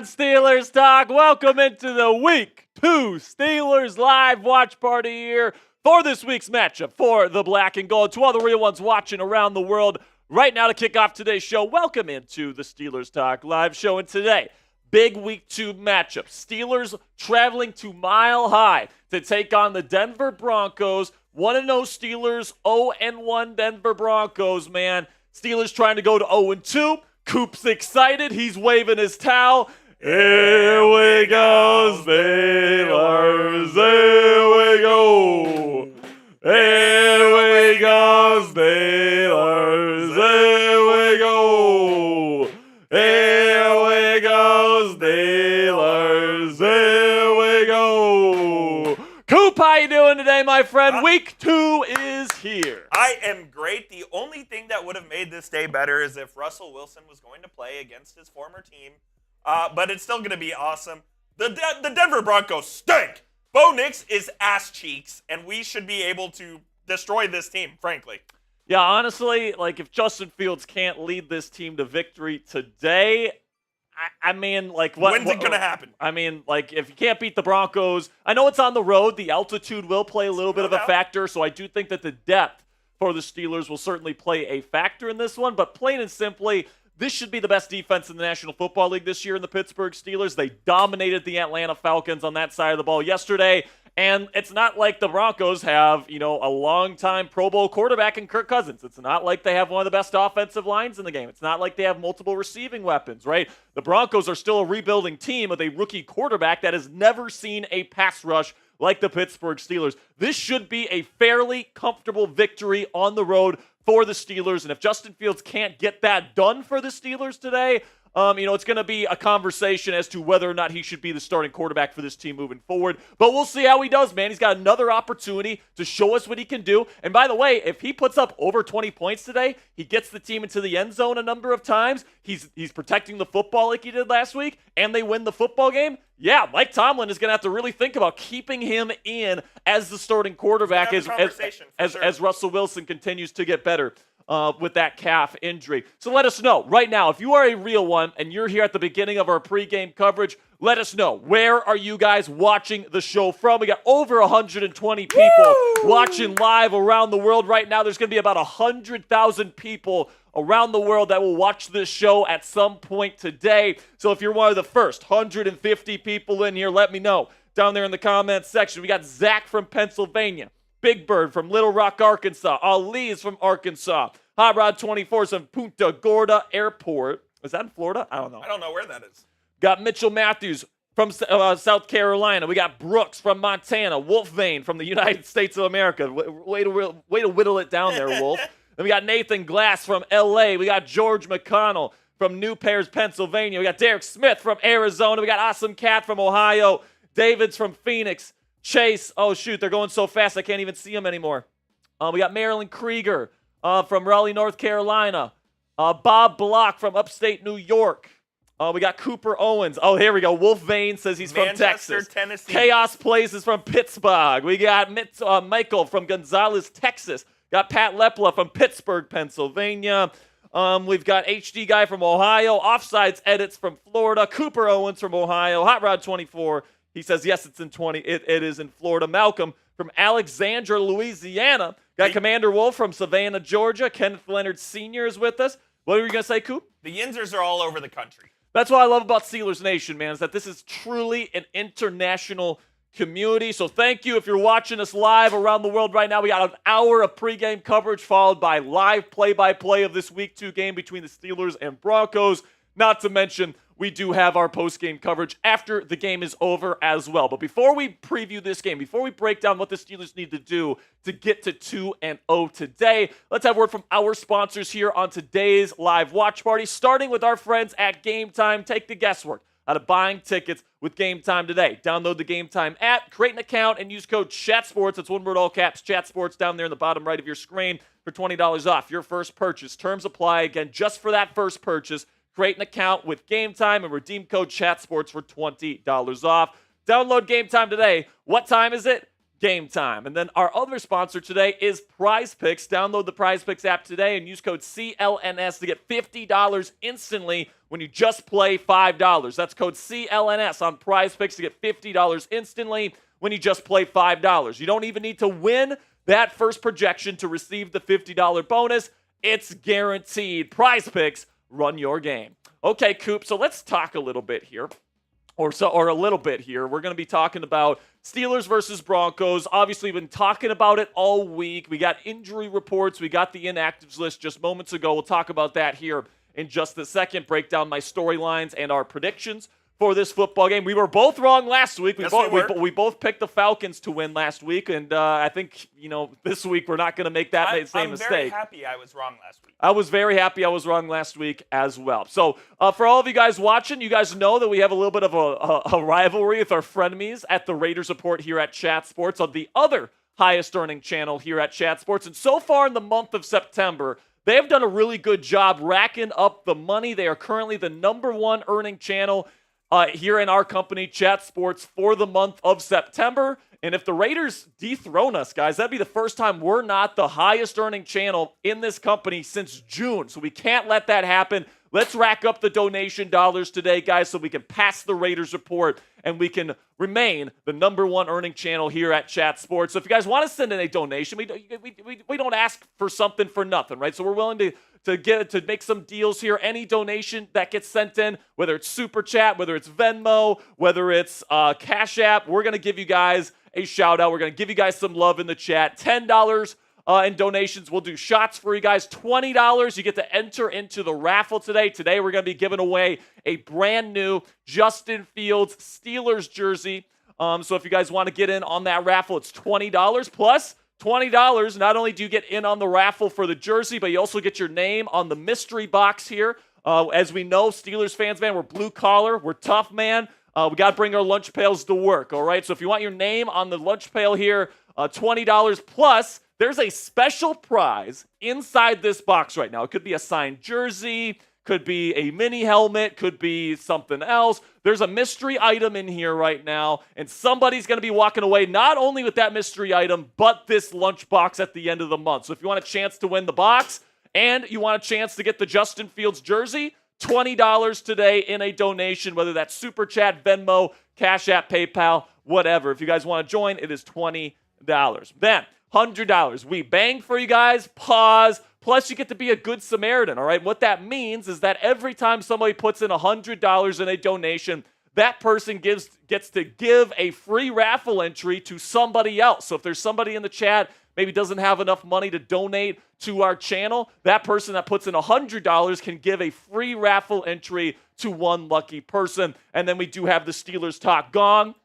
on, Steelers Talk? Welcome into the Week 2 Steelers Live Watch Party here for this week's matchup for the Black and Gold. To all the real ones watching around the world right now to kick off today's show, welcome into the Steelers Talk Live show. And today, big Week 2 matchup. Steelers traveling to Mile High to take on the Denver Broncos. 1-0 Steelers, 0-1 Denver Broncos, man. Steelers trying to go to 0-2. Coop's excited. He's waving his towel. Here we go, Steelers. Here we go. Here we go, Steelers. Here we go. Here we go, Steelers. Here we go. Coop, how you doing today, my friend? Week 2 is here. I am great. The only thing that would have made this day better is if Russell Wilson was going to play against his former team. But it's still going to be awesome. The Denver Broncos stink. Bo Nix is ass cheeks, and we should be able to destroy this team, frankly. Yeah, honestly, like if Justin Fields can't lead this team to victory today, I mean, like what? When's it going to happen? I mean, like if you can't beat the Broncos, I know it's on the road. The altitude will play a little bit of a factor, so I do think that the depth for the Steelers will certainly play a factor in this one. But plain and simply, this should be the best defense in the National Football League this year in the Pittsburgh Steelers. They dominated the Atlanta Falcons on that side of the ball yesterday. And it's not like the Broncos have, a long-time Pro Bowl quarterback in Kirk Cousins. It's not like they have one of the best offensive lines in the game. It's not like they have multiple receiving weapons, right? The Broncos are still a rebuilding team with a rookie quarterback that has never seen a pass rush like the Pittsburgh Steelers. This should be a fairly comfortable victory on the road for the Steelers. And if Justin Fields can't get that done for the Steelers today, it's going to be a conversation as to whether or not he should be the starting quarterback for this team moving forward. But we'll see how he does, man. He's got another opportunity to show us what he can do. And by the way, if he puts up over 20 points today, he gets the team into the end zone a number of times. He's protecting the football like he did last week, and they win the football game. Yeah, Mike Tomlin is going to have to really think about keeping him in as the starting quarterback as Russell Wilson continues to get better with that calf injury. So let us know right now, if you are a real one and you're here at the beginning of our pregame coverage, let us know. Where are you guys watching the show from? We got over 120 people watching live around the world right now. There's going to be about 100,000 people around the world that will watch this show at some point today. So if you're one of the first 150 people in here, let me know down there in the comments section. We got Zach from Pennsylvania, Big Bird from Little Rock, Arkansas, Ali is from Arkansas, Hot Rod 24 is from Punta Gorda Airport. Is that in Florida? I don't know. I don't know where that is. Got Mitchell Matthews from South Carolina. We got Brooks from Montana, Wolf Vane from the United States of America. Way to whittle it down there, Wolf. And we got Nathan Glass from L.A. We got George McConnell from New Paris, Pennsylvania. We got Derek Smith from Arizona. We got Awesome Cat from Ohio. David's from Phoenix. Chase, oh shoot, they're going so fast I can't even see them anymore. We got Marilyn Krieger from Raleigh, North Carolina. Bob Block from upstate New York. We got Cooper Owens. Oh, here we go. Wolf Vane says he's from Texas. Tennessee. Chaos Plays is from Pittsburgh. We got Michael from Gonzales, Texas. Got Pat Lepla from Pittsburgh, Pennsylvania. We've got HD Guy from Ohio. Offsides Edits from Florida. Cooper Owens from Ohio. Hot Rod 24. He says, yes, it's in 20. It is in Florida. Malcolm from Alexandria, Louisiana. Got Commander Wolf from Savannah, Georgia. Kenneth Leonard Sr. is with us. What were you going to say, Coop? The Yinzers are all over the country. That's what I love about Steelers Nation, man, is that this is truly an international community. So thank you if you're watching us live around the world right now. We got an hour of pregame coverage followed by live play-by-play of this Week 2 game between the Steelers and Broncos. Not to mention, we do have our post-game coverage after the game is over as well. But before we preview this game, before we break down what the Steelers need to do to get to 2-0 today, let's have word from our sponsors here on today's live watch party, starting with our friends at Game Time. Take the guesswork out of buying tickets with Game Time today. Download the Game Time app, create an account, and use code CHATSPORTS. That's one word, all caps, CHATSPORTS, down there in the bottom right of your screen for $20 off your first purchase. Terms apply, again, just for that first purchase. Create an account with Game Time and redeem code CHATSPORTS for $20 off. Download Game Time today. What time is it? game time. And then our other sponsor today is Prize Picks. Download the Prize Picks app today and use code CLNS to get $50 instantly when you just play $5. That's code CLNS on Prize Picks to get $50 instantly when you just play $5. You don't even need to win that first projection to receive the $50 bonus. It's guaranteed. Prize Picks, run your game. Okay, Coop, so let's talk a little bit here. We're going to be talking about Steelers versus Broncos. Obviously, we've been talking about it all week. We got injury reports. We got the inactives list just moments ago. We'll talk about that here in just a second. Break down my storylines and our predictions for this football game. We were both wrong last week. We both picked the Falcons to win last week, and I think, this week we're not going to make that same mistake. I'm very happy I was wrong last week. I was very happy I was wrong last week as well. So for all of you guys watching, you guys know that we have a little bit of a rivalry with our frenemies at the Raiders Report here at Chat Sports on the other highest earning channel here at Chat Sports. And so far in the month of September, they have done a really good job racking up the money. They are currently the #1 earning channel here in our company, Chat Sports, for the month of September. And if the Raiders dethrone us, guys, that'd be the first time we're not the highest earning channel in this company since June. So we can't let that happen. Let's rack up the donation dollars today, guys, so we can pass the Raiders Report and we can remain the #1 earning channel here at Chat Sports. So if you guys want to send in a donation, we don't ask for something for nothing, right? So we're willing to make some deals here. Any donation that gets sent in, whether it's Super Chat, whether it's Venmo, whether it's Cash App, we're going to give you guys a shout out. We're going to give you guys some love in the chat. $10 in donations. We'll do shots for you guys. $20, you get to enter into the raffle today. Today we're going to be giving away a brand new Justin Fields Steelers jersey. So if you guys want to get in on that raffle, it's $20 plus $20. Not only do you get in on the raffle for the jersey, but you also get your name on the mystery box here. As we know, Steelers fans, man, we're blue collar. We're tough, man. We got to bring our lunch pails to work, all right? So if you want your name on the lunch pail here, $20 plus, there's a special prize inside this box right now. It could be a signed jersey, could be a mini helmet, could be something else. There's a mystery item in here right now, and somebody's going to be walking away not only with that mystery item, but this lunch box at the end of the month. So if you want a chance to win the box and you want a chance to get the Justin Fields jersey, $20 today in a donation, whether that's Super Chat, Venmo, Cash App, PayPal, whatever. If you guys want to join, it is $20. Then, $100. We bang for you guys, pause, plus you get to be a good Samaritan, all right? What that means is that every time somebody puts in $100 in a donation, that person gets to give a free raffle entry to somebody else. So if there's somebody in the chat maybe doesn't have enough money to donate to our channel, that person that puts in $100 can give a free raffle entry to one lucky person. And then we do have the Steelers Talk Gong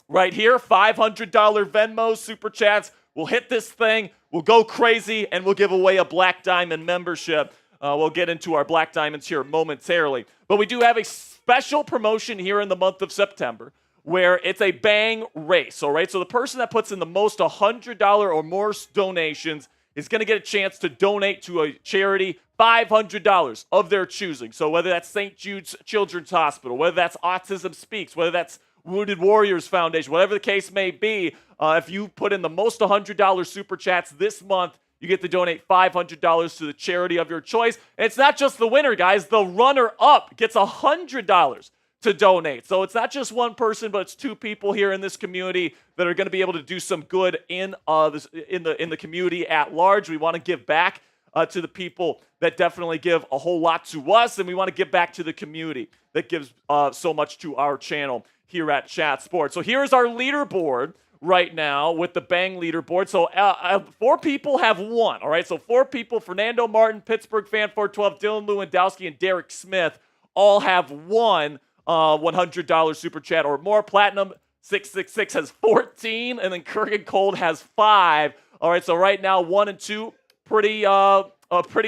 right here, $500 Venmo, Super Chats. We'll hit this thing, we'll go crazy, and we'll give away a Black Diamond membership. We'll get into our Black Diamonds here momentarily. But we do have a special promotion here in the month of September where it's a bang race, all right? So the person that puts in the most $100 or more donations is going to get a chance to donate to a charity $500 of their choosing. So whether that's St. Jude's Children's Hospital, whether that's Autism Speaks, whether that's Wounded Warriors Foundation, whatever the case may be, if you put in the most $100 Super Chats this month, you get to donate $500 to the charity of your choice. And it's not just the winner, guys. The runner-up gets $100 to donate. So it's not just one person, but it's two people here in this community that are going to be able to do some good in the community at large. We want to give back to the people that definitely give a whole lot to us, and we want to give back to the community that gives so much to our channel here at Chat Sports. So here's our leaderboard right now with the Bang leaderboard. So 4 people have won, all right? So 4 people, Fernando Martin, Pittsburgh Fan 412, Dylan Lewandowski, and Derek Smith all have won $100 Super Chat or more. Platinum 666 has 14, and then Kurgan Cold has 5. All right, so right now 1 and 2 pretty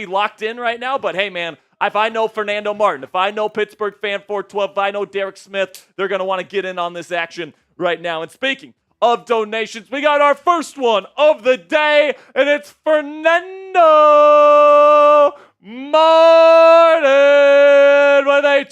locked in right now. But hey, man, if I know Fernando Martin, if I know Pittsburgh Fan 412, if I know Derek Smith, they're going to want to get in on this action right now. And speaking of donations, we got our first one of the day, and it's Fernando Martin with a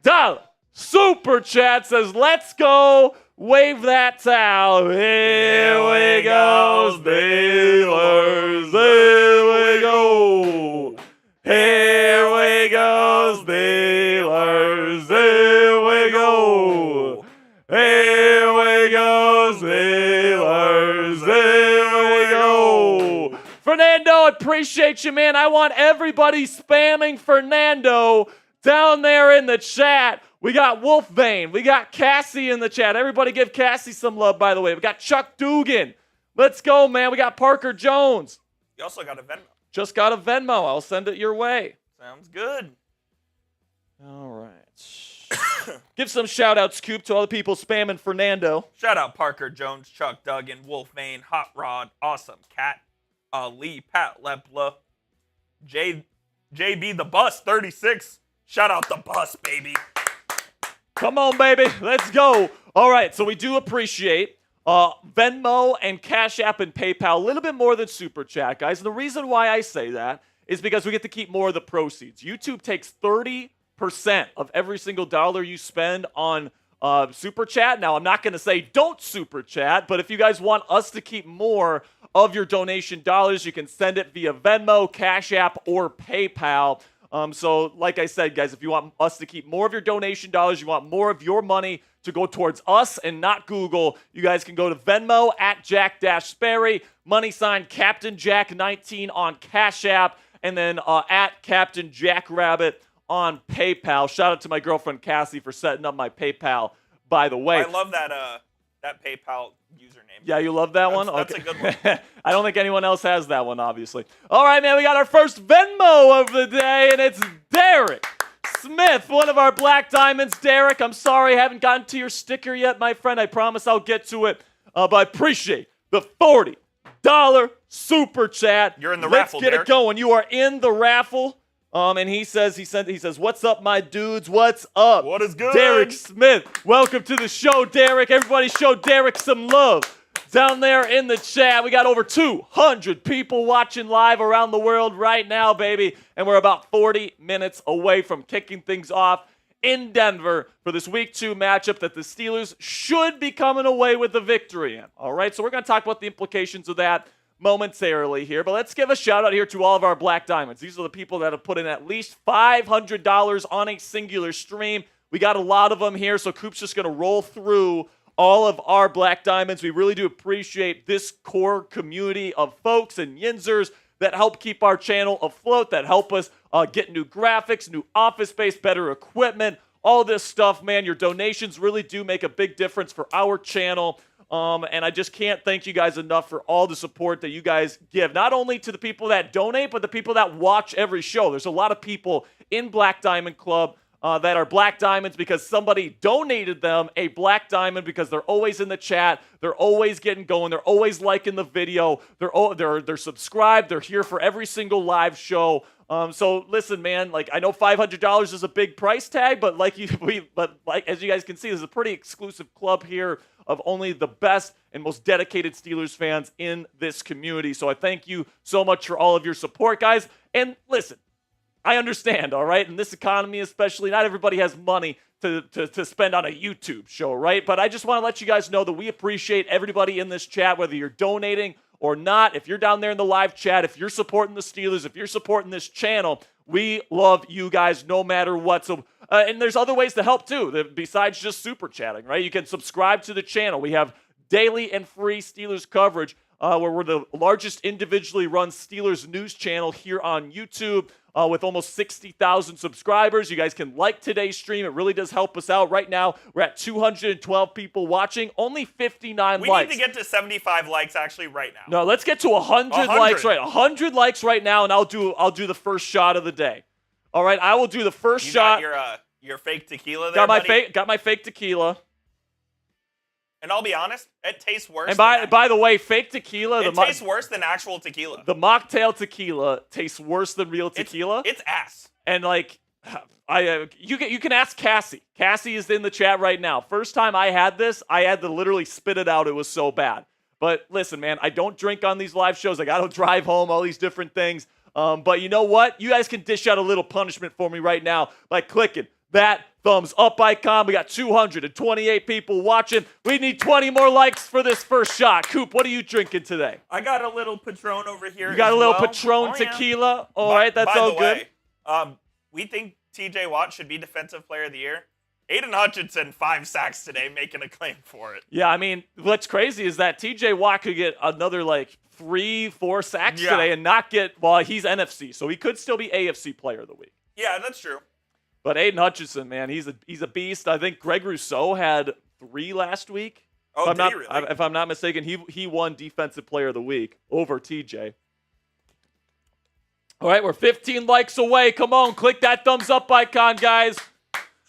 $20 Super Chat. Says, let's go Wave that towel. Here we go, Steelers. Here we go. Here we go, Steelers. Here we go. Here we go, Steelers. Here we go. Fernando, appreciate you, man. I want everybody spamming Fernando down there in the chat. We got Wolfbane. We got Cassie in the chat. Everybody give Cassie some love, by the way. We got Chuck Dugan. Let's go, man. We got Parker Jones. You also got a Venmo. Just got a Venmo. I'll send it your way. Sounds good. All right. Give some shout-outs, Coop, to all the people spamming Fernando. Shout out Parker Jones, Chuck Duggan, Wolfbane, Hot Rod, Awesome Cat, Ali, Pat Lepla, JB the Bus 36. Shout out the bus, baby. Come on, baby. Let's go. All right, so we do appreciate Venmo and Cash App and PayPal a little bit more than Super Chat, guys. And the reason why I say that is because we get to keep more of the proceeds. YouTube takes 30% of every single dollar you spend on Super Chat. Now, I'm not going to say don't Super Chat, but if you guys want us to keep more of your donation dollars, you can send it via Venmo, Cash App, or PayPal. So like I said, guys, if you want us to keep more of your donation dollars, you want more of your money to go towards us and not Google, you guys can go to Venmo at Jack-Sperry, # Captain Jack 19 on Cash App, and then at Captain Jack Rabbit on PayPal. Shout out to my girlfriend Cassie for setting up my PayPal, by the way. I love that PayPal username. Yeah, you love that one? That's okay. a good one. I don't think anyone else has that one, obviously. All right, man, we got our first Venmo of the day, and it's Derek Smith, one of our Black Diamonds. Derek, I'm sorry I haven't gotten to your sticker yet, my friend. I promise I'll get to it, but I appreciate the $40 Super Chat. You're in the raffle, Let's get Derek. it going. You are in the raffle. And he says, what's up, my dudes? What's up? What is good? Derek Smith. Welcome to the show, Derek. Everybody show Derek some love. Down there in the chat, we got over 200 people watching live around the world right now, baby. And we're about 40 minutes away from kicking things off in Denver for this Week 2 matchup that the Steelers should be coming away with a victory in. All right, so we're going to talk about the implications of that momentarily here, but let's give a shout out here to all of our Black Diamonds. These are the people that have put in at least $500 on a singular stream. We got a lot of them here, so Coop's just going to roll through all of our Black Diamonds. We really do appreciate this core community of folks and Yinzers that help keep our channel afloat, that help us get new graphics, new office space, better equipment, all this stuff, man. Your donations really do make a big difference for our channel. And I just can't thank you guys enough for all the support that you guys give, not only to the people that donate, but the people that watch every show. There's a lot of people in Black Diamond Club that are Black Diamonds because somebody donated them a Black Diamond because they're always in the chat, they're always getting going, they're always liking the video, they're subscribed, they're here for every single live show. So listen, man, like I know $500 is a big price tag, but as you guys can see, this is a pretty exclusive club here of only the best and most dedicated Steelers fans in this community. So I thank you so much for all of your support, guys. And listen, I understand, all right? In this economy especially, not everybody has money to spend on a YouTube show, right? But I just want to let you guys know that we appreciate everybody in this chat, whether you're donating or not. If you're down there in the live chat, if you're supporting the Steelers, if you're supporting this channel, we love you guys no matter what. So, and there's other ways to help too, besides just super chatting, right? You can subscribe to the channel. We have daily and free Steelers coverage where we're the largest individually run Steelers news channel here on YouTube with almost 60,000 subscribers. You guys can like today's stream. It really does help us out. Right now, we're at 212 people watching, only 59 likes. We need to get to 75 likes actually right now. No, let's get to 100 likes 100 likes right now, and I'll do the first shot of the day. All right, I will do the first shot. Got your fake tequila there, got my fake tequila. And I'll be honest, it tastes worse. And by the way, fake tequila. It tastes worse than actual tequila. The mocktail tequila tastes worse than real tequila. It's ass. And like, you can ask Cassie. Cassie is in the chat right now. First time I had this, I had to literally spit it out. It was so bad. But listen, man, I don't drink on these live shows. I got to drive home, all these different things. But you know what? You guys can dish out a little punishment for me right now by clicking that thumbs up icon. We got 228 people watching. We need 20 more likes for this first shot. Coop, what are you drinking today? I got a little Patron over here. You got a little well. Patron tequila? All right, that's all good. By the way, we think TJ Watt should be Defensive Player of the Year. Aiden Hutchinson, 5 sacks today, making a claim for it. Yeah, I mean, what's crazy is that TJ Watt could get another 3-4 sacks today and not get, well, he's NFC, so he could still be AFC Player of the Week. Yeah, that's true. But Aiden Hutchinson, man, he's a beast. I think Greg Rousseau had 3 last week. Oh, If I'm not mistaken, he won Defensive Player of the Week over TJ. All right, we're 15 likes away. Come on, click that thumbs up icon, guys.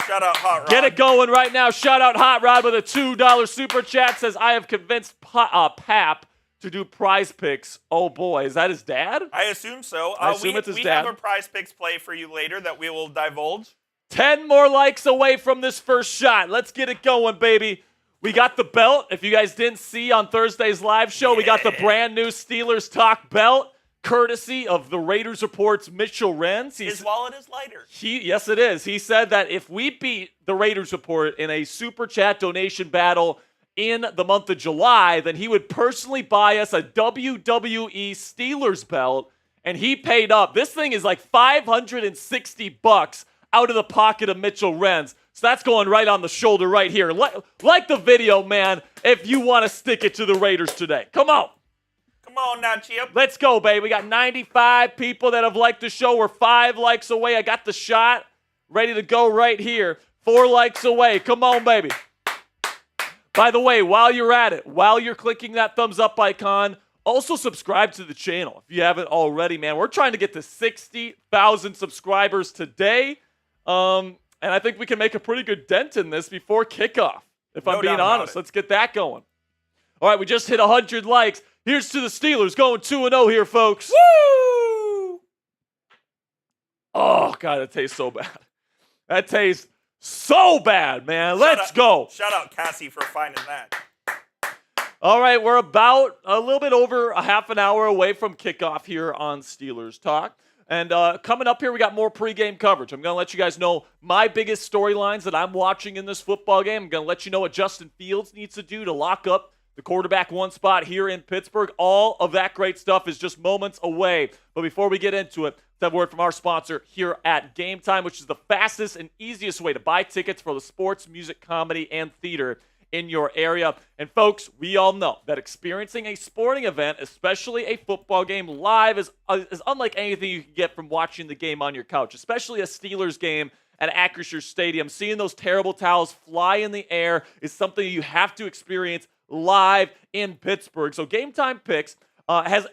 Shout out Hot Rod. Get it going right now. Shout out Hot Rod with a $2 super chat. Says, I have convinced Pap to do prize picks. Oh, boy. Is that his dad? I assume so. I assume it's his we dad. have a prize picks play for you later that we will divulge. 10 more likes away from this first shot. Let's get it going, baby. We got the belt. If you guys didn't see on Thursday's live show, we got the brand new Steelers Talk belt, courtesy of the Raiders Report's Mitchell Renz. His wallet is lighter. Yes, it is. He said that if we beat the Raiders Report in a super chat donation battle in the month of July, then he would personally buy us a WWE Steelers belt, and he paid up. This thing is like $560 out of the pocket of Mitchell Renz. So that's going right on the shoulder right here. Like the video, man, if you want to stick it to the Raiders today. Come on. Come on now, Chip. Let's go, baby. We got 95 people that have liked the show. We're 5 likes away. I got the shot ready to go right here. 4 likes away. Come on, baby. By the way, while you're at it, while you're clicking that thumbs up icon, also subscribe to the channel if you haven't already, man. We're trying to get to 60,000 subscribers today. And I think we can make a pretty good dent in this before kickoff, if I'm being honest. Let's get that going. All right, we just hit 100 likes. Here's to the Steelers going 2-0 here, folks. Woo! Oh, God, it tastes so bad. That tastes so bad, man. Let's go. Shout out Cassie for finding that. All right, we're about a little bit over a half an hour away from kickoff here on Steelers Talk. And coming up here, we got more pregame coverage. I'm going to let you guys know my biggest storylines that I'm watching in this football game. I'm going to let you know what Justin Fields needs to do to lock up the quarterback 1 spot here in Pittsburgh. All of that great stuff is just moments away. But before we get into it, let's have a word from our sponsor here at Game Time, which is the fastest and easiest way to buy tickets for the sports, music, comedy, and theater in your area. And folks, we all know that experiencing a sporting event, especially a football game live, is unlike anything you can get from watching the game on your couch, especially a Steelers game at Acrisure Stadium. Seeing those terrible towels fly in the air is something you have to experience live in Pittsburgh. So Game Time Picks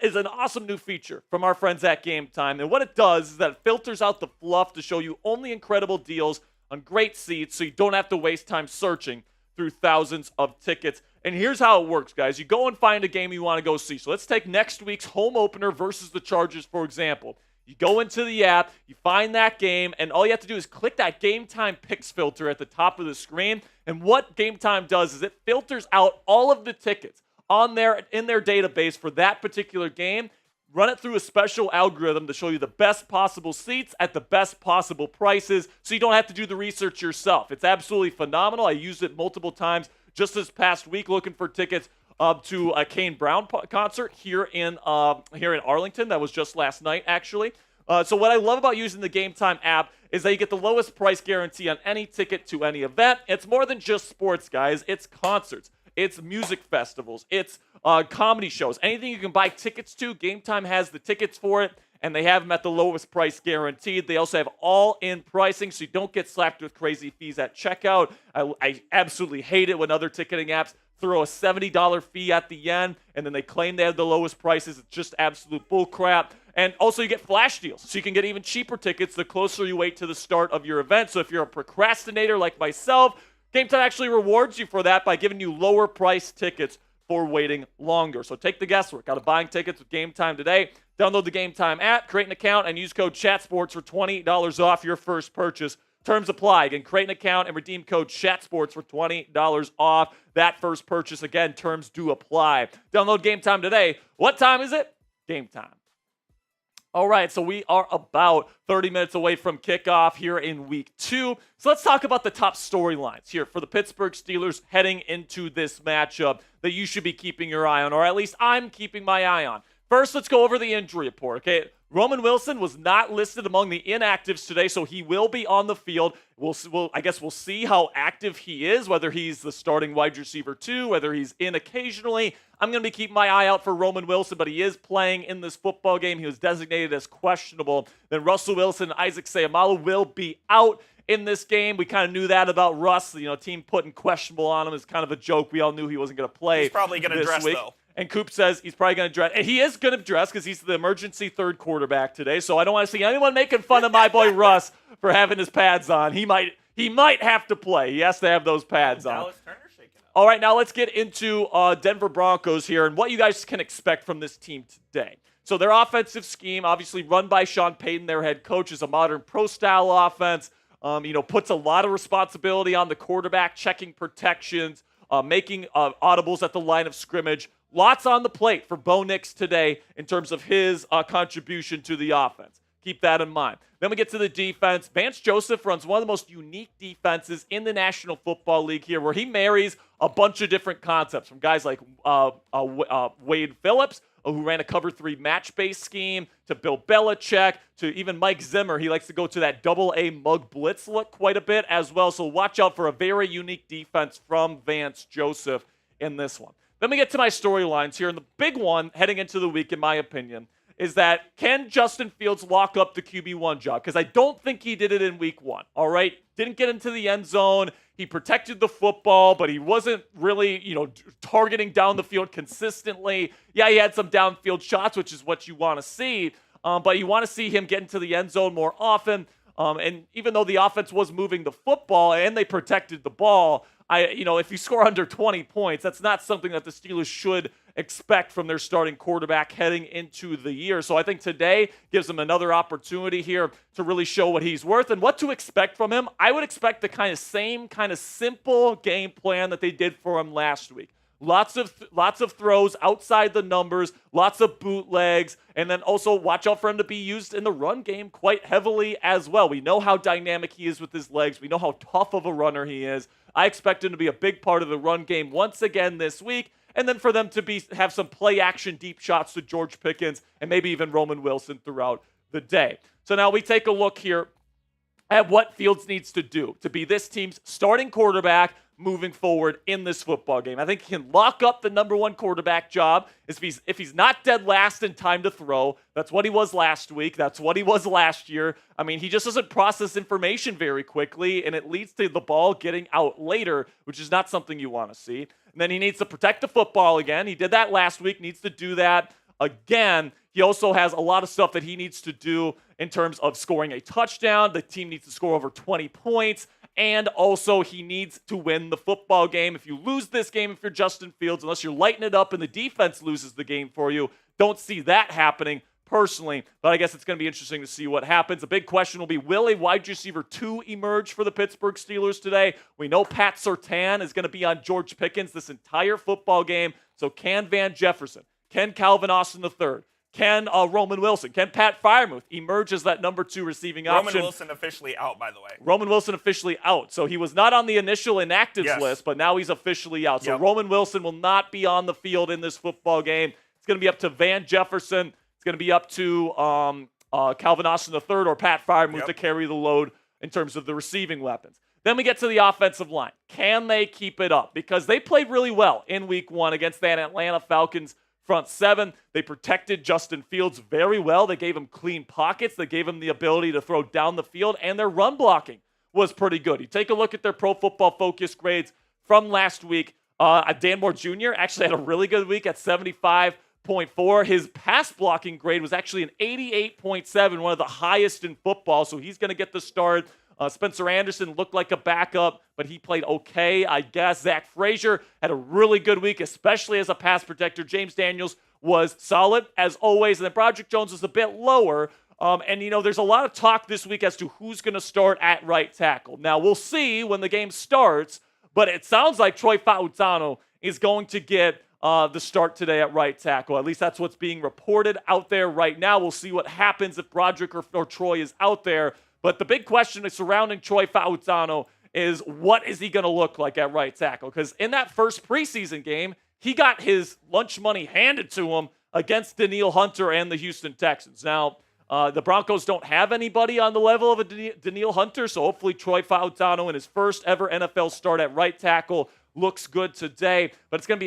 is an awesome new feature from our friends at Game Time. And what it does is that it filters out the fluff to show you only incredible deals on great seats so you don't have to waste time searching through thousands of tickets. And here's how it works, guys. You go and find a game you want to go see. So let's take next week's home opener versus the Chargers, for example. You go into the app, you find that game, and all you have to do is click that Game Time Picks filter at the top of the screen. And what Game Time does is it filters out all of the tickets in their database for that particular game, run it through a special algorithm to show you the best possible seats at the best possible prices so you don't have to do the research yourself. It's absolutely phenomenal. I used it multiple times just this past week looking for tickets to a Kane Brown concert here in Arlington. That was just last night, actually. So what I love about using the Game Time app is that you get the lowest price guarantee on any ticket to any event. It's more than just sports, guys. It's concerts. It's music festivals. It's comedy shows. Anything you can buy tickets to, Game Time has the tickets for it, and they have them at the lowest price guaranteed. They also have all-in pricing, so you don't get slapped with crazy fees at checkout. I absolutely hate it when other ticketing apps throw a $70 fee at the end, and then they claim they have the lowest prices. It's just absolute bull crap. And also you get flash deals, so you can get even cheaper tickets the closer you wait to the start of your event. So if you're a procrastinator like myself, Game Time actually rewards you for that by giving you lower price tickets for waiting longer. So take the guesswork out of buying tickets with Game Time today. Download the Game Time app, create an account, and use code CHATSPORTS for $20 off your first purchase. Terms apply. Again, create an account and redeem code CHATSPORTS for $20 off that first purchase. Again, terms do apply. Download Game Time today. What time is it? Game time. All right, so we are about 30 minutes away from kickoff here in week 2. So let's talk about the top storylines here for the Pittsburgh Steelers heading into this matchup that you should be keeping your eye on, or at least I'm keeping my eye on. First, let's go over the injury report, okay? Roman Wilson was not listed among the inactives today, so he will be on the field. I guess we'll see how active he is, whether he's the starting wide receiver 2, whether he's in occasionally. I'm going to be keeping my eye out for Roman Wilson, but he is playing in this football game. He was designated as questionable. Then Russell Wilson and Isaac Seumalo will be out in this game. We kind of knew that about Russ. Team putting questionable on him is kind of a joke. We all knew he wasn't going to play. He's probably going to dress, though. And Coop says he's probably going to dress. And he is going to dress because he's the emergency third quarterback today. So I don't want to see anyone making fun of my boy Russ for having his pads on. He might have to play. He has to have those pads on. Dallas Turner shaking up. All right, now let's get into Denver Broncos here and what you guys can expect from this team today. So their offensive scheme, obviously run by Sean Payton, their head coach, is a modern pro-style offense. Puts a lot of responsibility on the quarterback, checking protections, making audibles at the line of scrimmage. Lots on the plate for Bo Nix today in terms of his contribution to the offense. Keep that in mind. Then we get to the defense. Vance Joseph runs one of the most unique defenses in the National Football League here, where he marries a bunch of different concepts from guys like Wade Phillips, who ran a cover 3 match-based scheme, to Bill Belichick, to even Mike Zimmer. He likes to go to that double-A mug blitz look quite a bit as well. So watch out for a very unique defense from Vance Joseph in this one. Then we get to my storylines here, and the big one heading into the week, in my opinion, is that can Justin Fields lock up the QB1 job? Because I don't think he did it in week 1, all right? Didn't get into the end zone. He protected the football, but he wasn't really, targeting down the field consistently. Yeah, he had some downfield shots, which is what you want to see, but you want to see him get into the end zone more often. And even though the offense was moving the football and they protected the ball, if you score under 20 points, that's not something that the Steelers should expect from their starting quarterback heading into the year. So I think today gives him another opportunity here to really show what he's worth and what to expect from him. I would expect the same simple game plan that they did for him last week. Lots of throws outside the numbers, lots of bootlegs, and then also watch out for him to be used in the run game quite heavily as well. We know how dynamic he is with his legs. We know how tough of a runner he is. I expect him to be a big part of the run game once again this week, and then for them to have some play-action deep shots to George Pickens and maybe even Roman Wilson throughout the day. So now we take a look here at what Fields needs to do to be this team's starting quarterback moving forward in this football game. I think he can lock up the number 1 quarterback job if he's not dead last in time to throw. That's what he was last week. That's what he was last year. I mean, he just doesn't process information very quickly, and it leads to the ball getting out later, which is not something you want to see. And then he needs to protect the football again. He did that last week, needs to do that again. He also has a lot of stuff that he needs to do in terms of scoring a touchdown. The team needs to score over 20 points. And also, he needs to win the football game. If you lose this game, if you're Justin Fields, unless you're lighting it up and the defense loses the game for you, don't see that happening personally. But I guess it's going to be interesting to see what happens. A big question will be, will a wide receiver 2 emerge for the Pittsburgh Steelers today? We know Pat Surtain is going to be on George Pickens this entire football game. So can Van Jefferson, can Calvin Austin III, can Roman Wilson, can Pat Freiermuth emerge as that number 2 receiving option? Roman Wilson officially out, by the way. Roman Wilson officially out. So he was not on the initial inactives list, but now he's officially out. So Roman Wilson will not be on the field in this football game. It's going to be up to Van Jefferson. It's going to be up to Calvin Austin III or Pat Freiermuth to carry the load in terms of the receiving weapons. Then we get to the offensive line. Can they keep it up? Because they played really well in week 1 against that Atlanta Falcons front 7. They protected Justin Fields very well. They gave him clean pockets. They gave him the ability to throw down the field, and their run blocking was pretty good. You take a look at their Pro Football Focus grades from last week. Dan Moore Jr. actually had a really good week at 75.4. His pass blocking grade was actually an 88.7, one of the highest in football, so he's going to get the start. Spencer Anderson looked like a backup, but he played okay, I guess. Zach Frazier had a really good week, especially as a pass protector. James Daniels was solid, as always. And then Broderick Jones was a bit lower. There's a lot of talk this week as to who's going to start at right tackle. Now, we'll see when the game starts, but it sounds like Troy Fautano is going to get the start today at right tackle. At least that's what's being reported out there right now. We'll see what happens if Broderick or Troy is out there. But the big question surrounding Troy Fautano is, what is he going to look like at right tackle? Because in that first preseason game, he got his lunch money handed to him against Danielle Hunter and the Houston Texans. Now, the Broncos don't have anybody on the level of a Danielle Hunter, so hopefully Troy Fautano in his first ever NFL start at right tackle looks good today. But it's gonna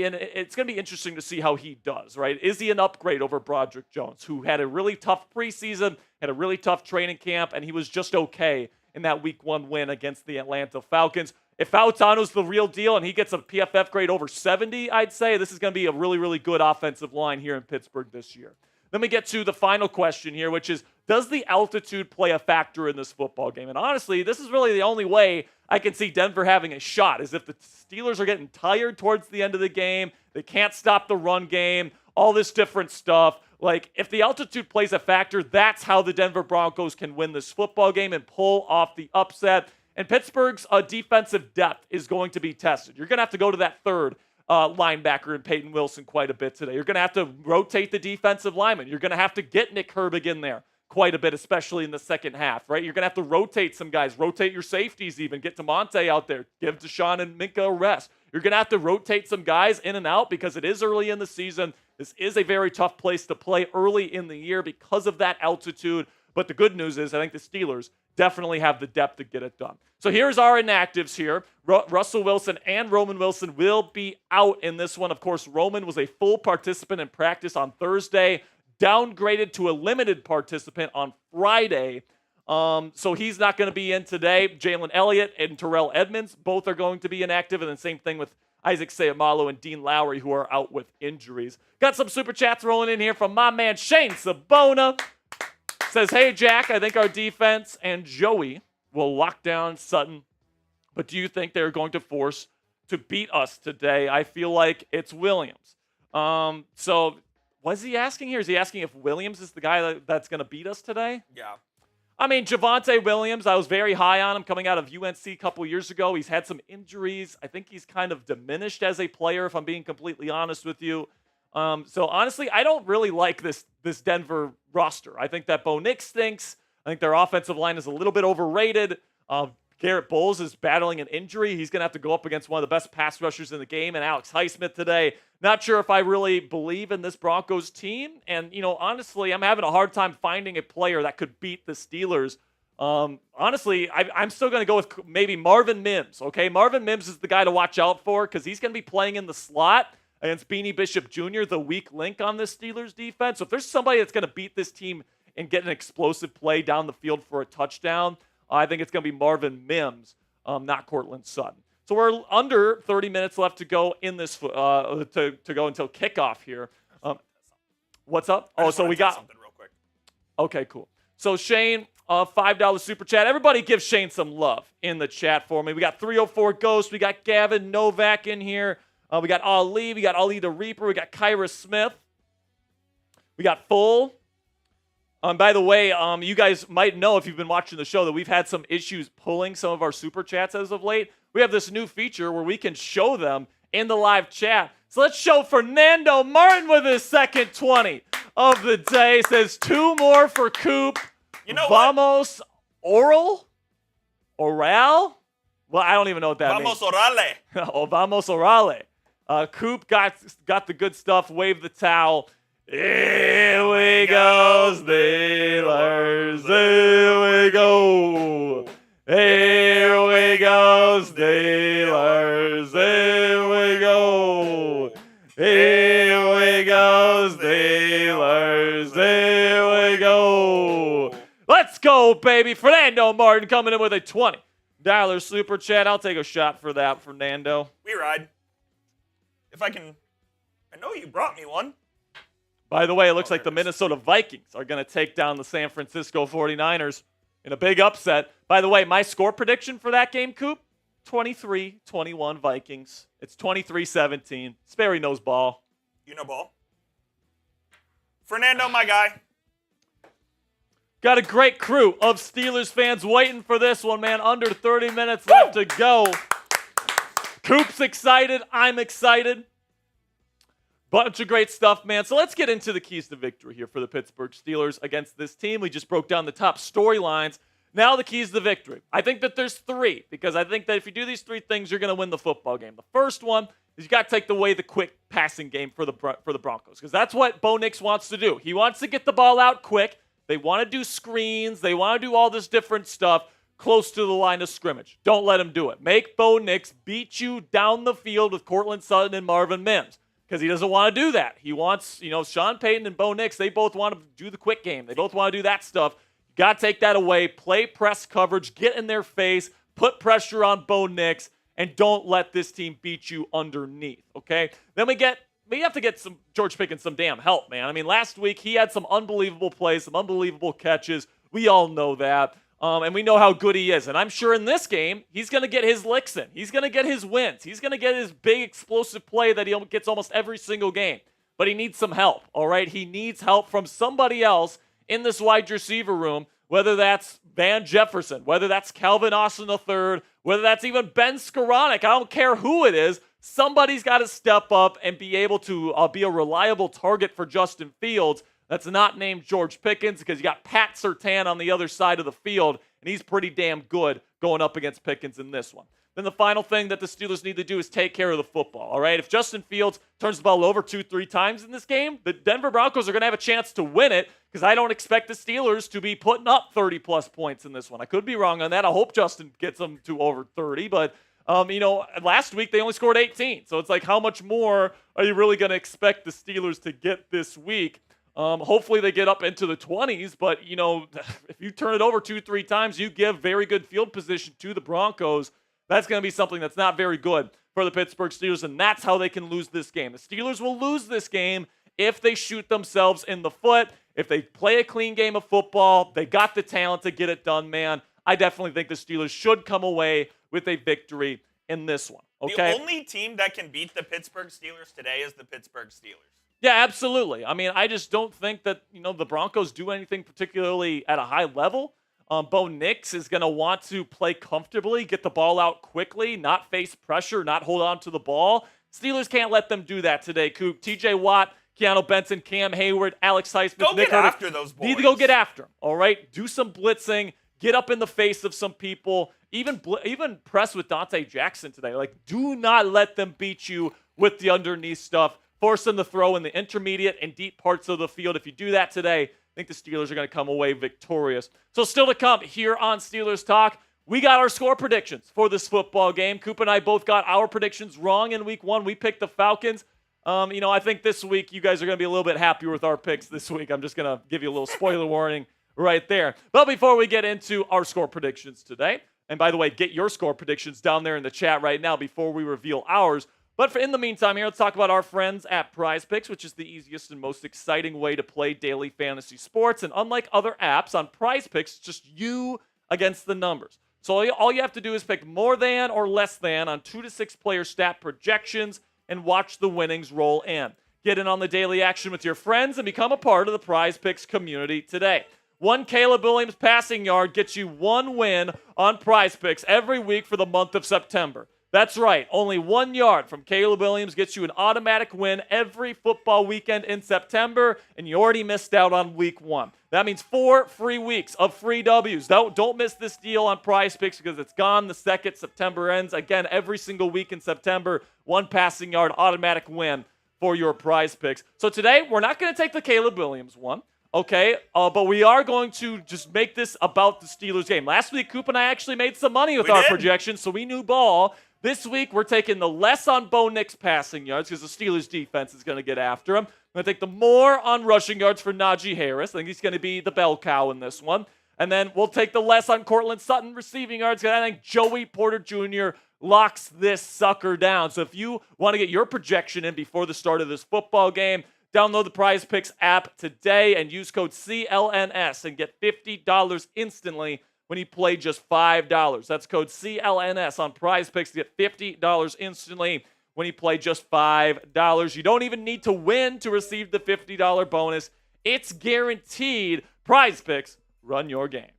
be interesting to see how he does. Right? Is he an upgrade over Broderick Jones, who had a really tough preseason, had a really tough training camp, and he was just okay in that Week 1 win against the Atlanta Falcons? If Fautano's the real deal and he gets a PFF grade over 70, I'd say this is going to be a really, really good offensive line here in Pittsburgh this year. Then we get to the final question here, which is, does the altitude play a factor in this football game? And honestly, this is really the only way I can see Denver having a shot, is if the Steelers are getting tired towards the end of the game, they can't stop the run game, all this different stuff. Like, if the altitude plays a factor, that's how the Denver Broncos can win this football game and pull off the upset. And Pittsburgh's defensive depth is going to be tested. You're going to have to go to that third linebacker in Peyton Wilson quite a bit today. You're going to have to rotate the defensive lineman. You're going to have to get Nick Herbig in there quite a bit, especially in the second half, right? You're going to have to rotate some guys, rotate your safeties even, get DeMonte out there, give Deshaun and Minka a rest. You're going to have to rotate some guys in and out because it is early in the season. This is a very tough place to play early in the year because of that altitude. But the good news is I think the Steelers definitely have the depth to get it done. So here's our inactives here. Russell Wilson and Roman Wilson will be out in this one. Of course, Roman was a full participant in practice on Thursday, downgraded to a limited participant on Friday. So he's not going to be in today. Jalen Elliott and Terrell Edmonds both are going to be inactive. And then same thing with Isaac Seumalo and Dean Lowry, who are out with injuries. Got some super chats rolling in here from my man Shane Sabona. Says, hey, Jack, I think our defense and Joey will lock down Sutton. But do you think they're going to force to beat us today? I feel like it's Williams. So what is he asking here? Is he asking if Williams is the guy that's going to beat us today? Yeah. I mean, Javonte Williams, I was very high on him coming out of UNC a couple years ago. He's had some injuries. I think he's kind of diminished as a player, if I'm being completely honest with you. So honestly, I don't really like this Denver roster. I think that Bo Nix stinks. I think their offensive line is a little bit overrated. Garrett Bowles is battling an injury. He's going to have to go up against one of the best pass rushers in the game, and Alex Highsmith today. Not sure if I really believe in this Broncos team. And, honestly, I'm having a hard time finding a player that could beat the Steelers. Honestly, I'm still going to go with maybe Marvin Mims, okay? Marvin Mims is the guy to watch out for because he's going to be playing in the slot against Beanie Bishop Jr., the weak link on this Steelers defense. So if there's somebody that's going to beat this team and get an explosive play down the field for a touchdown, I think it's going to be Marvin Mims, not Cortland Sutton. So we're under 30 minutes left to go in this to go until kickoff here. What's up? Oh, so we got something real quick. Okay, cool. So Shane, $5 super chat. Everybody give Shane some love in the chat for me. We got 304 Ghost. We got Gavin Novak in here. We got Ali. We got Ali the Reaper. We got Kyra Smith. We got Full. By the way, you guys might know if you've been watching the show that we've had some issues pulling some of our super chats as of late. We have this new feature where we can show them in the live chat. So let's show Fernando Martin with his second 20 of the day. Says 2 more for Coop. You know Vamos Oral? Oral? Well, I don't even know what that means. Vamos orale. Oh, vamos orale. Coop got the good stuff. Wave the towel. Here we go, Steelers. Here we go. Here we go, Steelers. Here we go. Here we go, Steelers. Here we go. Let's go, baby. Fernando Martin coming in with a $20 super chat. I'll take a shot for that, Fernando. We ride. If I can. I know you brought me one. By the way, it looks like the Minnesota Vikings are going to take down the San Francisco 49ers in a big upset. By the way, my score prediction for that game, Coop, 23-21 Vikings. It's 23-17. Sperry knows ball. You know ball. Fernando, my guy. Got a great crew of Steelers fans waiting for this one, man. Under 30 minutes left to go. Coop's excited. I'm excited. Bunch of great stuff, man. So let's get into the keys to victory here for the Pittsburgh Steelers against this team. We just broke down the top storylines. Now the keys to victory. I think that there's 3, because I think that if you do these 3 things, you're going to win the football game. The first one is you got to take away the quick passing game for the Broncos, because that's what Bo Nix wants to do. He wants to get the ball out quick. They want to do screens. They want to do all this different stuff close to the line of scrimmage. Don't let him do it. Make Bo Nix beat you down the field with Cortland Sutton and Marvin Mims, because he doesn't want to do that. He wants, Sean Payton and Bo Nix, they both want to do the quick game. They both want to do that stuff. You got to take that away. Play press coverage. Get in their face. Put pressure on Bo Nix, and don't let this team beat you underneath, okay? Then we have to get some George Pickens some damn help, man. I mean, last week he had some unbelievable plays, some unbelievable catches. We all know that. And we know how good he is. And I'm sure in this game, he's going to get his licks in. He's going to get his wins. He's going to get his big explosive play that he gets almost every single game. But he needs some help, all right? He needs help from somebody else in this wide receiver room, whether that's Van Jefferson, whether that's Calvin Austin III, whether that's even Ben Skoranek. I don't care who it is. Somebody's got to step up and be able to be a reliable target for Justin Fields that's not named George Pickens, because you got Pat Surtain on the other side of the field, and he's pretty damn good going up against Pickens in this one. Then the final thing that the Steelers need to do is take care of the football, all right? If Justin Fields turns the ball over 2-3 times in this game, the Denver Broncos are going to have a chance to win it, because I don't expect the Steelers to be putting up 30-plus points in this one. I could be wrong on that. I hope Justin gets them to over 30, but last week they only scored 18. So it's like, how much more are you really going to expect the Steelers to get this week? Hopefully they get up into the 20s, but, if you turn it over 2-3 times, you give very good field position to the Broncos. That's going to be something that's not very good for the Pittsburgh Steelers, and that's how they can lose this game. The Steelers will lose this game if they shoot themselves in the foot, if they play a clean game of football. They got the talent to get it done, man. I definitely think the Steelers should come away with a victory in this one, okay? The only team that can beat the Pittsburgh Steelers today is the Pittsburgh Steelers. Yeah, absolutely. I mean, I just don't think that, the Broncos do anything particularly at a high level. Bo Nix is going to want to play comfortably, get the ball out quickly, not face pressure, not hold on to the ball. Steelers can't let them do that today, Coop. TJ Watt, Keanu Benson, Cam Hayward, Alex Highsmith, Go Nick get after those boys. Need to go get after them, all right? Do some blitzing, get up in the face of some people, even press with Dante Jackson today. Like, do not let them beat you with the underneath stuff. Force them to throw in the intermediate and deep parts of the field. If you do that today, I think the Steelers are going to come away victorious. So still to come here on Steelers Talk, we got our score predictions for this football game. Coop and I both got our predictions wrong in week 1. We picked the Falcons. I think this week you guys are going to be a little bit happier with our picks this week. I'm just going to give you a little spoiler warning right there. But before we get into our score predictions today, and by the way, get your score predictions down there in the chat right now before we reveal ours. But in the meantime here, let's talk about our friends at Prize Picks, which is the easiest and most exciting way to play daily fantasy sports. And unlike other apps, on Prize Picks, it's just you against the numbers. So all you have to do is pick more than or less than on 2 to 6 player stat projections and watch the winnings roll in. Get in on the daily action with your friends and become a part of the Prize Picks community today. One Caleb Williams passing yard gets you 1 win on Prize Picks every week for the month of September. That's right. Only 1 yard from Caleb Williams gets you an automatic win every football weekend in September, and you already missed out on week 1. That means 4 free weeks of free W's. Don't miss this deal on Prize Picks because it's gone the second September ends. Again, every single week in September, 1 passing yard automatic win for your Prize Picks. So today, we're not going to take the Caleb Williams one, okay? But we are going to just make this about the Steelers game. Last week, Coop and I actually made some money with our projections, so we knew ball. This week, we're taking the less on Bo Nix passing yards because the Steelers' defense is going to get after him. We're going to take the more on rushing yards for Najee Harris. I think he's going to be the bell cow in this one. And then we'll take the less on Cortland Sutton receiving yards because I think Joey Porter Jr. locks this sucker down. So if you want to get your projection in before the start of this football game, download the Prize Picks app today and use code CLNS and get $50 instantly when you play just $5. That's code CLNS on Prize Picks to get $50 instantly when you play just $5. You don't even need to win to receive the $50 bonus. It's guaranteed. Prize Picks, run your game.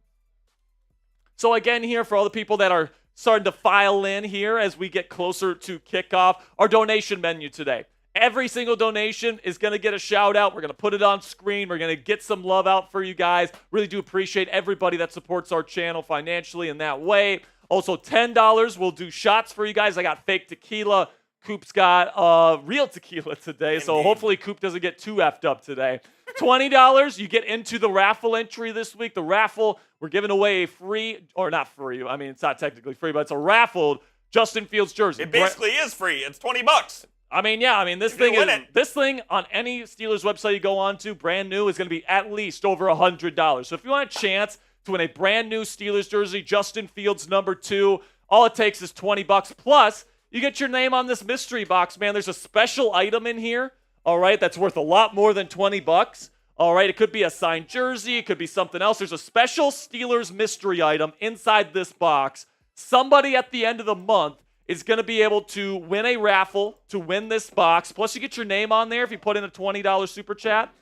So again here, for all the people that are starting to file in here as we get closer to kickoff, our donation menu today. Every single donation is going to get a shout out. We're going to put it on screen. We're going to get some love out for you guys. Really do appreciate everybody that supports our channel financially in that way. Also, $10, we'll do shots for you guys. I got fake tequila. Coop's got real tequila today, so hopefully Coop doesn't get too effed up today. $20, you get into the raffle entry this week. The raffle, we're giving away a free, or not free, I mean, it's not technically free, but it's a raffled Justin Fields jersey. It basically is free. It's $20. I mean, yeah, I mean, this thing on any Steelers website you go on to, brand new, is going to be at least over $100. So if you want a chance to win a brand new Steelers jersey, Justin Fields number 2, all it takes is $20 plus. You get your name on this mystery box, man. There's a special item in here, all right, that's worth a lot more than $20. All right, it could be a signed jersey. It could be something else. There's a special Steelers mystery item inside this box. Somebody at the end of the month is going to be able to win a raffle to win this box. Plus, you get your name on there if you put in a $20 super chat.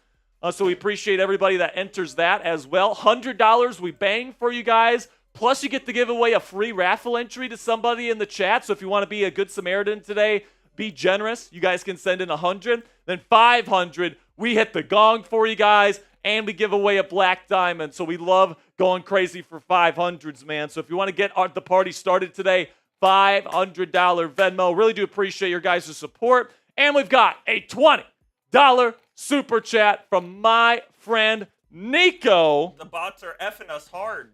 So we appreciate everybody that enters that as well. $100 we bang for you guys. Plus, you get to give away a free raffle entry to somebody in the chat. So if you want to be a good Samaritan today, be generous. You guys can send in 100. Then 500, we hit the gong for you guys, and we give away a black diamond. So we love going crazy for 500s, man. So if you want to get the party started today, $500 Venmo. Really do appreciate your guys' support. And we've got a $20 super chat from my friend Nico. The bots are effing us hard.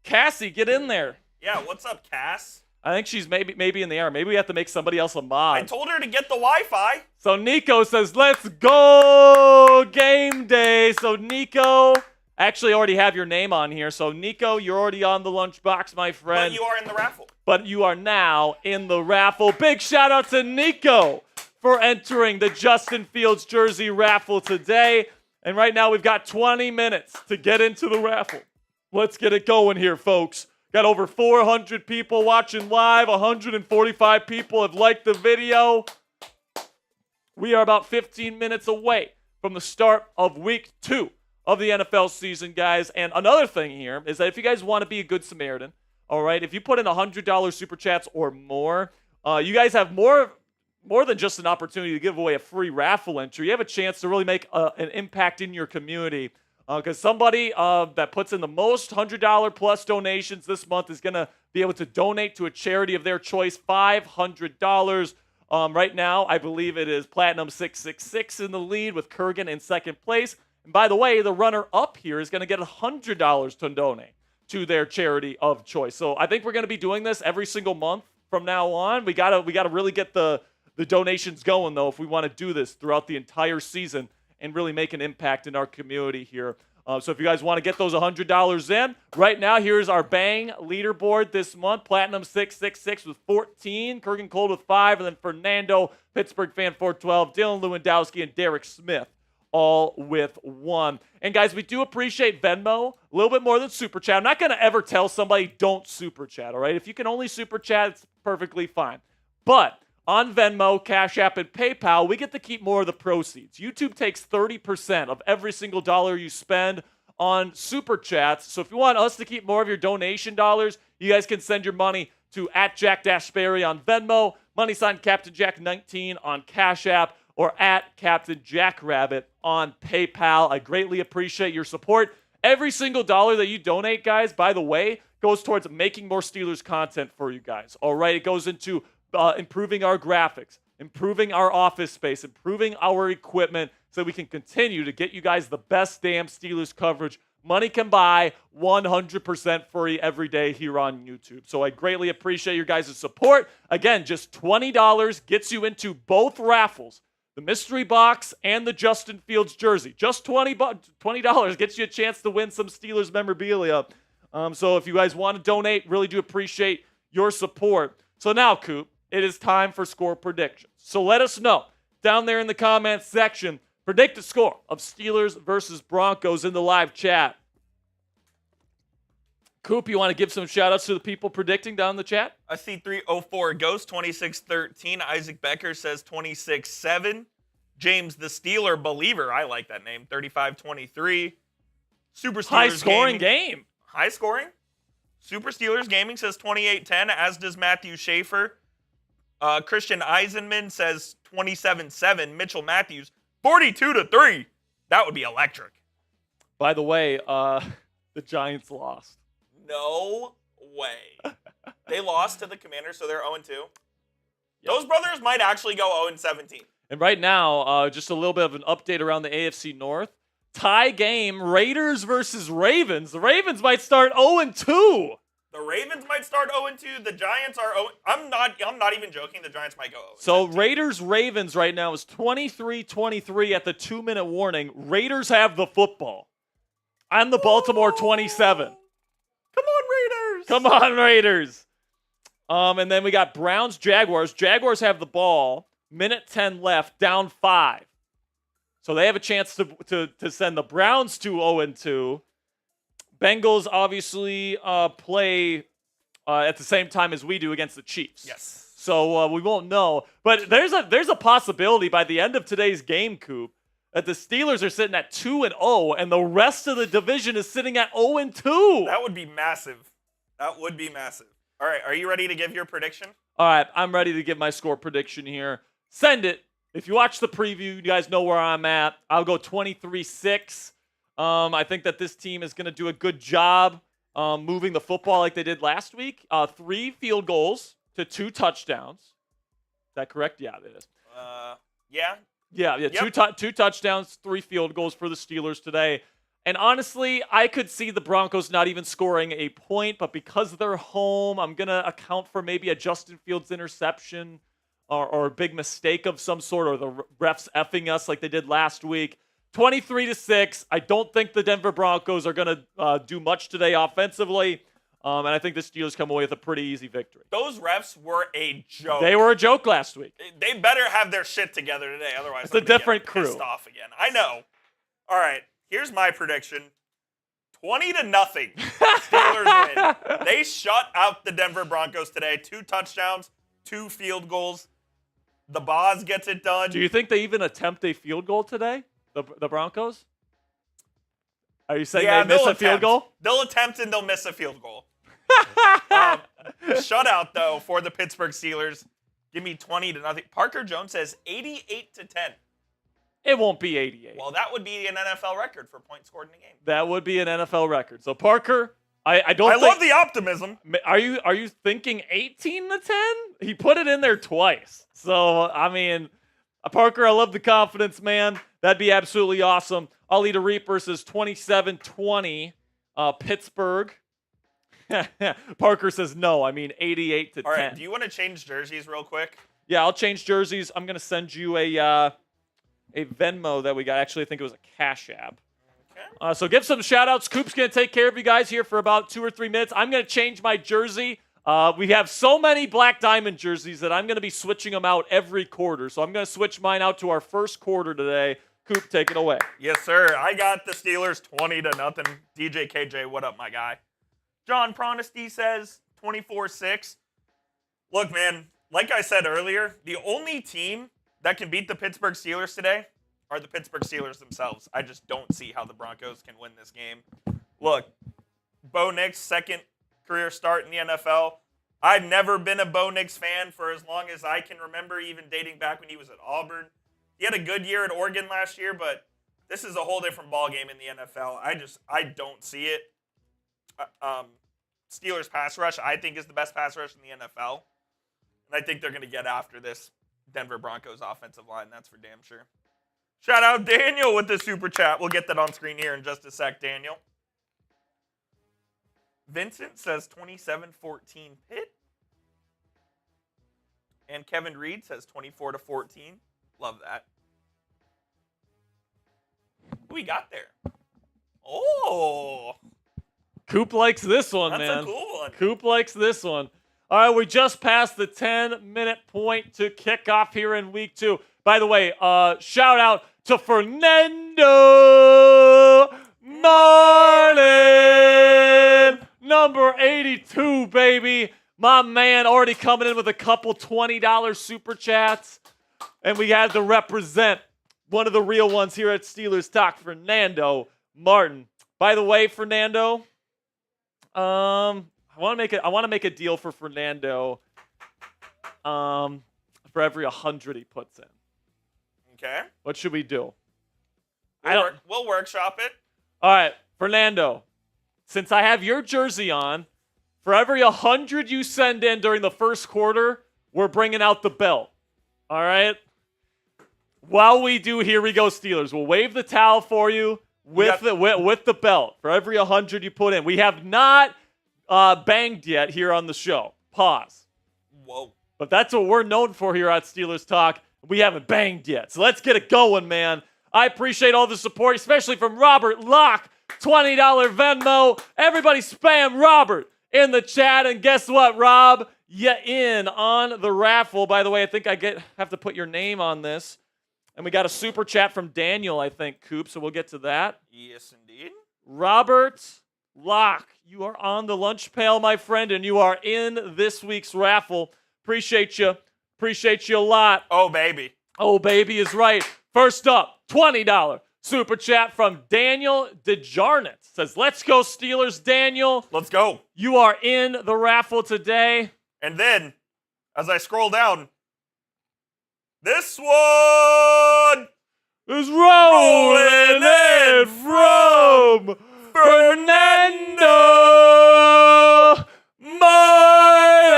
Cassie, get in there. Yeah, what's up, Cass? I think she's maybe in the air. Maybe we have to make somebody else a mod. I told her to get the Wi-Fi. So Nico says, let's go game day. So Nico, actually already have your name on here. So Nico, you're already on the lunchbox, my friend. But you are in the raffle. But you are now in the raffle. Big shout out to Nico for entering the Justin Fields jersey raffle today. And right now we've got 20 minutes to get into the raffle. Let's get it going here, folks. Got over 400 people watching live. 145 people have liked the video. We are about 15 minutes away from the start of week 2 of the NFL season, guys. And another thing here is that if you guys want to be a good Samaritan, all right, if you put in $100 super chats or more, you guys have more than just an opportunity to give away a free raffle entry. You have a chance to really make an impact in your community. Because somebody that puts in the most $100 plus donations this month is going to be able to donate to a charity of their choice, $500. Right now, I believe it is Platinum 666 in the lead with Kurgan in second place. And by the way, the runner-up here is going to get $100 to donate to their charity of choice. So I think we're going to be doing this every single month from now on. We gotta really get the donations going, though, if we want to do this throughout the entire season and really make an impact in our community here. So if you guys want to get those $100 in, right now, here's our Bang leaderboard this month. Platinum 666 with 14, Kurgan Cold with 5, and then Fernando, Pittsburgh Fan 412, Dylan Lewandowski, and Derek Smith all with 1. And guys, we do appreciate Venmo a little bit more than Super Chat. I'm not going to ever tell somebody don't Super Chat, all right? If you can only Super Chat, it's perfectly fine. But on Venmo, Cash App, and PayPal, we get to keep more of the proceeds. YouTube takes 30% of every single dollar you spend on Super Chats. So if you want us to keep more of your donation dollars, you guys can send your money to @Jack-Sperry on Venmo, # Captain Jack 19 on Cash App, or @Captain Jack Rabbit on PayPal. I greatly appreciate your support. Every single dollar that you donate, guys, by the way, goes towards making more Steelers content for you guys. All right, it goes into improving our graphics, improving our office space, improving our equipment so we can continue to get you guys the best damn Steelers coverage money can buy, 100% free every day here on YouTube. So I greatly appreciate your guys' support. Again, just $20 gets you into both raffles, the mystery box and the Justin Fields jersey. Just $20 gets you a chance to win some Steelers memorabilia. So if you guys want to donate, really do appreciate your support. So now, Coop, it is time for score predictions. So let us know down there in the comments section. Predict the score of Steelers versus Broncos in the live chat. Coop, you want to give some shout-outs to the people predicting down in the chat? I see 304 Ghost, 2613. Isaac Becker says 26-7. James the Steeler Believer, I like that name, 35-23. Super Steelers High-scoring game. High scoring. Super Steelers Gaming says 28-10, as does Matthew Schaefer. Christian Eisenman says 27-7. Mitchell Matthews, 42-3. That would be electric. By the way, the Giants lost. No way. They lost to the Commanders, so they're 0-2. Yep. Those brothers might actually go 0-17. And right now, just a little bit of an update around the AFC North. Tie game, Raiders versus Ravens. The Ravens might start 0-2. The Ravens might start 0-2. The Giants are 0. I'm not even joking. The Giants might go 0. So Raiders-Ravens right now is 23-23 at the 2-minute warning. Raiders have the football. I'm the Baltimore 27. Come on, Raiders. Come on, Raiders. And then we got Browns-Jaguars. Jaguars have the ball. Minute 10 left, down 5. So they have a chance to send the Browns to 0-2. Bengals obviously play at the same time as we do against the Chiefs. Yes. So we won't know. But there's a possibility by the end of today's game, Coop, that the Steelers are sitting at 2-0 and the rest of the division is sitting at 0-2. That would be massive. That would be massive. All right, are you ready to give your prediction? All right, I'm ready to give my score prediction here. Send it. If you watch the preview, you guys know where I'm at. I'll go 23-6. I think that this team is going to do a good job moving the football like they did last week. 3 field goals to 2 touchdowns. Is that correct? Yeah, it is. Yeah. Yeah. Yep. 2 touchdowns, 3 field goals for the Steelers today. And honestly, I could see the Broncos not even scoring a point, but because they're home, I'm going to account for maybe a Justin Fields interception or a big mistake of some sort, or the refs effing us like they did last week. 23-6. I don't think the Denver Broncos are going to do much today offensively, and I think the Steelers come away with a pretty easy victory. Those refs were a joke. They were a joke last week. They better have their shit together today, otherwise it's a different crew. Pissed off again. I know. All right, here's my prediction: 20-0. Steelers win. They shut out the Denver Broncos today. 2 touchdowns, 2 field goals. The Boz gets it done. Do you think they even attempt a field goal today? The Broncos? Are you saying they miss a field goal? They'll attempt and they'll miss a field goal. Shutout, though, for the Pittsburgh Steelers. Give me 20-0. Parker Jones says 88-10. It won't be 88. Well, that would be an NFL record for points scored in a game. That would be an NFL record. So, Parker, I love the optimism. Are you thinking 18-10? He put it in there twice. So, I mean, Parker, I love the confidence, man. That'd be absolutely awesome. Ali the Reaper says 27-20. Pittsburgh. Parker says no. I mean 88-10. All right. Do you want to change jerseys real quick? Yeah, I'll change jerseys. I'm gonna send you a Venmo that we got. Actually, I think it was a Cash App. Okay. So give some shout outs. Coop's gonna take care of you guys here for about 2 or 3 minutes. I'm gonna change my jersey. We have so many Black Diamond jerseys that I'm going to be switching them out every quarter. So I'm going to switch mine out to our first quarter today. Coop, take it away. Yes, sir. I got the Steelers 20-0. DJ KJ, what up, my guy? John Pronesty says 24-6. Look, man, like I said earlier, the only team that can beat the Pittsburgh Steelers today are the Pittsburgh Steelers themselves. I just don't see how the Broncos can win this game. Look, Bo Nix, second career start in the NFL. I've never been a Bo Nix fan for as long as I can remember, even dating back when he was at Auburn. He had a good year at Oregon last year, but this is a whole different ballgame in the NFL. I don't see it. Steelers pass rush, I think, is the best pass rush in the NFL. And I think they're going to get after this Denver Broncos offensive line. That's for damn sure. Shout out Daniel with the super chat. We'll get that on screen here in just a sec, Daniel. Vincent says 27-14 Pitt. And Kevin Reed says 24-14. Love that. Who we got there? Oh. Coop likes this one, man. That's a cool one. Coop likes this one. All right, we just passed the 10-minute point to kickoff here in week 2. By the way, shout out to Fernando Martin. Number 82, baby. My man already coming in with a couple $20 super chats. And we had to represent one of the real ones here at Steelers Talk, Fernando Martin. By the way, Fernando, I want to make a deal for Fernando. for every 100 he puts in. Okay. What should we do? We'll workshop it. All right, Fernando, since I have your jersey on, for every 100 you send in during the first quarter, we're bringing out the belt. All right? While we do, here we go, Steelers. We'll wave the towel for you with the belt for every 100 you put in. We have not banged yet here on the show. Pause. Whoa. But that's what we're known for here at Steelers Talk. We haven't banged yet. So let's get it going, man. I appreciate all the support, especially from Robert Locke. $20 Venmo. Everybody spam Robert in the chat. And guess what, Rob? You in on the raffle. By the way, I think have to put your name on this. And we got a super chat from Daniel, I think, Coop. So we'll get to that. Yes, indeed. Robert Locke, you are on the lunch pail, my friend, and you are in this week's raffle. Appreciate you. Appreciate you a lot. Oh, baby. Oh, baby is right. First up, $20 super chat from Daniel DeJarnett. Says, let's go Steelers, Daniel. Let's go. You are in the raffle today. And then, as I scroll down, this one is rolling in from Fernando Martin.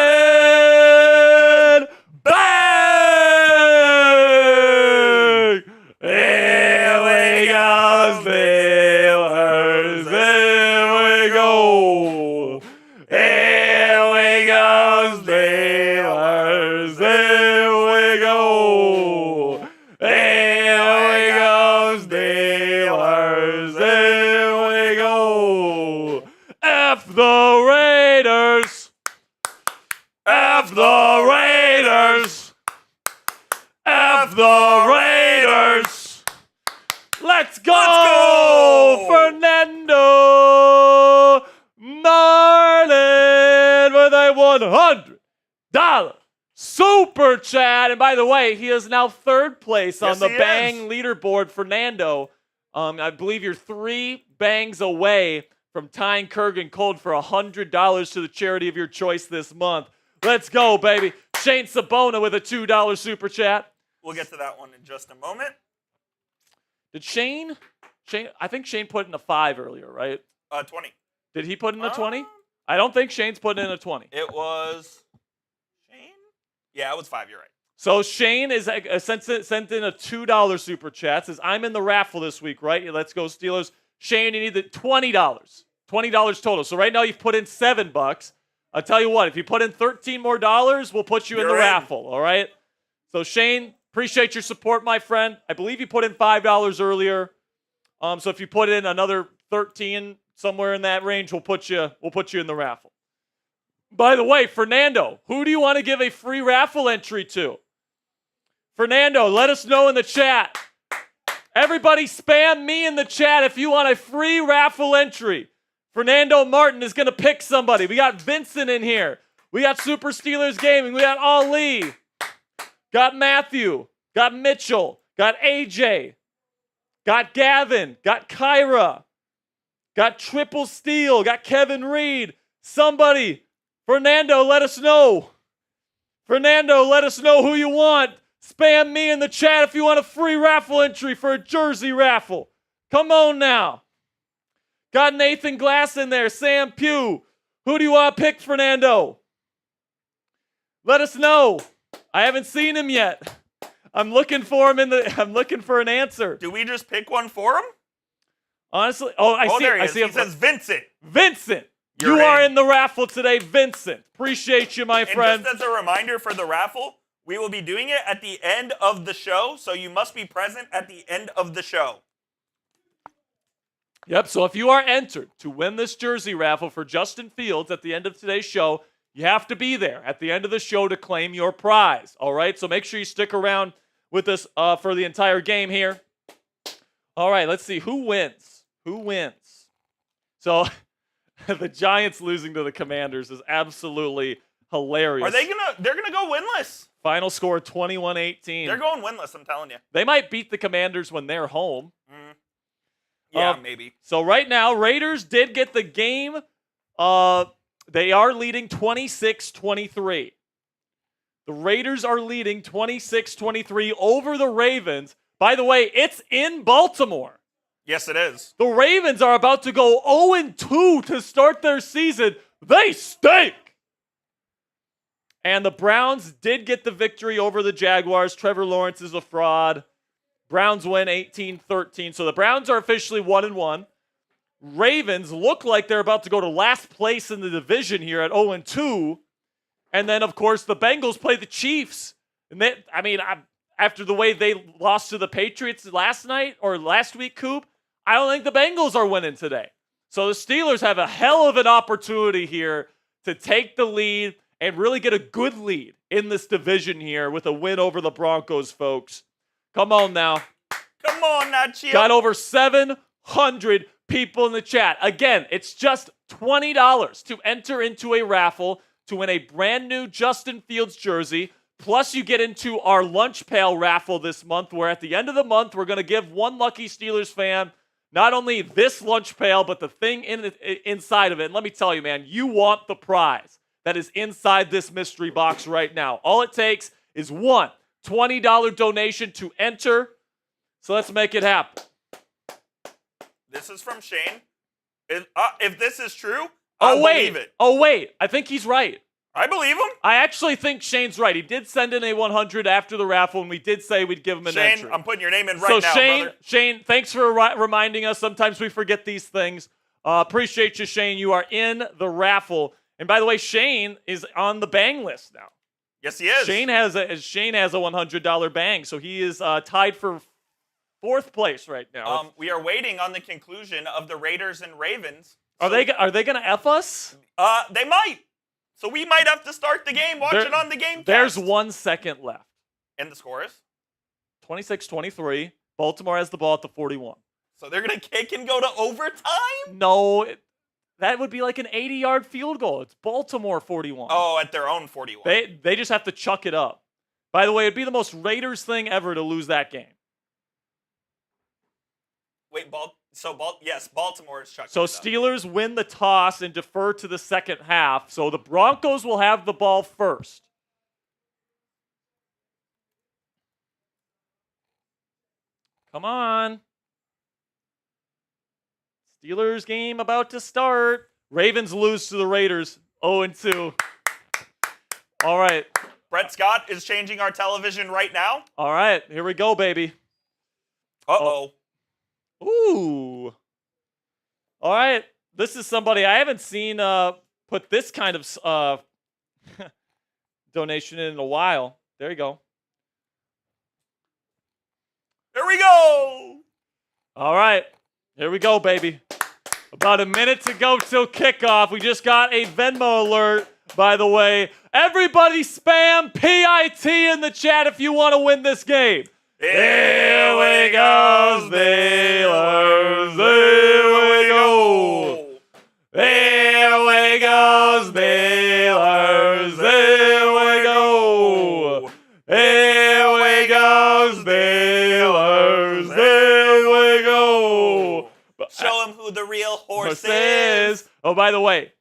Bang! Here we go, Steelers. Here we go. Here we go, Steelers. Here we go. Here we go, Steelers. Here we go. F the Raiders. F the Raiders. F the Raiders. Let's go, Fernando Martin with a $100 super chat. And by the way, he is now third place on the Bang leaderboard, Fernando. I believe you're 3 bangs away from tying Kurgan Cold for $100 to the charity of your choice this month. Let's go, baby. Shane Sabona with a $2 super chat. We'll get to that one in just a moment. Did Shane, I think Shane put in a 5 earlier, right? 20. Did he put in a 20? I don't think Shane's put in a 20. It was Shane? Yeah, it was 5, you're right. So Shane is sent in a $2 super chat. Says, I'm in the raffle this week, right? Let's go Steelers. Shane, you need the $20. $20 total. So right now you've put in $7. I'll tell you what, if you put in $13 more, we'll put you in the raffle, all right? So Shane, appreciate your support, my friend. I believe you put in $5 earlier. So if you put in another 13, somewhere in that range, we'll put you in the raffle. By the way, Fernando, who do you want to give a free raffle entry to? Fernando, let us know in the chat. Everybody spam me in the chat if you want a free raffle entry. Fernando Martin is going to pick somebody. We got Vincent in here. We got Super Steelers Gaming. We got Ali. Got Matthew. Got Mitchell. Got AJ. Got Gavin. Got Kyra. Got Triple Steel. Got Kevin Reed. Somebody. Fernando, let us know. Fernando, let us know who you want. Spam me in the chat if you want a free raffle entry for a jersey raffle. Come on now. Got Nathan Glass in there. Sam Pugh. Who do you want to pick, Fernando? Let us know. I haven't seen him yet. I'm looking for him I'm looking for an answer. Do we just pick one for him? Honestly, I see. There he I is. see He him. says Vincent. Vincent, you are in the raffle today, Vincent. Appreciate you, my friend. And just as a reminder for the raffle, we will be doing it at the end of the show, so you must be present at the end of the show. Yep, so if you are entered to win this jersey raffle for Justin Fields at the end of today's show, you have to be there at the end of the show to claim your prize, all right? So make sure you stick around with us for the entire game here. All right, let's see. Who wins? Who wins? So the Giants losing to the Commanders is absolutely hilarious. They're gonna go winless. Final score 21-18. They're going winless, I'm telling you. They might beat the Commanders when they're home. Yeah, maybe. So right now, Raiders did get the game. They are leading 26-23. The Raiders are leading 26-23 over the Ravens. By the way, it's in Baltimore. Yes, it is. The Ravens are about to go 0-2 to start their season. They stink. And the Browns did get the victory over the Jaguars. Trevor Lawrence is a fraud. Browns win 18-13. So the Browns are officially 1-1. Ravens look like they're about to go to last place in the division here at 0-2. And then, of course, the Bengals play the Chiefs. And after the way they lost to the Patriots last week, Coop, I don't think the Bengals are winning today. So the Steelers have a hell of an opportunity here to take the lead and really get a good lead in this division here with a win over the Broncos, folks. Come on now. Come on now, Chip. Got over 700 people in the chat. Again, it's just $20 to enter into a raffle to win a brand new Justin Fields jersey. Plus, you get into our lunch pail raffle this month, where at the end of the month, we're going to give one lucky Steelers fan not only this lunch pail, but the thing inside of it. And let me tell you, man, you want the prize that is inside this mystery box right now. All it takes is one $20 donation to enter. So let's make it happen. This is from Shane. If this is true, I believe it. Oh, wait. I think he's right. I believe him. I actually think Shane's right. He did send in a 100 after the raffle, and we did say we'd give him an entry. Shane, I'm putting your name in right now, brother. Shane, thanks for reminding us. Sometimes we forget these things. Appreciate you, Shane. You are in the raffle. And by the way, Shane is on the bang list now. Yes, he is. Shane has a $100 bang, so he is tied for 4th place right now. We are waiting on the conclusion of the Raiders and Ravens. Are they going to F us? They might. So we might have to start the game, watch it on the game. There's 1 second left. And the score is? 26-23. Baltimore has the ball at the 41. So they're going to kick and go to overtime? No, that would be like an 80-yard field goal. It's Baltimore 41. Oh, at their own 41. They just have to chuck it up. By the way, it'd be the most Raiders thing ever to lose that game. Wait, yes, Baltimore is chucking So it up. Steelers win the toss and defer to the second half. So the Broncos will have the ball first. Come on. Steelers game about to start. Ravens lose to the Raiders 0-2. All right. Brett Scott is changing our television right now. All right. Here we go, baby. Uh-oh. Ooh. All right. This is somebody I haven't seen put this kind of donation in a while. There you go. Here we go. All right. Here we go, baby. About a minute to go till kickoff. We just got a Venmo alert, by the way. Everybody spam PIT in the chat if you want to win this game. Here we go, Steelers. Here we go. Here we go, Steelers. Here we go. Here we go, Steelers. Here we go. Show them who the real horse is. Oh, by the way,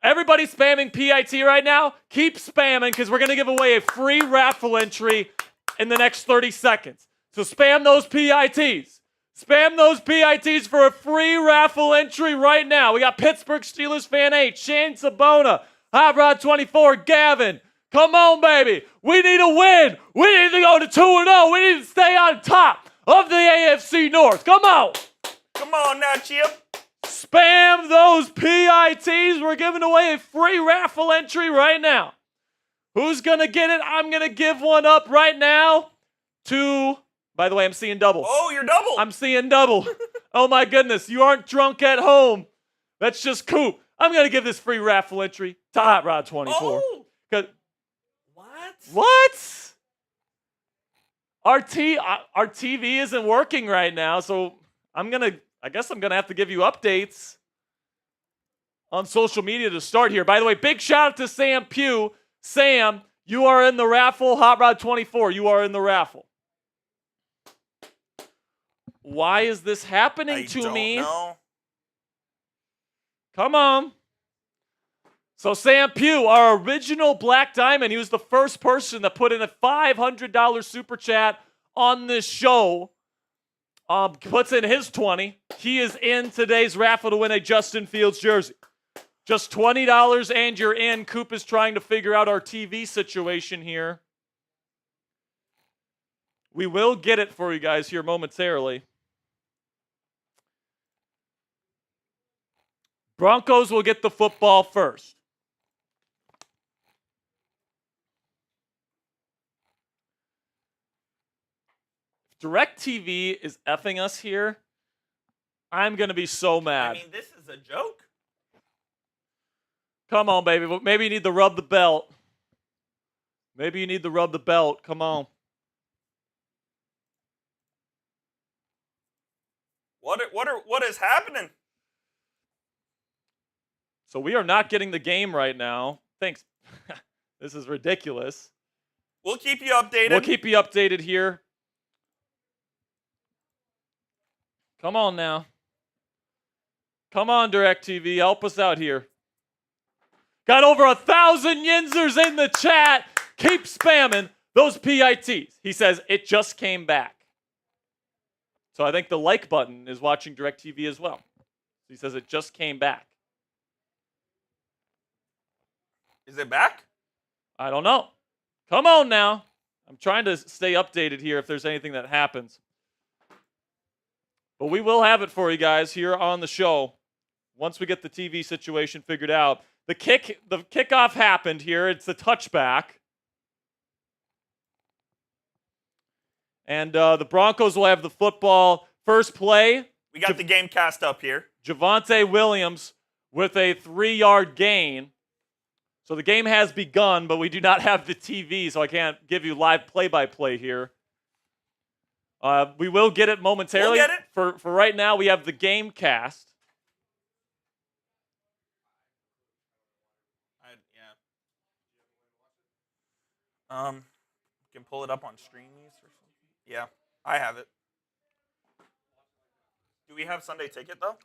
everybody spamming PIT right now, keep spamming because we're going to give away a free raffle entry in the next 30 seconds. So spam those PITs. Spam those PITs for a free raffle entry right now. We got Pittsburgh Steelers fan 8, Shane Sabona, Hot Rod 24, Gavin. Come on, baby. We need a win. We need to go to 2-0. We need to stay on top of the AFC North. Come on. Come on now, Chip. Spam those PITs. We're giving away a free raffle entry right now. Who's going to get it? I'm going to give one up right now to, by the way, I'm seeing double. Oh, you're double. I'm seeing double. Oh, my goodness. You aren't drunk at home. That's just Coop. I'm going to give this free raffle entry to Hot Rod 24. Oh. What? Our TV isn't working right now, so I guess I'm going to have to give you updates on social media to start here. By the way, big shout out to Sam Pugh. Sam, you are in the raffle. Hot Rod 24, you are in the raffle. Why is this happening to me? I don't know. Come on. So Sam Pugh, our original Black Diamond, he was the first person that put in a $500 super chat on this show. Puts in his 20. He is in today's raffle to win a Justin Fields jersey. Just $20 and you're in. Coop is trying to figure out our TV situation here. We will get it for you guys here momentarily. Broncos will get the football first. DirecTV is effing us here. I'm going to be so mad. I mean, this is a joke. Come on, baby. Maybe you need to rub the belt. Maybe you need to rub the belt. Come on. What is happening? So we are not getting the game right now. Thanks. This is ridiculous. We'll keep you updated. We'll keep you updated here. Come on now. Come on, DirecTV. Help us out here. Got over 1,000 Yinzers in the chat. Keep spamming those PITs. He says, it just came back. So I think the like button is watching DirecTV as well. He says it just came back. Is it back? I don't know. Come on now. I'm trying to stay updated here if there's anything that happens. But we will have it for you guys here on the show once we get the TV situation figured out. The kickoff happened here. It's a touchback. And the Broncos will have the football. First play. We got the game cast up here. Javonte Williams with a 3-yard gain. So the game has begun, but we do not have the TV, so I can't give you live play-by-play here. We will get it momentarily. We'll get it. For right now, we have the game cast. You can pull it up on Streamies or something. Yeah, I have it. Do we have Sunday Ticket, though?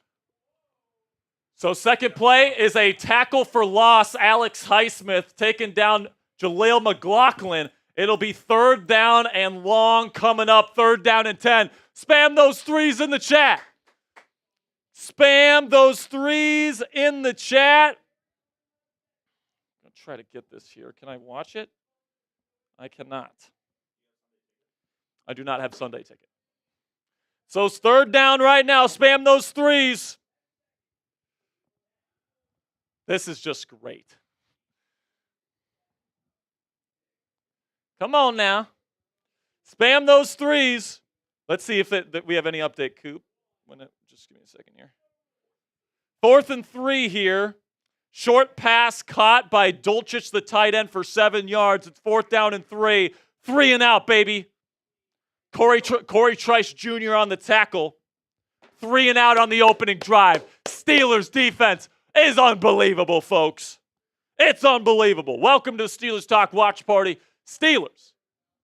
So second play is a tackle for loss. Alex Highsmith taking down Jaleel McLaughlin. It'll be 3rd down and long coming up. 3rd down and 10. Spam those 3s in the chat. Spam those 3s in the chat. I'll try to get this here. Can I watch it? I cannot. I do not have Sunday Ticket. So it's 3rd down right now. Spam those 3s. This is just great. Come on now. Spam those 3s. Let's see if we have any update, Coop. Just give me a second here. 4th and 3 here. Short pass caught by Dulcich, the tight end, for 7 yards. It's 4th down and 3. 3 and out, baby. Corey Trice Jr. on the tackle. 3 and out on the opening drive. Steelers defense is unbelievable, folks. It's unbelievable. Welcome to the Steelers Talk Watch Party. Steelers,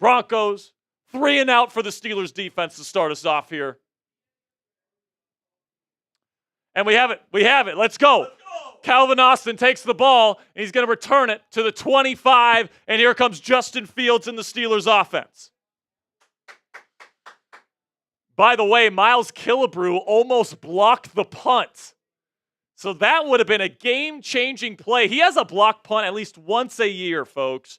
Broncos, 3 and out for the Steelers defense to start us off here. And we have it. We have it. Let's go. Calvin Austin takes the ball, and he's going to return it to the 25, and here comes Justin Fields in the Steelers offense. By the way, Miles Killebrew almost blocked the punt. So that would have been a game-changing play. He has a block punt at least once a year, folks.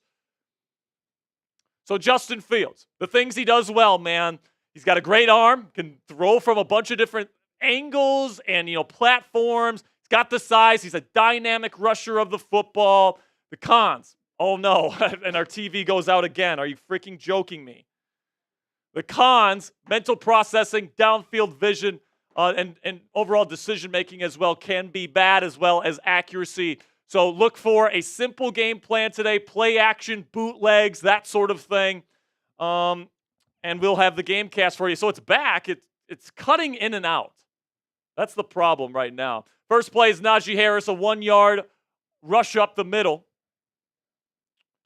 So Justin Fields, the things he does well, man, he's got a great arm, can throw from a bunch of different angles and, platforms. He's got the size. He's a dynamic rusher of the football. The cons. Oh, no. And our TV goes out again. Are you freaking joking me? The cons, mental processing, downfield vision, and overall decision-making as well can be bad, as well as accuracy. So look for a simple game plan today, play action, bootlegs, that sort of thing. And we'll have the game cast for you. So it's back. It's cutting in and out. That's the problem right now. First play is Najee Harris, a 1-yard rush up the middle.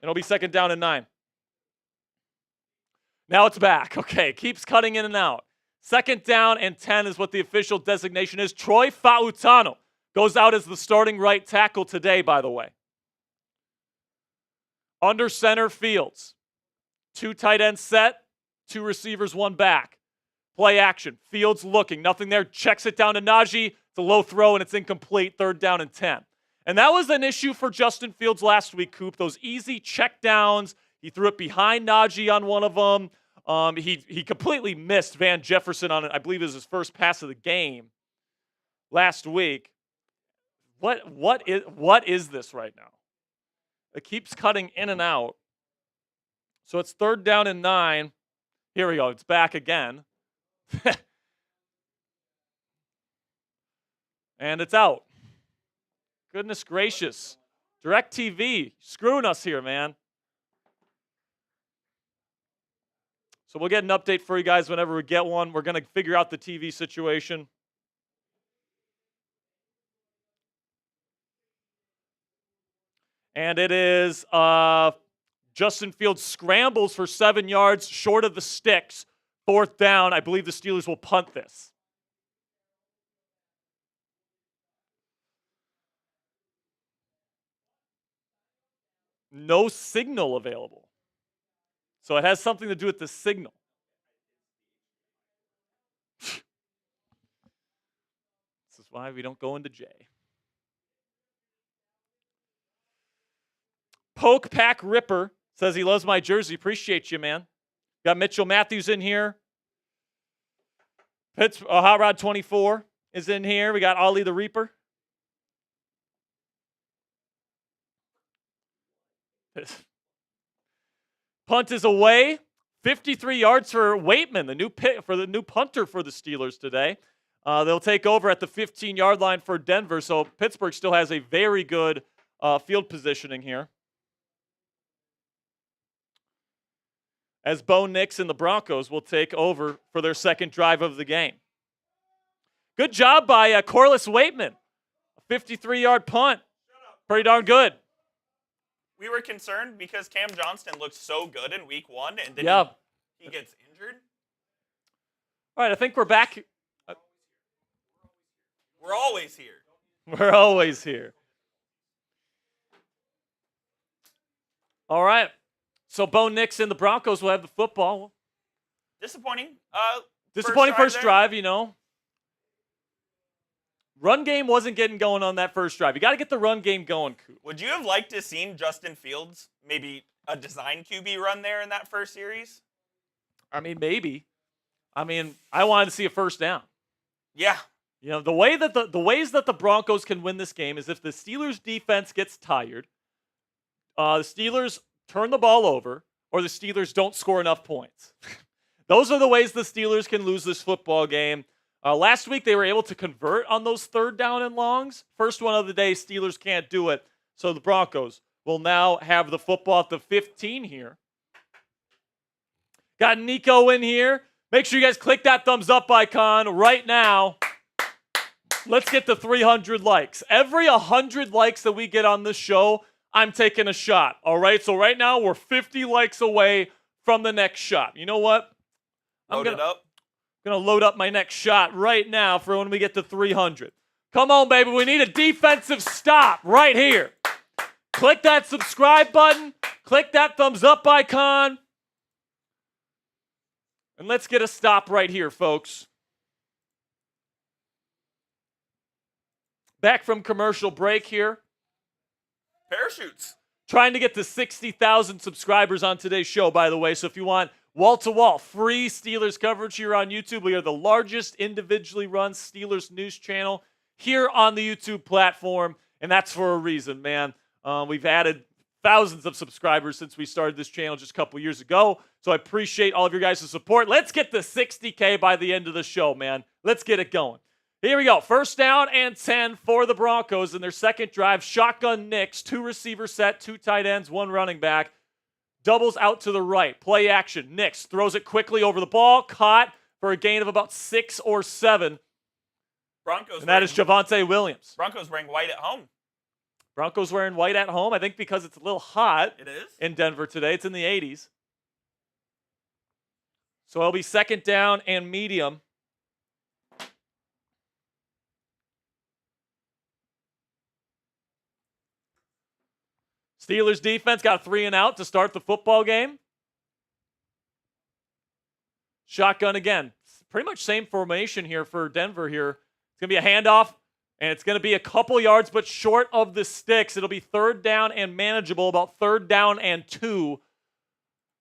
It'll be 2nd down and 9. Now it's back. Okay, keeps cutting in and out. 2nd down and 10 is what the official designation is. Troy Fautano goes out as the starting right tackle today, by the way. Under center, Fields. 2 tight ends set, 2 receivers, 1 back. Play action. Fields looking. Nothing there. Checks it down to Najee. It's a low throw, and it's incomplete. 3rd down and 10. And that was an issue for Justin Fields last week, Coop. Those easy check downs. He threw it behind Najee on one of them. He completely missed Van Jefferson on it. I believe it was his first pass of the game last week. What is this right now? It keeps cutting in and out. So it's 3rd down and 9. Here we go. It's back again. And it's out. Goodness gracious. DirecTV, screwing us here, man. So we'll get an update for you guys whenever we get one. We're going to figure out the TV situation. And it is Justin Fields scrambles for 7 yards short of the sticks. 4th down. I believe the Steelers will punt this. No signal available. So it has something to do with the signal. This is why we don't go into J. Poke Pack Ripper says he loves my jersey. Appreciate you, man. Got Mitchell Matthews in here. Hot Rod 24 is in here. We got Ollie the Reaper. Punt is away. 53 yards for Waitman, the new punter for the Steelers today. They'll take over at the 15-yard line for Denver. So Pittsburgh still has a very good field positioning here. As Bo Nix and the Broncos will take over for their second drive of the game. Good job by Corliss Waitman. A 53-yard punt. Pretty darn good. We were concerned because Cam Johnston looked so good in week 1, and then he gets injured. All right, I think we're back. We're always here. We're always here. All right. So Bo Nix and the Broncos will have the football. Disappointing. Disappointing first drive, you know. Run game wasn't getting going on that first drive. You got to get the run game going, Coop. Would you have liked to seen Justin Fields maybe a design QB run there in that first series? I mean, maybe. I mean, I wanted to see a first down. Yeah. You know, the ways that the Broncos can win this game is if the Steelers defense gets tired, the Steelers turn the ball over, or the Steelers don't score enough points. Those are the ways the Steelers can lose this football game. Last week, they were able to convert on those 3rd down and longs. First one of the day, Steelers can't do it. So the Broncos will now have the football at the 15 here. Got Nico in here. Make sure you guys click that thumbs up icon right now. Let's get to 300 likes. Every 100 likes that we get on this show, I'm taking a shot. All right, so right now we're 50 likes away from the next shot. You know what? Load it up. I'm going to load up my next shot right now for when we get to 300. Come on, baby. We need a defensive stop right here. Click that subscribe button. Click that thumbs up icon. And let's get a stop right here, folks. Back from commercial break here. Parachutes. Trying to get to 60,000 subscribers on today's show, by the way. So if you want wall-to-wall free Steelers coverage here on YouTube, we are the largest individually run Steelers news channel here on the YouTube platform, and that's for a reason, man. We've added thousands of subscribers since we started this channel just a couple years ago, so I appreciate all of your guys' support. Let's get to 60K by the end of the show, man. Let's get it going. Here we go. 1st down and 10 for the Broncos in their second drive. Shotgun Nix, 2 receivers set, 2 tight ends, 1 running back. Doubles out to the right. Play action. Nix throws it quickly over the ball. Caught for a gain of about 6 or 7. Broncos. And that is Javonte Williams. Broncos wearing white at home. Broncos wearing white at home. I think because it's a little hot. It is? In Denver today. It's in the 80s. So it'll be 2nd down and medium. Steelers defense got 3 and out to start the football game. Shotgun again. Pretty much same formation here for Denver here. It's going to be a handoff, and it's going to be a couple yards, but short of the sticks. It'll be 3rd down and manageable, about 3rd down and 2.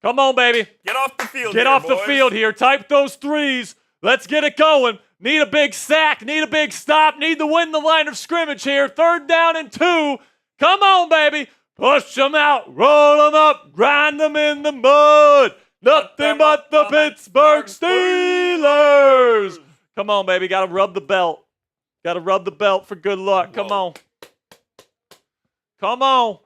Come on, baby. Get off the field. Get off the field here. Type those 3s. Let's get it going. Need a big sack. Need a big stop. Need to win the line of scrimmage here. 3rd down and 2. Come on, baby. Push them out. Roll them up. Grind them in the mud. Nothing but the Pittsburgh Steelers. Come on, baby. Got to rub the belt. Got to rub the belt for good luck. Come on. Come on.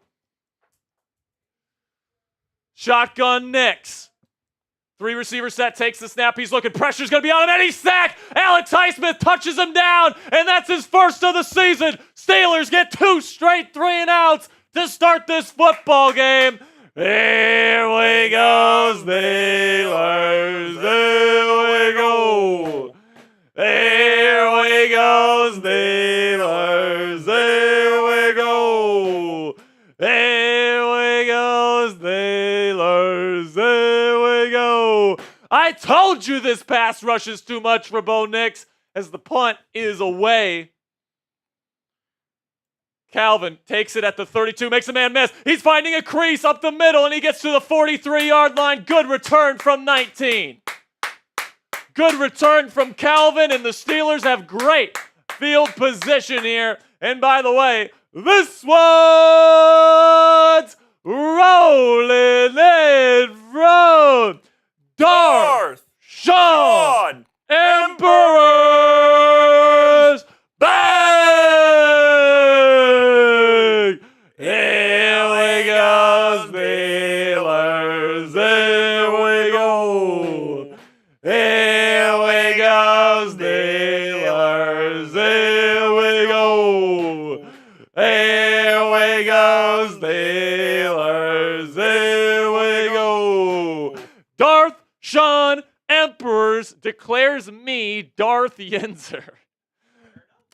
Shotgun Knicks. 3 receiver set, takes the snap. He's looking. Pressure's going to be on him, and he's sacked. Alex Highsmith touches him down, and that's his first of the season. Steelers get 2 straight 3 and outs to start this football game. Here we go, Steelers. Here we go. Here we go, Steelers. Here we go. Here we go, Steelers. Here we go. I told you this pass rush is too much for Bo Nix as the punt is away. Calvin takes it at the 32, makes a man miss. He's finding a crease up the middle, and he gets to the 43-yard line. Good return from 19. Good return from Calvin, and the Steelers have great field position here. And by the way, this one's rolling in front. Darth Sean Emperor's bang! Here we go, Steelers. Here we go. Here we go, Steelers. Here we go. Here we go, Steelers. Here we go. Darth Sean Emperors declares me Darth Yinzer.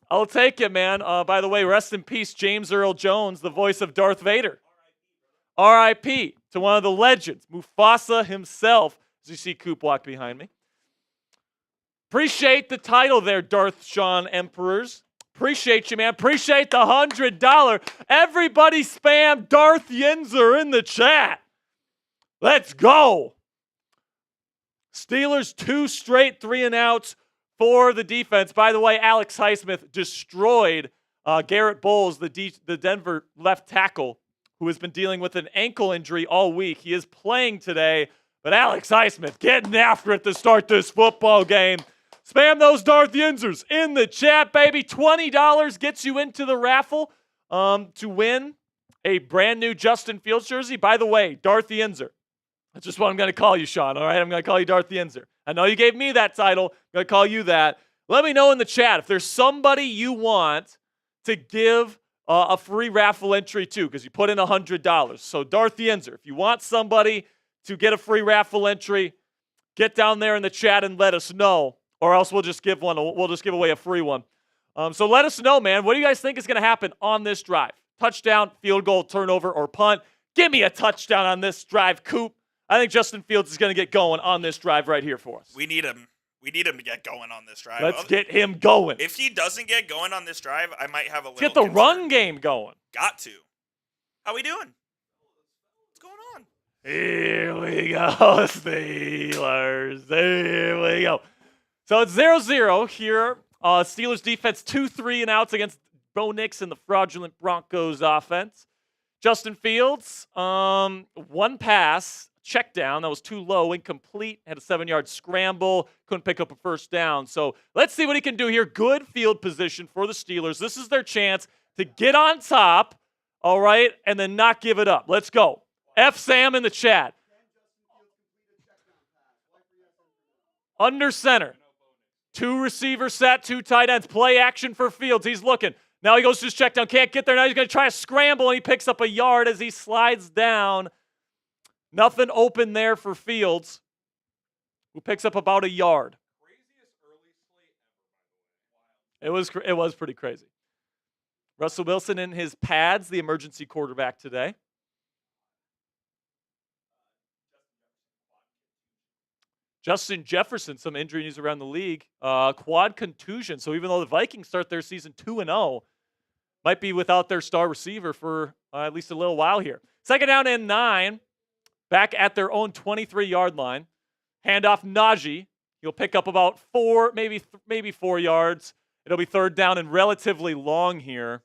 I'll take it, man. By the way, rest in peace, James Earl Jones, the voice of Darth Vader. R.I.P. to one of the legends, Mufasa himself, as you see Coop walk behind me. Appreciate the title there, Darth Sean Emperors. Appreciate you, man. Appreciate the $100. Everybody spam Darth Yinzer in the chat. Let's go. Steelers 2 straight 3 and outs for the defense. By the way, Alex Highsmith destroyed Garrett Bowles, the Denver left tackle, who has been dealing with an ankle injury all week. He is playing today, but Alex Highsmith getting after it to start this football game. Spam those Darth Yinzers in the chat, baby. $20 gets you into the raffle to win a brand new Justin Fields jersey. By the way, Darth Yinzer. That's just what I'm going to call you, Sean, all right? I'm going to call you Darth Yinzer. I know you gave me that title. I'm going to call you that. Let me know in the chat if there's somebody you want to give a free raffle entry to, because you put in $100. So Darth Yinzer, if you want somebody to get a free raffle entry, get down there in the chat and let us know, or else we'll just give one. We'll just give away a free one. So let us know, man. What do you guys think is going to happen on this drive? Touchdown, field goal, turnover, or punt? Give me a touchdown on this drive, Coop. I think Justin Fields is going to get going on this drive right here for us. We need him. We need him to get going on this drive. Let's get him going. If he doesn't get going on this drive, I might have a little Let's get the concern. run game going. Got to. How we doing? What's going on? Here we go, Steelers. Here we go. So it's 0-0 here. Steelers defense 2 3 and outs against Bo Nix and the fraudulent Broncos offense. Justin Fields, 1 pass, check down. That was too low, incomplete. Had a 7-yard scramble. Couldn't pick up a first down. So let's see what he can do here. Good field position for the Steelers. This is their chance to get on top, all right, and then not give it up. Let's go. F Sam in the chat. Under center. 2 receiver set, 2 tight ends. Play action for Fields. He's looking. Now he goes to his check down. Can't get there. Now he's going to try to scramble, and he picks up a yard as he slides down. Nothing open there for Fields, who picks up about a yard. It was pretty crazy. Russell Wilson in his pads, the emergency quarterback today. Justin Jefferson, some injury news around the league. Quad contusion. So even though the Vikings start their season 2-0, might be without their star receiver for at least a little while here. Second down and 9. Back at their own 23-yard line. Handoff Najee. He'll pick up about 4, maybe 4 yards. It'll be third down and relatively long here.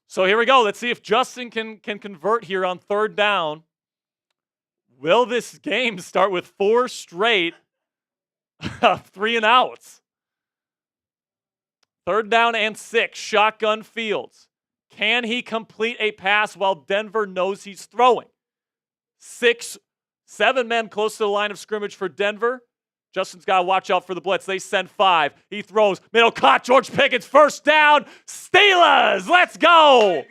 So here we go. Let's see if Justin can convert here on third down. Will this game start with 4 straight 3-and-outs? Third down and 6, shotgun Fields. Can he complete a pass while Denver knows he's throwing? 7 men close to the line of scrimmage for Denver. Justin's got to watch out for the blitz. They send 5. He throws. Middle caught. George Pickens. First down. Steelers. Let's go.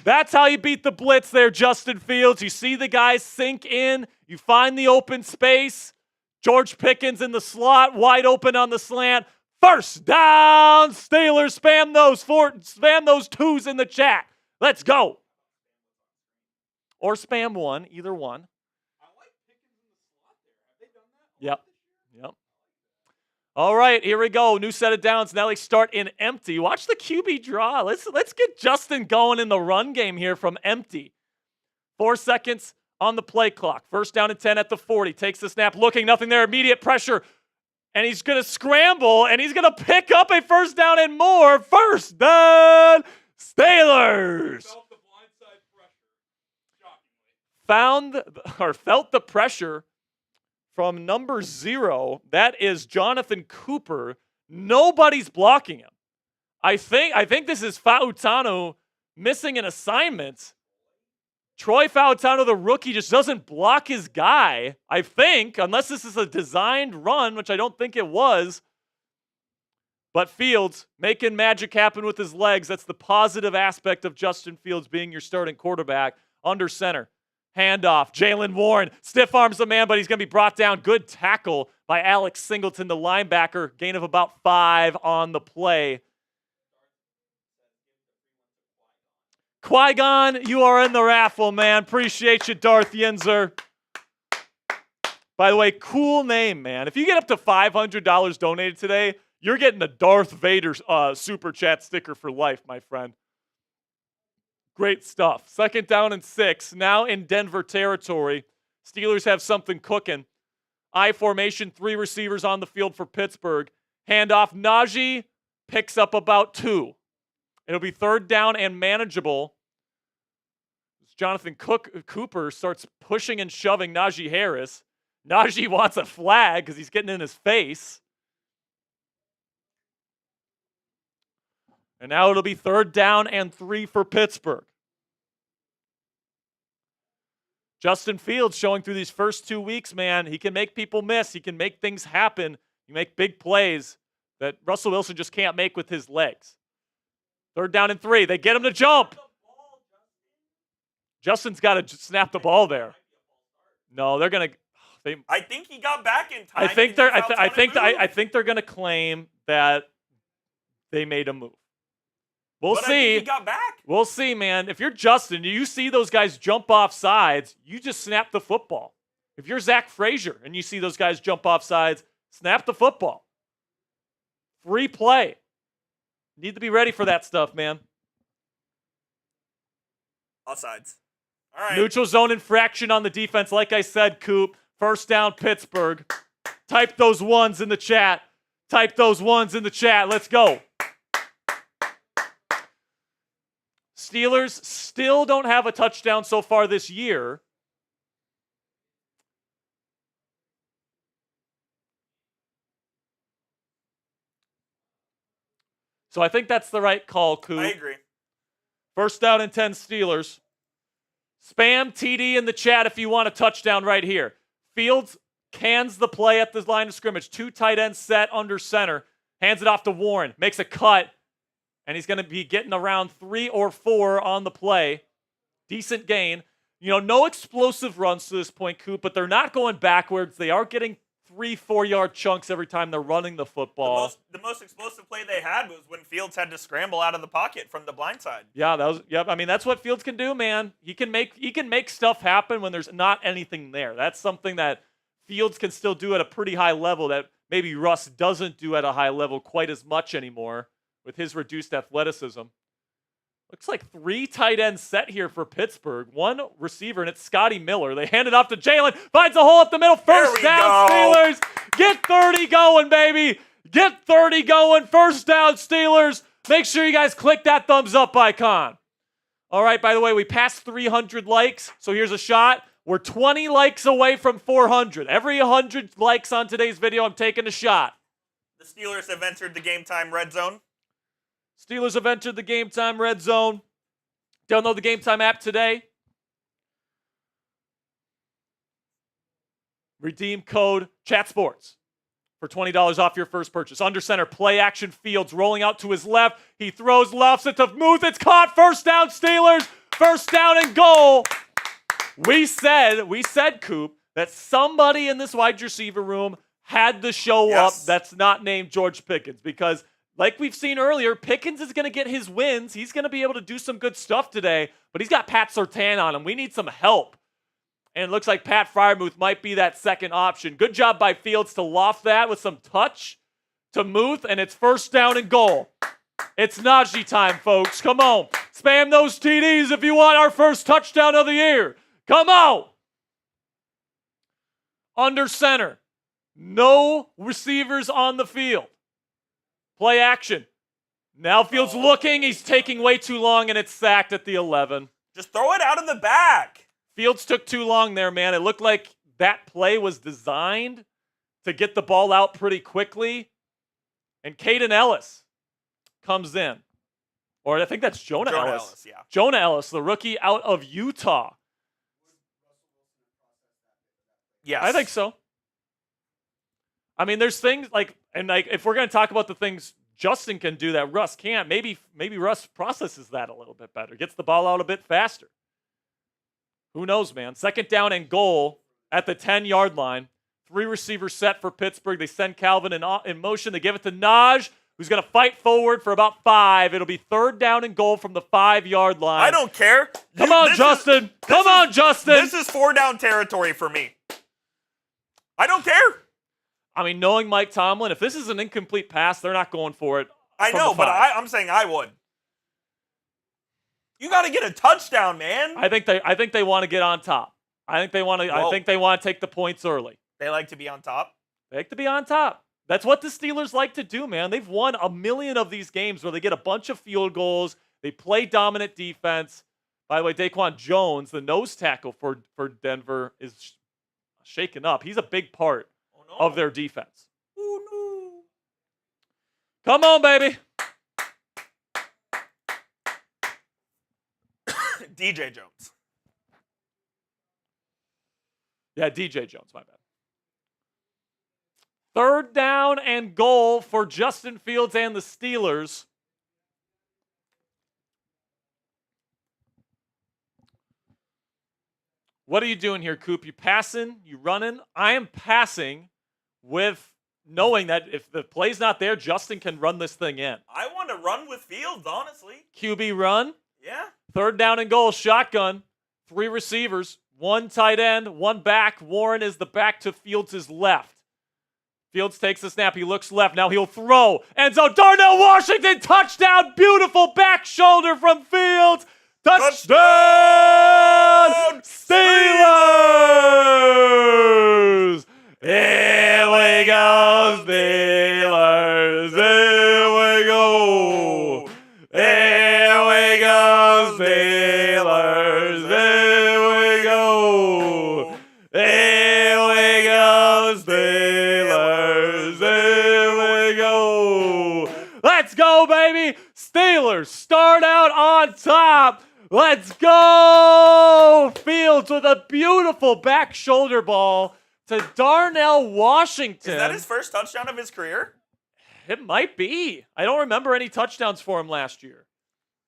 That's how you beat the blitz there, Justin Fields. You see the guys sink in. You find the open space. George Pickens in the slot, wide open on the slant. First down, Steelers. Spam those 2s in the chat. Let's go. Or spam 1, either one. I like Pickens in the slot there. Have they done that? Yep. All right, here we go. New set of downs. Now they start in empty. Watch the QB draw. Let's get Justin going in the run game here from empty. 4 seconds on the play clock. First down and 10 at the 40. Takes the snap, looking, nothing there. Immediate pressure. And he's going to scramble, and he's going to pick up a first down and more. First down, Steelers. Felt the blindside pressure. Shockingly. Felt the pressure from number 0. That is Jonathan Cooper. Nobody's blocking him. I think this is Fautanu missing an assignment. Troy Fautanu, the rookie, just doesn't block his guy, I think, unless this is a designed run, which I don't think it was. But Fields making magic happen with his legs. That's the positive aspect of Justin Fields being your starting quarterback. Under center. Handoff. Jalen Warren stiff arms the man, but he's going to be brought down. Good tackle by Alex Singleton, the linebacker. Gain of about 5 on the play. Qui-Gon, you are in the raffle, man. Appreciate you, Darth Yinzer. By the way, cool name, man. If you get up to $500 donated today, you're getting a Darth Vader super chat sticker for life, my friend. Great stuff. Second down and 6. Now in Denver territory. Steelers have something cooking. I formation, 3 receivers on the field for Pittsburgh. Handoff. Najee picks up about 2. It'll be third down and manageable. Jonathan Cooper starts pushing and shoving Najee Harris. Najee wants a flag because he's getting in his face. And now it'll be third down and 3 for Pittsburgh. Justin Fields showing through these first 2 weeks, man, he can make people miss. He can make things happen. He make big plays that Russell Wilson just can't make with his legs. Third down and 3. They get him to jump. Justin's got to snap the ball there. No, they're going to. I think he got back in time. I think they're going to claim that they made a move. We'll But see. I think he got back. We'll see, man. If you're Justin, you see those guys jump off sides, you just snap the football. If you're Zach Frazier and you see those guys jump off sides, snap the football. Free play. Need to be ready for that stuff, man. Offsides. All right. Neutral zone infraction on the defense. Like I said, Coop, first down Pittsburgh. Type those 1s in the chat. Type those 1s in the chat. Let's go. Steelers still don't have a touchdown so far this year. So I think that's the right call, Coop. I agree. First down and 10 Steelers. Spam TD in the chat if you want a touchdown right here. Fields cans the play at the line of scrimmage. 2 tight ends set under center. Hands it off to Warren. Makes a cut. And he's going to be getting around 3 or 4 on the play. Decent gain. No explosive runs to this point, Coop, but they're not going backwards. They are getting 3-4 yard chunks every time they're running the football. The most explosive play they had was when Fields had to scramble out of the pocket from the blind side. Yeah, I mean, that's what Fields can do, man. He can make stuff happen when there's not anything there. That's something that Fields can still do at a pretty high level that maybe Russ doesn't do at a high level quite as much anymore with his reduced athleticism. Looks like 3 tight ends set here for Pittsburgh. 1 receiver, and it's Scotty Miller. They hand it off to Jalen. Finds a hole up the middle. First down, Steelers. Get 30 going, baby. Get 30 going. First down, Steelers. Make sure you guys click that thumbs up icon. All right, by the way, we passed 300 likes, so here's a shot. We're 20 likes away from 400. Every 100 likes on today's video, I'm taking a shot. The Steelers have entered the game time red zone. Steelers have entered the Game Time red zone. Download the Game Time app today. Redeem code CHATSPORTS for $20 off your first purchase. Under center, play action Fields rolling out to his left. He throws lefts it to Muth. It's caught. First down, Steelers. First down and goal. We said, Coop, that somebody in this wide receiver room had to show up that's not named George Pickens, because like we've seen earlier, Pickens is going to get his wins. He's going to be able to do some good stuff today, but he's got Pat Surtain on him. We need some help. And it looks like Pat Freiermuth might be that second option. Good job by Fields to loft that with some touch to Muth, and it's first down and goal. It's Najee time, folks. Come on. Spam those TDs if you want our first touchdown of the year. Come on. Under center. No receivers on the field. Play action. Now Fields looking. He's taking way too long, and it's sacked at the 11. Just throw it out of the back. Fields took too long there, man. It looked like that play was designed to get the ball out pretty quickly. And Caden Ellis comes in. Or I think that's Jonah Ellis. Yeah. Jonah Ellis, the rookie out of Utah. Yes. I think so. I mean, there's things like, and like, if we're going to talk about the things Justin can do that Russ can't, maybe Russ processes that a little bit better, gets the ball out a bit faster. Who knows, man? Second down and goal at the 10-yard line. 3 receivers set for Pittsburgh. They send Calvin in motion. They give it to Naj, who's going to fight forward for about 5. It'll be third down and goal from the 5-yard line. I don't care. Come on, Justin. Come on, Justin. This is 4-down territory for me. I don't care. I mean, knowing Mike Tomlin, if this is an incomplete pass, they're not going for it. I know, but I'm saying I would. You got to get a touchdown, man. I think they want to get on top. I think they want to take the points early. They like to be on top. They like to be on top. That's what the Steelers like to do, man. They've won a million of these games where they get a bunch of field goals. They play dominant defense. By the way, Daquan Jones, the nose tackle for Denver, is shaken up. He's a big part of their defense. Oh, no. Come on, baby. DJ Jones. Yeah, DJ Jones, my bad. Third down and goal for Justin Fields and the Steelers. What are you doing here, Coop? You passing? You running? I am passing with knowing that if the play's not there, Justin can run this thing in. I want to run with Fields, honestly. QB run. Yeah. Third down and goal, shotgun. 3 receivers, 1 tight end, 1 back. Warren is the back to Fields' left. Fields takes the snap. He looks left. Now he'll throw. And so Darnell Washington, touchdown. Beautiful back shoulder from Fields. Touchdown! Steelers! Here we go, Steelers! Here we go! Here we go, Steelers! Here we go! Here we go, Steelers! Here we go! Let's go, baby! Steelers start out on top. Let's go! Fields with a beautiful back shoulder ball to Darnell Washington. Is that his first touchdown of his career? It might be. I don't remember any touchdowns for him last year.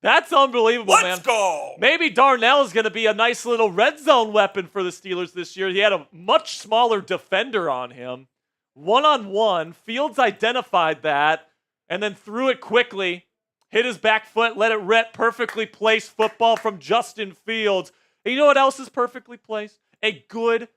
That's unbelievable, man. Let's go! Maybe Darnell is going to be a nice little red zone weapon for the Steelers this year. He had a much smaller defender on him. one-on-one. Fields identified that and then threw it quickly, hit his back foot, let it rip. Perfectly placed football from Justin Fields. And you know what else is perfectly placed? A good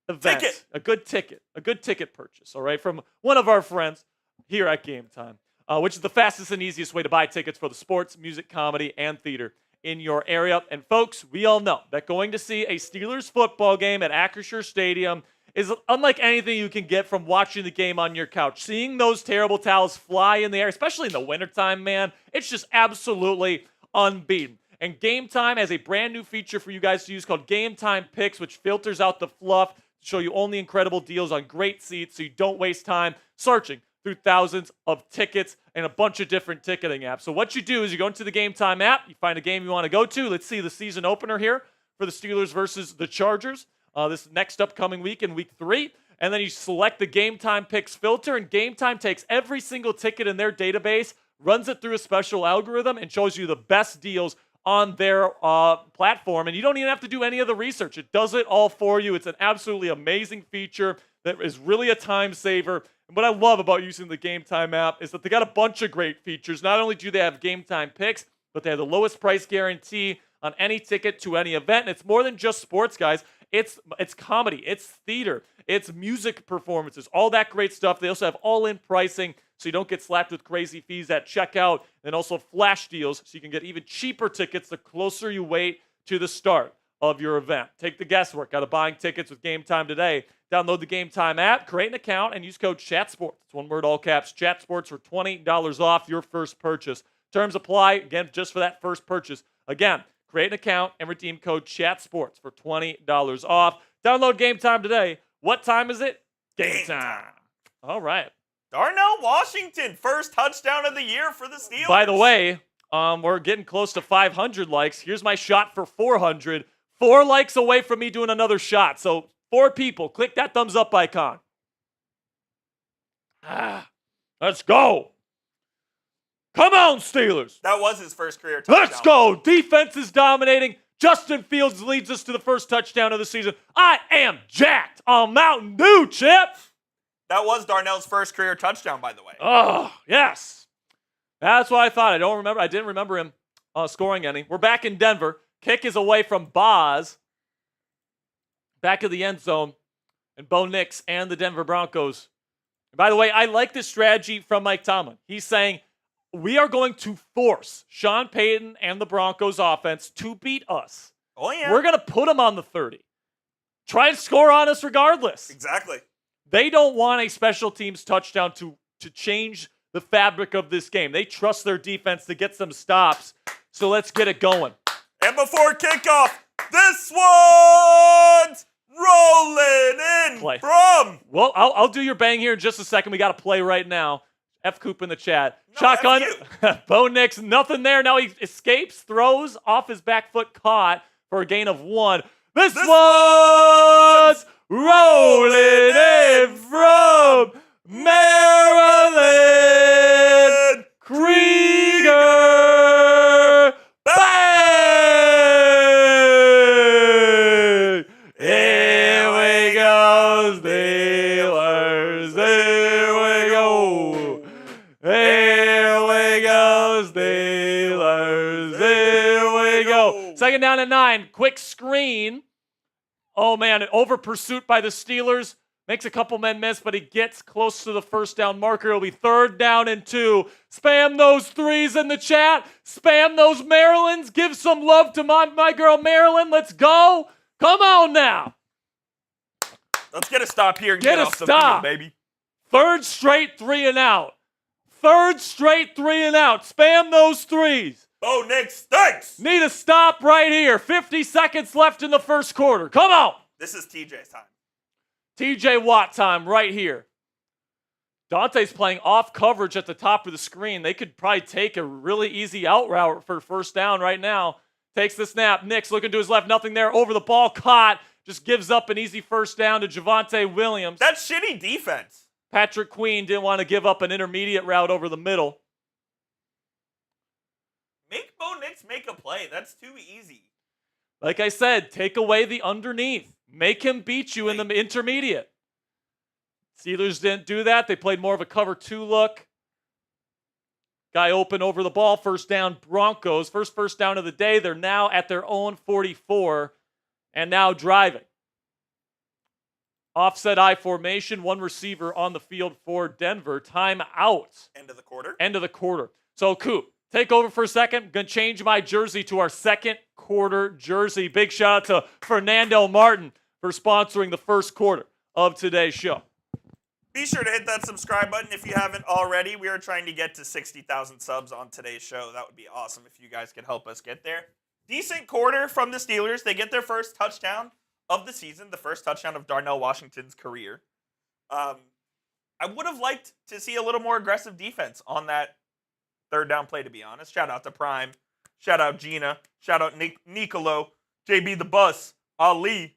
event. A good ticket purchase, all right, from one of our friends here at Game Time, which is the fastest and easiest way to buy tickets for the sports, music, comedy, and theater in your area. And folks, we all know that going to see a Steelers football game at Acrisure Stadium is unlike anything you can get from watching the game on your couch. Seeing those terrible towels fly in the air, especially in the wintertime, man, it's just absolutely unbeaten. And Game Time has a brand new feature for you guys to use called Game Time Picks, which filters out the fluff to show you only incredible deals on great seats so you don't waste time searching through thousands of tickets and a bunch of different ticketing apps. So what you do is you go into the Game Time app, you find a game you want to go to. Let's see the season opener here for the Steelers versus the Chargers. This next upcoming week in week 3. And then you select the Game Time Picks filter, and Game Time takes every single ticket in their database, runs it through a special algorithm, and shows you the best deals on their platform. And you don't even have to do any of the research. It does it all for you. It's an absolutely amazing feature that is really a time saver. And what I love about using the Game Time app is that they got a bunch of great features. Not only do they have Game Time Picks, but they have the lowest price guarantee on any ticket to any event. And it's more than just sports, guys. It's comedy, it's theater, it's music performances, all that great stuff. They also have all-in pricing, so you don't get slapped with crazy fees at checkout, and also flash deals, so you can get even cheaper tickets the closer you wait to the start of your event. Take the guesswork out of buying tickets with Game Time today. Download the Game Time app, create an account, and use code CHATSPORTS. It's one word, all caps, CHATSPORTS for $20 off your first purchase. Terms apply, again, just for that first purchase. Again, create an account and redeem code CHATSPORTS for $20 off. Download Game Time today. What time is it? Game time. All right. Darnell Washington, first touchdown of the year for the Steelers. By the way, we're getting close to 500 likes. Here's my shot for 400. 4 likes away from me doing another shot. So 4 people, click that thumbs up icon. Let's go. Come on, Steelers. That was his first career touchdown. Let's go. Defense is dominating. Justin Fields leads us to the first touchdown of the season. I am jacked on Mountain Dew, Chip. That was Darnell's first career touchdown, by the way. Oh, yes. That's what I thought. I didn't remember him scoring any. We're back in Denver. Kick is away from Boz. Back of the end zone. And Bo Nix and the Denver Broncos. And by the way, I like this strategy from Mike Tomlin. He's saying, we are going to force Sean Payton and the Broncos offense to beat us. Oh, yeah. We're going to put them on the 30. Try and score on us regardless. Exactly. They don't want a special teams touchdown to change the fabric of this game. They trust their defense to get some stops. So let's get it going. And before kickoff, this one's rolling in Play. from. Well, I'll do your bang here in just a second. We got to play right now. F. Coop in the chat. No, Shotgun. F Bo Nix, nothing there. Now he escapes, throws off his back foot, caught for a gain of 1. This one's rolling in from Maryland. Krieger. Bang! Here we go, Steelers. Here we go. Here we go, Steelers. Here we go. Second down and 9. Quick screen. Oh, man, an over pursuit by the Steelers. Makes a couple men miss, but he gets close to the first down marker. It'll be 3rd down and 2. Spam those 3s in the chat. Spam those Marylands. Give some love to my girl Maryland. Let's go. Come on now. Let's get a stop here and Get a off the stop. field, baby. 3rd straight 3 and out. 3rd straight 3 and out. Spam those 3s. Bo Nix stinks. Need a stop right here. 50 seconds left in the first quarter. Come on. This is TJ's time. TJ Watt time right here. Dante's playing off coverage at the top of the screen. They could probably take a really easy out route for first down right now. Takes the snap. Nix looking to his left. Nothing there. Over the ball. Caught. Just gives up an easy first down to Javonte Williams. That's shitty defense. Patrick Queen didn't want to give up an intermediate route over the middle. Make Bo Nix make a play. That's too easy. Like I said, take away the underneath. Make him beat you in the intermediate. Steelers didn't do that. They played more of a cover 2 look. Guy open over the ball. First down, Broncos. First down of the day. They're now at their own 44 and now driving. Offset I formation. One receiver on the field for Denver. Time out. End of the quarter. End of the quarter. So, Coop, take over for a second. I'm going to change my jersey to our second quarter jersey. Big shout out to Fernando Martin for sponsoring the first quarter of today's show. Be sure to hit that subscribe button if you haven't already. We are trying to get to 60,000 subs on today's show. That would be awesome if you guys could help us get there. Decent quarter from the Steelers. They get their first touchdown of the season, the first touchdown of Darnell Washington's career. I would have liked to see a little more aggressive defense on that third down play, to be honest. Shout out to Prime. Shout out Gina. Shout out Nicolo. JB the Bus. Ali.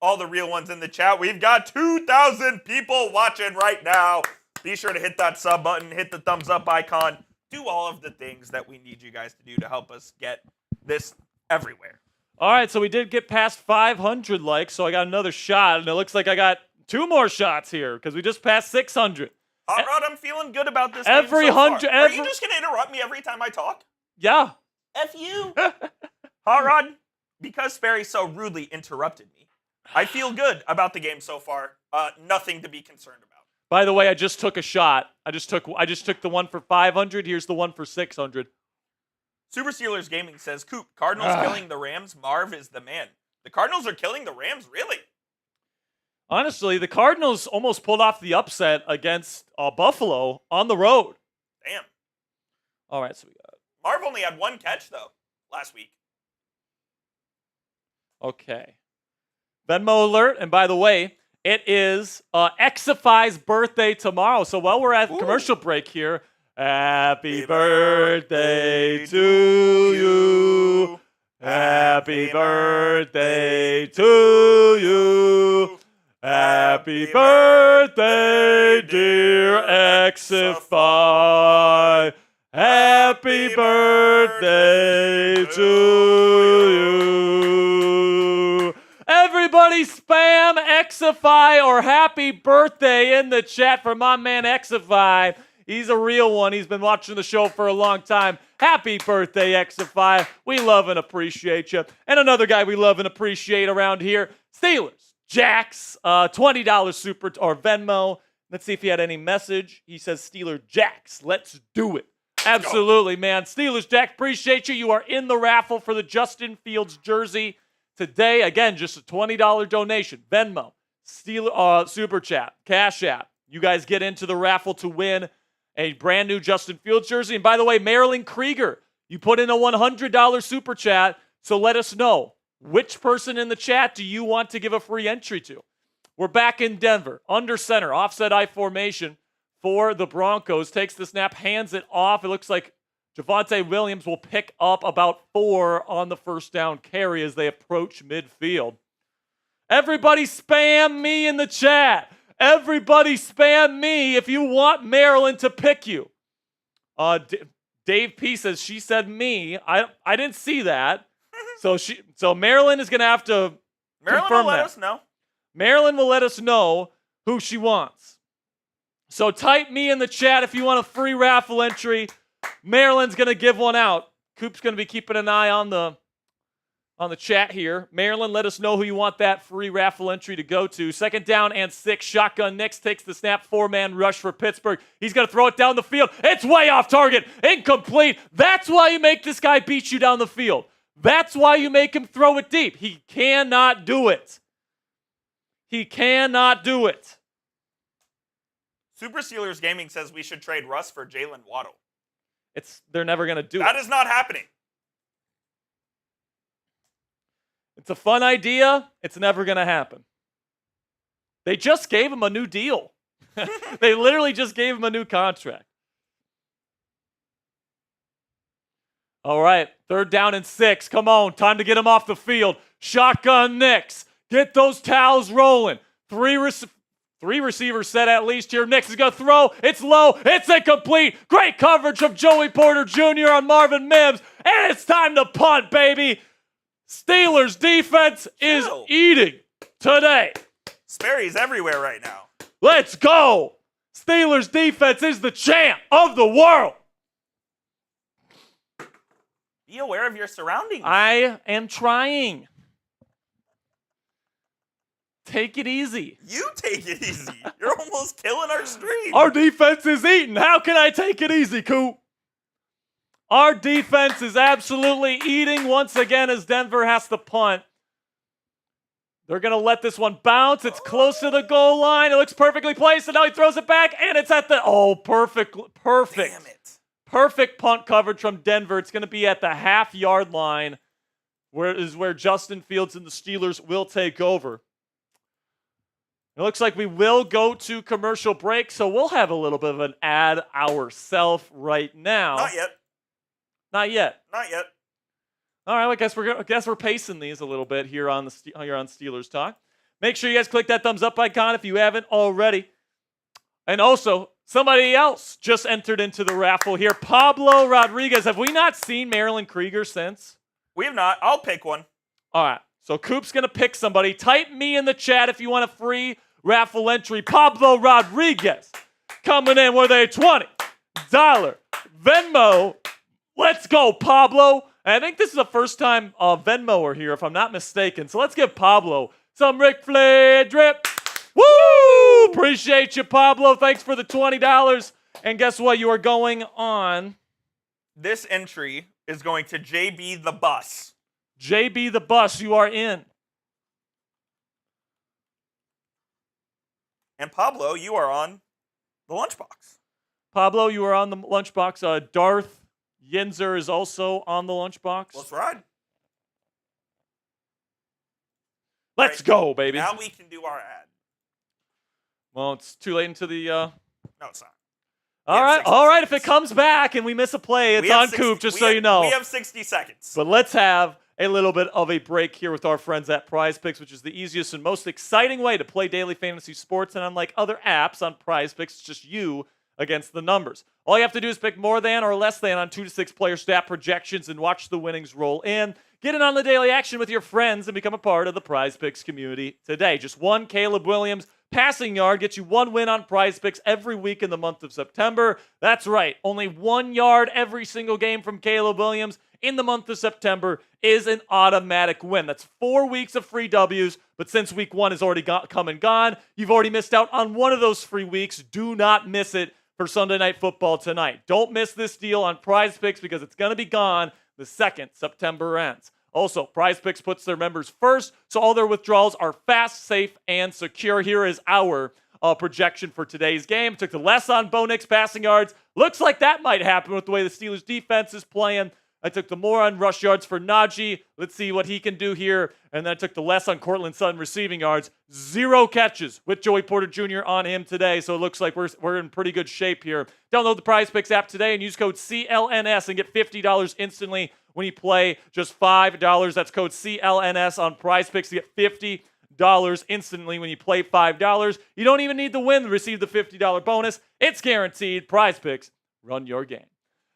All the real ones in the chat. We've got 2,000 people watching right now. Be sure to hit that sub button. Hit the thumbs up icon. Do all of the things that we need you guys to do to help us get this everywhere. All right, so we did get past 500 likes, so I got another shot, and it looks like I got 2 more shots here because we just passed 600. Hot Rod, I'm feeling good about this Every game so hundred- far. Are every- you just going to interrupt me every time I talk? Yeah. F you. Hot Rod, because Sperry so rudely interrupted me, I feel good about the game so far. Nothing to be concerned about. By the way, I just took a shot. I just took the one for 500. Here's the one for 600. Super Steelers Gaming says, Coop, Cardinals killing the Rams. Marv is the man. The Cardinals are killing the Rams? Really? Honestly, the Cardinals almost pulled off the upset against Buffalo on the road. Damn. All right, so we got. Marv only had 1 catch, though, last week. Okay. Venmo alert. And by the way, it is Xify's birthday tomorrow. So while we're at commercial break here, happy birthday to you. Happy birthday to you. Happy birthday, dear Xify. Happy birthday to you. Everybody spam Xify or happy birthday in the chat for my man Xify. He's a real one. He's been watching the show for a long time. Happy birthday, Xify. We love and appreciate you. And another guy we love and appreciate around here, Steelers. Jax, $20 super or Venmo. Let's see if he had any message. He says, Steeler Jax, let's do it. Absolutely, man. Steelers Jack, appreciate you. You are in the raffle for the Justin Fields jersey today. Again, just a $20 donation. Venmo, Steeler, Super Chat, Cash App. You guys get into the raffle to win a brand new Justin Fields jersey. And by the way, Marilyn Krieger, you put in a $100 Super Chat, so let us know. Which person in the chat do you want to give a free entry to? We're back in Denver, under center, offset I formation for the Broncos. Takes the snap, hands it off. It looks like Javonte Williams will pick up about 4 on the first down carry as they approach midfield. Everybody spam me in the chat. Everybody spam me if you want Maryland to pick you. Dave P says she said me. I didn't see that. So Maryland is going to have to confirm will let that. us know. Maryland will let us know who she wants. So type me in the chat if you want a free raffle entry. Maryland's going to give one out. Coop's going to be keeping an eye on the chat here. Maryland, let us know who you want that free raffle entry to go to. 2nd down and 6. Shotgun Nix takes the snap. 4-man rush for Pittsburgh. He's going to throw it down the field. It's way off target. Incomplete. That's why you make this guy beat you down the field. That's why you make him throw it deep. He cannot do it. He cannot do it. Super Steelers Gaming says we should trade Russ for Jalen Waddle. They're never going to do it. That is not happening. It's a fun idea. It's never going to happen. They just gave him a new deal. They literally just gave him a new contract. All right, 3rd down and 6. Come on, time to get him off the field. Shotgun Nix. Get those towels rolling. 3 receivers set at least here. Nix is going to throw. It's low. It's incomplete. Great coverage from Joey Porter Jr. on Marvin Mims. And it's time to punt, baby. Steelers defense is eating today. Sperry's everywhere right now. Let's go! Steelers defense is the champ of the world. Be aware of your surroundings. I am trying. Take it easy. You take it easy. You're almost killing our stream. Our defense is eating. How can I take it easy, Coop? Our defense is absolutely eating once again as Denver has to punt. They're going to let this one bounce. It's close to the goal line. It looks perfectly placed, and now he throws it back, and it's at the... Oh, perfect. Damn it. Perfect punt coverage from Denver. It's going to be at the half-yard line, where Justin Fields and the Steelers will take over. It looks like we will go to commercial break, so we'll have a little bit of an ad ourselves right now. Not yet. Not yet. Not yet. All right, well, I guess we're pacing these a little bit here on Steelers Talk. Make sure you guys click that thumbs up icon if you haven't already. And also, somebody else just entered into the raffle here. Pablo Rodriguez. Have we not seen Marilyn Krieger since? We have not. I'll pick one. All right. So Coop's going to pick somebody. Type me in the chat if you want a free raffle entry. Pablo Rodriguez coming in with a $20 Venmo. Let's go, Pablo. And I think this is the first time Venmoer here, if I'm not mistaken. So let's give Pablo some Ric Flair drip. Woo! Appreciate you, Pablo. Thanks for the $20. And guess what? You are going on. This entry is going to JB the Bus. JB the Bus, you are in. And Pablo, you are on the lunchbox. Pablo, you are on the lunchbox. Darth Yinzer is also on the lunchbox. Let's ride. Let's go, baby. Now we can do our ad. Well, it's too late into the... No, it's not. All right. If it comes back and we miss a play, it's on Coop, just so you know. We have 60 seconds. But let's have a little bit of a break here with our friends at Prize Picks, which is the easiest and most exciting way to play daily fantasy sports. And unlike other apps on Prize Picks, it's just you against the numbers. All you have to do is pick more than or less than on 2 to 6 player stat projections and watch the winnings roll in. Get in on the daily action with your friends and become a part of the Prize Picks community today. Just one Caleb Williams passing yard gets you 1 win on Prize Picks every week in the month of September. That's right. Only 1 yard every single game from Caleb Williams in the month of September is an automatic win. That's 4 weeks of free W's, but since week 1 has already come and gone, you've already missed out on one of those free weeks. Do not miss it for Sunday Night Football tonight. Don't miss this deal on Prize Picks because it's going to be gone the second September ends. Also, Prize Picks puts their members first, so all their withdrawals are fast, safe, and secure. Here is our projection for today's game. Took the less on Bo Nix passing yards. Looks like that might happen with the way the Steelers defense is playing. I took the more on rush yards for Najee. Let's see what he can do here. And then I took the less on Cortland Sutton receiving yards. 0 catches with Joey Porter Jr. on him today. So it looks like we're in pretty good shape here. Download the Prize Picks app today and use code CLNS and get $50 instantly when you play just $5. That's code CLNS on Prize Picks to get $50 instantly when you play $5. You don't even need to win to receive the $50 bonus. It's guaranteed. Prize Picks, run your game.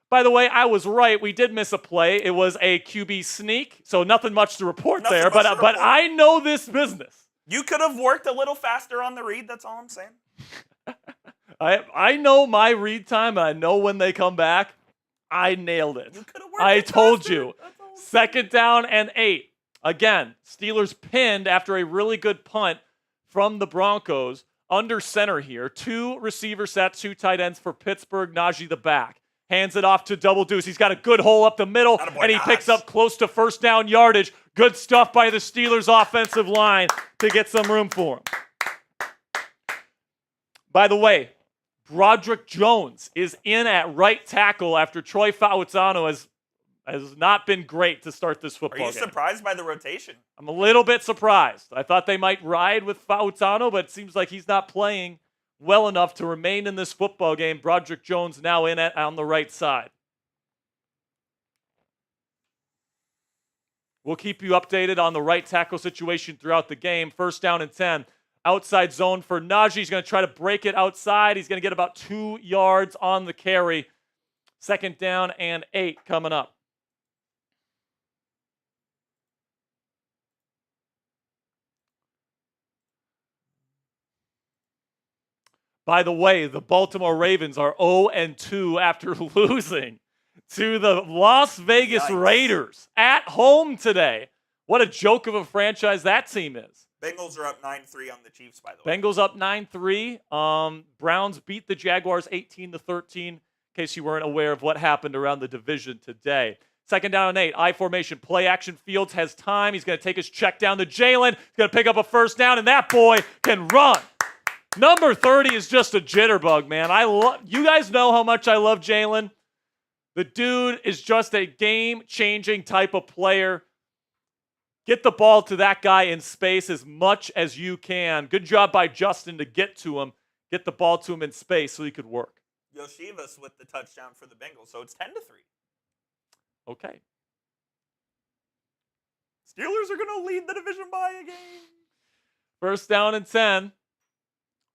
By the way, I was right. We did miss a play. It was a QB sneak, so nothing much to report there. But I know this business. You could have worked a little faster on the read. That's all I'm saying. I know my read time, and I know when they come back. I nailed it. You could have worked I it told faster. you. 2nd down and 8. Again, Steelers pinned after a really good punt from the Broncos under center here. 2 receiver sets, 2 tight ends for Pittsburgh. Najee the back. Hands it off to Double Deuce. He's got a good hole up the middle, and he picks up close to 1st down yardage. Good stuff by the Steelers' offensive line to get some room for him. By the way, Broderick Jones is in at right tackle after Troy Fautano has not been great to start this football game. Are you surprised by the rotation? I'm a little bit surprised. I thought they might ride with Fautano, but it seems like he's not playing well enough to remain in this football game. Broderick Jones now in on the right side. We'll keep you updated on the right tackle situation throughout the game. 1st down and 10. Outside zone for Najee. He's going to try to break it outside. He's going to get about 2 yards on the carry. 2nd down and 8 coming up. By the way, the Baltimore Ravens are 0-2 after losing to the Las Vegas Raiders at home today. What a joke of a franchise that team is. Bengals are up 9-3 on the Chiefs, by the way. Bengals up 9-3. Browns beat the Jaguars 18-13, in case you weren't aware of what happened around the division today. 2nd down and 8, I formation, play action. Fields has time. He's going to take his check down to Jalen. He's going to pick up a first down, and that boy can run. Number 30 is just a jitterbug, man. You guys know how much I love Jalen. The dude is just a game-changing type of player. Get the ball to that guy in space as much as you can. Good job by Justin to get to him, get the ball to him in space so he could work. Yoshivas with the touchdown for the Bengals, so it's 10-3. Okay. Steelers are going to lead the division by a game. 1st down and 10.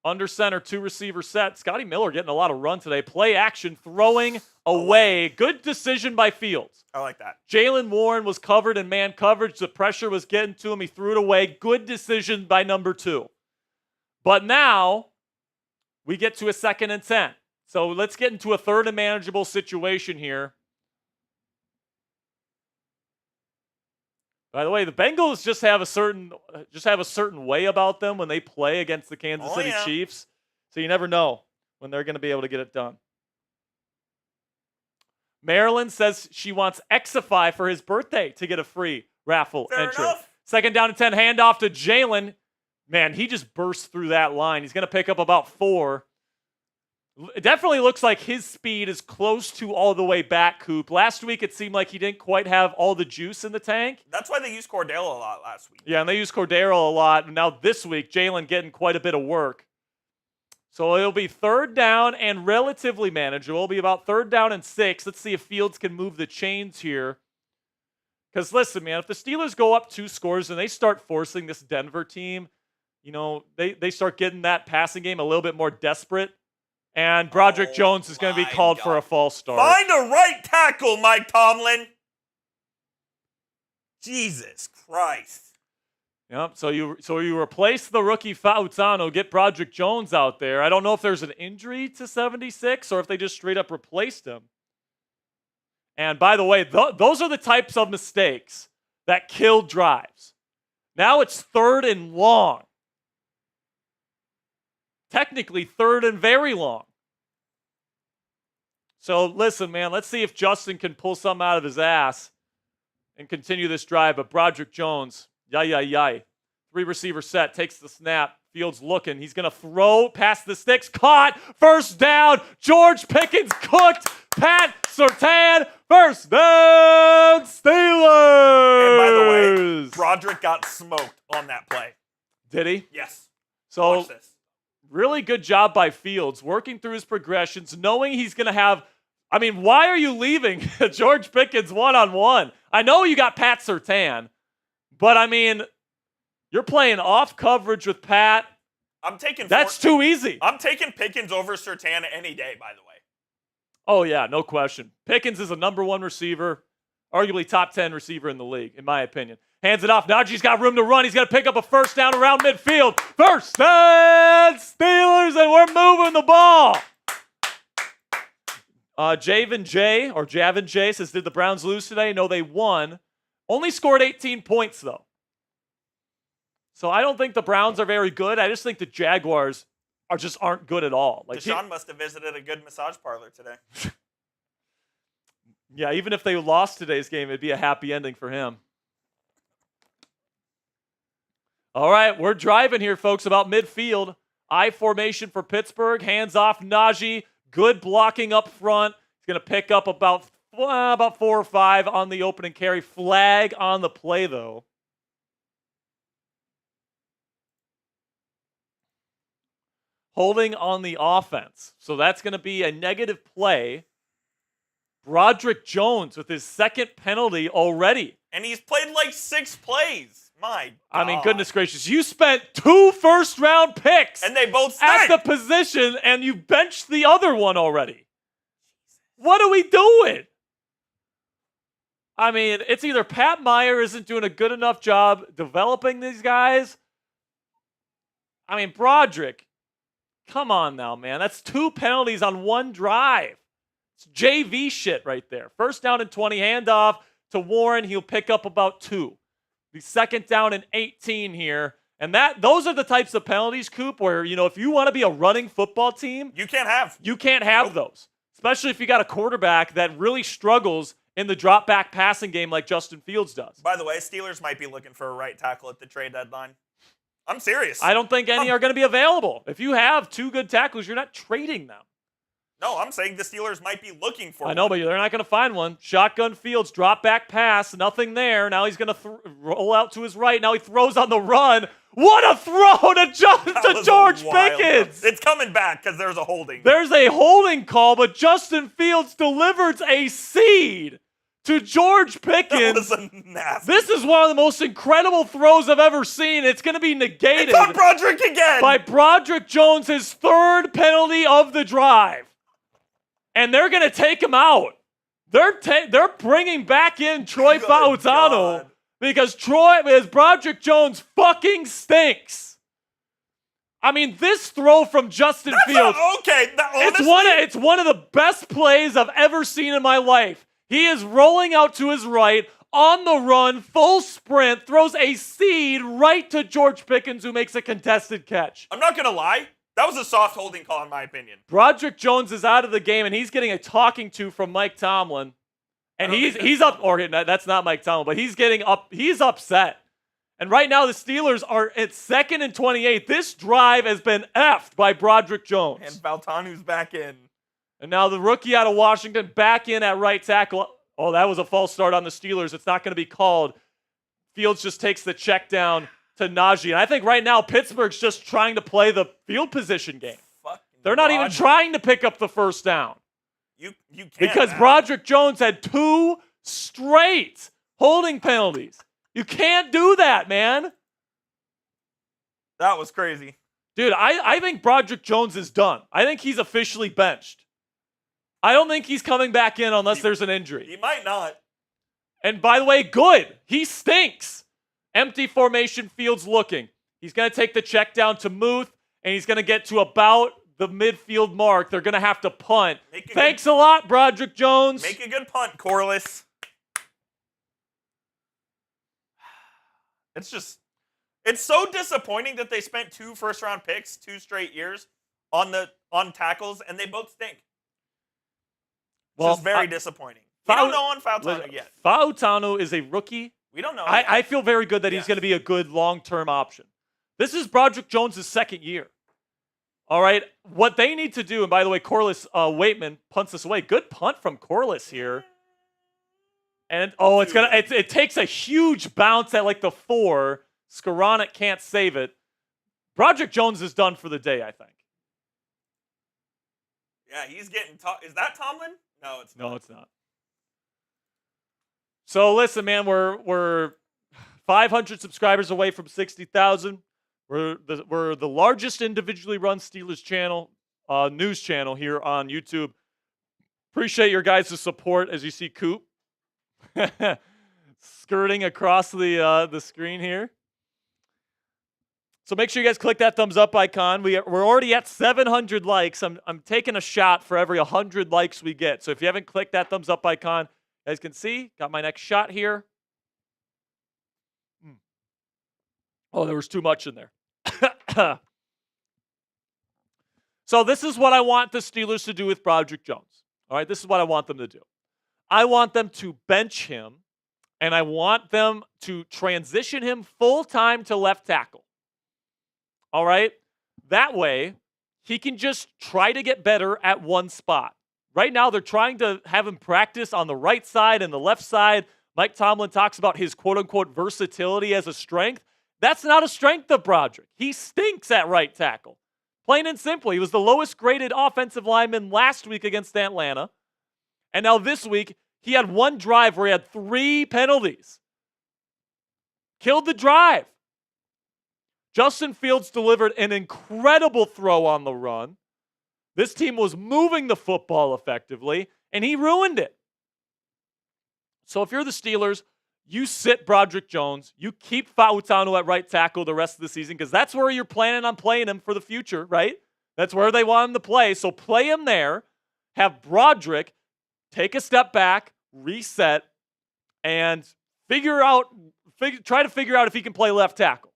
Under center, 2 receiver set. Scotty Miller getting a lot of run today. Play action, throwing away. Good decision by Fields. I like that. Jalen Warren was covered in man coverage. The pressure was getting to him. He threw it away. Good decision by number 2. But now we get to a 2nd and 10. So let's get into a 3rd and manageable situation here. By the way, the Bengals just have a certain way about them when they play against the Kansas City Chiefs. So you never know when they're going to be able to get it done. Marilyn says she wants Exify for his birthday to get a free raffle entry. Enough. 2nd down and 10, handoff to Jalen. Man, he just burst through that line. He's going to pick up about 4. It definitely looks like his speed is close to all the way back, Coop. Last week, it seemed like he didn't quite have all the juice in the tank. That's why they used Cordell a lot last week. Yeah, and they used Cordero a lot. And now this week, Jalen getting quite a bit of work. So it'll be 3rd down and relatively manageable. It'll be about 3rd down and 6. Let's see if Fields can move the chains here. Because listen, man, if the Steelers go up 2 scores and they start forcing this Denver team, they start getting that passing game a little bit more desperate. And Broderick Jones is going to be called for a false start. Find a right tackle, Mike Tomlin. Jesus Christ. Yep. So you replace the rookie Fautano, get Broderick Jones out there. I don't know if there's an injury to 76 or if they just straight up replaced him. And by the way, those are the types of mistakes that kill drives. Now it's 3rd and long. Technically 3rd and very long. So listen, man, let's see if Justin can pull something out of his ass and continue this drive. But Broderick Jones, 3 receiver set, takes the snap. Fields looking. He's going to throw past the sticks. Caught. 1st down. George Pickens cooked. Pat Surtain. 1st down. Steelers. And by the way, Broderick got smoked on that play. Did he? Yes. So watch this. Really good job by Fields, working through his progressions, knowing he's going to have. I mean, why are you leaving George Pickens one-on-one? I know you got Pat Surtain, but I mean, you're playing off coverage with Pat. That's too easy. I'm taking Pickens over Surtain any day, by the way. Oh, yeah, no question. Pickens is a number 1 receiver, arguably top 10 receiver in the league, in my opinion. Hands it off. Najee's got room to run. He's going to pick up a 1st down around midfield. 1st down, Steelers, and we're moving the ball. Javin J says, did the Browns lose today? No, they won. Only scored 18 points, though. So I don't think the Browns are very good. I just think the Jaguars aren't good at all. Deshaun must have visited a good massage parlor today. Yeah, even if they lost today's game, it'd be a happy ending for him. All right, we're driving here, folks, about midfield. I formation for Pittsburgh. Hands off Najee. Good blocking up front. He's going to pick up about 4 or 5 on the opening carry. Flag on the play, though. Holding on the offense. So that's going to be a negative play. Broderick Jones with his 2nd penalty already. And he's played like 6 plays. My God. I mean, goodness gracious. You spent 2 first-round picks. And they both stink. At the position, and you benched the other one already. What are we doing? I mean, it's either Pat Meyer isn't doing a good enough job developing these guys. I mean, Broderick, Come on now, man. That's 2 penalties on 1 drive. It's JV shit right there. First down and 20, handoff to Warren. He'll pick up about 2. The second down and 18 here. And those are the types of penalties, Coop, where, if you want to be a running football team, you can't have those. Especially if you got a quarterback that really struggles in the drop back passing game like Justin Fields does. By the way, Steelers might be looking for a right tackle at the trade deadline. I'm serious. I don't think any are going to be available. If you have 2 good tackles, you're not trading them. No, I'm saying the Steelers might be looking for one. I know, but they're not going to find one. Shotgun Fields, drop back pass, nothing there. Now he's going to roll out to his right. Now he throws on the run. What a throw to George Pickens. It's coming back because there's a holding. There's a holding call, but Justin Fields delivers a seed to George Pickens. That was a nasty. This is one of the most incredible throws I've ever seen. It's going to be negated. It's on Broderick again. By Broderick Jones, his 3rd penalty of the drive. And they're going to take him out. They're bringing back in Troy Fautano because Broderick Jones fucking stinks. I mean, this throw from Justin Fields. It's one of the best plays I've ever seen in my life. He is rolling out to his right, on the run, full sprint, throws a seed right to George Pickens, who makes a contested catch. I'm not going to lie. That was a soft holding call, in my opinion. Broderick Jones is out of the game, and he's getting a talking to from Mike Tomlin. And he's up, or that's not Mike Tomlin, but he's upset. And right now the Steelers are at 2nd and 28. This drive has been effed by Broderick Jones. And Fautanu's back in. And now the rookie out of Washington back in at right tackle. Oh, that was a false start on the Steelers. It's not going to be called. Fields just takes the check down to Najee. And I think right now Pittsburgh's just trying to play the field position game. They're not even trying to pick up the first down. You can't. Because Broderick Jones had 2 straight holding penalties. You can't do that, man. That was crazy. Dude, I think Broderick Jones is done. I think he's officially benched. I don't think he's coming back in unless there's an injury. He might not. And by the way, good. He stinks. Empty formation, Fields looking. He's going to take the check down to Muth, and he's going to get to about the midfield mark. They're going to have to punt. Thanks a lot, Broderick Jones. Make a good punt, Corliss. It's so disappointing that they spent 2 first-round picks 2 straight years on tackles, and they both stink. It's just very disappointing. We don't know on Fautanu yet. Fautanu is a rookie. We don't know. I feel very good that he's going to be a good long-term option. This is Broderick Jones' 2nd year. All right, what they need to do, and by the way, Corliss Waitman punts this away. Good punt from Corliss here. And it takes a huge bounce at like the 4. Skoranek can't save it. Broderick Jones is done for the day, I think. Yeah, he's getting is that Tomlin? No, it's not. No, it's not. So listen, man, we're 500 subscribers away from 60,000. We're the largest individually run Steelers channel, news channel here on YouTube. Appreciate your guys' support as you see Coop skirting across the screen here. So make sure you guys click that thumbs up icon. We're already at 700 likes. I'm taking a shot for every 100 likes we get. So if you haven't clicked that thumbs up icon, as you can see, got my next shot here. Oh, there was too much in there. So this is what I want the Steelers to do with Broderick Jones. All right, this is what I want them to do. I want them to bench him, and I want them to transition him full-time to left tackle. All right? That way, he can just try to get better at one spot. Right now, they're trying to have him practice on the right side and the left side. Mike Tomlin talks about his quote-unquote versatility as a strength. That's not a strength of Broderick. He stinks at right tackle. Plain and simple. He was the lowest graded offensive lineman last week against Atlanta. And now this week, he had 1 drive where he had 3 penalties. Killed the drive. Justin Fields delivered an incredible throw on the run. This team was moving the football effectively, and he ruined it. So if you're the Steelers, you sit Broderick Jones. You keep Fautanu at right tackle the rest of the season because that's where you're planning on playing him for the future, right? That's where they want him to play. So play him there. Have Broderick take a step back, reset, and try to figure out if he can play left tackle.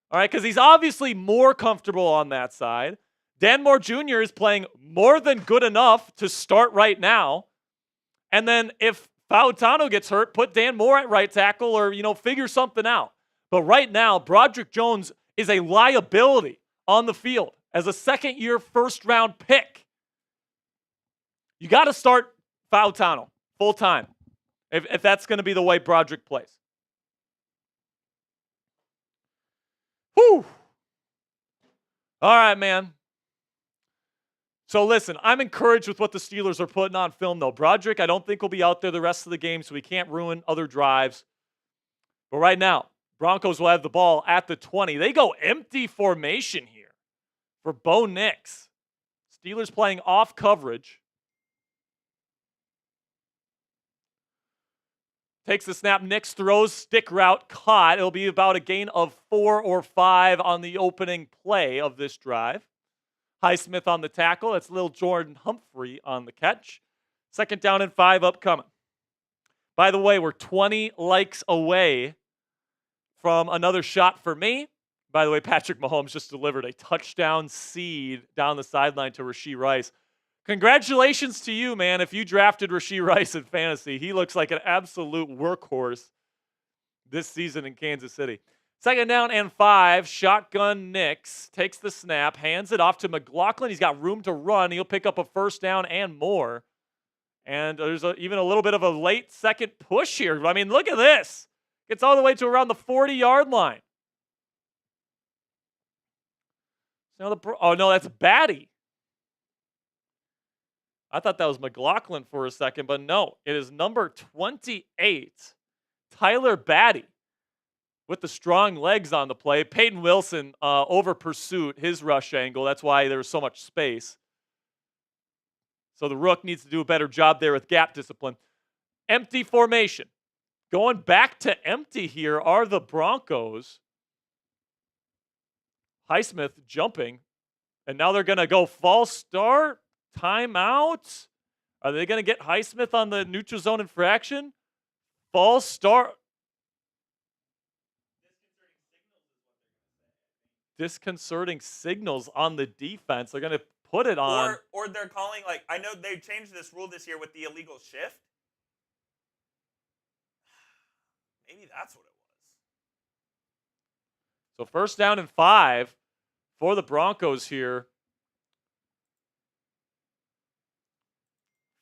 All right, because he's obviously more comfortable on that side. Dan Moore Jr. is playing more than good enough to start right now. And then if Fautano gets hurt, put Dan Moore at right tackle or, figure something out. But right now, Broderick Jones is a liability on the field as a second-year first-round pick. You got to start Fautano full-time if that's going to be the way Broderick plays. Whew. All right, man. So listen, I'm encouraged with what the Steelers are putting on film, though. Broderick, I don't think will be out there the rest of the game, so we can't ruin other drives. But right now, Broncos will have the ball at the 20. They go empty formation here for Bo Nix. Steelers playing off coverage. Takes the snap. Nix throws, stick route, caught. It'll be about a gain of 4 or 5 on the opening play of this drive. Highsmith on the tackle. That's Lil Jordan Humphrey on the catch. 2nd down and 5 upcoming. By the way, we're 20 likes away from another shot for me. By the way, Patrick Mahomes just delivered a touchdown seed down the sideline to Rashee Rice. Congratulations to you, man. If you drafted Rashee Rice in fantasy, he looks like an absolute workhorse this season in Kansas City. 2nd down and 5. Shotgun Nix takes the snap, hands it off to McLaughlin. He's got room to run. He'll pick up a 1st down and more. And there's even a little bit of a late second push here. I mean, look at this. Gets all the way to around the 40-yard line. Oh, no, that's Batty. I thought that was McLaughlin for a second, but no. It is number 28, Tyler Batty, with the strong legs on the play. Peyton Wilson over pursuit, his rush angle. That's why there was so much space. So the Rook needs to do a better job there with gap discipline. Empty formation. Going back to empty here are the Broncos. Highsmith jumping. And now they're going to go false start. Timeout. Are they going to get Highsmith on the neutral zone infraction? False start. Disconcerting signals on the defense. They're going to put it on. Or they're calling, I know they changed this rule this year with the illegal shift. Maybe that's what it was. So 1st down and 5 for the Broncos here.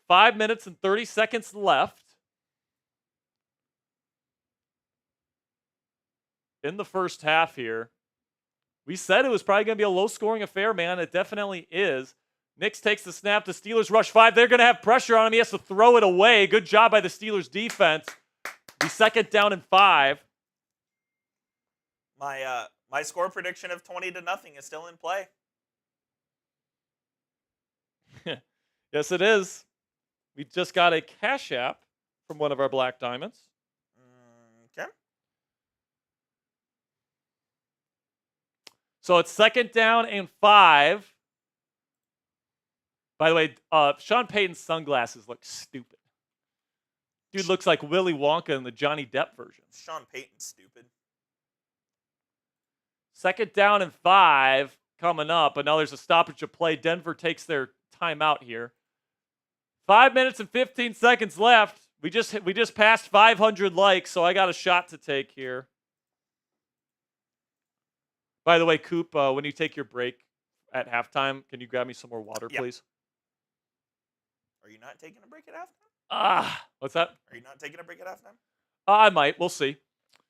5 minutes and 30 seconds left in the first half here. We said it was probably going to be a low-scoring affair, man. It definitely is. Nix takes the snap. The Steelers rush 5. They're going to have pressure on him. He has to throw it away. Good job by the Steelers defense. The 2nd down and 5. My score prediction of 20-0 is still in play. Yes, it is. We just got a Cash App from one of our Black Diamonds. Okay. So it's 2nd down and 5. By the way, Sean Payton's sunglasses look stupid. Dude looks like Willy Wonka in the Johnny Depp version. Sean Payton's stupid. 2nd down and 5 coming up, but now there's a stoppage of play. Denver takes their timeout here. 5 minutes and 15 seconds left. We just passed 500 likes, so I got a shot to take here. By the way, Coop, when you take your break at halftime, can you grab me some more water, please? Are you not taking a break at halftime? What's that? Are you not taking a break at halftime? I might. We'll see.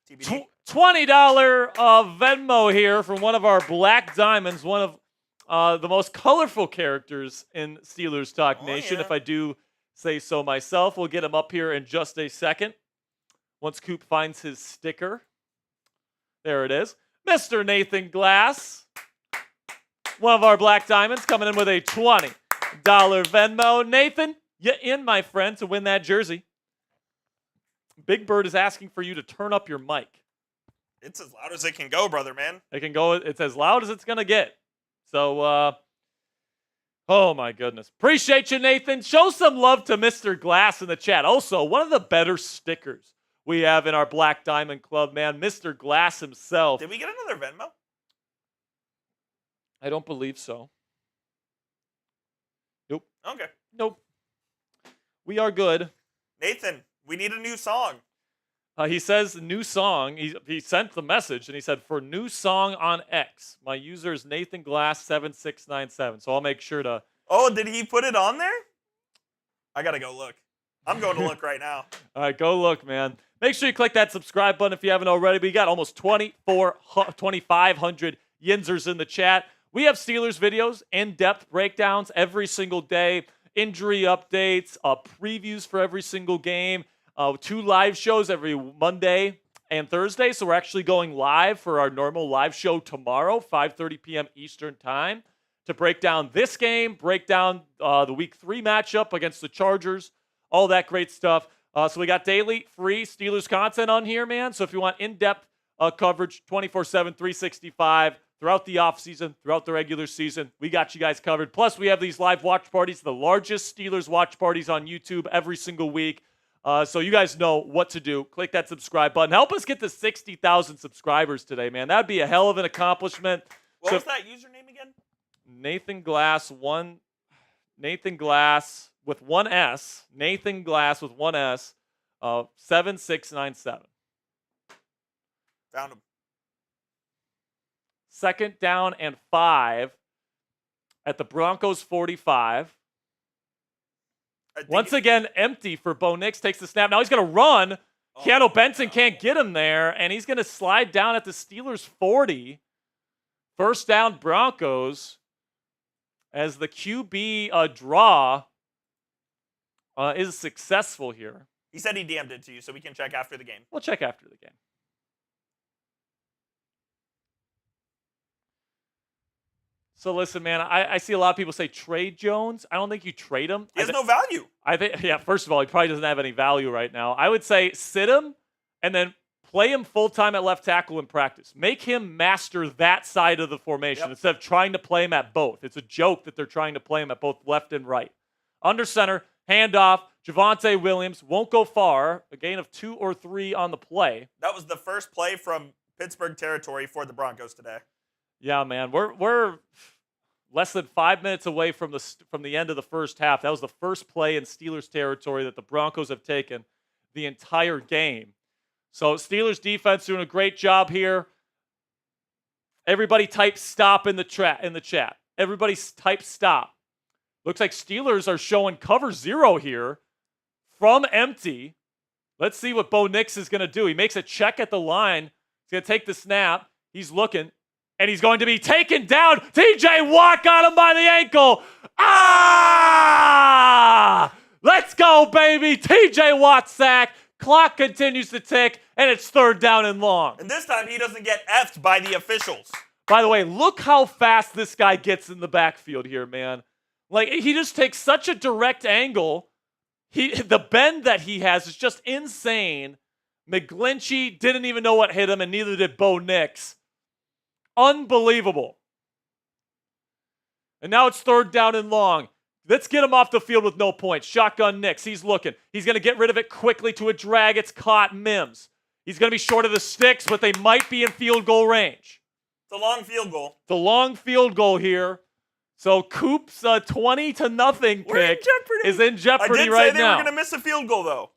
TBD. $20 Venmo here from one of our Black Diamonds, one of the most colorful characters in Steelers Talk Nation, if I do say so myself. We'll get him up here in just a second. Once Coop finds his sticker. There it is. Mr. Nathan Glass, one of our Black Diamonds, coming in with a $20 Venmo. Nathan, you in, my friend, to win that jersey. Big Bird is asking for you to turn up your mic. It's as loud as it can go, brother, man. It can go. It's as loud as it's going to get. So Oh, my goodness. Appreciate you, Nathan. Show some love to Mr. Glass in the chat. Also, one of the better stickers we have in our Black Diamond Club, man. Mr. Glass himself. Did we get another Venmo? I don't believe so. Nope. Okay. Nope. We are good. Nathan, we need a new song. He says new song. He sent the message and he said for new song on X. My user is Nathan Glass 7697. So I'll make sure to. Oh, did he put it on there? I gotta go look. I'm going to look right now. All right, go look, man. Make sure you click that subscribe button if you haven't already. We got almost 2,500 Yinzers in the chat. We have Steelers videos, in-depth breakdowns every single day, injury updates, previews for every single game. 2 live shows every Monday and Thursday. So we're actually going live for our normal live show tomorrow, 5:30 p.m. Eastern time, to break down this game, break down the Week 3 matchup against the Chargers, all that great stuff. So we got daily free Steelers content on here, man. So if you want in-depth coverage 24/7, 365 throughout the offseason, throughout the regular season, we got you guys covered. Plus, we have these live watch parties, the largest Steelers watch parties on YouTube every single week. So you guys know what to do. Click that subscribe button. Help us get to 60,000 subscribers today, man. That'd be a hell of an accomplishment. What was that username again? Nathan Glass with one S. Nathan Glass with one S. 7697. Found him. 2nd down and 5 at the Broncos 45. Once again, empty for Bo Nix. Takes the snap. Now he's going to run. Keanu Benson can't get him there, and he's going to slide down at the Steelers 40. 1st down Broncos as the QB draw is successful here. He said he DM'd it to you, so we can check after the game. We'll check after the game. So listen, man, I see a lot of people say trade Jones. I don't think you trade him. He has no value. I think, yeah, first of all, he probably doesn't have any value right now. I would say sit him and then play him full-time at left tackle in practice. Make him master that side of the formation instead of trying to play him at both. It's a joke that they're trying to play him at both left and right. Under center, handoff, Javonte Williams won't go far. A gain of 2 or 3 on the play. That was the first play from Pittsburgh territory for the Broncos today. Yeah, man, we're less than 5 minutes away from the end of the first half. That was the first play in Steelers territory that the Broncos have taken the entire game. So Steelers defense doing a great job here. Everybody type stop in the chat. Everybody type stop. Looks like Steelers are showing cover 0 here from empty. Let's see what Bo Nix is going to do. He makes a check at the line. He's going to take the snap. He's looking. And he's going to be taken down. TJ Watt got him by the ankle. Ah! Let's go, baby. TJ Watt sack. Clock continues to tick, and it's 3rd down and long. And this time he doesn't get effed by the officials. By the way, look how fast this guy gets in the backfield here, man. Like, he just takes such a direct angle. The bend that he has is just insane. McGlinchey didn't even know what hit him, and neither did Bo Nix. Unbelievable. And now it's 3rd down and long. Let's get him off the field with no points. Shotgun Nix. He's looking. He's going to get rid of it quickly to a drag. It's caught. Mims. He's going to be short of the sticks, but they might be in field goal range. It's a long field goal. The long field goal here. So Coop's 20-0 pick is in jeopardy right now. I did say they were going to miss a field goal, though.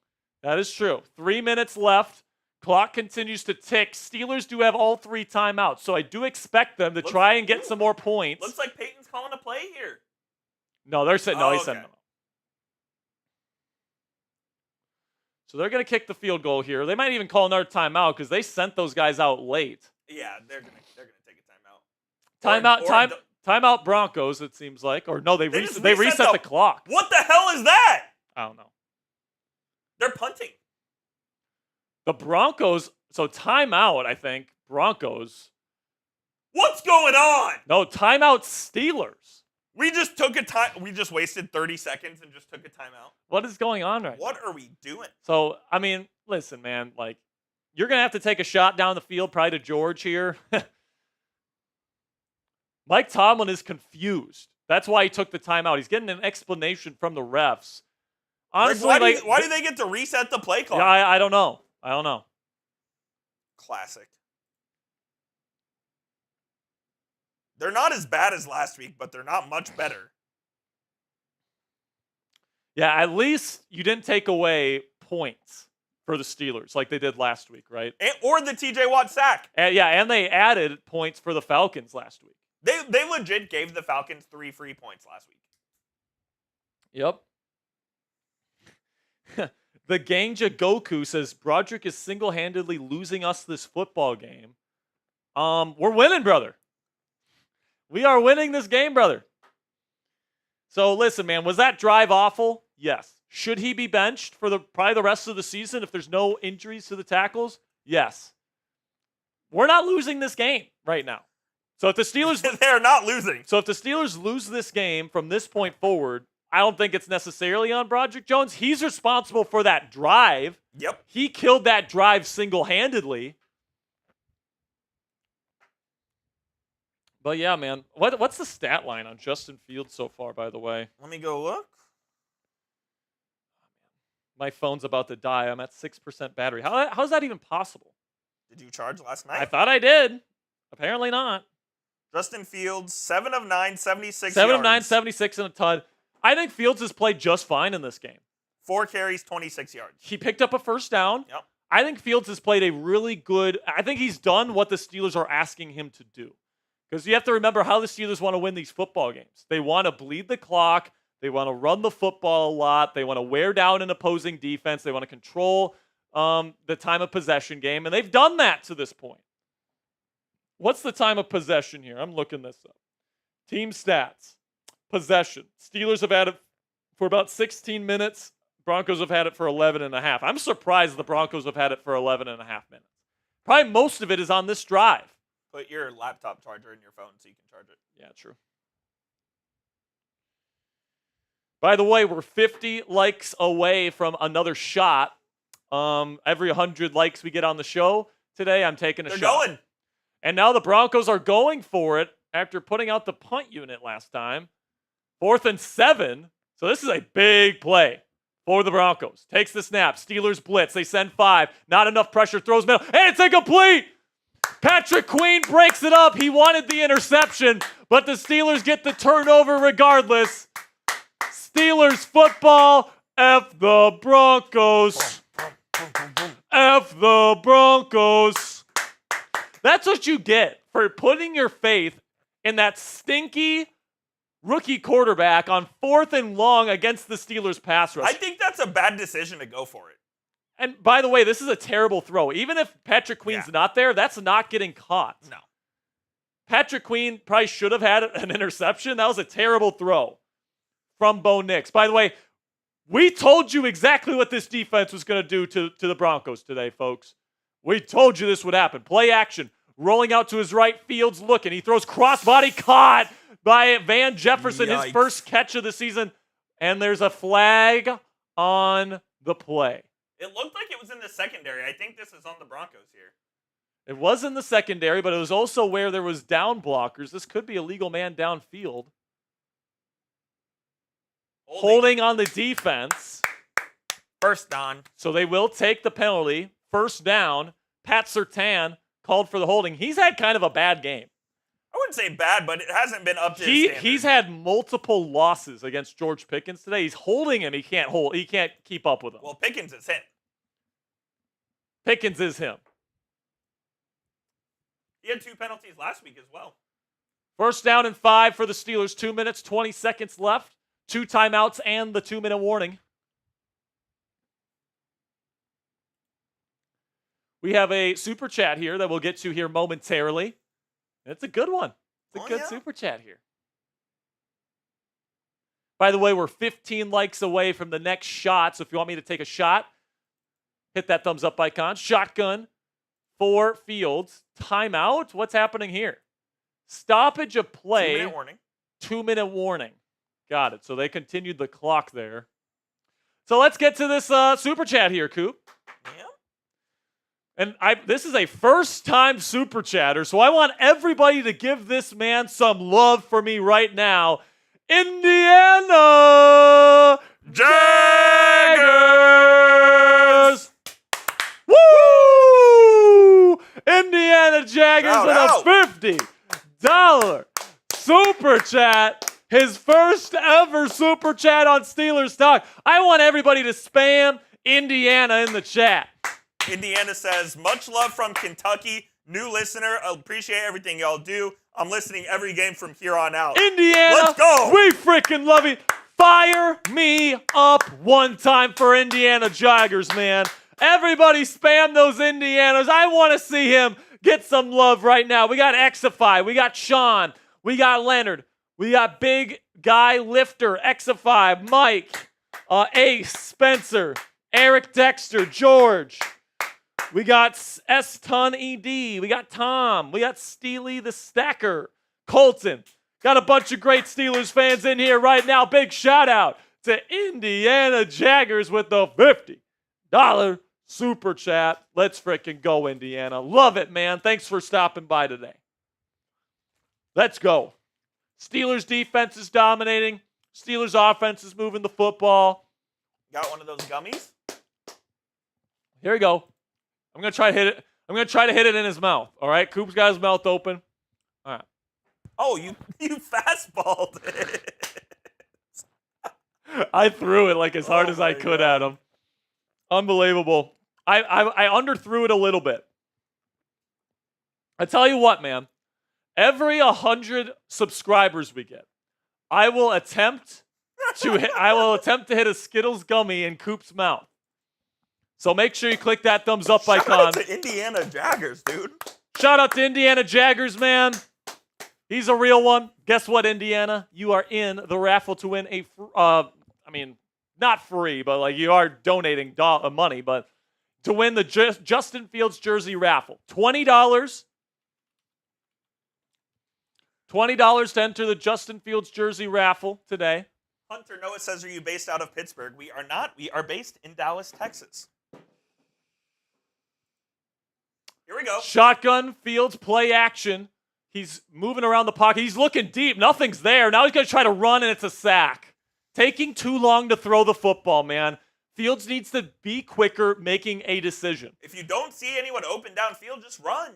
That is true. 3 minutes left. Clock continues to tick. Steelers do have all 3 timeouts, so I do expect them to try and get some more points. Looks like Peyton's calling a play here. No, they're saying no. He said no. So they're going to kick the field goal here. They might even call another timeout because they sent those guys out late. Yeah, they're gonna take a timeout. Timeout Broncos. It seems like, or no, they reset the clock. What the hell is that? I don't know. They're punting. The Broncos. So timeout. I think Broncos. What's going on? No, timeout Steelers. We just took a time. We just wasted 30 seconds and just took a timeout. What is going on right now? What are we doing? So, I mean, listen, man, like, you're going to have to take a shot down the field, probably to George here. Mike Tomlin is confused That's why he took the timeout. He's getting an explanation from the refs. Honestly, why do they get to reset the play clock? Yeah, I don't know. I don't know. Classic. They're not as bad as last week, but they're not much better. Yeah, at least you didn't take away points for the Steelers like they did last week, right? Or the TJ Watt sack. And they added points for the Falcons last week. They legit gave the Falcons 3 free points last week. Yep. The Gangja Goku says Broderick is single-handedly losing us this football game. We're winning, brother. We are winning this game, brother. So listen, man, was that drive awful? Yes. Should he be benched for probably the rest of the season if there's no injuries to the tackles? Yes. We're not losing this game right now. So if the Steelers they're not losing. So if the Steelers lose this game from this point forward, I don't think it's necessarily on Broderick Jones. He's responsible for that drive. Yep. He killed that drive single-handedly. But yeah, man. What's the stat line on Justin Fields so far, by the way? Let me go look. My phone's about to die. I'm at 6% battery. How's that even possible? Did you charge last night? I thought I did. Apparently not. Justin Fields, 7 of 9, 76 7 yards. of 9, 76 and a ton. I think Fields has played just fine in this game. 4 carries, 26 yards. He picked up a first down. Yep. I think Fields has played a really good – I think he's done what the Steelers are asking him to do. Because you have to remember how the Steelers want to win these football games. They want to bleed the clock. They want to run the football a lot. They want to wear down an opposing defense. They want to control the time of possession game. And they've done that to this point. What's the time of possession here? I'm looking this up. Team stats. Possession. Steelers have had it for about 16 minutes. Broncos have had it for 11 and a half. I'm surprised the Broncos have had it for 11 and a half minutes. Probably most of it is on this drive. Put your laptop charger in your phone so you can charge it. Yeah, true. By the way, we're 50 likes away from another shot. Every 100 likes we get on the show today, I'm taking a shot. They're going. And now the Broncos are going for it after putting out the punt unit last time. 4th and 7. So this is a big play for the Broncos. Takes the snap. Steelers blitz. They send 5. Not enough pressure. Throws middle. And it's incomplete. Patrick Queen breaks it up. He wanted the interception, but the Steelers get the turnover regardless. Steelers football. F the Broncos. F the Broncos. That's what you get for putting your faith in that stinky rookie quarterback on 4th and long against the Steelers pass rush. I think that's a bad decision to go for it. And by the way, this is a terrible throw. Even if Patrick Queen's not there, that's not getting caught. No. Patrick Queen probably should have had an interception. That was a terrible throw from Bo Nix. By the way, we told you exactly what this defense was going to do to the Broncos today, folks. We told you this would happen. Play action. Rolling out to his right, Fields looking. He throws crossbody, caught by Van Jefferson, Yikes. his first catch of the season. And there's a flag on the play. It looked like it was in the secondary. I think this is on the Broncos here. It was in the secondary, but it was also where there was down blockers. This could be a legal man downfield. Holding on the defense. First down. So they will take the penalty. First down. Pat Surtain called for the holding. He's had kind of a bad game. I wouldn't say bad, but it hasn't been up to his standard. He's had multiple losses against George Pickens today. He's holding him. He can't keep up with him. Well, Pickens is him. Pickens is him. He had 2 penalties last week as well. First down and 5 for the Steelers. 2 minutes, 20 seconds left. 2 timeouts and the 2-minute warning. We have a super chat here that we'll get to here momentarily. It's a good one. It's a good super chat here. By the way, we're 15 likes away from the next shot. So if you want me to take a shot, hit that thumbs up icon. Shotgun for Fields. Timeout. What's happening here? Stoppage of play. 2-minute warning. 2-minute warning. Got it. So they continued the clock there. So let's get to this super chat here, Coop. Yeah. And this is a first-time super chatter, so I want everybody to give this man some love for me right now. Indiana Jaggers. Woo! Indiana Jaggers Shout with out. a $50 super chat. His first ever super chat on Steelers Talk. I want everybody to spam Indiana in the chat. Indiana says, much love from Kentucky. New listener. Appreciate everything y'all do. I'm listening every game from here on out. Indiana, Let's go. we freaking love you. Fire me up one time for Indiana Jaggers, man. Everybody spam those Indianas. I want to see him get some love right now. We got Exify. We got Sean. We got Leonard. We got Big Guy Lifter, Exify, Mike, Ace, Spencer, Eric Dexter, George. We got S-Ton ED. We got Tom. We got Steely the Stacker. Colton. Got a bunch of great Steelers fans in here right now. Big shout out to Indiana Jaggers with the $50 super chat. Let's freaking go, Indiana. Love it, man. Thanks for stopping by today. Let's go. Steelers defense is dominating. Steelers offense is moving the football. Got one of those gummies? Here we go. I'm going to try to hit it. I'm going to try to hit it in his mouth. All right? Coop's got his mouth open. All right. Oh, you fastballed it. I threw it like as hard Oh as I my could God. at him. Unbelievable. I underthrew it a little bit. I tell you what, man. Every 100 subscribers we get, I will attempt to hit a Skittles gummy in Coop's mouth. So make sure you click that thumbs up Shout icon. out to Indiana Jaggers, dude. Shout out to Indiana Jaggers, man. He's a real one. Guess what, Indiana? You are in the raffle to win a, not free, but like you are donating money, but to win the Justin Fields jersey raffle. $20. $20 to enter the Justin Fields jersey raffle today. Hunter Noah says, are you based out of Pittsburgh? We are not. We are based in Dallas, Texas. Here we go. Shotgun, Fields, play action. He's moving around the pocket. He's looking deep. Nothing's there. Now he's going to try to run, and it's a sack. Taking too long to throw the football, man. Fields needs to be quicker making a decision. If you don't see anyone open downfield, just run.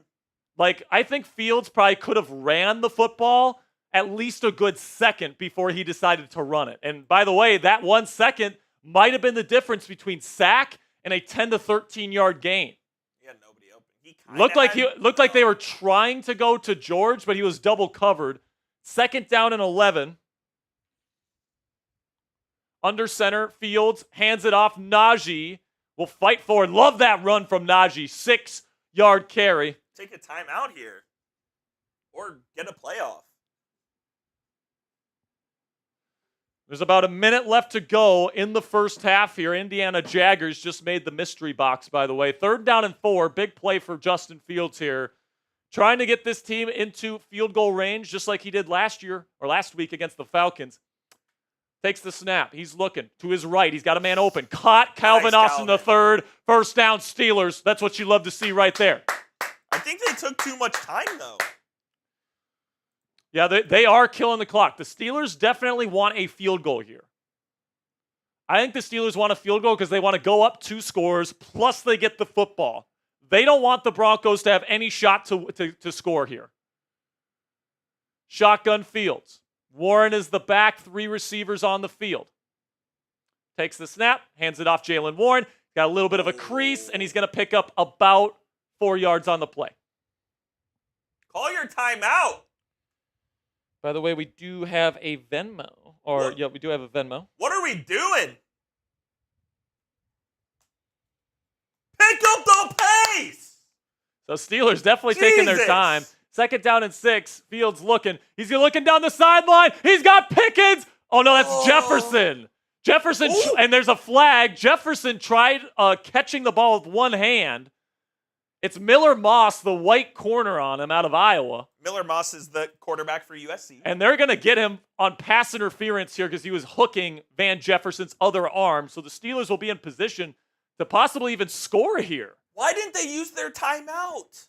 Like, I think Fields probably could have ran the football at least a good second before he decided to run it. And by the way, that 1 second might have been the difference between sack and a 10 to 13 yard gain. He had nobody open. He Looked like they were trying to go to George, but he was double covered. Second down and 11. Under center, Fields hands it off. Najee will fight forward. Love that run from Najee. 6 yard carry. Take a timeout here. Or get a playoff. There's about a minute left to go in the first half here. Indiana Jaggers just made the mystery box, by the way. 3rd down and 4. Big play for Justin Fields here. Trying to get this team into field goal range, just like he did last week against the Falcons. Takes the snap. He's looking to his right. He's got a man open. Caught Calvin Nice, Austin Calvin. the third. First down, Steelers. That's what you love to see right there. I think they took too much time, though. Yeah, they are killing the clock. The Steelers definitely want a field goal here. I think the Steelers want a field goal because they want to go up 2 scores, plus they get the football. They don't want the Broncos to have any shot to score here. Shotgun Fields. Warren is the back, 3 receivers on the field. Takes the snap, hands it off Jalen Warren. Got a little bit of a crease, and he's going to pick up about 4 yards on the play. Call your timeout. By the way, we do have a Venmo. We do have a Venmo. What are we doing? Pick up the pace. So Steelers definitely taking their Jesus. time. 2nd down and 6. Fields looking. He's looking down the sideline. He's got Pickens. Oh, no, that's Jefferson. Jefferson, Ooh. and there's a flag. Jefferson tried catching the ball with one hand. It's Miller Moss, the white corner on him out of Iowa. Miller Moss is the quarterback for USC. And they're going to get him on pass interference here because he was hooking Van Jefferson's other arm. So the Steelers will be in position to possibly even score here. Why didn't they use their timeout?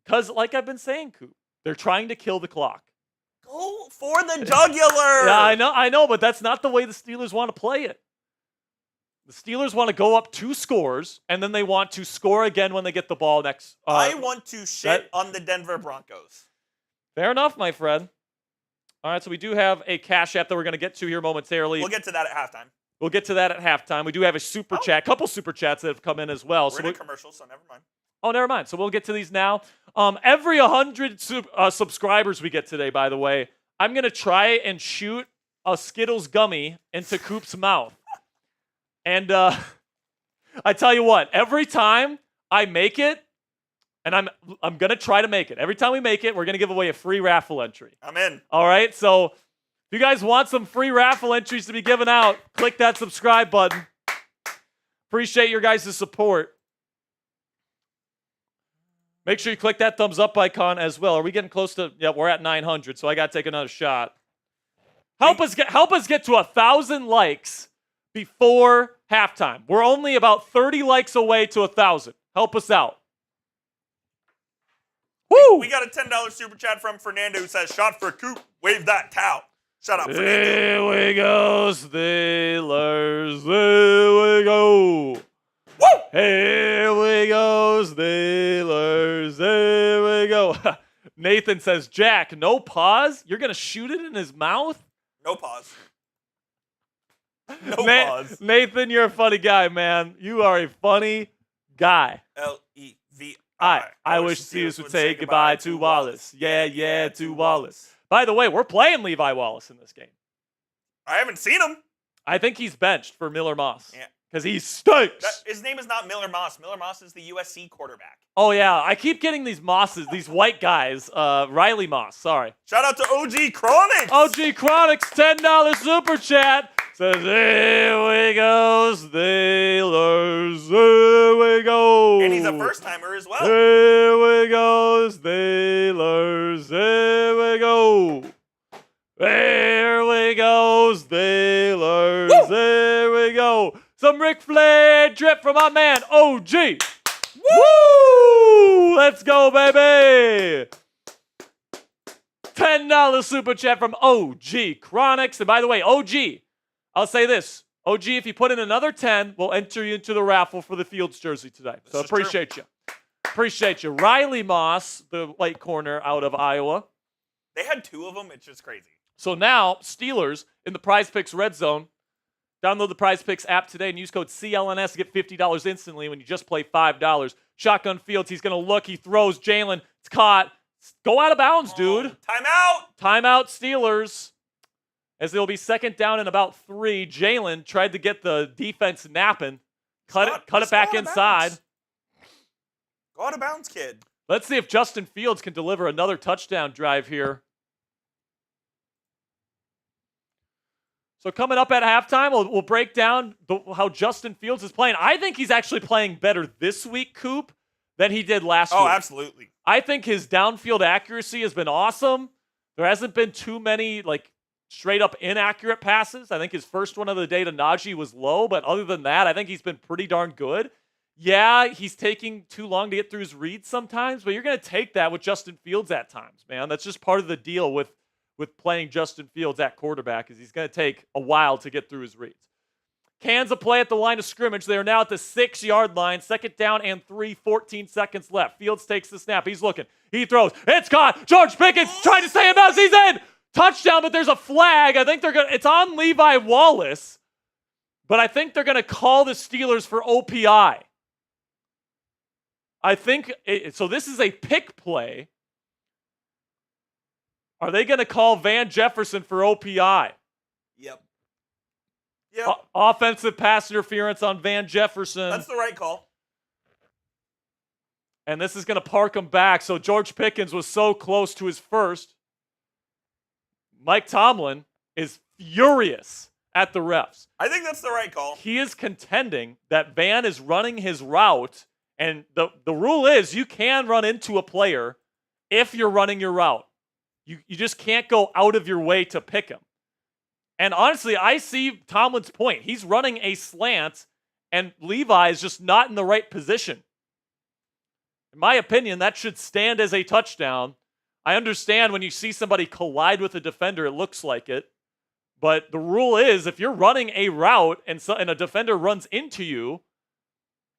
Because like I've been saying, Coop, they're trying to kill the clock. Go for the jugular. Yeah, I know, but that's not the way the Steelers want to play it. The Steelers want to go up 2 scores, and then they want to score again when they get the ball next. I want to shit on the Denver Broncos. Fair enough, my friend. All right, so we do have a Cash App that we're going to get to here momentarily. We'll get to that at halftime. We'll get to that at halftime. We do have a super chat, couple super chats that have come in as well. We're in a commercial, so never mind. Oh, never mind. So we'll get to these now. Every 100 subscribers we get today, by the way, I'm going to try and shoot a Skittles gummy into Coop's mouth. And I tell you what, every time I make it, and I'm going to try to make it. Every time we make it, we're going to give away a free raffle entry. I'm in. All right? So if you guys want some free raffle entries to be given out, click that subscribe button. Appreciate your guys' support. Make sure you click that thumbs up icon as well. Are we getting close to? Yeah, we're at 900, so I got to take another shot. Help us get to 1,000 likes before halftime. We're only about 30 likes away to 1,000. Help us out. Woo! We got a $10 super chat from Fernando who says, "Shot for Coop. Wave that towel." Shut up, Fernando. Here we go, Steelers. Here we go. Woo! Here we go, Steelers. Here we go. Nathan says, "Jack, no pause? You're going to shoot it in his mouth?" No pause. No pause. Nathan, you're a funny guy, man. You are a funny guy. L-E-V-I. I wish Steelers would say goodbye to Wallace. Yeah, to Wallace. By the way, we're playing Levi Wallace in this game. I haven't seen him. I think he's benched for Miller Moss. Yeah. Because he stinks. His name is not Miller Moss. Miller Moss is the USC quarterback. Oh, yeah. I keep getting these Mosses, these white guys. Riley Moss, sorry. Shout out to OG Chronics. OG Chronics, $10 super chat. Says, here we go, Steelers. Here we go. And he's a first-timer as well. Here we go, Steelers. Here we go. Here we go, Steelers. Woo! Here we go. Some Ric Flair drip from my man, OG. Woo! Let's go, baby. $10 super chat from OG Chronics. And by the way, OG, I'll say this. OG, if you put in another 10, we'll enter you into the raffle for the Fields jersey today. So appreciate you. Appreciate you. Riley Moss, the light corner out of Iowa. They had 2 of them. It's just crazy. So now, Steelers in the Prize Picks Red Zone. Download the Prize Picks app today and use code CLNS to get $50 instantly when you just play $5. Shotgun Fields, he's going to look. He throws. Jalen, it's caught. Go out of bounds, dude. Timeout. Timeout, Steelers. As it'll be second down and about 3. Jalen tried to get the defense napping. Cut it back inside. Go out of bounds, kid. Let's see if Justin Fields can deliver another touchdown drive here. So coming up at halftime, we'll break down how Justin Fields is playing. I think he's actually playing better this week, Coop, than he did last week. Oh, absolutely. I think his downfield accuracy has been awesome. There hasn't been too many straight-up inaccurate passes. I think his first one of the day to Najee was low, but other than that, I think he's been pretty darn good. Yeah, he's taking too long to get through his reads sometimes, but you're going to take that with Justin Fields at times, man. That's just part of the deal with playing Justin Fields at quarterback, is he's going to take a while to get through his reads. Cans of play at the line of scrimmage. They are now at the 6-yard line. Second down and 3, 14 seconds left. Fields takes the snap. He's looking. He throws. It's caught. George Pickens trying to stay in bounds. He's in. Touchdown, but there's a flag. I think it's on Levi Wallace, but I think they're going to call the Steelers for OPI. I think, so this is a pick play. Are they going to call Van Jefferson for OPI? Yep. Offensive pass interference on Van Jefferson. That's the right call. And this is going to park him back. So George Pickens was so close to his first. Mike Tomlin is furious at the refs. I think that's the right call. He is contending that Van is running his route. And the rule is you can run into a player if you're running your route. You just can't go out of your way to pick him. And honestly, I see Tomlin's point. He's running a slant, and Levi is just not in the right position. In my opinion, that should stand as a touchdown. I understand when you see somebody collide with a defender, it looks like it. But the rule is if you're running a route and a defender runs into you,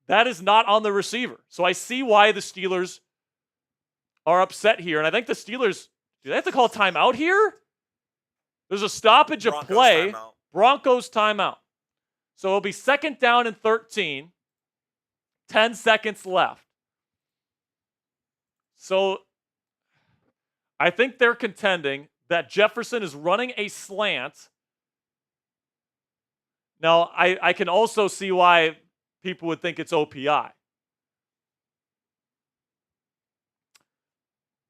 that is not on the receiver. So I see why the Steelers are upset here. And I think the Steelers, do they have to call a timeout here? There's a stoppage of play. Timeout. Broncos timeout. So it'll be 2nd down and 13. 10 seconds left. So I think they're contending that Jefferson is running a slant. Now, I can also see why people would think it's OPI.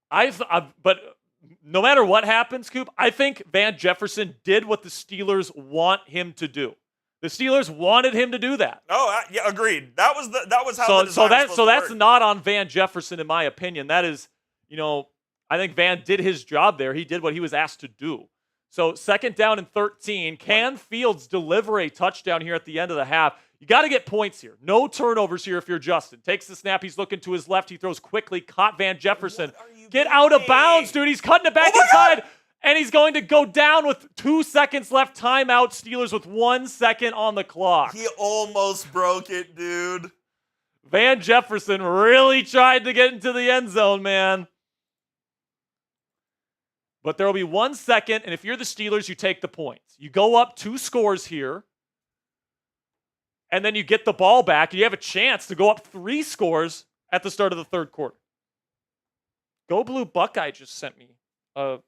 But no matter what happens, Coop, I think Van Jefferson did what the Steelers want him to do. The Steelers wanted him to do that. Oh, yeah, agreed. That was how the design was supposed to that's work. not on Van Jefferson, in my opinion. That is, I think Van did his job there. He did what he was asked to do. So 2nd down and 13. Can Fields deliver a touchdown here at the end of the half? You got to get points here. No turnovers here if you're Justin. Takes the snap. He's looking to his left. He throws quickly. Caught Van Jefferson. Get out of bounds, dude. He's cutting it back inside. And he's going to go down with 2 seconds left. Timeout. Steelers with 1 second on the clock. He almost broke it, dude. Van Jefferson really tried to get into the end zone, man. But there will be 1 second, and if you're the Steelers, you take the points. You go up 2 scores here, and then you get the ball back, and you have a chance to go up 3 scores at the start of the 3rd quarter. Go Blue Buckeye just sent me. Go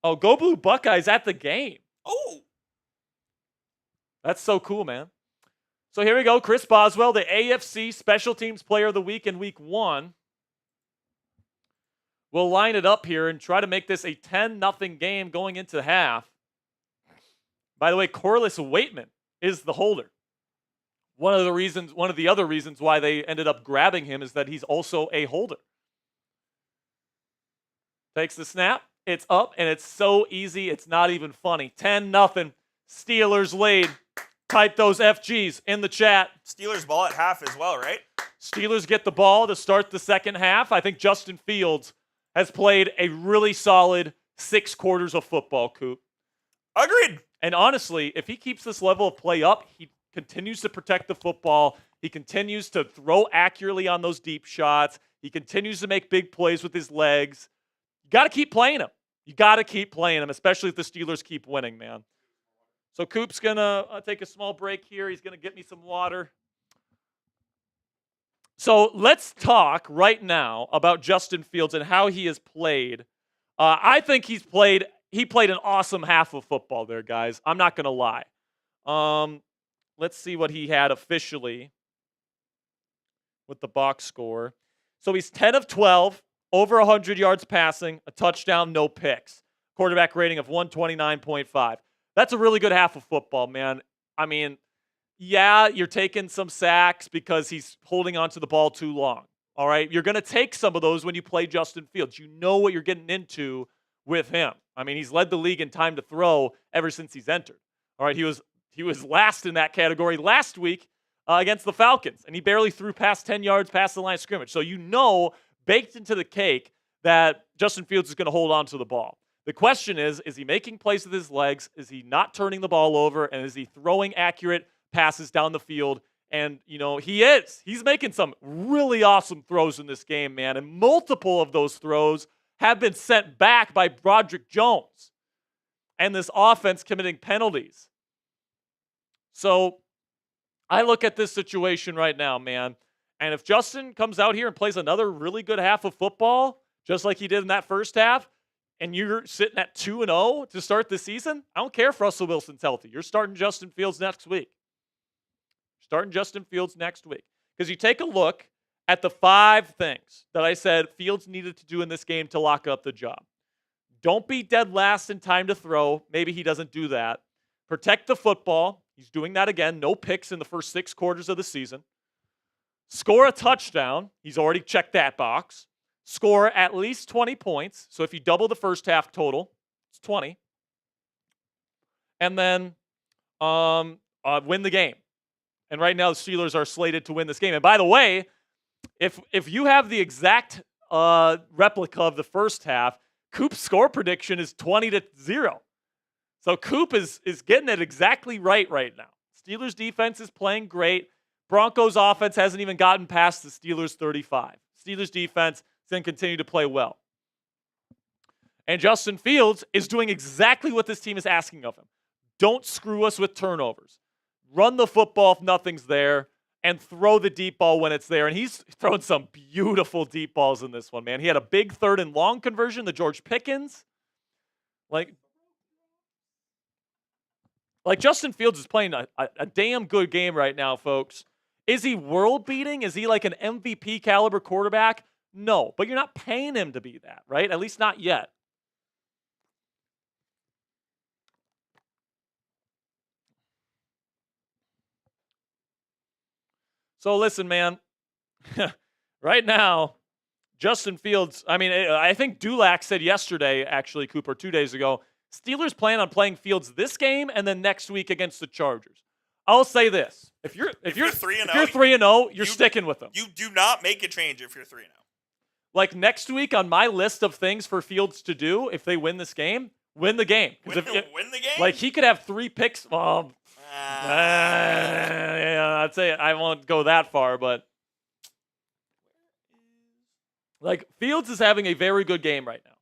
Blue Buckeyes at the game. Oh. That's so cool, man. So here we go. Chris Boswell, the AFC Special Teams Player of the Week in Week 1. We'll line it up here and try to make this a 10-0 game going into half. By the way, Corliss Waitman is the holder. One of the other reasons why they ended up grabbing him is that he's also a holder. Takes the snap. It's up, and it's so easy, it's not even funny. 10-0. Steelers lead. Type those FGs in the chat. Steelers ball at half as well, right? Steelers get the ball to start the second half. I think Justin Fields has played a really solid 6 quarters of football, Coop. Agreed. And honestly, if he keeps this level of play up, he continues to protect the football. He continues to throw accurately on those deep shots. He continues to make big plays with his legs. You got to keep playing him. You got to keep playing him, especially if the Steelers keep winning, man. So Coop's going to take a small break here. He's going to get me some water. So let's talk right now about Justin Fields and how he has played. I think he played an awesome half of football there, guys. I'm not going to lie. Let's see what he had officially with the box score. So he's 10 of 12, over 100 yards passing, a touchdown, no picks. Quarterback rating of 129.5. That's a really good half of football, man. I mean, yeah, you're taking some sacks because he's holding onto the ball too long. All right? You're going to take some of those when you play Justin Fields. You know what you're getting into with him. I mean, he's led the league in time to throw ever since he's entered. All right, he was last in that category last week against the Falcons, and he barely threw past 10 yards past the line of scrimmage. So you know, baked into the cake, that Justin Fields is going to hold on to the ball. The question is he making plays with his legs? Is he not turning the ball over? And is he throwing accurate passes down the field? And, he is. He's making some really awesome throws in this game, man. And multiple of those throws have been sent back by Broderick Jones and this offense committing penalties. So I look at this situation right now, man. And if Justin comes out here and plays another really good half of football, just like he did in that first half, and you're sitting at 2-0 to start the season, I don't care if Russell Wilson's healthy. You're starting Justin Fields next week. Because you take a look at the 5 things that I said Fields needed to do in this game to lock up the job. Don't be dead last in time to throw. Maybe he doesn't do that. Protect the football. He's doing that again. No picks in the first 6 quarters of the season. Score a touchdown. He's already checked that box. Score at least 20 points. So if you double the first half total, it's 20. And then win the game. And right now the Steelers are slated to win this game. And by the way, if you have the exact replica of the first half, Coop's score prediction is 20-0. So Coop is getting it exactly right now. Steelers defense is playing great. Broncos offense hasn't even gotten past the Steelers 35. Steelers defense is going to continue to play well. And Justin Fields is doing exactly what this team is asking of him. Don't screw us with turnovers. Run the football if nothing's there, and throw the deep ball when it's there. And he's thrown some beautiful deep balls in this one, man. He had a big 3rd and long conversion, the George Pickens. Like Justin Fields is playing a damn good game right now, folks. Is he world-beating? Is he like an MVP caliber quarterback? No, but you're not paying him to be that, right? At least not yet. So listen, man, right now, Justin Fields, I think Dulac said yesterday, actually, Cooper, 2 days ago, Steelers plan on playing Fields this game and then next week against the Chargers. I'll say this. If you're 3-0, you're sticking with them. You do not make a change if you're 3-0. Like next week on my list of things for Fields to do if they win this game, win the game. Win the game? Like he could have 3 picks. Yeah, I'd say I won't go that far, but like Fields is having a very good game right now.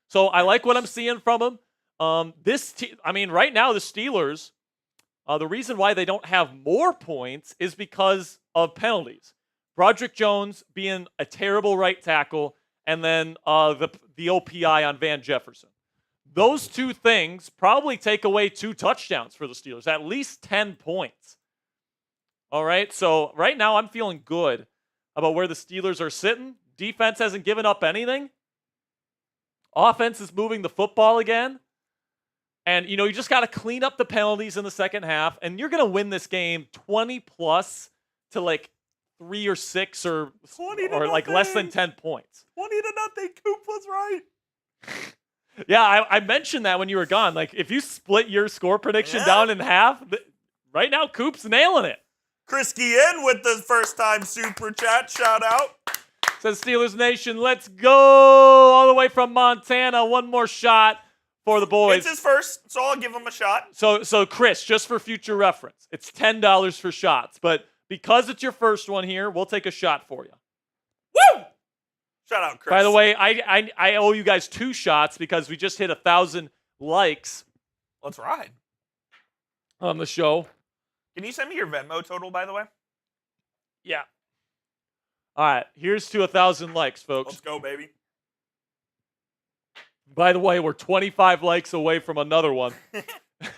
So I like what I'm seeing from him. Right now the Steelers, the reason why they don't have more points is because of penalties. Broderick Jones being a terrible right tackle, and then the OPI on Van Jefferson. Those 2 things probably take away 2 touchdowns for the Steelers, at least 10 points. All right, so right now I'm feeling good about where the Steelers are sitting. Defense hasn't given up anything. Offense is moving the football again. And, you just got to clean up the penalties in the second half, and you're going to win this game 20+ to like 3 or 6 or like less than 10 points. 20-0. Coop was right. Yeah, I mentioned that when you were gone. Like, if you split your score prediction down in half, right now, Coop's nailing it. Chris Guillen with the first-time super chat. Shout out. Says Steelers Nation, let's go all the way from Montana. One more shot for the boys. It's his first, so I'll give him a shot. So Chris, just for future reference, it's $10 for shots. But because it's your first one here, we'll take a shot for you. Woo! Shout out, Chris. By the way, I owe you guys 2 shots because we just hit 1,000 likes. Let's ride. On the show. Can you send me your Venmo total, by the way? Yeah. All right, here's to 1,000 likes, folks. Let's go, baby. By the way, we're 25 likes away from another one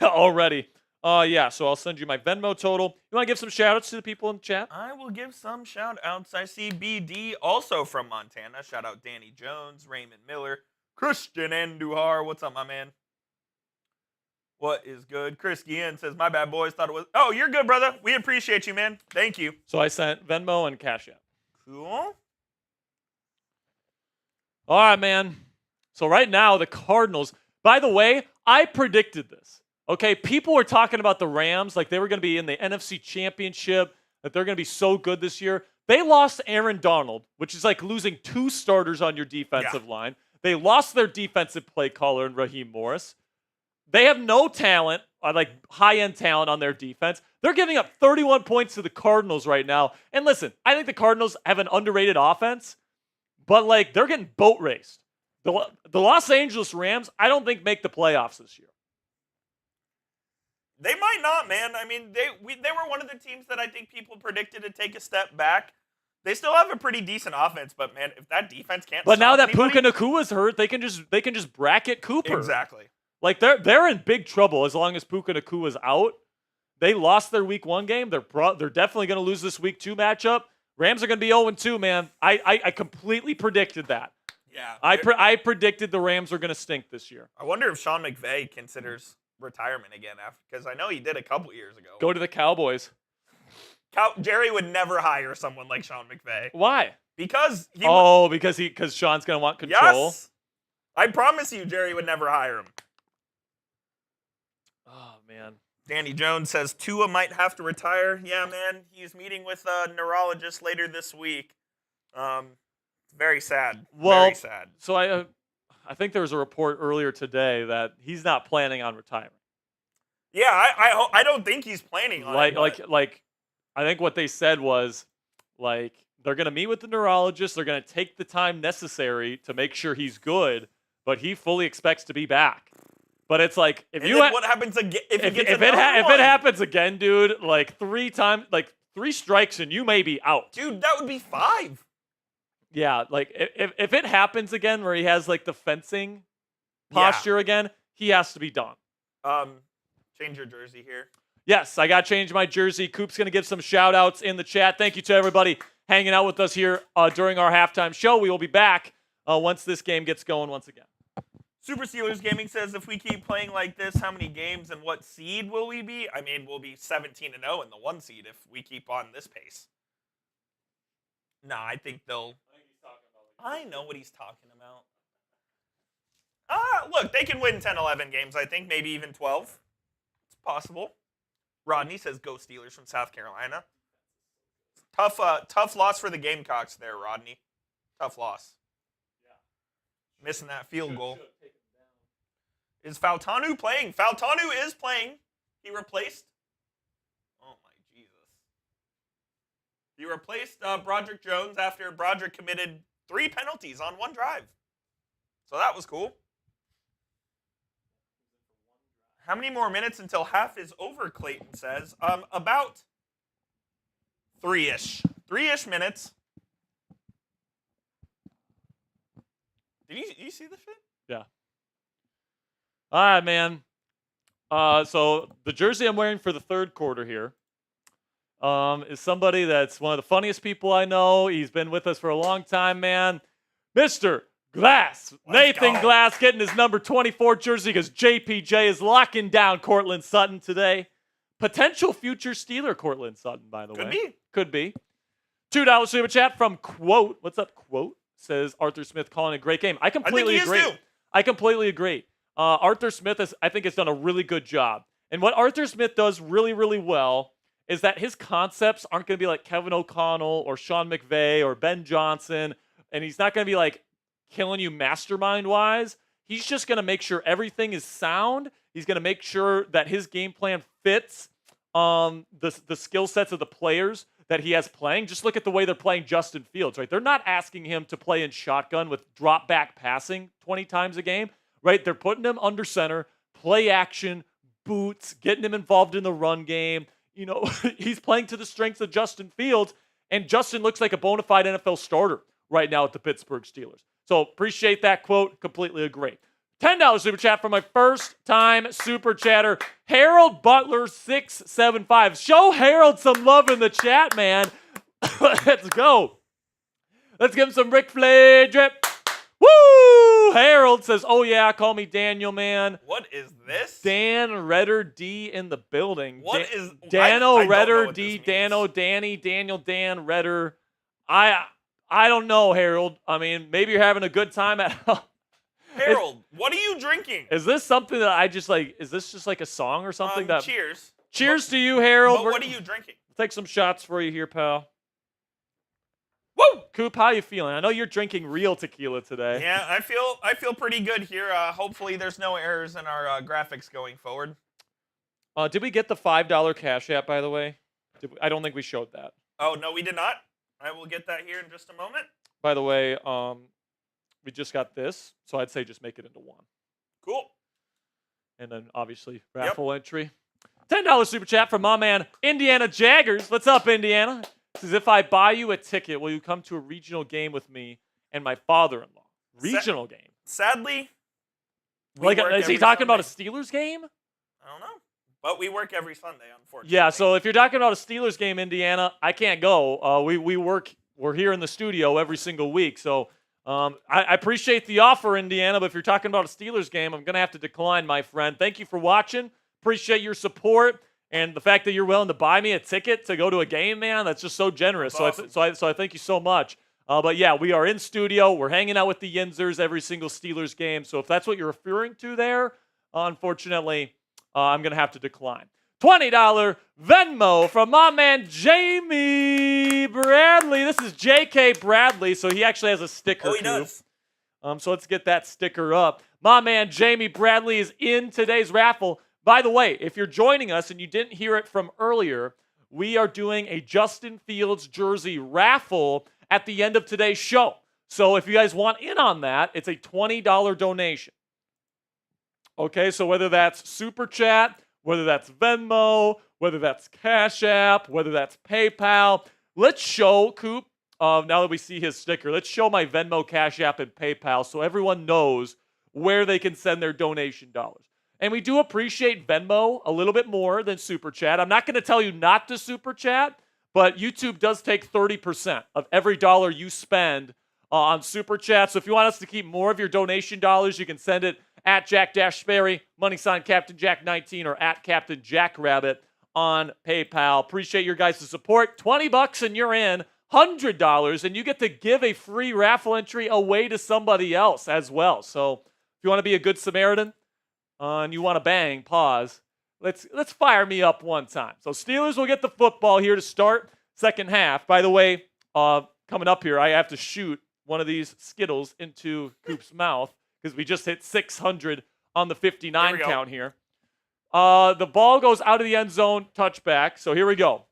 already. So I'll send you my Venmo total. You want to give some shout-outs to the people in the chat? I will give some shout-outs. I see BD, also from Montana. Shout out Danny Jones, Raymond Miller, Christian Andujar. What's up, my man? What is good? Chris Guillen says, my bad, boys. Thought it was... Oh, you're good, brother. We appreciate you, man. Thank you. So I sent Venmo and Cash App. Cool. All right, man. So right now, the Cardinals... By the way, I predicted this. Okay, people were talking about the Rams like they were going to be in the NFC Championship, that they're going to be so good this year. They lost Aaron Donald, which is like losing 2 starters on your defensive line. They lost their defensive play caller in Raheem Morris. They have no talent, like high-end talent on their defense. They're giving up 31 points to the Cardinals right now. And listen, I think the Cardinals have an underrated offense, but like they're getting boat raced. The Los Angeles Rams, I don't think make the playoffs this year. They might not, man. I mean, they were one of the teams that I think people predicted to take a step back. They still have a pretty decent offense, but man, if that defense can't. But now that anybody, Puka Nakua's hurt, they can just bracket Cooper. Exactly. Like they're in big trouble as long as Puka Nakua's out. They lost their week 1 game. They're definitely going to lose this week 2 matchup. Rams are going to be 0-2, man. I completely predicted that. Yeah. I predicted the Rams are going to stink this year. I wonder if Sean McVay considers retirement again after, because I know he did a couple years ago. Go to the Cowboys. Jerry would never hire someone like Sean McVay. Why? Because because Sean's going to want control. Yes. I promise you, Jerry would never hire him. Oh man. Danny Jones says Tua might have to retire. Yeah, man. He's meeting with a neurologist later this week. Very sad. Well, very sad. So I think there was a report earlier today that he's not planning on retiring. Yeah, I don't think he's planning on it. Like, I think what they said was, like, they're going to meet with the neurologist. They're going to take the time necessary to make sure he's good, but he fully expects to be back. But it's like, what happens again if it happens again, dude? Like 3 strikes and you may be out. Dude, that would be 5. Yeah, like if it happens again where he has like the fencing posture again, he has to be done. Change your jersey here. Yes, I got to change my jersey. Coop's going to give some shout-outs in the chat. Thank you to everybody hanging out with us here during our halftime show. We will be back once this game gets going once again. Super Steelers Gaming says, if we keep playing like this, how many games and what seed will we be? I mean, we'll be 17-0 in the 1 seed if we keep on this pace. Nah, I think they'll... I know what he's talking about. Look, they can win 10, 11 games, I think, maybe even 12. It's possible. Rodney says, go Steelers from South Carolina. Tough loss for the Gamecocks there, Rodney. Tough loss. Yeah. Missing that field goal. Is Faltanu playing? Faltanu is playing. He replaced. Oh, my Jesus. He replaced Broderick Jones after Broderick committed 3 penalties on 1 drive. So that was cool. How many more minutes until half is over, Clayton says? About 3-ish. 3-ish minutes. Did you see this shit? Yeah. All right, man. So the jersey I'm wearing for the 3rd quarter here is somebody that's one of the funniest people I know. He's been with us for a long time, man. Mr. Glass. Nathan Glass getting his number 24 jersey because JPJ is locking down Cortland Sutton today. Potential future Steeler Cortland Sutton, by the way. Could be. $2 super chat from Quote. What's up, Quote? Says Arthur Smith calling a great game. I completely agree. I completely agree. Arthur Smith, I think, has done a really good job. And what Arthur Smith does really, really well is that his concepts aren't going to be like Kevin O'Connell or Sean McVay or Ben Johnson. And he's not going to be like killing you mastermind-wise. He's just going to make sure everything is sound. He's going to make sure that his game plan fits the skill sets of the players that he has playing. Just look at the way they're playing Justin Fields, right? They're not asking him to play in shotgun with drop-back passing 20 times a game, right? They're putting him under center, play action, boots, getting him involved in the run game. You know, he's playing to the strengths of Justin Fields, and Justin looks like a bona fide NFL starter right now at the Pittsburgh Steelers. So appreciate that quote. Completely agree. $10 super chat from my first-time super chatter, Harold Butler 675. Show Harold some love in the chat, man. Let's go. Let's give him some Ric Flair drip. Woo! Harold says, oh, yeah, call me Daniel, man. What is this? Dan Redder D in the building. What is... Dano Redder D, Dano, Danny, Daniel, Dan, Redder. I don't know, Harold. I mean, maybe you're having a good time at Harold, what are you drinking? Is this something that I just like? Is this just like a song or something? Cheers. Cheers to you, Harold. What are you drinking? We'll take some shots for you here, pal. Woo! Coop, how you feeling? I know you're drinking real tequila today. Yeah, I feel pretty good here. Hopefully there's no errors in our graphics going forward. Did we get the $5 Cash App, by the way? I don't think we showed that. Oh, no, we did not. I will get that here in just a moment. By the way, we just got this, so I'd say just make it into 1. Cool. And then, obviously, raffle entry. $10 super chat from my man, Indiana Jaggers. What's up, Indiana? Says, if I buy you a ticket, will you come to a regional game with me and my father-in-law? Regional game? Sadly. Is he talking about a Steelers game? I don't know. But we work every Sunday, unfortunately. Yeah, so if you're talking about a Steelers game, Indiana, I can't go. We work. We're here in the studio every single week. So I appreciate the offer, Indiana, but if you're talking about a Steelers game, I'm going to have to decline, my friend. Thank you for watching. Appreciate your support. And the fact that you're willing to buy me a ticket to go to a game, man, that's just so generous. That's awesome. So I thank you so much. But yeah, we are in studio. We're hanging out with the Yinzers every single Steelers game. So if that's what you're referring to there, unfortunately, I'm going to have to decline. $20 Venmo from my man Jamie Bradley. This is J.K. Bradley, so he actually has a sticker Oh, he too. does. So let's get that sticker up. My man Jamie Bradley is in today's raffle. By the way, if you're joining us and you didn't hear it from earlier, we are doing a Justin Fields jersey raffle at the end of today's show. So if you guys want in on that, it's a $20 donation. Okay, so whether that's Super Chat, whether that's Venmo, whether that's Cash App, whether that's PayPal, let's show Coop, now that we see his sticker, let's show my Venmo, Cash App, and PayPal so everyone knows where they can send their donation dollars. And we do appreciate Venmo a little bit more than Super Chat. I'm not going to tell you not to Super Chat, but YouTube does take 30% of every dollar you spend on Super Chat. So if you want us to keep more of your donation dollars, you can send it at Jack-Sperry, # Captain Jack 19, or at Captain Jack Rabbit on PayPal. Appreciate your guys' support. $20 and you're in. $100 and you get to give a free raffle entry away to somebody else as well. So if you want to be a good Samaritan and you want to bang, pause. Let's fire me up one time. So Steelers will get the football here to start second half. By the way, coming up here, I have to shoot one of these Skittles into Coop's mouth because we just hit 600 on the 59 count here. The ball goes out of the end zone, touchback. So here we go.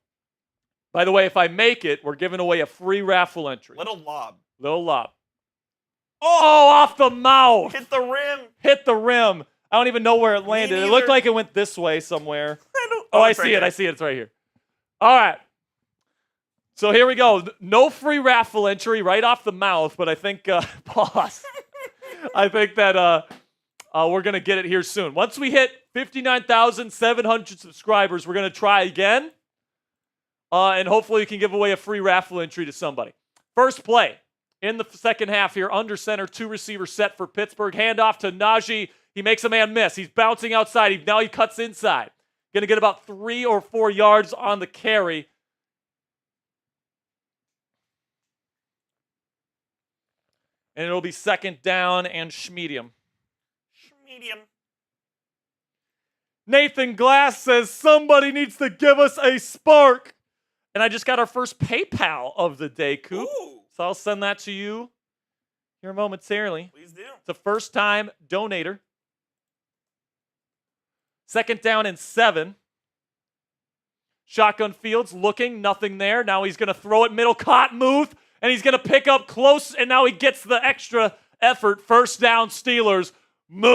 By the way, if I make it, we're giving away a free raffle entry. Little lob. Oh, off the mouth. Hit the rim. Hit the rim. I don't even know where it landed. It looked like it went this way somewhere. I see it. I see it. It's right here. All right. So here we go. No free raffle entry right off the mouth, but I think, pause. I think that we're going to get it here soon. Once we hit 59,700 subscribers, we're going to try again. And hopefully we can give away a free raffle entry to somebody. First play in the second half here. Under center, 2 receivers set for Pittsburgh. Handoff to Najee. He makes a man miss. He's bouncing outside. Now he cuts inside. Going to get about 3 or 4 yards on the carry. And it'll be second down and Schmedium. Nathan Glass says somebody needs to give us a spark. And I just got our first PayPal of the day, Coop. Ooh. So I'll send that to you here momentarily. Please do. It's a first-time donator. Second down and 7. Shotgun Fields looking, nothing there. Now he's going to throw it middle, Cottonmouth, and he's going to pick up close, and now he gets the extra effort. First down, Steelers. Move!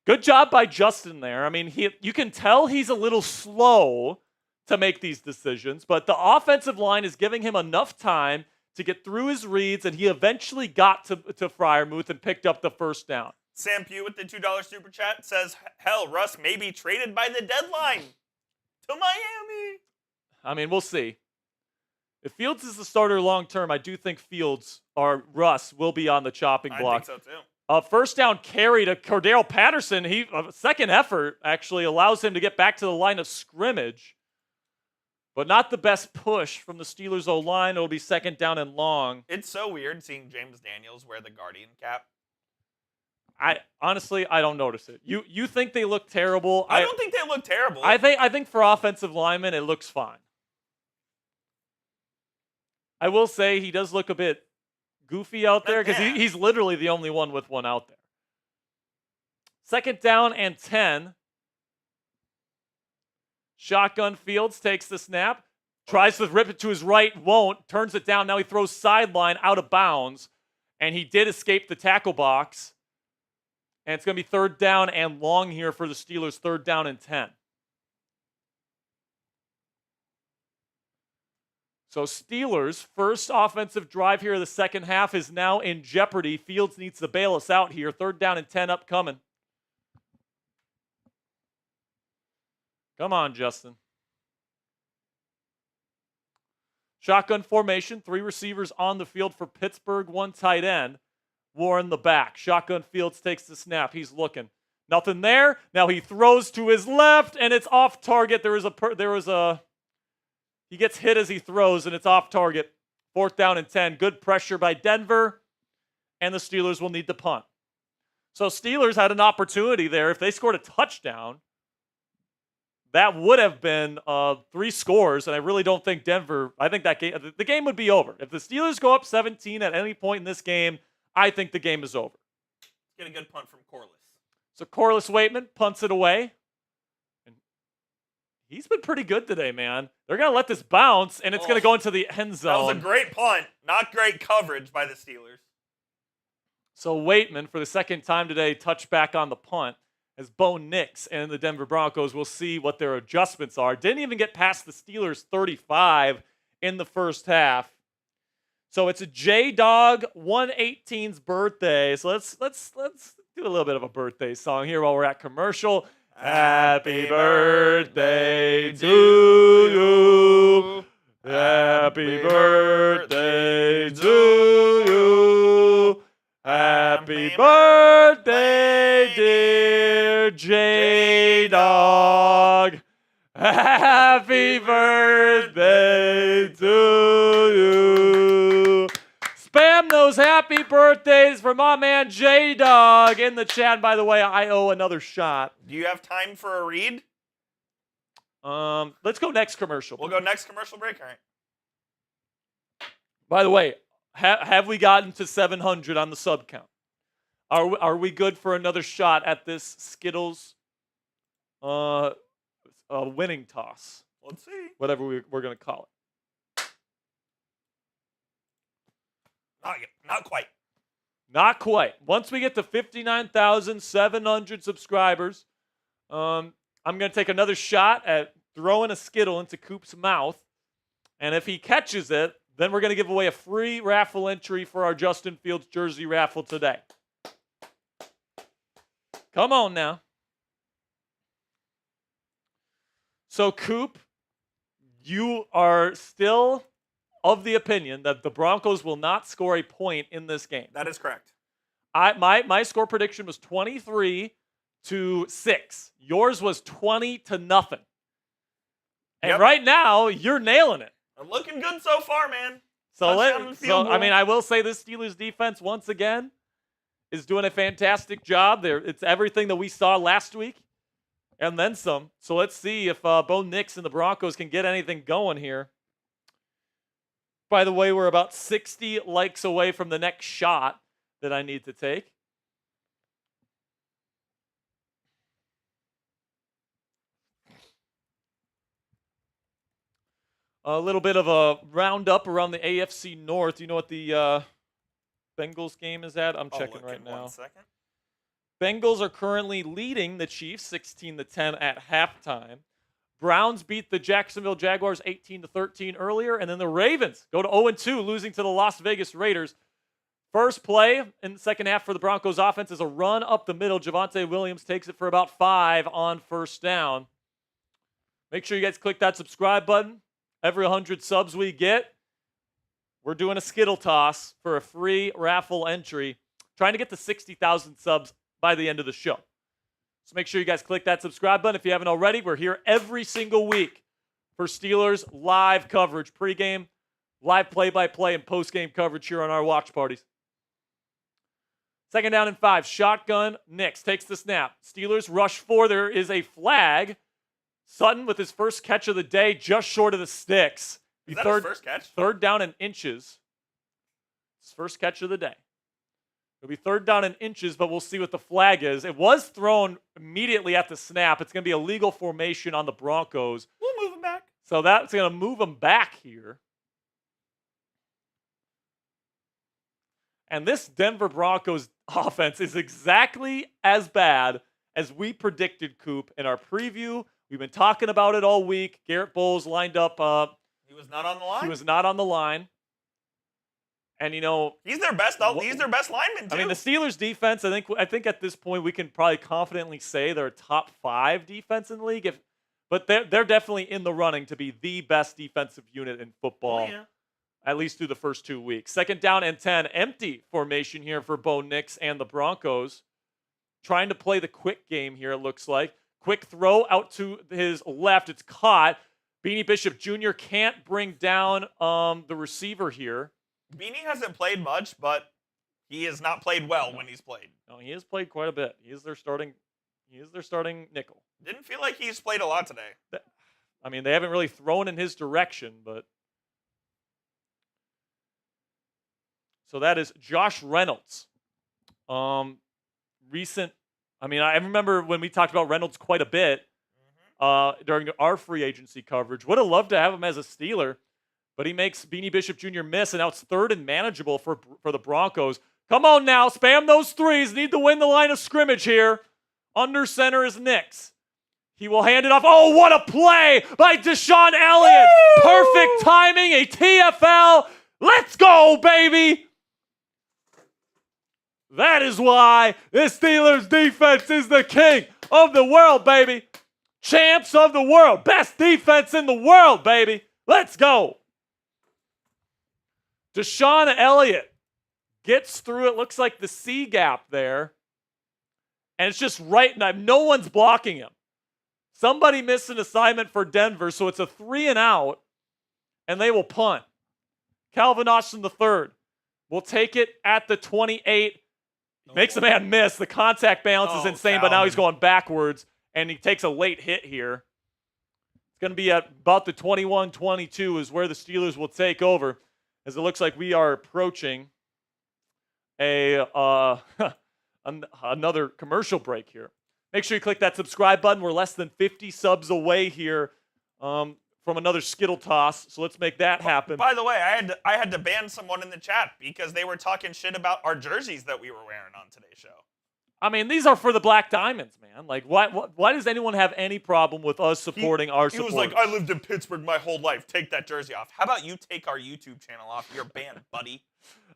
Good job by Justin there. I mean, you can tell he's a little slow to make these decisions, but the offensive line is giving him enough time to get through his reads, and he eventually got to Freiermuth and picked up the first down. Sam Pugh with the $2 super chat says, hell, Russ may be traded by the deadline to Miami. I mean, we'll see. If Fields is the starter long term, I do think Fields or Russ will be on the chopping block. I think so too. First down carry to Cordero Patterson. Second effort actually allows him to get back to the line of scrimmage, but not the best push from the Steelers O-line. It'll be second down and long. It's so weird seeing James Daniels wear the Guardian cap. I don't notice it. You think they look terrible? I don't think they look terrible. I think for offensive linemen it looks fine. I will say he does look a bit goofy out there because he's literally the only one with one out there. Second down and 10. Shotgun Fields takes the snap, tries to rip it to his right, won't, turns it down. Now he throws sideline out of bounds, and he did escape the tackle box. And it's going to be third down and long here for the Steelers, third down and 10. So Steelers' first offensive drive here of the second half is now in jeopardy. Fields needs to bail us out here. Third down and 10 upcoming. Come on, Justin. Shotgun formation, 3 receivers on the field for Pittsburgh, 1 tight end. Warren the back. Shotgun Fields takes the snap. He's looking. Nothing there. Now he throws to his left, and it's off target. He gets hit as he throws, and it's off target. Fourth down and 10. Good pressure by Denver, and the Steelers will need to punt. So Steelers had an opportunity there. If they scored a touchdown, that would have been 3 scores, and I really don't think Denver. I think that the game would be over if the Steelers go up 17 at any point in this game. I think the game is over. Get a good punt from Corliss. So Corliss Waitman punts it away. And he's been pretty good today, man. They're going to let this bounce, and it's going to go into the end zone. That was a great punt. Not great coverage by the Steelers. So Waitman, for the second time today, touched back on the punt as Bo Nix and the Denver Broncos will see what their adjustments are. Didn't even get past the Steelers 35 in the first half. So it's a J-Dog 118's birthday. So let's do a little bit of a birthday song here while we're at commercial. Happy birthday to you. Happy birthday to you. Happy birthday, dear J-Dog. Happy birthday to you. Spam those happy birthdays for my man J-Dog in the chat. By the way, I owe another shot. Do you have time for a read? Let's go next commercial. We'll go next commercial break. All right. By the way, have we gotten to 700 on the sub count? Are we good for another shot at this Skittles winning toss? Let's see. Whatever we're going to call it. Not quite. Not quite. Once we get to 59,700 subscribers, I'm going to take another shot at throwing a Skittle into Coop's mouth. And if he catches it, then we're going to give away a free raffle entry for our Justin Fields jersey raffle today. Come on now. So, Coop, you are still of the opinion that the Broncos will not score a point in this game. That is correct. My score prediction was 23-6. Yours was 20-0. And Yep. right now, you're nailing it. I'm looking good so far, man. So Touchdown and I will say this Steelers defense once again is doing a fantastic job. It's everything that we saw last week and then some. So let's see if Bo Nix and the Broncos can get anything going here. By the way, we're about 60 likes away from the next shot that I need to take. A little bit of a roundup around the AFC North. You know what the Bengals game is at? I'm checking right now. 1 second. Bengals are currently leading the Chiefs 16-10 at halftime. Browns beat the Jacksonville Jaguars 18-13 earlier, and then the Ravens go to 0-2, losing to the Las Vegas Raiders. First play in the second half for the Broncos offense is a run up the middle. Javonte Williams takes it for about 5 on first down. Make sure you guys click that subscribe button. Every 100 subs we get, we're doing a Skittle toss for a free raffle entry, trying to get to 60,000 subs by the end of the show. So make sure you guys click that subscribe button if you haven't already. We're here every single week for Steelers live coverage, pregame, live play-by-play, and postgame coverage here on our watch parties. Second down and 5, shotgun. Nix takes the snap. Steelers rush 4. There is a flag. Sutton with his first catch of the day, just short of the sticks. Is that his first catch? Third down and inches. His first catch of the day. It'll be third down and inches, but we'll see what the flag is. It was thrown immediately at the snap. It's going to be a legal formation on the Broncos. We'll move him back. So that's going to move them back here. And this Denver Broncos offense is exactly as bad as we predicted, Coop, in our preview. We've been talking about it all week. Garrett Bowles lined up. He was not on the line. He was not on the line. And, you know, He's their best lineman, too. I mean, the Steelers defense, I think at this point we can probably confidently say they're a top 5 defense in the league. But they're definitely in the running to be the best defensive unit in football, at least through the first 2 weeks. Second down and 10, empty formation here for Bo Nix and the Broncos. Trying to play the quick game here, it looks like. Quick throw out to his left. It's caught. Beanie Bishop Jr. can't bring down the receiver here. Beanie hasn't played much, but he has not played well when he's played. No, he has played quite a bit. He is their starting He is their starting nickel. Didn't feel like he's played a lot today. I mean, they haven't really thrown in his direction, but. So that is Josh Reynolds. Recent. I mean, I remember when we talked about Reynolds quite a bit during our free agency coverage. Would have loved to have him as a Steeler, but he makes Beanie Bishop Jr. miss, and now it's 3rd and manageable for the Broncos. Come on now, spam those threes. Need to win the line of scrimmage here. Under center is Nix. He will hand it off. Oh, what a play by Deshaun Elliott. Woo! Perfect timing, a TFL. Let's go, baby. That is why this Steelers defense is the king of the world, baby. Champs of the world. Best defense in the world, baby. Let's go. Deshaun Elliott gets through it. Looks like the C gap there. And it's just right now. No one's blocking him. Somebody missed an assignment for Denver, so it's a 3-and-out, and they will punt. Calvin Austin III will take it at the 28. Makes the man miss. The contact balance is insane, but now he's going backwards, and he takes a late hit here. It's going to be at about the 21-22 is where the Steelers will take over, as it looks like we are approaching another commercial break here. Make sure you click that subscribe button. We're less than 50 subs away here from another Skittle toss, so let's make that happen. By the way, I had to ban someone in the chat because they were talking shit about our jerseys that we were wearing on today's show. I mean, these are for the Black Diamonds, man. Like, why does anyone have any problem with us supporting our supporters? He was like, I lived in Pittsburgh my whole life. Take that jersey off. How about you take our YouTube channel off? You're banned, buddy.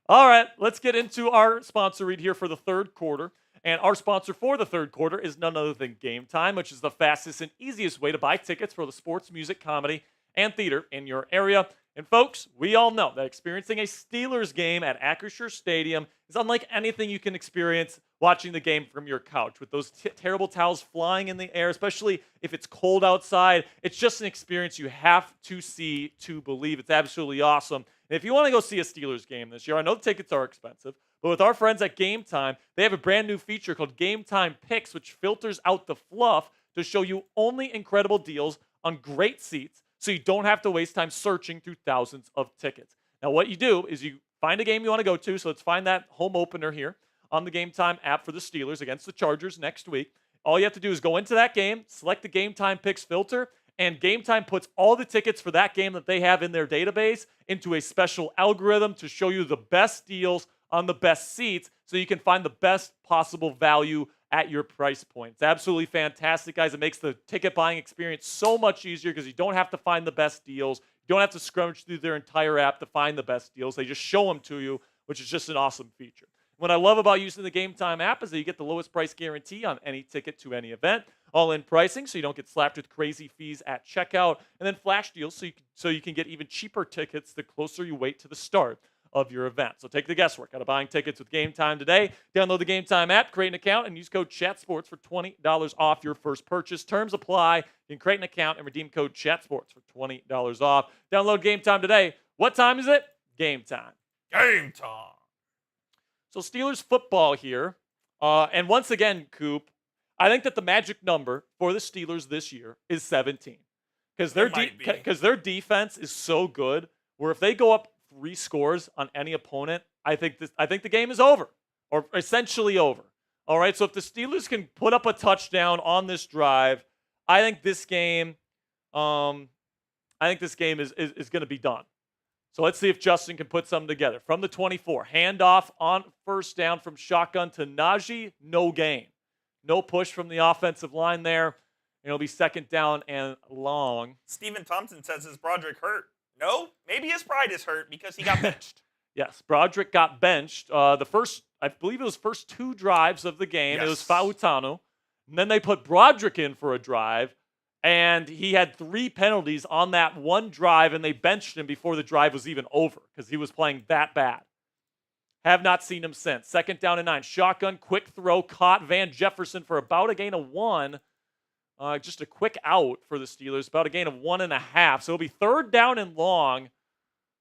All right, let's get into our sponsor read here for the third quarter. And our sponsor for the third quarter is none other than Game Time, which is the fastest and easiest way to buy tickets for the sports, music, comedy, and theater in your area. And folks, we all know that experiencing a Steelers game at Acrisure Stadium is unlike anything you can experience watching the game from your couch with those terrible towels flying in the air, especially if it's cold outside. It's just an experience you have to see to believe. It's absolutely awesome. And if you want to go see a Steelers game this year, I know the tickets are expensive, but with our friends at Game Time, they have a brand new feature called Game Time Picks, which filters out the fluff to show you only incredible deals on great seats, so you don't have to waste time searching through thousands of tickets. Now, what you do is you find a game you want to go to, so let's find that home opener here on the Game Time app for the Steelers against the Chargers next week. All you have to do is go into that game, select the Game Time Picks filter, and Game Time puts all the tickets for that game that they have in their database into a special algorithm to show you the best deals on the best seats so you can find the best possible value at your price point. It's absolutely fantastic, guys. It makes the ticket buying experience so much easier because you don't have to find the best deals. You don't have to scrummage through their entire app to find the best deals. They just show them to you, which is just an awesome feature. What I love about using the Game Time app is that you get the lowest price guarantee on any ticket to any event, all-in pricing so you don't get slapped with crazy fees at checkout, and then flash deals so you can get even cheaper tickets the closer you wait to the start of your event. So take the guesswork out of buying tickets with Game Time today. Download the Game Time app, create an account, and use code CHATSPORTS for $20 off your first purchase. Terms apply. You can create an account and redeem code CHATSPORTS for $20 off. Download Game Time today. What time is it? Game time. Game time. So Steelers football here. And once again, Coop, I think that the magic number for the Steelers this year is 17. Because their defense is so good where if they go up 3 scores on any opponent, I think the game is over, or essentially over. All right, so if the Steelers can put up a touchdown on this drive, I think this game is going to be done. So let's see if Justin can put something together. From the 24, handoff on first down from shotgun to Najee, no gain. No push from the offensive line there. It'll be second down and long. Steven Thompson says, is Broderick hurt? No, maybe his pride is hurt because he got benched. Yes, Broderick got benched. I believe it was first 2 drives of the game. Yes. It was Fautanu. And then they put Broderick in for a drive, and he had 3 penalties on that one drive, and they benched him before the drive was even over because he was playing that bad. Have not seen him since. Second down and 9. Shotgun, quick throw, caught Van Jefferson for about a gain of 1. Just a quick out for the Steelers, about a gain of 1.5. So it'll be third down and long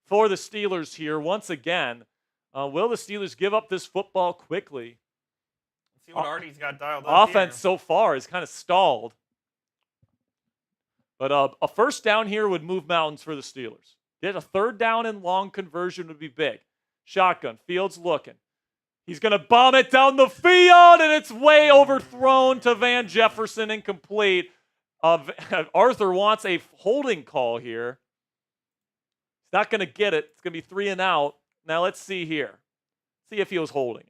for the Steelers here once again. Will the Steelers give up this football quickly? see what Artie's got dialed up offense so far is kind of stalled. But a first down here would move mountains for the Steelers. Get a third down and long conversion would be big. Shotgun. Fields looking. He's going to bomb it down the field, and it's way overthrown to Van Jefferson, incomplete. Arthur wants a holding call here. He's not going to get it. It's going to be 3 and out. Now let's see here. See if he was holding him.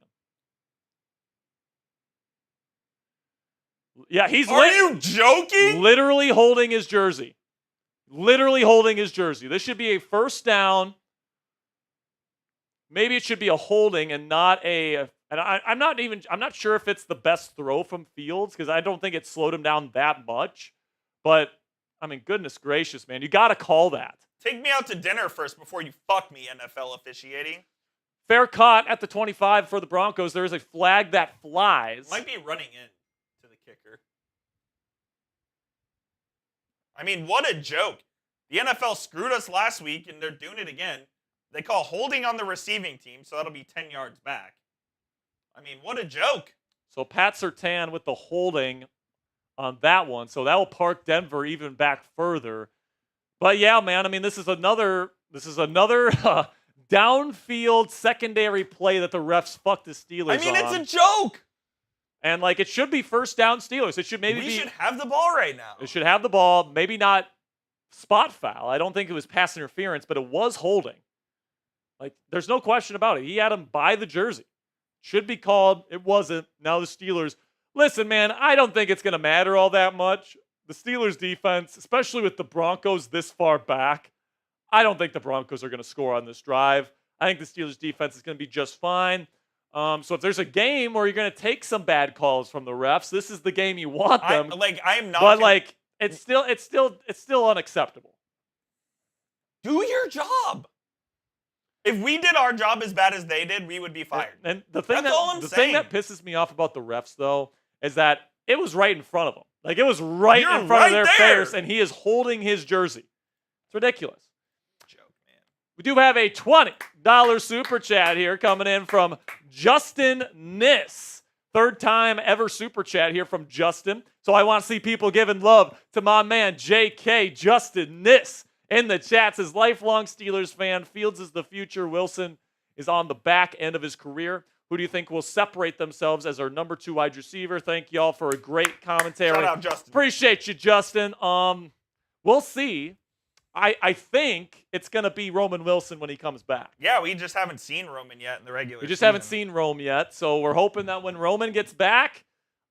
Yeah, he's Are you joking? Literally holding his jersey. Literally holding his jersey. This should be a first down. Maybe it should be a holding and not a. And I'm not sure if it's the best throw from Fields because I don't think it slowed him down that much. But I mean, goodness gracious, man, you got to call that. Take me out to dinner first before you fuck me, NFL officiating. Fair caught at the 25 for the Broncos. There is a flag that flies. Might be running in to the kicker. I mean, what a joke. The NFL screwed us last week, and they're doing it again. They call holding on the receiving team, so that'll be 10 yards back. I mean, what a joke. So Pat Surtain with the holding on that one. So that will park Denver even back further. But yeah, man, I mean, this is another downfield secondary play that the refs fucked the Steelers on. I mean, it's a joke. And like it should be first down Steelers. It should We should have the ball right now. It should have the ball, maybe not spot foul. I don't think it was pass interference, but it was holding. Like there's no question about it. He had him by the jersey. Should be called. It wasn't. Now the Steelers. Listen, man, I don't think it's going to matter all that much. The Steelers defense, especially with the Broncos this far back, I don't think the Broncos are going to score on this drive. I think the Steelers defense is going to be just fine. So if there's a game where you're going to take some bad calls from the refs, this is the game you want them. I'm not. But like, it's still unacceptable. Do your job. If we did our job as bad as they did, we would be fired. And the thing That's all I'm the saying. thing that pisses me off about the refs though is that it was right in front of them. Like it was right You're in front of right their there. face, and he is holding his jersey. It's ridiculous. Joke, man. We do have a $20 super chat here coming in from Justin Niss. Third time ever super chat here from Justin. So I want to see people giving love to my man JK Justin Niss in the chat. Says lifelong Steelers fan. Fields is the future. Wilson is on the back end of his career. Who do you think will separate themselves as our number 2 wide receiver? Thank y'all for a great commentary. Shout out, Justin. Appreciate you, Justin. We'll see. I think it's going to be Roman Wilson when he comes back. Yeah, we just haven't seen Roman yet in the regular We just season. haven't seen Rome yet, so we're hoping that when Roman gets back,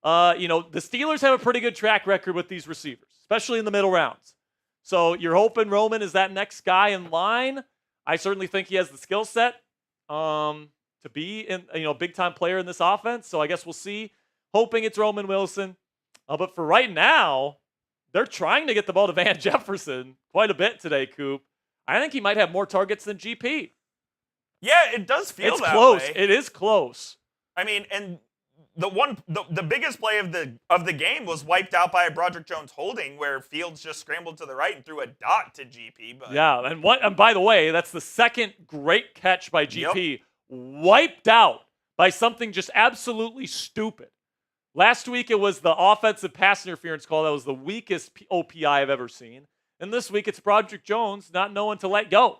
the Steelers have a pretty good track record with these receivers, especially in the middle rounds. So you're hoping Roman is that next guy in line. I certainly think he has the skill set to be in big time player in this offense. So I guess we'll see. Hoping it's Roman Wilson, but for right now, they're trying to get the ball to Van Jefferson quite a bit today, Coop. I think he might have more targets than GP. Yeah, it does feel It's that close. way. It is close. I mean, and the biggest play of the game was wiped out by a Broderick Jones holding, where Fields just scrambled to the right and threw a dot to GP. But Yeah, and by the way, that's the second great catch by GP, wiped out by something just absolutely stupid. Last week it was the offensive pass interference call that was the weakest OPI I've ever seen. And this week it's Broderick Jones not knowing to let go.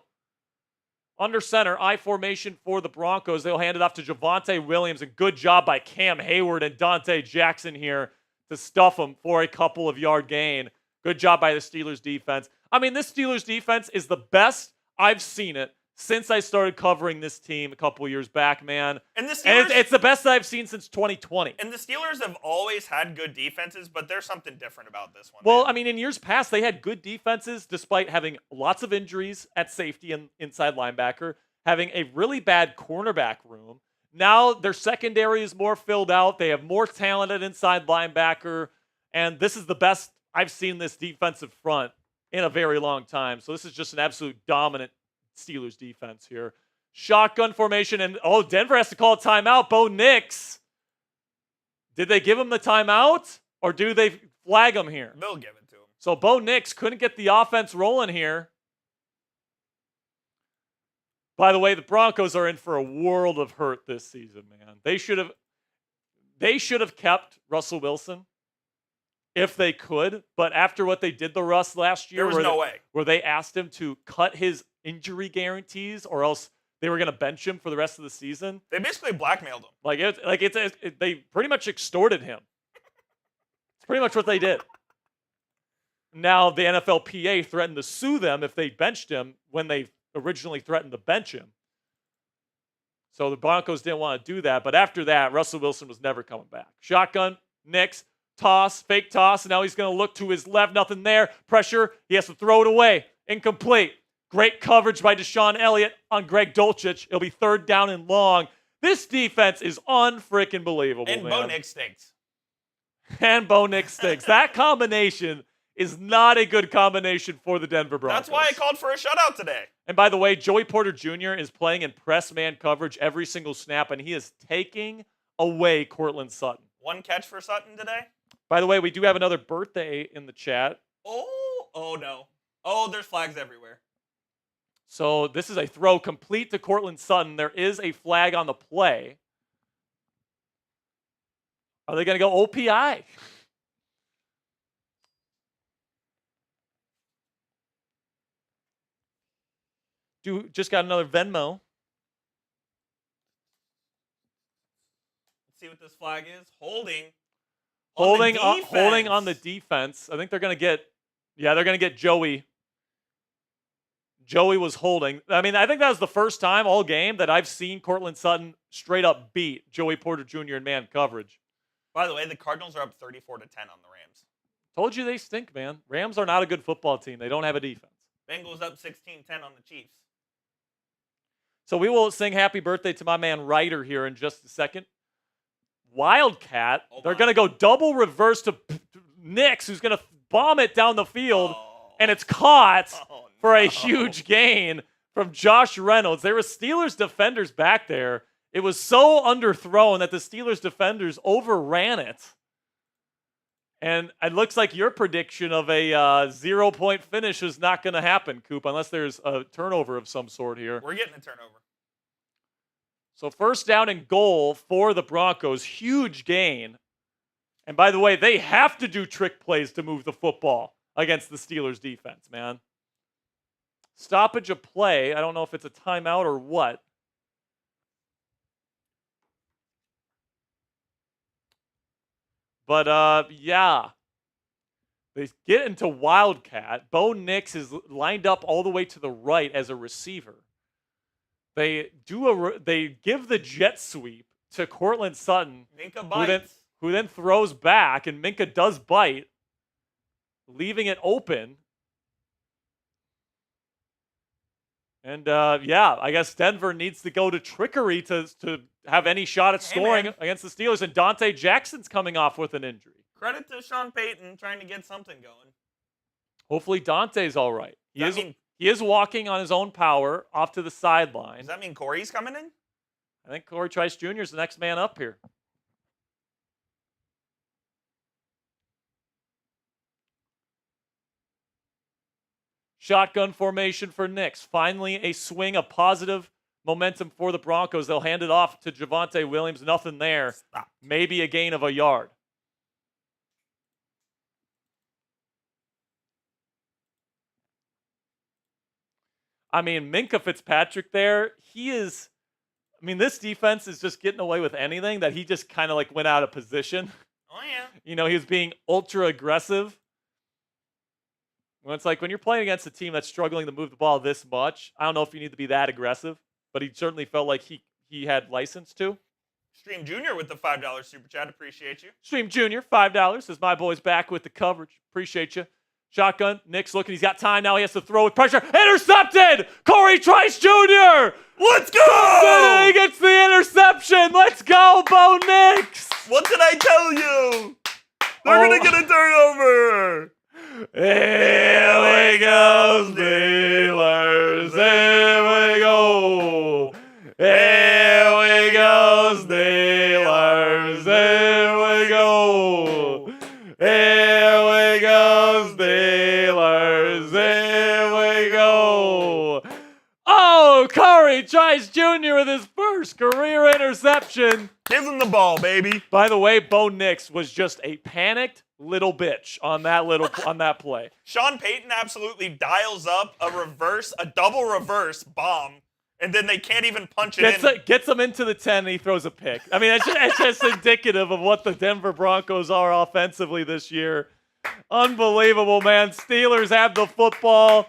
Under center, I formation for the Broncos. They'll hand it off to Javonte Williams. And good job by Cam Hayward and Dante Jackson here to stuff him for a couple of yard gain. Good job by the Steelers defense. I mean, this Steelers defense is the best I've seen it since I started covering this team a couple years back, man. And the Steelers, And it's the best I've seen since 2020. And the Steelers have always had good defenses, but there's something different about this one. Well, man. I mean, in years past, they had good defenses despite having lots of injuries at safety and inside linebacker, having a really bad cornerback room. Now their secondary is more filled out. They have more talent at inside linebacker, and this is the best I've seen this defensive front in a very long time. So this is just an absolute dominant Steelers defense here. Shotgun formation, and Denver has to call a timeout. Bo Nix. Did they give him the timeout, or do they flag him here? They'll give it to him. So Bo Nix couldn't get the offense rolling here. By the way, the Broncos are in for a world of hurt this season, man. They should have. They should have kept Russell Wilson if they could, but after what they did to Russ last year, There was no way. where they asked him to cut his injury guarantees or else they were going to bench him for the rest of the season. They basically blackmailed him. They pretty much extorted him. It's pretty much what they did. Now the NFLPA threatened to sue them if they benched him when they originally threatened to bench him. So the Broncos didn't want to do that. But after that, Russell Wilson was never coming back. Shotgun, Knicks, toss, fake toss. And now he's going to look to his left. Nothing there. Pressure. He has to throw it away. Incomplete. Great coverage by Deshaun Elliott on Greg Dulcich. It'll be 3rd down and long. This defense is unfreaking believable, And man. Bo Nix stinks. And Bo Nix stinks. That combination is not a good combination for the Denver Broncos. That's why I called for a shutout today. And by the way, Joey Porter Jr. is playing in press man coverage every single snap, and he is taking away Courtland Sutton. 1 catch for Sutton today. By the way, we do have another birthday in the chat. Oh no. Oh, there's flags everywhere. So this is a throw complete to Courtland Sutton. There is a flag on the play. Are they going to go OPI? Just got another Venmo. Let's see what this flag is. Holding on the defense. I think they're going to get, they're going to get Joey. Joey was holding. I mean, I think that was the first time all game that I've seen Courtland Sutton straight up beat Joey Porter Jr. in man coverage. By the way, the Cardinals are up 34-10 on the Rams. Told you they stink, man. Rams are not a good football team. They don't have a defense. Bengals up 16-10 on the Chiefs. So we will sing happy birthday to my man Ryder here in just a second. Wildcat. They're going to go double reverse to Nix, who's going to bomb it down the field, and it's caught for a huge gain from Josh Reynolds. There were Steelers defenders back there. It was so underthrown that the Steelers defenders overran it. And it looks like your prediction of a 0-point finish is not going to happen, Coop, unless there's a turnover of some sort here. We're getting a turnover. So 1st down and goal for the Broncos. Huge gain. And by the way, they have to do trick plays to move the football against the Steelers defense, man. Stoppage of play. I don't know if it's a timeout or what. But, they get into Wildcat. Bo Nix is lined up all the way to the right as a receiver. They give the jet sweep to Courtland Sutton, Minka bites. who then throws back, and Minka does bite, leaving it open. And, I guess Denver needs to go to trickery to have any shot at scoring against the Steelers. And Dante Jackson's coming off with an injury. Credit to Sean Payton trying to get something going. Hopefully Dante's all right. He is walking on his own power off to the sideline. Does that mean Corey's coming in? I think Corey Trice Jr. is the next man up here. Shotgun formation for Nix. Finally, a swing of positive momentum for the Broncos. They'll hand it off to Javonte Williams. Nothing there. Stop. Maybe a gain of a yard. I mean, Minkah Fitzpatrick there, this defense is just getting away with anything that he just kind of like went out of position. Oh, yeah. He was being ultra aggressive. Well, it's like when you're playing against a team that's struggling to move the ball this much, I don't know if you need to be that aggressive, but he certainly felt like he had license to. Stream Jr. with the $5 super chat. Appreciate you. Stream Jr., $5. Says my boy's back with the coverage. Appreciate you. Shotgun. Nick's looking. He's got time now. He has to throw with pressure. Intercepted! Corey Trice Jr. Let's go! He gets the interception. Let's go, Bo Nix. What did I tell you? They're going to get a turnover. Here we go, Steelers. Here we go. Here we go, Steelers. Here we go. Here we go, Steelers. Here we go. Oh, Corey Trice Jr. with his first career interception. Give Give him the ball, baby. By the way, Bo Nix was just a panicked little bitch on that play. Sean Payton absolutely dials up a double reverse bomb, and then they can't even punch it in. Gets him into the 10, and he throws a pick. I mean, it's just indicative of what the Denver Broncos are offensively this year. Unbelievable, man. Steelers have the football,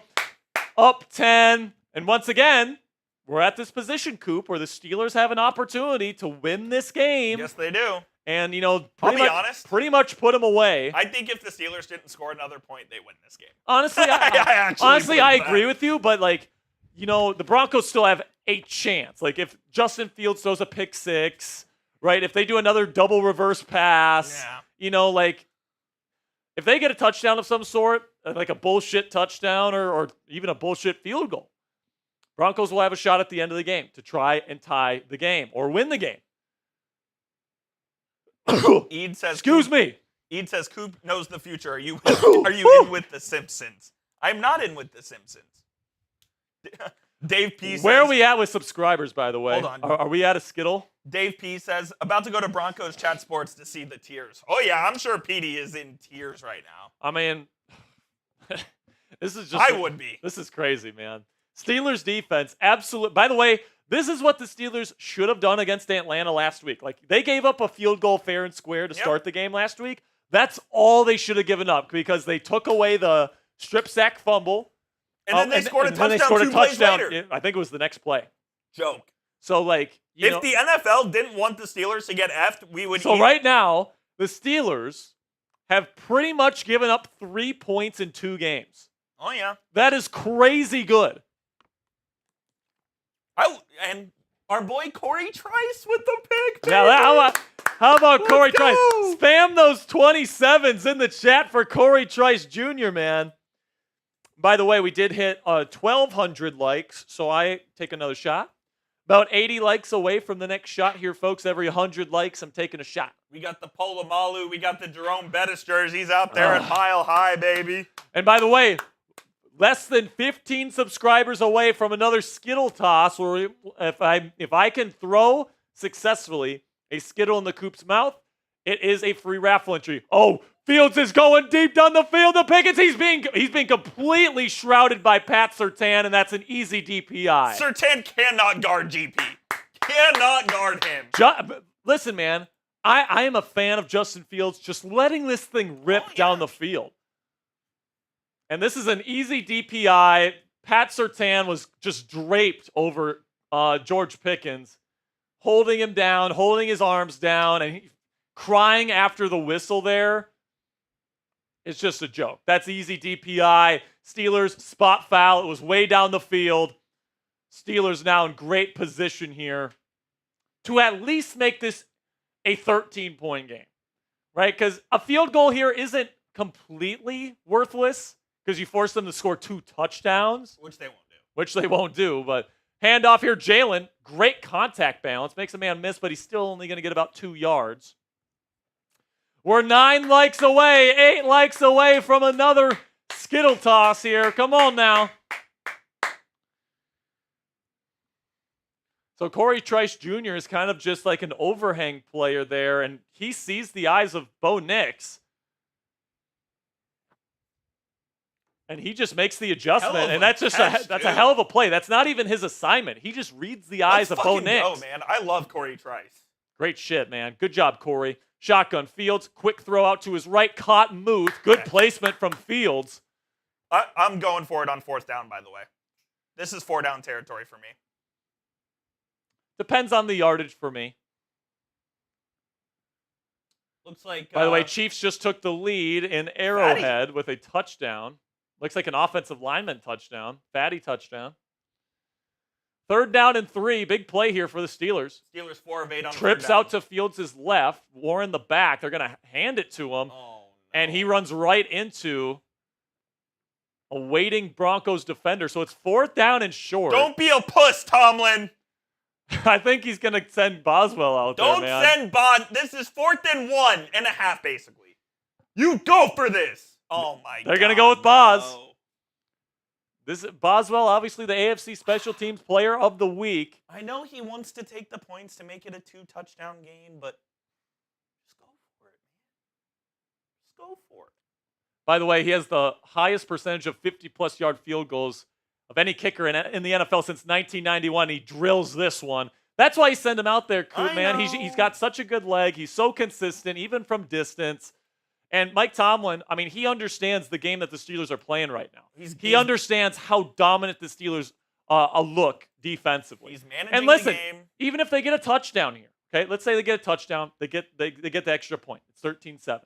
up 10. And once again, we're at this position, Coop, where the Steelers have an opportunity to win this game. Yes, they do. And, pretty much put them away. I think if the Steelers didn't score another point, they win this game. Honestly, I agree with you, but, the Broncos still have a chance. Like, if Justin Fields throws a pick six, right, if they do another double reverse pass, if they get a touchdown of some sort, like a bullshit touchdown or even a bullshit field goal, Broncos will have a shot at the end of the game to try and tie the game or win the game. Eid says, Excuse me. Eid says, Coop knows the future. Are you in with the Simpsons? I'm not in with the Simpsons. Dave P says, where are we at with subscribers, by the way? Hold on. Are we at a Skittle? Dave P says, about to go to Broncos Chat Sports to see the tears. Oh, yeah, I'm sure Petey is in tears right now. I mean, this is just... I would be. This is crazy, man. Steelers defense, absolute. By the way, this is what the Steelers should have done against Atlanta last week. Like, they gave up a field goal fair and square to start the game last week. That's all they should have given up because they took away the strip sack fumble. And then they scored a touchdown two plays later. I think it was the next play. Joke. So, if the NFL didn't want the Steelers to get effed, we would So right now, the Steelers have pretty much given up 3 points in 2 games. Oh, yeah. That is crazy good. And our boy Corey Trice with the pick. Yeah, how about Corey go. Trice? Spam those 27s in the chat for Corey Trice Jr., man. By the way, we did hit 1,200 likes, so I take another shot. About 80 likes away from the next shot here, folks. Every 100 likes, I'm taking a shot. We got the Polamalu. We got the Jerome Bettis jerseys out there at Mile High, baby. And by the way, less than 15 subscribers away from another Skittle toss, where if I can throw successfully a Skittle in the Coop's mouth, it is a free raffle entry. Oh, Fields is going deep down the field. The Pickens, he's being completely shrouded by Pat Surtain, and that's an easy DPI. Surtain cannot guard GP. Cannot guard him. Listen, man, I am a fan of Justin Fields just letting this thing rip down the field. And this is an easy DPI. Pat Surtain was just draped over George Pickens, holding him down, holding his arms down, and crying after the whistle there. It's just a joke. That's easy DPI. Steelers spot foul. It was way down the field. Steelers now in great position here to at least make this a 13-point game, right? Because a field goal here isn't completely worthless because you force them to score 2 touchdowns. Which they won't do. But handoff here, Jalen. Great contact balance. Makes a man miss, but he's still only going to get about 2 yards. We're 9 likes away, 8 likes away from another Skittle toss here. Come on now. So Corey Trice Jr. is kind of just like an overhang player there, and he sees the eyes of Bo Nix. And he just makes the adjustment, and that's a hell of a play. That's not even his assignment. He just reads the eyes of Bo Nix. Oh man, I love Corey Trice. Great shit, man. Good job, Corey. Shotgun Fields, quick throw out to his right, caught Muth. Good placement from Fields. I'm going for it on 4th down, by the way. This is 4-down territory for me. Depends on the yardage for me. Looks like... By the way, Chiefs just took the lead in Arrowhead with a touchdown. Looks like an offensive lineman touchdown. Fatty touchdown. 3rd down and 3. Big play here for the Steelers. Steelers 4 of 8 on Trips 3rd down. out to Fields' left. Warren the back. They're going to hand it to him. Oh, no. And he runs right into a waiting Broncos defender. So it's 4th down and short. Don't be a puss, Tomlin. I think he's going to send Boswell out there, man. Don't send Bond. This is 4th and 1.5, basically. You go for this. Oh, my God. They're going to go with Boz. No. This Boswell, obviously the AFC Special Teams Player of the Week. I know he wants to take the points to make it a 2-touchdown game, but just go for it, man. Just go for it. By the way, he has the highest percentage of 50-plus yard field goals of any kicker in the NFL since 1991. He drills this one. That's why you send him out there, Coop, man. He's got such a good leg. He's so consistent, even from distance. And Mike Tomlin, I mean, he understands the game that the Steelers are playing right now. He understands how dominant the Steelers look defensively. He's managing and listen, the game. Even if they get a touchdown here, okay, let's say they get a touchdown, they get the extra point. It's 13-7.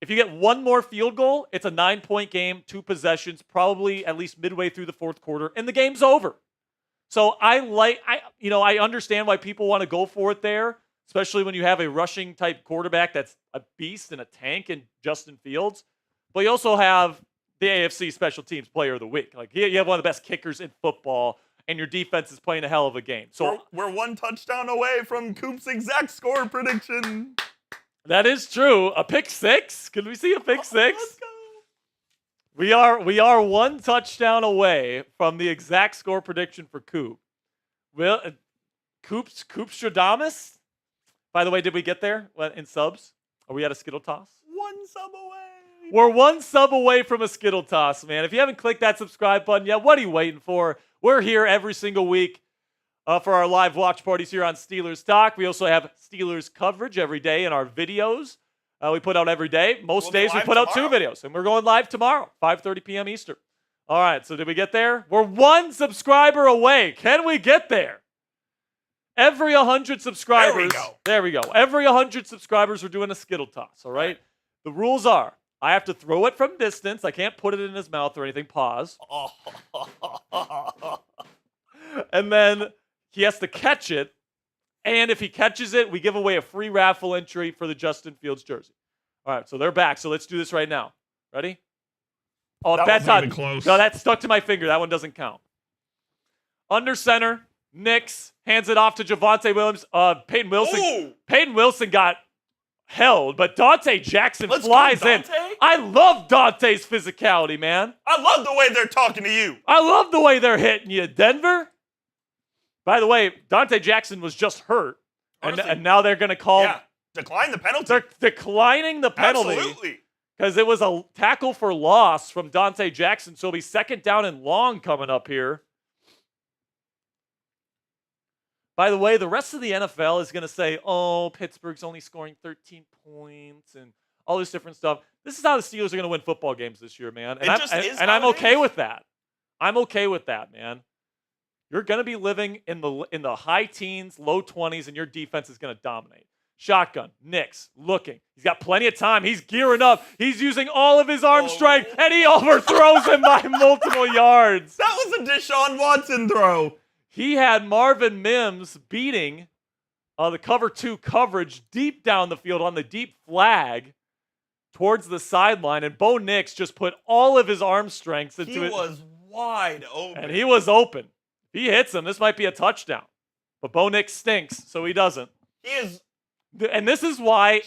If you get one more field goal, it's a 9-point game, 2 possessions, probably at least midway through the fourth quarter, and the game's over. So I understand why people want to go for it there, especially when you have a rushing type quarterback that's a beast and a tank in Justin Fields. But you also have the AFC Special Teams Player of the Week. Like you have one of the best kickers in football, and your defense is playing a hell of a game. So we're 1 touchdown away from Coop's exact score prediction. That is true. A pick 6? Could we see a pick 6? Let's go. We are 1 touchdown away from the exact score prediction for Coop. Will Coop's Stradamus? By the way, did we get there in subs? Are we at a Skittle toss? 1 sub away. We're 1 sub away from a Skittle toss, man. If you haven't clicked that subscribe button yet, what are you waiting for? We're here every single week for our live watch parties here on Steelers Talk. We also have Steelers coverage every day in our videos. We put out every day. Most days we put out 2 videos, and we're going live tomorrow, 5:30 p.m. Eastern. All right, so did we get there? We're 1 subscriber away. Can we get there? Every 100 subscribers. There we go. Every 100 subscribers, we're doing a Skittle toss, all right? The rules are I have to throw it from distance. I can't put it in his mouth or anything. Pause. And then he has to catch it. And if he catches it, we give away a free raffle entry for the Justin Fields jersey. All right, so they're back. So let's do this right now. Ready? Oh, that bad wasn't time. even close. No, that stuck to my finger. That one doesn't count. Under center, Nix hands it off to Javonte Williams. Peyton Wilson. Ooh. Peyton Wilson got held, but Dante Jackson flies in. Dante. I love Dante's physicality, man. I love the way they're talking to you. I love the way they're hitting you, Denver. By the way, Dante Jackson was just hurt, and now they're going to call. Yeah, decline the penalty. They're declining the penalty. Absolutely. Because it was a tackle for loss from Dante Jackson, so it'll be 2nd down and long coming up here. By the way, the rest of the NFL is going to say, oh, Pittsburgh's only scoring 13 points and all this different stuff. This is how the Steelers are going to win football games this year, man. And I'm okay with that. I'm okay with that, man. You're going to be living in the high teens, low 20s, and your defense is going to dominate. Shotgun, Nix, looking. He's got plenty of time. He's gearing up. He's using all of his arm strength, and he overthrows him by multiple yards. That was a Deshaun Watson throw. He had Marvin Mims beating the cover 2 coverage deep down the field on the deep flag towards the sideline, and Bo Nix just put all of his arm strength into it. He was wide open. And he was open. If he hits him, this might be a touchdown. But Bo Nix stinks, so he doesn't. He is. And this is why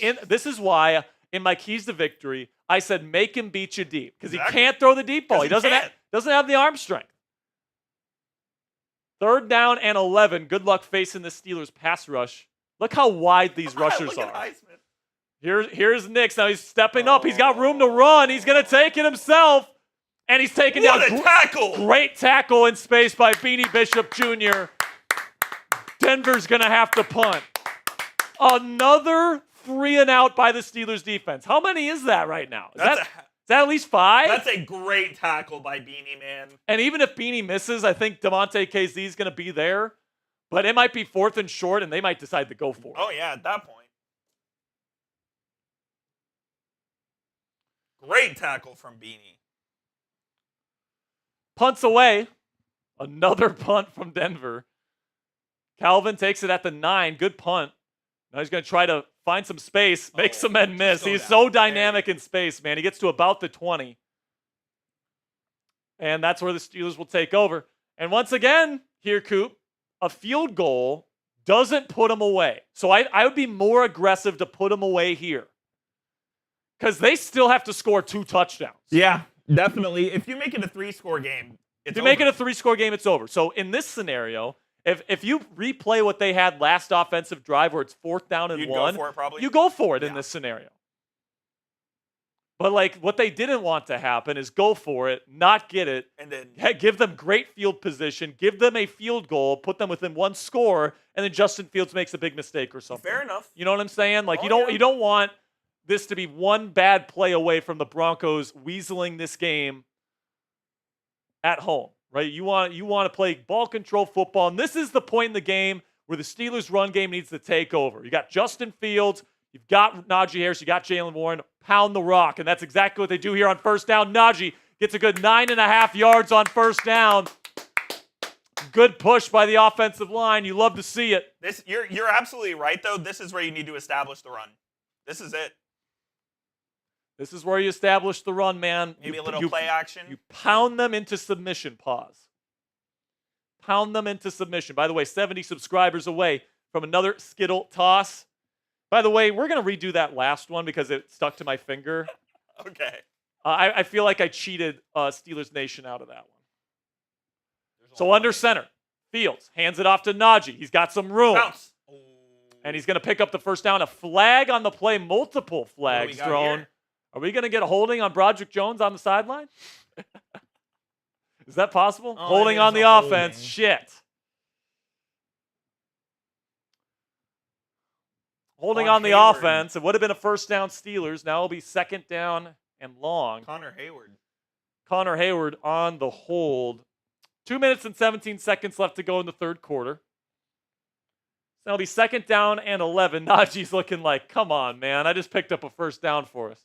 in my keys to victory, I said make him beat you deep. Because he can't throw the deep ball. He doesn't have the arm strength. 3rd down and 11. Good luck facing the Steelers pass rush. Look how wide these rushers Look are. at Highsmith. Here's Nix. Now he's stepping up. He's got room to run. He's going to take it himself. And he's taking down a tackle. Great tackle in space by Beanie Bishop Jr. Denver's going to have to punt. Another 3 and out by the Steelers defense. How many is that right now? Is that at least 5? That's a great tackle by Beanie, man. And even if Beanie misses, I think Devontae KZ is going to be there. But it might be 4th and short, and they might decide to go for it. Oh, yeah, at that point. Great tackle from Beanie. Punts away. Another punt from Denver. Calvin takes it at the 9. Good punt. Now he's going to try to find some space, make some men miss. He's so dynamic in space, man. He gets to about the 20. And that's where the Steelers will take over. And once again, here, Coop, a field goal doesn't put them away. So I would be more aggressive to put them away here. Because they still have to score 2 touchdowns. Yeah, definitely. If you make it a 3-score game, If you make it a 3-score game, it's over. So in this scenario, if you replay what they had last offensive drive where it's 4th down and 1, go for it probably. You go for it in this scenario. But like what they didn't want to happen is go for it, not get it, and then give them great field position, give them a field goal, put them within 1 score, and then Justin Fields makes a big mistake or something. Fair enough. You know what I'm saying? Like you don't want this to be one bad play away from the Broncos weaseling this game at home, right? You want to play ball control football, and this is the point in the game where the Steelers' run game needs to take over. You got Justin Fields, you've got Najee Harris, you got Jalen Warren. Pound the rock, and that's exactly what they do here on first down. Najee gets a good 9.5 yards on first down. Good push by the offensive line. You love to see it. You're absolutely right, though. This is where you need to establish the run. This is it. This is where you establish the run, man. Maybe a little play action. You pound them into submission. Pause. Pound them into submission. By the way, 70 subscribers away from another Skittle toss. By the way, we're going to redo that last one because it stuck to my finger. Okay. I feel like I cheated Steelers Nation out of that one. So under center, Fields hands it off to Najee. He's got some room. Bounce. And he's going to pick up the first down. A flag on the play, multiple flags thrown. Here? Are we going to get a holding on Broderick Jones on the sideline? Is that possible? Holding on the offense. Holding. Shit. Holding on the offense. It would have been a first down Steelers. Now it'll be 2nd down and long. Connor Hayward on the hold. 2 minutes and 17 seconds left to go in the 3rd quarter. So it'll be 2nd down and 11. Najee's looking like, come on, man. I just picked up a first down for us.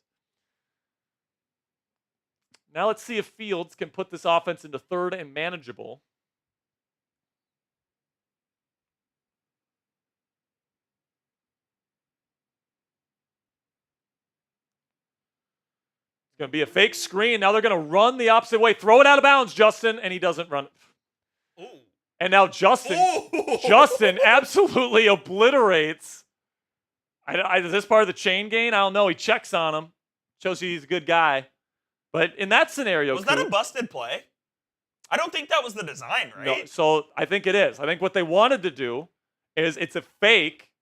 Now let's see if Fields can put this offense into 3rd and manageable. Going to be a fake screen. Now they're going to run the opposite way. Throw it out of bounds, Justin, and he doesn't run. Ooh. And now Justin absolutely obliterates. Is this part of the chain gain? I don't know. He checks on him. Shows you he's a good guy. But in that scenario, was that a busted play? I don't think that was the design, right? No, so I think it is. I think what they wanted to do is it's a fake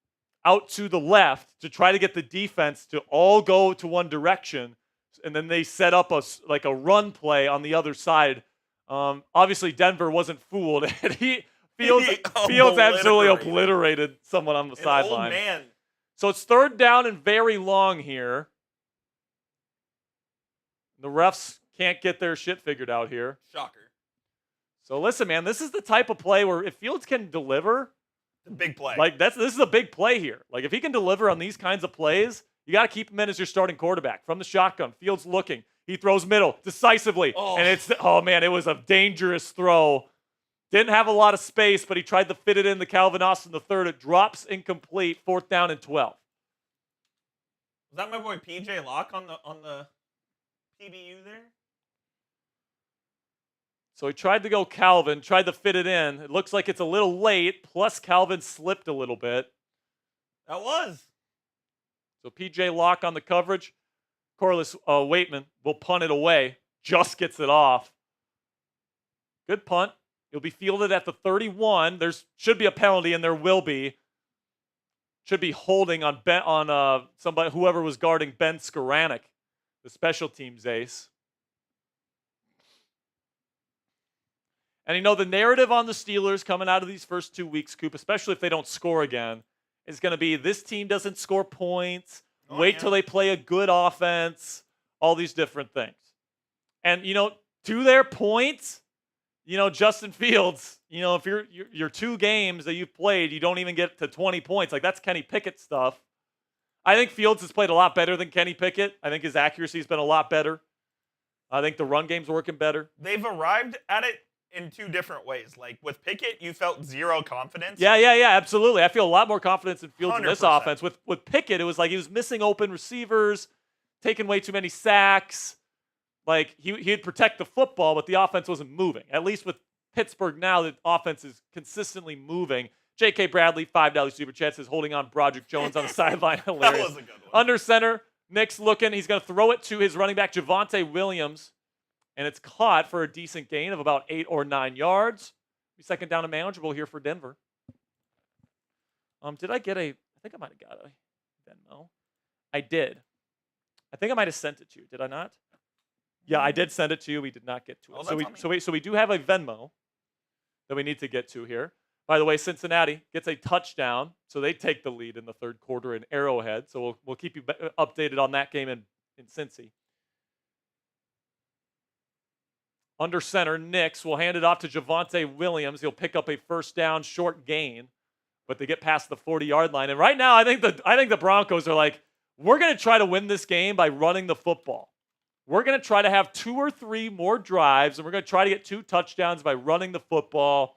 out to the left to try to get the defense to all go to one direction. And then they set up a run play on the other side. Obviously, Denver wasn't fooled. And Fields absolutely obliterated someone on the sideline. Old man. So it's 3rd down and very long here. The refs can't get their shit figured out here. Shocker. So listen, man, this is the type of play where if Fields can deliver, big play. This is a big play here. Like if he can deliver on these kinds of plays, you got to keep him in as your starting quarterback. From the shotgun, Fields looking. He throws middle decisively. And it was a dangerous throw. Didn't have a lot of space, but he tried to fit it in the Calvin Austin III. It drops incomplete, 4th down and 12. Was that my boy PJ Locke on the PBU there? So he tried to go Calvin, tried to fit it in. It looks like it's a little late, plus Calvin slipped a little bit. That was. So P.J. Locke on the coverage. Corliss Waitman will punt it away. Just gets it off. Good punt. He'll be fielded at the 31. There should be a penalty, and there will be. Should be holding on somebody, whoever was guarding Ben Skoranek, the special teams ace. And the narrative on the Steelers coming out of these first 2 weeks, Coop, especially if they don't score again, is going to be this team doesn't score points. Wait till they play a good offense. All these different things. And, to their point, Justin Fields, if your 2 games that you've played, you don't even get to 20 points. Like, that's Kenny Pickett stuff. I think Fields has played a lot better than Kenny Pickett. I think his accuracy's been a lot better. I think the run game's working better. They've arrived at it in 2 different ways. Like with Pickett, you felt zero confidence. Yeah, absolutely. I feel a lot more confidence in Fields 100%. In this offense. With Pickett, it was like he was missing open receivers, taking way too many sacks. Like he'd protect the football, but the offense wasn't moving. At least with Pittsburgh now, the offense is consistently moving. J.K. Bradley, $5 super chat, says holding on Broderick Jones on the sideline. Hilarious. That was a good one. Under center, Nick's looking. He's going to throw it to his running back, Javonte Williams. and it's caught for a decent gain of about 8 or 9 yards. Second down and manageable here for Denver. Did I get I think I might have got a Venmo. I did. I think I might have sent it to you. Did I not? Yeah, I did send it to you. We did not get to it. So we do have a Venmo that we need to get to here. By the way, Cincinnati gets a touchdown, so they take the lead in the third quarter in Arrowhead. So we'll keep you updated on that game in Cincy. Under center, Nix will hand it off to Javonte Williams. He'll pick up a first down, short gain, but they get past the 40-yard line. And right now, I think the Broncos are like, we're going to try to win this game by running the football. We're going to try to have 2 or 3 more drives, and we're going to try to get 2 touchdowns by running the football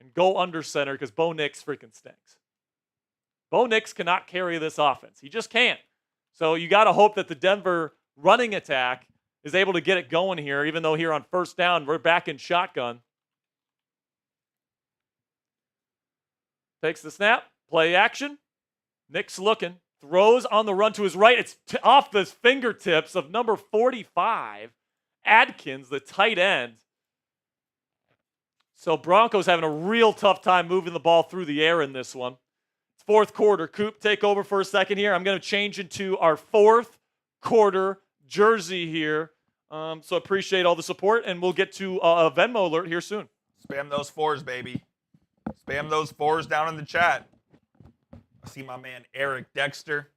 and go under center because Bo Nix freaking stinks. Bo Nix cannot carry this offense. He just can't. So you got to hope that the Denver running attack is able to get it going here, even though here on first down, we're back in shotgun. Takes the snap, play action. Nick's looking, throws on the run to his right. It's off the fingertips of number 45, Adkins, the tight end. So Broncos having a real tough time moving the ball through the air in this one. It's fourth quarter. Coop, take over for a second here. I'm going to change into our fourth quarter jersey here. So appreciate all the support, and we'll get to a Venmo alert here soon. Spam those 4s, baby. Spam those 4s down in the chat. I see my man Eric Dexter,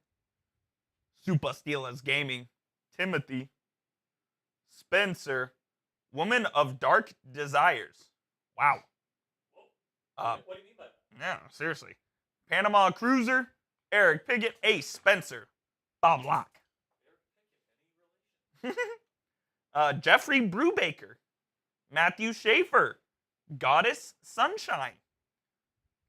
Super Steelers Gaming, Timothy, Spencer, Woman of Dark Desires. Wow. What do you mean by that? Yeah, seriously. Panama Cruiser, Eric Piggott, Ace Spencer, Bob Locke. Jeffrey Brubaker, Matthew Schaefer, Goddess Sunshine,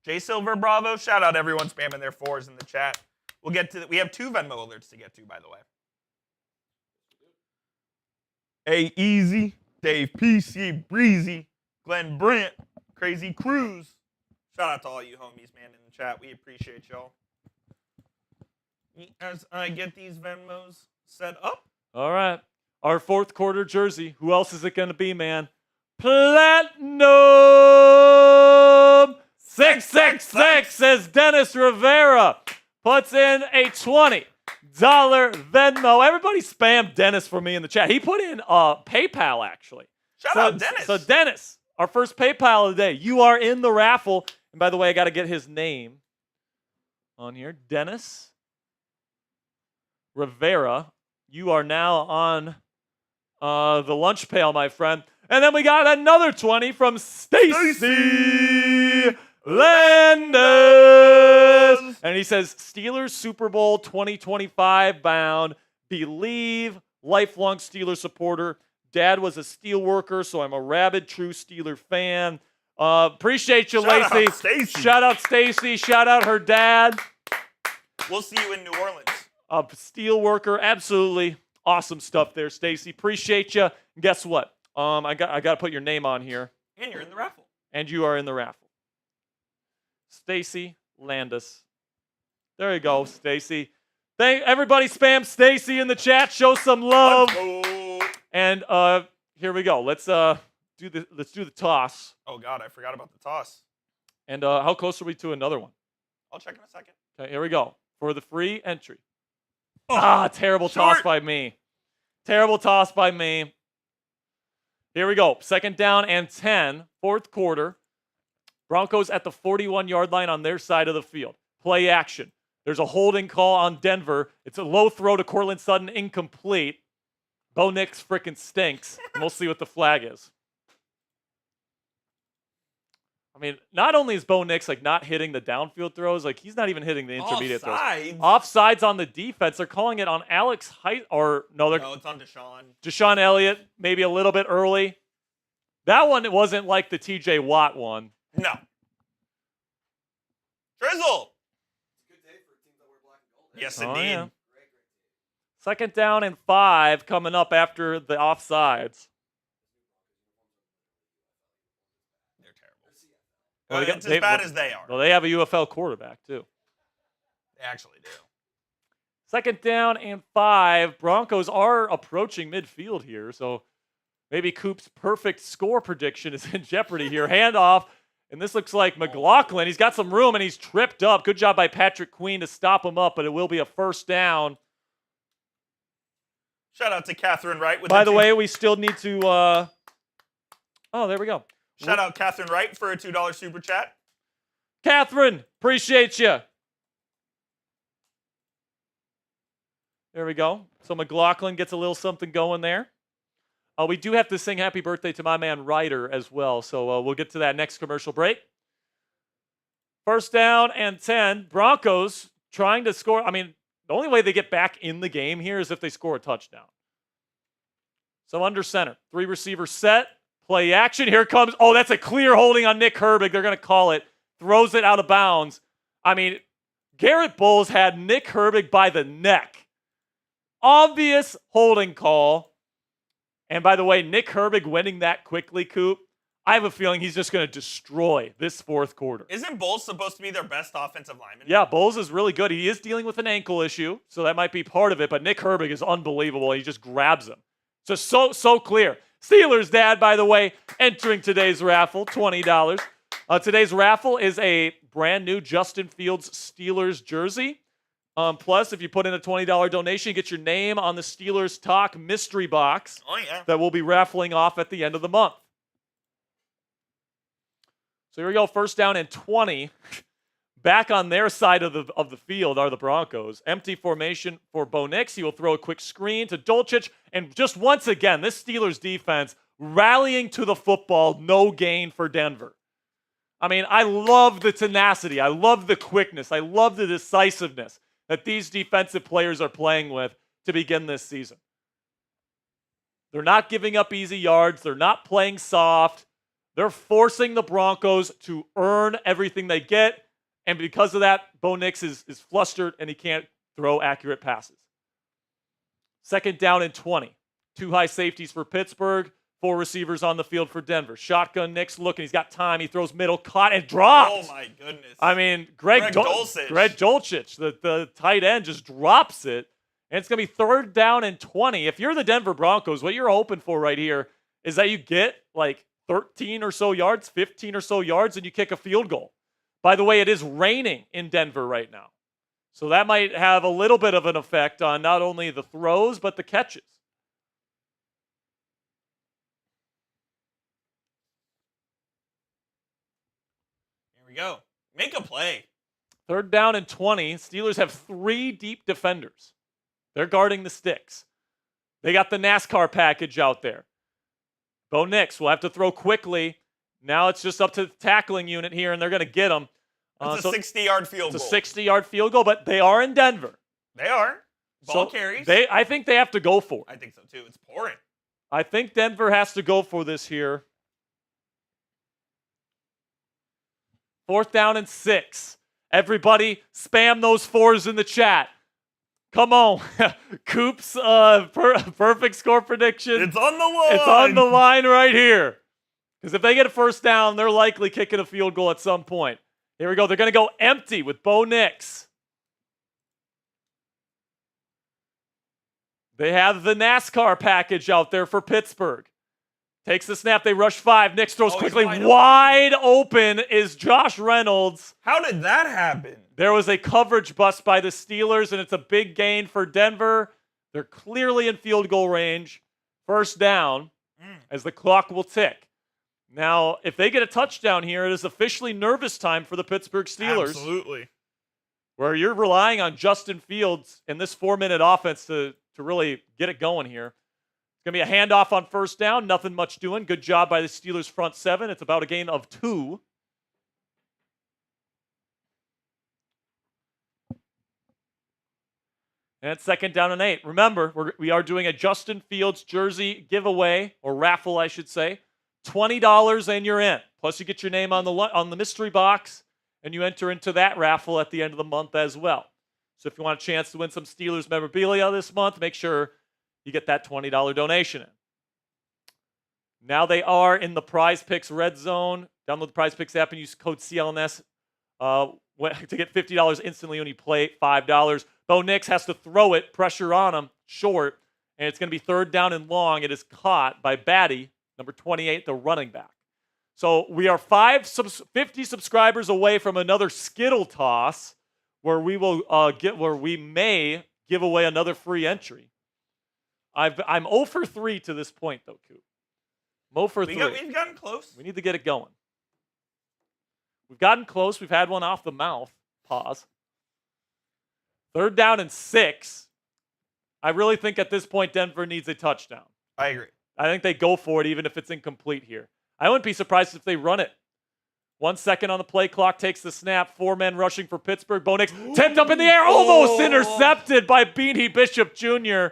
Jay Silver Bravo. Shout out everyone spamming their 4s in the chat. We'll get to we have 2 Venmo alerts to get to, by the way. A Easy, Dave PC, Breezy, Glenn Brent, Crazy Cruz. Shout out to all you homies, man, in the chat. We appreciate y'all. As I get these Venmos set up. All right. Our fourth quarter jersey. Who else is it going to be, man? Platinum 666 as Dennis Rivera puts in a $20 Venmo. Everybody spam Dennis for me in the chat. He put in PayPal, actually. Shout out Dennis. So Dennis, our first PayPal of the day. You are in the raffle. And by the way, I got to get his name on here. Dennis Rivera. You are now on the lunch pail, my friend. And then we got another 20 from Stacy Landis. And he says, Steelers Super Bowl 2025 bound. Believe, lifelong Steelers supporter. Dad was a steel worker, so I'm a rabid true Steeler fan. Appreciate you, Lacey. Shout out Stacy. Shout out her dad. We'll see you in New Orleans. A steel worker, absolutely awesome stuff there, Stacy. Appreciate you. Guess what? I got to put your name on here. And you're in the raffle. And you are in the raffle. Stacy Landis. There you go, Stacy. Everybody spam Stacy in the chat. Show some love. And here we go. Let's do the toss. Oh God, I forgot about the toss. And how close are we to another one? I'll check in a second. Okay, here we go. For the free entry. Terrible toss by me. Terrible toss by me. Here we go. Second down and 10, fourth quarter. Broncos at the 41-yard line on their side of the field. Play action. There's a holding call on Denver. It's a low throw to Courtland Sutton, incomplete. Bo Nix frickin' stinks. And we'll see what the flag is. I mean, not only is Bo Nix not hitting the downfield throws, he's not even hitting the intermediate throws. Offsides on the defense. They're calling it on Alex Height, no, it's on Deshaun. Deshaun Elliott, maybe a little bit early. That one, it wasn't like the TJ Watt one. No. Drizzle. It's a good day for teams that wear black and gold. Yes, Oh, indeed. yeah. Second down and 5 coming up after the offsides. They're terrible. Well, It's as bad as they are. Well, they have a UFL quarterback, too. They actually do. Second down and 5. Broncos are approaching midfield here, so Maybe Coop's perfect score prediction is in jeopardy here. Handoff, and this looks like McLaughlin. He's got some room, and he's tripped up. Good job by Patrick Queen to stop him up, but it will be a first down. Shout out to Catherine Wright. By the way, we still need to... Oh, there we go. Shout out Catherine Wright for a $2 super chat. Catherine, appreciate you. There we go. So McLaughlin gets a little something going there. We do have to sing happy birthday to my man Ryder as well, so we'll get to that next commercial break. First down and 10. Broncos trying to score. I mean, the only way they get back in the game here is if they score a touchdown. So under center. 3 receivers set. Play action. Here comes. Oh, that's a clear holding on Nick Herbig. They're going to call it. Throws it out of bounds. I mean, Garrett Bowles had Nick Herbig by the neck. Obvious holding call. And by the way, Nick Herbig winning that quickly, Coop, I have a feeling he's just going to destroy this fourth quarter. Isn't Bowles supposed to be their best offensive lineman? Yeah, Bowles is really good. He is dealing with an ankle issue, so that might be part of it, but Nick Herbig is unbelievable. He just grabs him. Just so clear. Steelers dad, by the way, entering today's raffle, $20. Today's raffle is a brand new Justin Fields Steelers jersey. Plus, if you put in a $20 donation, you get your name on the Steelers Talk mystery box that we'll be raffling off at the end of the month. So here we go, first down and 20. Back on their side of the field are the Broncos. Empty formation for Bo Nix. He will throw a quick screen to Dulcich. And just once again, this Steelers defense rallying to the football, no gain for Denver. I mean, I love the tenacity. I love the quickness. I love the decisiveness that these defensive players are playing with to begin this season. They're not giving up easy yards. They're not playing soft. They're forcing the Broncos to earn everything they get. And because of that, Bo Nix is flustered and he can't throw accurate passes. Second down and 20. 2 high safeties for Pittsburgh. 4 receivers on the field for Denver. Shotgun Nix looking. He's got time. He throws middle, caught, and dropped. Oh, my goodness. I mean, Greg Dulcich, the tight end, just drops it. And it's going to be third down and 20. If you're the Denver Broncos, what you're hoping for right here is that you get like 13 or so yards, 15 or so yards, and you kick a field goal. By the way, it is raining in Denver right now. So that might have a little bit of an effect on not only the throws, but the catches. Here we go. Make a play. Third down and 20. Steelers have 3 deep defenders. They're guarding the sticks. They got the NASCAR package out there. Bo Nix will have to throw quickly. Now it's just up to the tackling unit here, and they're going to get him. It's a 60-yard field goal. It's a 60-yard field goal, but they are in Denver. They are. Ball carries. I think they have to go for it. I think so, too. It's pouring. I think Denver has to go for this here. Fourth down and 6. Everybody spam those 4s in the chat. Come on. Coop's perfect score prediction. It's on the line. It's on the line right here. Because if they get a first down, they're likely kicking a field goal at some point. Here we go. They're going to go empty with Bo Nix. They have the NASCAR package out there for Pittsburgh. Takes the snap. They rush 5. Nix throws quickly. Wide open is Josh Reynolds. How did that happen? There was a coverage bust by the Steelers, and it's a big gain for Denver. They're clearly in field goal range. First down as the clock will tick. Now, if they get a touchdown here, it is officially nervous time for the Pittsburgh Steelers. Absolutely. Where you're relying on Justin Fields in this 4-minute offense to really get it going here. It's going to be a handoff on first down. Nothing much doing. Good job by the Steelers front 7. It's about a gain of 2. And it's second down and 8. Remember, we are doing a Justin Fields jersey giveaway, or raffle, I should say. $20 and you're in. Plus, you get your name on the mystery box, and you enter into that raffle at the end of the month as well. So if you want a chance to win some Steelers memorabilia this month, make sure you get that $20 donation in. Now they are in the Prize Picks red zone. Download the Prize Picks app and use code CLNS to get $50 instantly when you play $5. Bo Nix has to throw it, pressure on him, short, and it's going to be 3rd down and long. It is caught by Batty, number 28, the running back. So we are 50 subscribers away from another Skittle toss where we will we may give away another free entry. I'm 0 for 3 to this point, though, Coop. I'm 0 for 3. We've gotten close. We need to get it going. We've gotten close. We've had one off the mouth. Pause. 3rd down and 6. I really think at this point Denver needs a touchdown. I agree. I think they go for it even if it's incomplete here. I wouldn't be surprised if they run it. 1 second on the play clock, takes the snap. 4 men rushing for Pittsburgh. Bo Nix tipped up in the air, almost intercepted by Beanie Bishop Jr.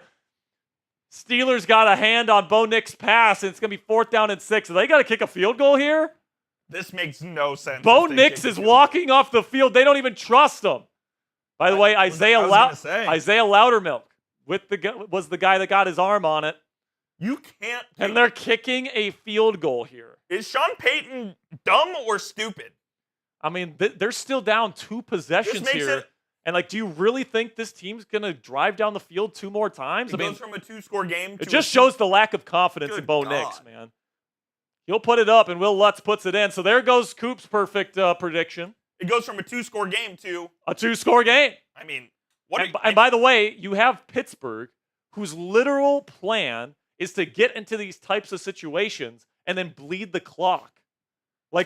Steelers got a hand on Bo Nix' pass, and it's going to be 4th down and 6. So they got to kick a field goal here? This makes no sense. Bo Nix is walking off the field. They don't even trust him. By the way, Isaiah Loudermilk was the guy that got his arm on it. You can't. And they're kicking a field goal here. Is Sean Payton dumb or stupid? I mean, they're still down 2 possessions here. And, do you really think this team's going to drive down the field 2 more times? It goes from a 2-score game to it just shows the lack of confidence in Bo Nix, man. He'll put it up, and Will Lutz puts it in. So there goes Coop's perfect prediction. It goes from a 2-score game to a 2-score game. I mean, and by the way, you have Pittsburgh, whose literal plan is to get into these types of situations and then bleed the clock.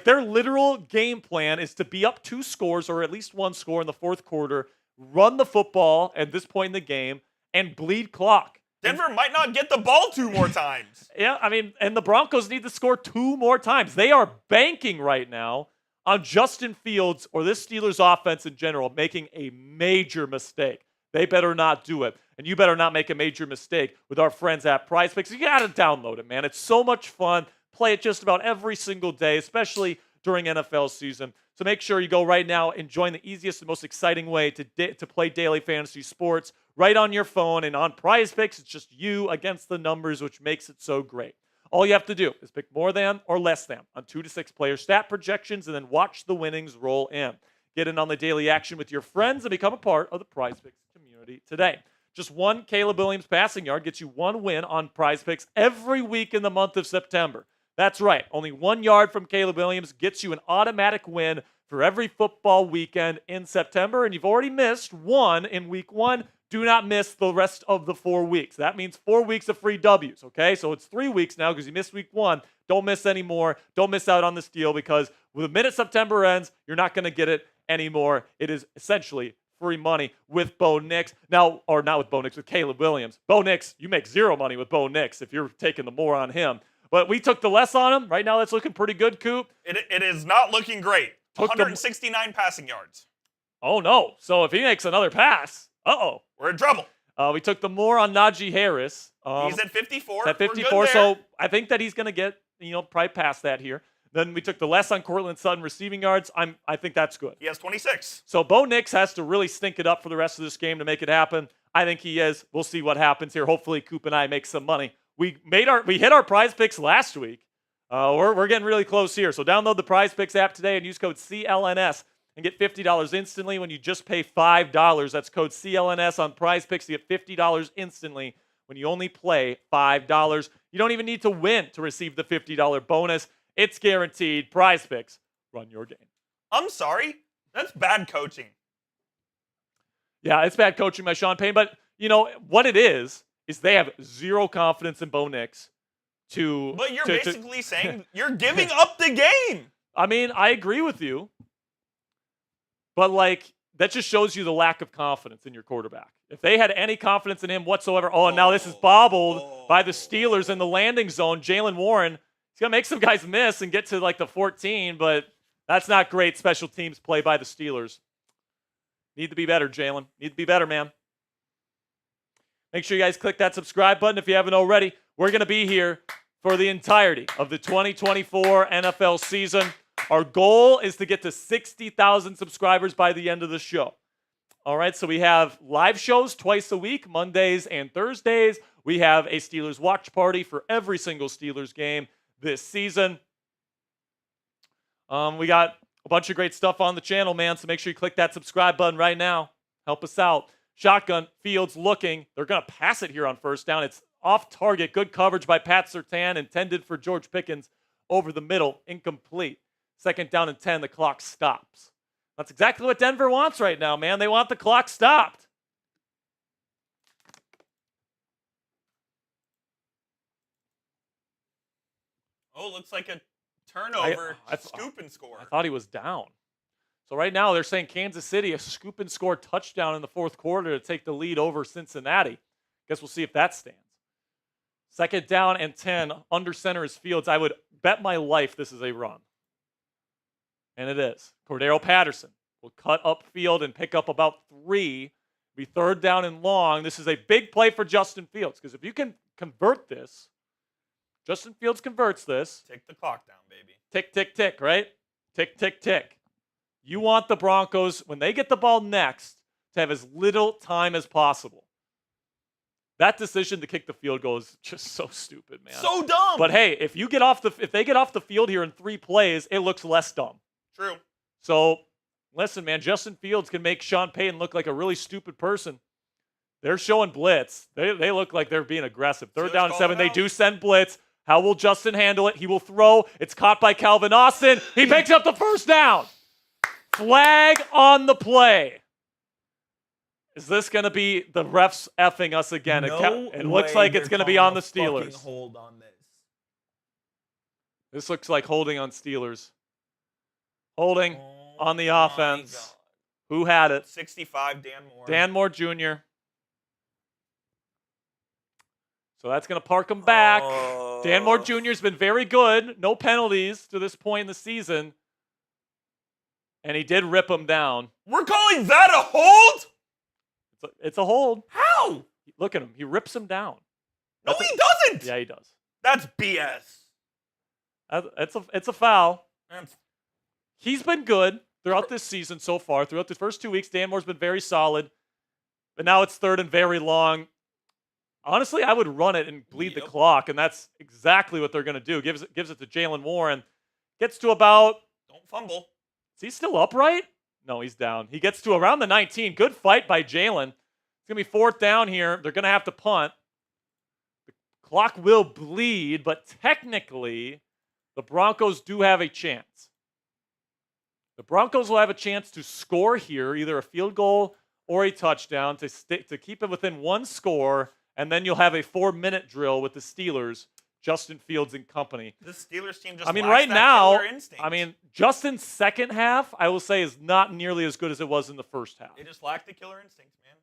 Their literal game plan is to be up 2 scores or at least 1 score in the 4th quarter, run the football at this point in the game, and bleed clock. Denver might not get the ball 2 more times. Yeah, I mean, and the Broncos need to score 2 more times. They are banking right now on Justin Fields or this Steelers offense in general making a major mistake. They better not do it. And you better not make a major mistake with our friends at PrizePicks. You got to download it, man. It's so much fun. Play it just about every single day, especially during NFL season. So make sure you go right now and join the easiest and most exciting way to play daily fantasy sports right on your phone. And on PrizePicks, it's just you against the numbers, which makes it so great. All you have to do is pick more than or less than on 2 to 6 player stat projections and then watch the winnings roll in. Get in on the daily action with your friends and become a part of the PrizePicks community today. Just 1 Caleb Williams passing yard gets you 1 win on PrizePicks every week in the month of September. That's right. Only 1 yard from Caleb Williams gets you an automatic win for every football weekend in September. And you've already missed 1 in week 1. Do not miss the rest of the 4 weeks. That means 4 weeks of free W's, okay? So it's 3 weeks now because you missed week 1. Don't miss any more. Don't miss out on this deal because the minute September ends, you're not going to get it anymore. It is essentially free money with Bo Nix. Now, or not with Bo Nix, with Caleb Williams. Bo Nix, you make 0 money with Bo Nix if you're taking the more on him. But we took the less on him. Right now, that's looking pretty good, Coop. It is not looking great. 169 passing yards. Oh, no. So if he makes another pass, we're in trouble. We took the more on Najee Harris. He's at 54. He's at 54, so I think that he's going to get, probably past that here. Then we took the less on Cortland Sutton receiving yards. I think that's good. He has 26. So Bo Nix has to really stink it up for the rest of this game to make it happen. I think he is. We'll see what happens here. Hopefully, Coop and I make some money. We hit our PrizePicks last week. We're getting really close here. So download the PrizePicks app today and use code CLNS and get $50 instantly when you just pay $5. That's code CLNS on PrizePicks. You get $50 instantly when you only play $5. You don't even need to win to receive the $50 bonus. It's guaranteed. PrizePicks, run your game. I'm sorry. That's bad coaching. Yeah, it's bad coaching by Sean Payton. But, what it is they have 0 confidence in Bo Nix But you're basically saying you're giving up the game. I mean, I agree with you. But, that just shows you the lack of confidence in your quarterback. If they had any confidence in him whatsoever, and now this is bobbled by the Steelers in the landing zone. Jalen Warren, he's going to make some guys miss and get to, the 14, but that's not great special teams play by the Steelers. Need to be better, Jalen. Need to be better, man. Make sure you guys click that subscribe button if you haven't already. We're going to be here for the entirety of the 2024 NFL season. Our goal is to get to 60,000 subscribers by the end of the show. All right, so we have live shows twice a week, Mondays and Thursdays. We have a Steelers watch party for every single Steelers game this season. We got a bunch of great stuff on the channel, man, so make sure you click that subscribe button right now. Help us out. Shotgun, Fields looking. They're going to pass it here on first down. It's off target. Good coverage by Pat Surtain, intended for George Pickens over the middle, incomplete. 2nd down and 10, the clock stops. That's exactly what Denver wants right now, man. They want the clock stopped. Oh, looks like a turnover. Scoop and score. I thought he was down. So right now they're saying Kansas City, a scoop and score touchdown in the 4th quarter to take the lead over Cincinnati. Guess we'll see if that stands. 2nd down and 10, under center is Fields. I would bet my life this is a run. And it is. Cordero Patterson will cut upfield and pick up about 3. Be 3rd down and long. This is a big play for Justin Fields, because if you can convert this, Justin Fields converts this. Tick the clock down, baby. Tick, tick, tick, right? Tick, tick, tick. You want the Broncos, when they get the ball next, to have as little time as possible. That decision to kick the field goal is just so stupid, man. So dumb. But hey, if they get off the field here in 3 plays, it looks less dumb. True. So, listen, man, Justin Fields can make Sean Payton look like a really stupid person. They're showing blitz. They look like they're being aggressive. 3rd down and 7, they do send blitz. How will Justin handle it? He will throw. It's caught by Calvin Austin. He picks up the 1st down. Flag on the play. Is this going to be the refs effing us again? It looks like it's going to be on the Steelers. Hold on this. This looks like holding on Steelers. Holding on the offense. Who had it? 65, Dan Moore. Dan Moore Jr. So that's going to park him back. Dan Moore Jr. has been very good. No penalties to this point in the season. And he did rip him down. We're calling that a hold? It's a hold. How? Look at him. He rips him down. No, he doesn't. Yeah, he does. That's BS. It's a foul. He's been good throughout this season so far. Throughout the first 2 weeks, Dan Moore's been very solid. But now it's 3rd and very long. Honestly, I would run it and bleed the clock, and that's exactly what they're going to do. Gives it to Jalen Warren. Gets to about... Don't fumble. Is he still upright? No, he's down. He gets to around the 19. Good fight by Jalen. It's going to be 4th down here. They're going to have to punt. The clock will bleed, but technically, the Broncos do have a chance. The Broncos will have a chance to score here, either a field goal or a touchdown, to keep it within 1 score, and then you'll have a 4-minute drill with the Steelers, Justin Fields and company. The Steelers team just right now, killer instinct. Justin's second half, I will say, is not nearly as good as it was in the first half. They just lack the killer instincts, man.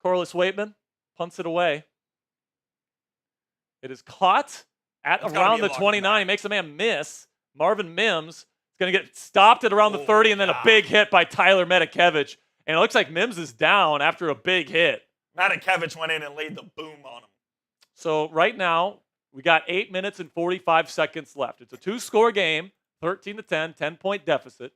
Corliss Waitman punts it away. It is caught at around the 29. He makes a man miss. Marvin Mims is going to get stopped at around the 30, and then a big hit by Tyler Metakevich. And it looks like Mims is down after a big hit. Metakevich went in and laid the boom on him. So right now, we got 8 minutes and 45 seconds left. It's a 2-score game, 13-10, 10-point deficit.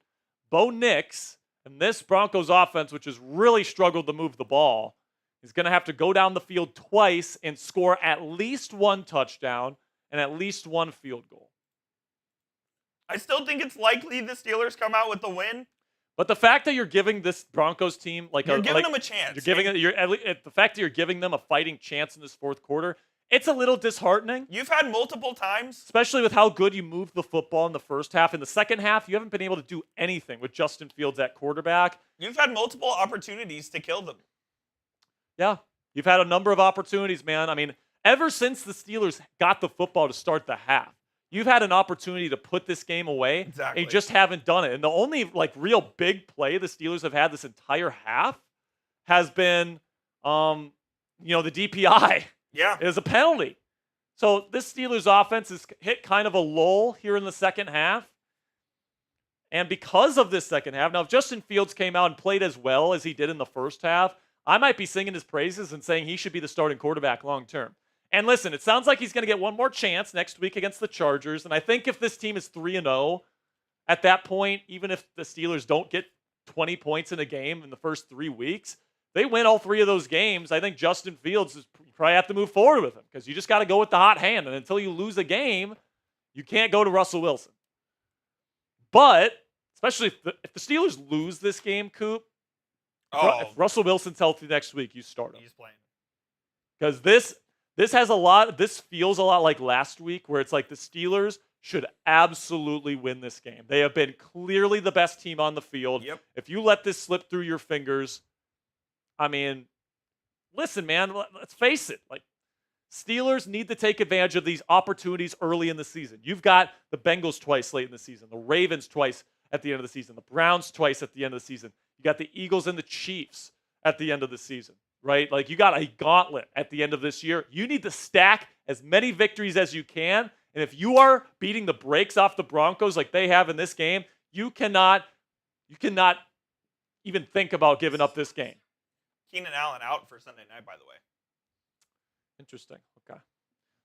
Bo Nix and this Broncos offense, which has really struggled to move the ball, is going to have to go down the field twice and score at least 1 touchdown and at least 1 field goal. I still think it's likely the Steelers come out with the win. But the fact that you're giving this Broncos team you're giving them a chance. You're giving the fact that you're giving them a fighting chance in this 4th quarter, it's a little disheartening. You've had multiple times, especially with how good you moved the football in the first half. In the second half, you haven't been able to do anything with Justin Fields at quarterback. You've had multiple opportunities to kill them. Yeah, you've had a number of opportunities, man. I mean, ever since the Steelers got the football to start the half, you've had an opportunity to put this game away. Exactly. And you just haven't done it. And the only real big play the Steelers have had this entire half has been, the DPI. Yeah. Is a penalty. So this Steelers offense has hit kind of a lull here in the second half. And because of this second half, now if Justin Fields came out and played as well as he did in the first half, I might be singing his praises and saying he should be the starting quarterback long term. And listen, it sounds like he's going to get one more chance next week against the Chargers. And I think if this team is 3-0, at that point, even if the Steelers don't get 20 points in a game in the first 3 weeks, they win all 3 of those games. I think Justin Fields you probably have to move forward with him because you just got to go with the hot hand. And until you lose a game, you can't go to Russell Wilson. But especially if the Steelers lose this game, Coop, if Russell Wilson's healthy next week, you start him. He's playing. Because this feels a lot like last week, where it's like the Steelers should absolutely win this game. They have been clearly the best team on the field. Yep. If you let this slip through your fingers, I mean, listen, man, let's face it. Like, Steelers need to take advantage of these opportunities early in the season. You've got the Bengals twice late in the season, the Ravens twice at the end of the season, the Browns twice at the end of the season. You got the Eagles and the Chiefs at the end of the season, right? Like, you got a gauntlet at the end of this year. You need to stack as many victories as you can. And if you are beating the brakes off the Broncos like they have in this game, you cannot even think about giving up this game. Keenan Allen out for Sunday night, by the way. Interesting. Okay.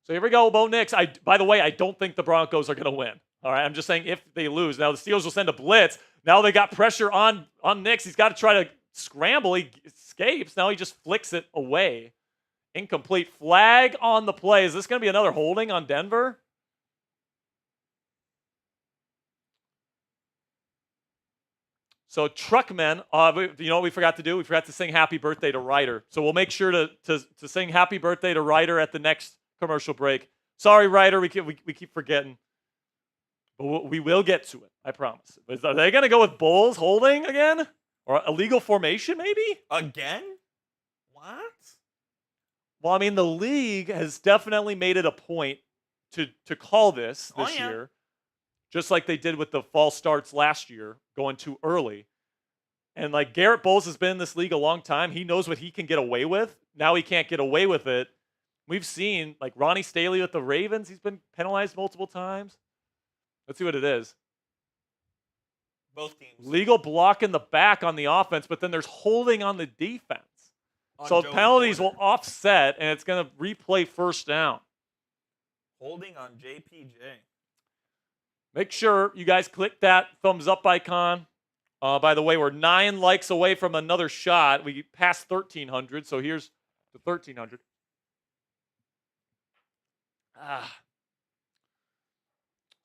So here we go, Bo Nix. By the way, I don't think the Broncos are going to win. All right. I'm just saying if they lose. Now the Steelers will send a blitz. Now they got pressure on Nix. He's got to try to scramble. He escapes. Now he just flicks it away. Incomplete. Flag on the play. Is this going to be another holding on Denver? So Truckmen, you know what we forgot to do? We forgot to sing happy birthday to Ryder. So we'll make sure to sing happy birthday to Ryder at the next commercial break. Sorry, Ryder, we keep forgetting. But we will get to it, I promise. Are they going to go with Bulls holding again? Or illegal formation, maybe? Again? What? Well, I mean, the league has definitely made it a point to call this year. Just like they did with the false starts last year, going too early. And like Garrett Bowles has been in this league a long time. He knows what he can get away with. Now he can't get away with it. We've seen like Ronnie Staley with the Ravens. He's been penalized multiple times. Let's see what it is. Both teams. Legal block in the back on the offense, but then there's holding on the defense. So Joey penalties Porter. will offset, and it's going to replay first down. Holding on JPJ. Make sure you guys click that thumbs up icon. By the way, we're 9 likes away from another shot. We passed 1,300, so here's the 1,300.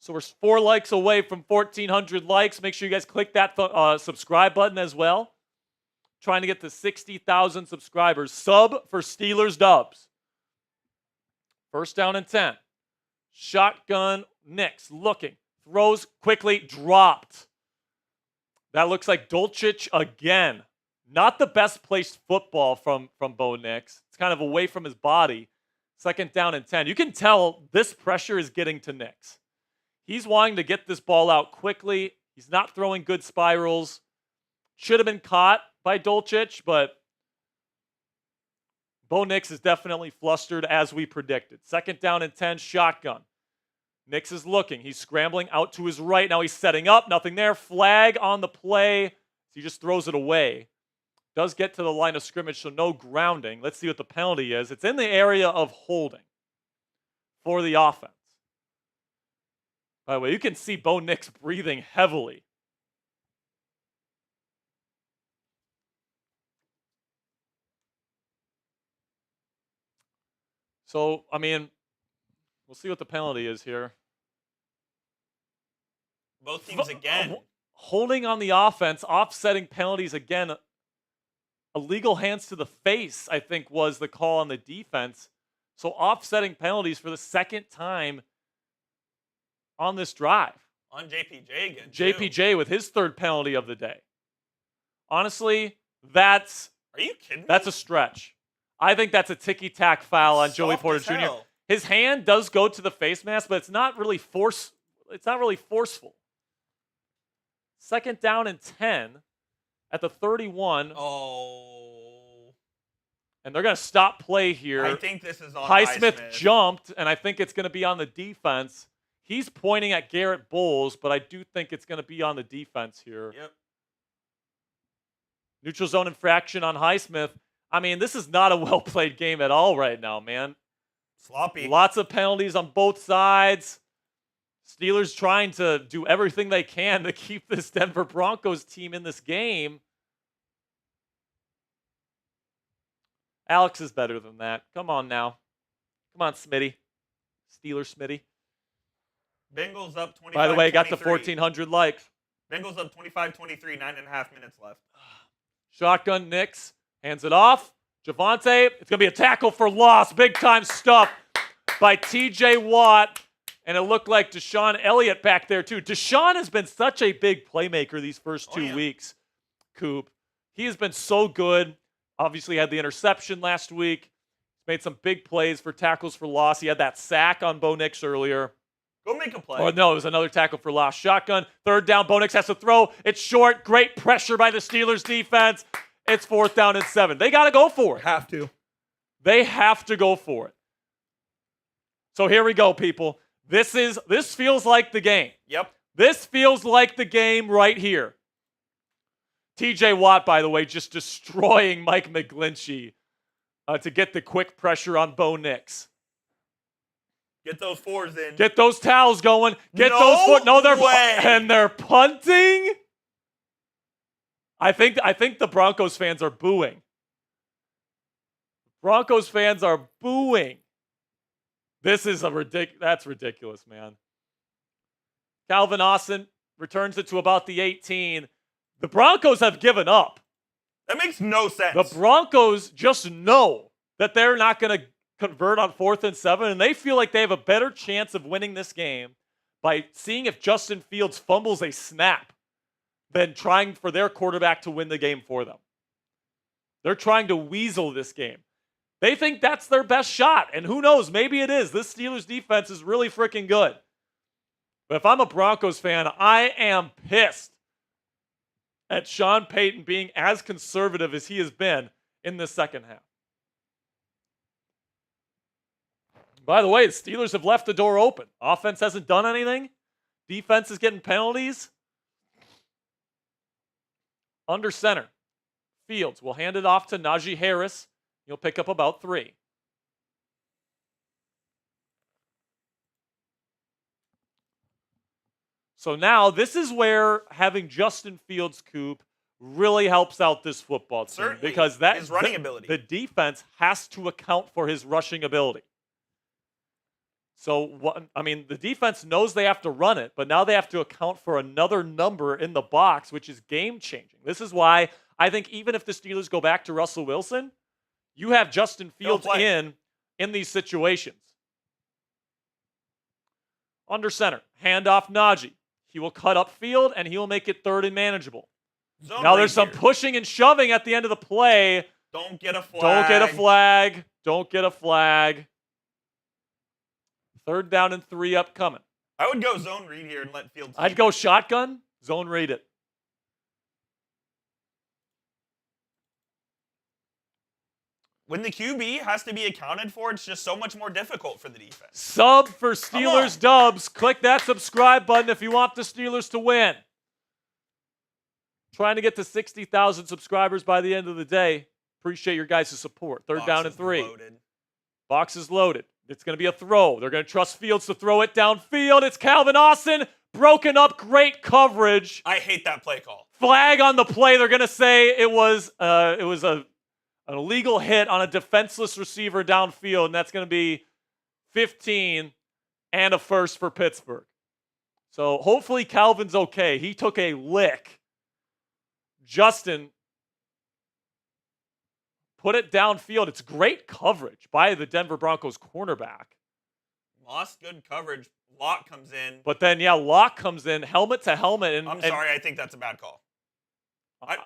So we're 4 likes away from 1,400 likes. Make sure you guys click that subscribe button as well. Trying to get to 60,000 subscribers. Sub for Steelers dubs. First down and 10. Shotgun, Nix looking. Throws quickly, dropped. That looks like Dulcich again. Not the best placed football from Bo Nix. It's kind of away from his body. Second down and 10. You can tell this pressure is getting to Nix. He's wanting to get this ball out quickly. He's not throwing good spirals. Should have been caught by Dulcich, but Bo Nix is definitely flustered as we predicted. Second down and 10, shotgun. Nix is looking. He's scrambling out to his right. Now he's setting up. Nothing there. Flag on the play. He just throws it away. Does get to the line of scrimmage, so no grounding. Let's see what the penalty is. It's in the area of holding for the offense. By the way, you can see Bo Nix breathing heavily. So, I mean, we'll see what the penalty is here. Both teams again. Holding on the offense, offsetting penalties again. Illegal hands to the face, I think, was the call on the defense. So offsetting penalties for the second time on this drive. On JPJ again. JPJ with his third penalty of the day. Honestly, that's... Are you kidding me? That's a stretch. I think that's a ticky-tack foul on Joey Porter Jr. His hand does go to the face mask, but it's not really forceful. Second down and 10 at the 31. Oh. And they're going to stop play here. I think this is on Highsmith jumped, and I think it's going to be on the defense. He's pointing at Garrett Bowles, but I do think it's going to be on the defense here. Yep. Neutral zone infraction on Highsmith. I mean, this is not a well-played game at all right now, man. Sloppy. Lots of penalties on both sides. Steelers trying to do everything they can to keep this Denver Broncos team in this game. Alex is better than that. Come on now. Come on, Smitty. Steelers Smitty. Bengals up 25-23. By the way, got to 1,400 likes. Bengals up 25-23, 9.5 minutes left. Shotgun Nix. Hands it off. Javonte, it's going to be a tackle for loss. Big-time stuff by T.J. Watt. And it looked like Deshaun Elliott back there, too. Deshaun has been such a big playmaker these first 2 weeks, Coop. He has been so good. Obviously had the interception last week. Made some big plays for tackles for loss. He had that sack on Bo Nix earlier. Go make a play. Oh, no, it was another tackle for loss. Shotgun, third down. Bo Nix has to throw. It's short. Great pressure by the Steelers defense. It's 4th down and 7. They got to go for it. Have to. They have to go for it. So here we go, people. This feels like the game. Yep. This feels like the game right here. T.J. Watt, by the way, just destroying Mike McGlinchey to get the quick pressure on Bo Nix. Get those 4s in. Get those towels going. Get No those foot. No, way. And they're punting. I think the Broncos fans are booing. Broncos fans are booing. This is that's ridiculous, man. Calvin Austin returns it to about the 18. The Broncos have given up. That makes no sense. The Broncos just know that they're not going to convert on 4th and 7, and they feel like they have a better chance of winning this game by seeing if Justin Fields fumbles a snap than trying for their quarterback to win the game for them. They're trying to weasel this game. They think that's their best shot, and who knows, maybe it is. This Steelers defense is really freaking good. But if I'm a Broncos fan, I am pissed at Sean Payton being as conservative as he has been in the second half. By the way, the Steelers have left the door open. Offense hasn't done anything. Defense is getting penalties. Under center, Fields will hand it off to Najee Harris. He'll pick up about 3. So now this is where having Justin Fields, Coop, really helps out this football team. Certainly, because his running ability. The defense has to account for his rushing ability. So, the defense knows they have to run it, but now they have to account for another number in the box, which is game-changing. This is why I think even if the Steelers go back to Russell Wilson, you have Justin Fields in these situations. Under center, handoff Najee. He will cut upfield, and he will make it 3rd and manageable. Zone now there's some pushing and shoving at the end of the play. Don't get a flag. Don't get a flag. Don't get a flag. 3rd down and 3 upcoming. I would go zone read here and let Fields. I'd go shotgun, zone read it. When the QB has to be accounted for, it's just so much more difficult for the defense. Sub for Steelers Dubs. Click that subscribe button if you want the Steelers to win. Trying to get to 60,000 subscribers by the end of the day. Appreciate your guys' support. 3rd down and 3. Loaded. Box is loaded. It's going to be a throw. They're going to trust Fields to throw it downfield. It's Calvin Austin. Broken up. Great coverage. I hate that play call. Flag on the play. They're going to say it was an illegal hit on a defenseless receiver downfield, and that's going to be 15 and a first for Pittsburgh. So hopefully Calvin's okay. He took a lick. Justin put it downfield. It's great coverage by the Denver Broncos cornerback. Lost good coverage. Locke comes in. But then, Locke comes in, helmet to helmet. I'm sorry, I think that's a bad call.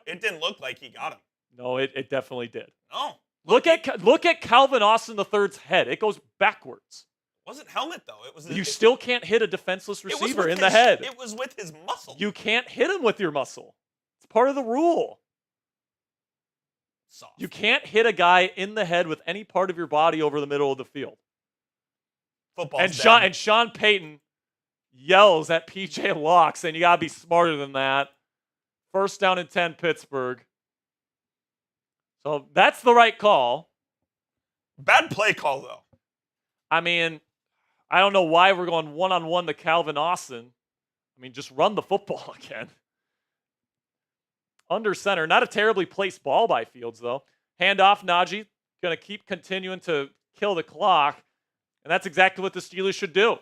It didn't look like he got him. No, it definitely did. No. Look at Calvin Austin III's head. It goes backwards. It wasn't helmet, though. You still can't hit a defenseless receiver in the head. It was with his muscle. You can't hit him with your muscle. It's part of the rule. Soft. You can't hit a guy in the head with any part of your body over the middle of the field. Football's And Sean Payton yells at PJ Locke saying you got to be smarter than that. 1st down and 10, Pittsburgh. So that's the right call. Bad play call, though. I don't know why we're going one-on-one to Calvin Austin. Just run the football again. Under center. Not a terribly placed ball by Fields, though. Handoff, Najee. Going to keep continuing to kill the clock. And that's exactly what the Steelers should do.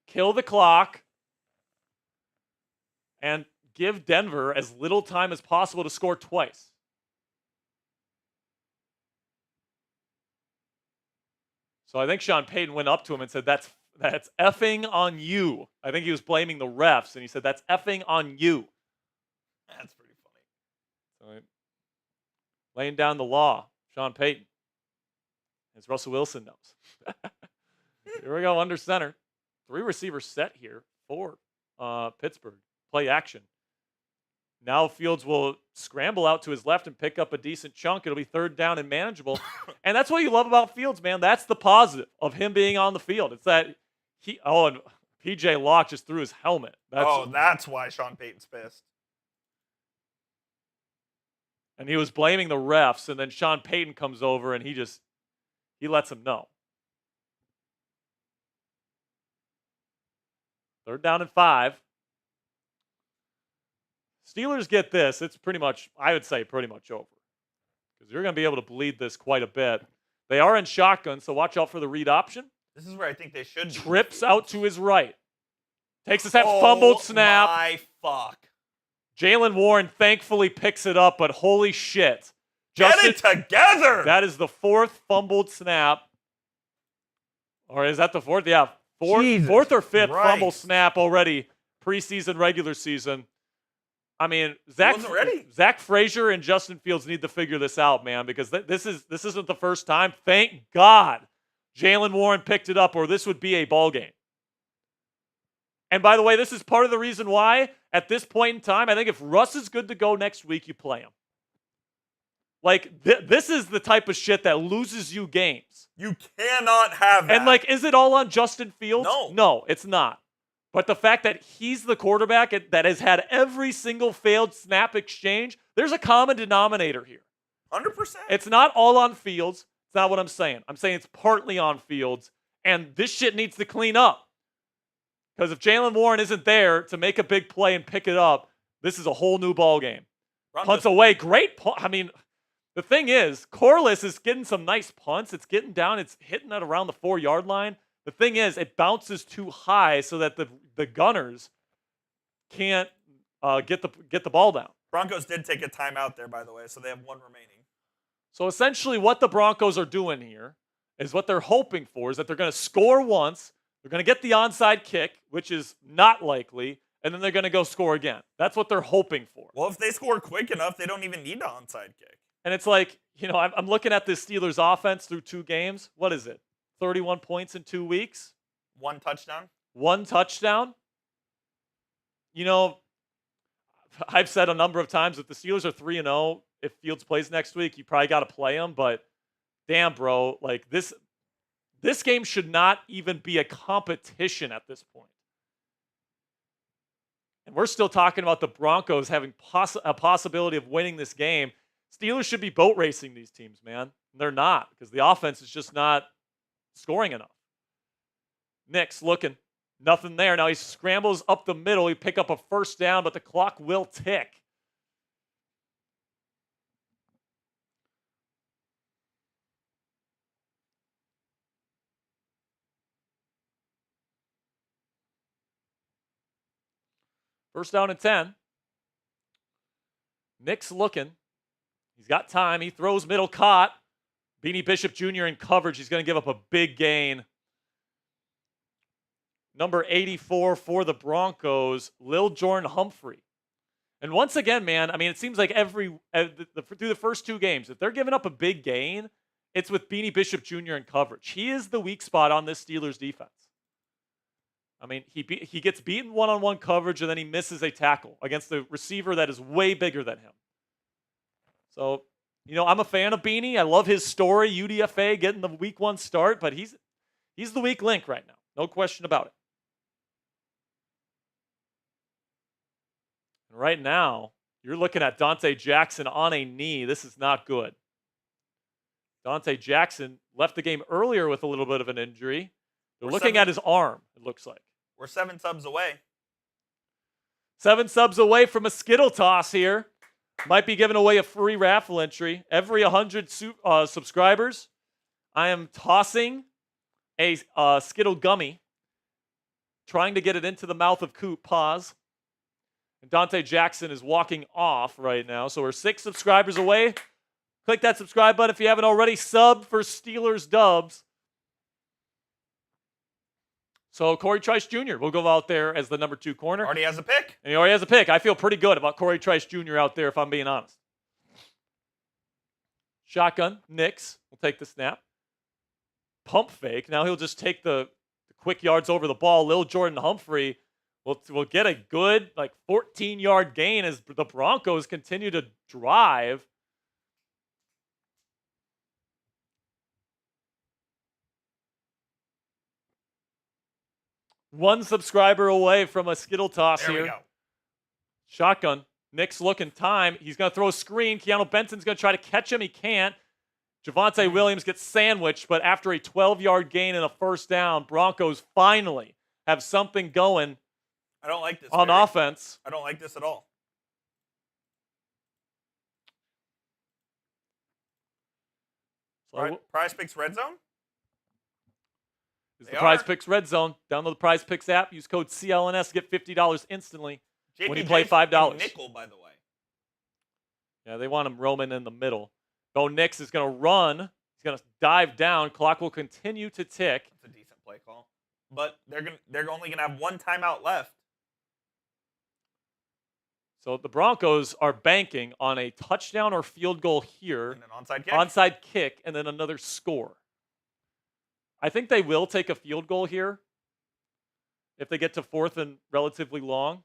Kill the clock. And give Denver as little time as possible to score twice. So I think Sean Payton went up to him and said, that's effing on you. I think he was blaming the refs, and he said, that's effing on you. That's pretty funny. So, laying down the law, Sean Payton, as Russell Wilson knows. Here we go, under center. 3 receivers set here for Pittsburgh. Play action. Now Fields will scramble out to his left and pick up a decent chunk. It'll be 3rd down and manageable. And that's what you love about Fields, man. That's the positive of him being on the field. It's that and PJ Locke just threw his helmet. That's why Sean Payton's pissed. And he was blaming the refs, and then Sean Payton comes over and he lets him know. 3rd down and 5. Steelers get this. It's pretty much, I would say, pretty much over. Because you're going to be able to bleed this quite a bit. They are in shotgun, so watch out for the read option. This is where I think they should be. Trips out to his right. Takes a snap, fumbled snap. My fuck. Jalen Warren thankfully picks it up, but holy shit. Get it together! That is the 4th fumbled snap. Or is that the 4th? Yeah. 4th or 5th fumble snap already. Preseason, regular season. I mean, Zach Frazier and Justin Fields need to figure this out, man, because this isn't the first time. Thank God Jalen Warren picked it up, or this would be a ball game. And by the way, this is part of the reason why, at this point in time, I think if Russ is good to go next week, you play him. Like, this is the type of shit that loses you games. You cannot have that. And, like, is it all on Justin Fields? No. No, it's not. But the fact that he's the quarterback that has had every single failed snap exchange, there's a common denominator here. 100%. It's not all on Fields. It's not what I'm saying. I'm saying it's partly on Fields, and this shit needs to clean up. Because if Jalen Warren isn't there to make a big play and pick it up, this is a whole new ball game. Punts away, great punt. I mean, the thing is, Corliss is getting some nice punts. It's getting down. It's hitting at around the 4-yard line. The thing is, it bounces too high so that the Gunners can't get the ball down. Broncos did take a timeout there, by the way, so they have 1 remaining. So essentially what the Broncos are doing here is what they're hoping for is that they're going to score once, they're going to get the onside kick, which is not likely, and then they're going to go score again. That's what they're hoping for. Well, if they score quick enough, they don't even need the onside kick. And it's like, I'm looking at this Steelers offense through 2 games. What is it? 31 points in 2 weeks? 1 touchdown? 1 touchdown? I've said a number of times that the Steelers are 3-0. If Fields plays next week, you probably got to play him. But damn, bro, like this game should not even be a competition at this point. And we're still talking about the Broncos having a possibility of winning this game. Steelers should be boat racing these teams, man. They're not, because the offense is just not scoring enough. Nick's looking. Nothing there. Now he scrambles up the middle. He pick up a 1st down, but the clock will tick. First down and 10. Nick's looking. He's got time. He throws middle, caught. Beanie Bishop Jr. in coverage. He's going to give up a big gain. Number 84 for the Broncos, Lil Jordan Humphrey. And once again, man, I mean, it seems like through the first 2 games, if they're giving up a big gain, it's with Beanie Bishop Jr. in coverage. He is the weak spot on this Steelers defense. I mean, he gets beaten one-on-one coverage, and then he misses a tackle against the receiver that is way bigger than him. So, I'm a fan of Beanie. I love his story, UDFA, getting the week 1 start, but he's the weak link right now. No question about it. And right now, you're looking at Dante Jackson on a knee. This is not good. Dante Jackson left the game earlier with a little bit of an injury. They're looking at his arm, it looks like. We're 7 subs away. 7 subs away from a Skittle toss here. Might be giving away a free raffle entry. Every 100 subscribers, I am tossing a Skittle gummy, trying to get it into the mouth of Coop. Pause. And Dante Jackson is walking off right now. So we're 6 subscribers away. Click that subscribe button if you haven't already. Sub for Steelers dubs. So Corey Trice Jr. will go out there as the number 2 corner. Already has a pick. And he already has a pick. I feel pretty good about Corey Trice Jr. out there, if I'm being honest. Shotgun, Nix will take the snap. Pump fake. Now he'll just take the quick yards over the ball. Lil Jordan Humphrey will get a good 14-yard gain as the Broncos continue to drive. One subscriber away from a Skittle toss There here. we go. Shotgun. Nick's looking time. He's going to throw a screen. Keanu Benson's going to try to catch him. He can't. Javonte Williams gets sandwiched, but after a 12-yard gain and a first down, Broncos finally have something going I don't like this. on Barry. offense. I don't like this at all. So Prize Picks Red Zone? is They the Prize are. Picks Red Zone. Download the Prize Picks app. Use code CLNS. Get $50 instantly. When you play JPJ's $5. Nickel, by the way. Yeah, they want him roaming in the middle. Bo Nix is going to run. He's going to dive down. Clock will continue to tick. That's a decent play call. But they're only gonna have one timeout left. So the Broncos are banking on a touchdown or field goal here, And an onside kick. onside kick, and then another score. I think they will take a field goal here if they get to 4th and relatively long.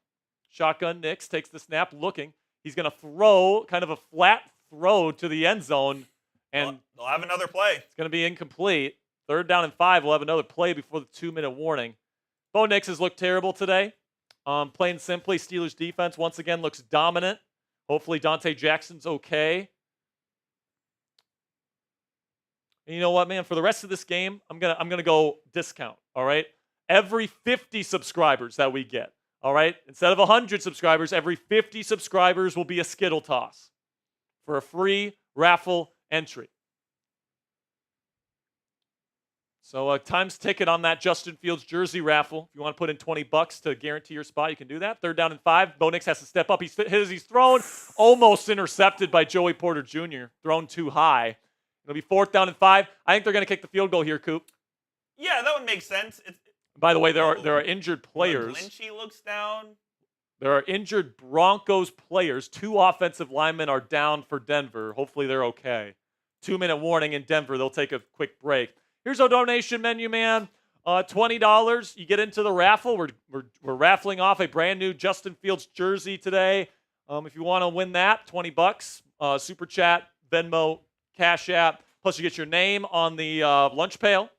Shotgun, Nix takes the snap, looking. He's going to throw kind of a flat throw to the end zone, and They'll have another play. it's going to be incomplete. 3rd down and 5. We'll have another play before the 2-minute warning. Bo Nix has looked terrible today. Plain and simply, Steelers defense once again looks dominant. Hopefully Dante Jackson's okay. And you know what, man? For the rest of this game, I'm gonna go discount. All right, every 50 subscribers that we get. All right, instead of 100 subscribers, every 50 subscribers will be a Skittle toss for a free raffle entry. So time's ticking on that Justin Fields jersey raffle. If you want to put in $20 to guarantee your spot, you can do that. 3rd down and 5. Bo Nix has to step up. He's thrown, almost intercepted by Joey Porter Jr. Thrown too high. It'll be 4th down and 5. I think they're going to kick the field goal here, Coop. Yeah, that would make sense. By the way, there are injured players. Lynchy looks down. There are injured Broncos players. 2 offensive linemen are down for Denver. Hopefully they're okay. 2-minute warning in Denver. They'll take a quick break. Here's our donation menu, man. $20. You get into the raffle. We're raffling off a brand new Justin Fields jersey today. If you want to win that, $20. Super Chat, Venmo, Cash App. Plus, you get your name on the lunch pail,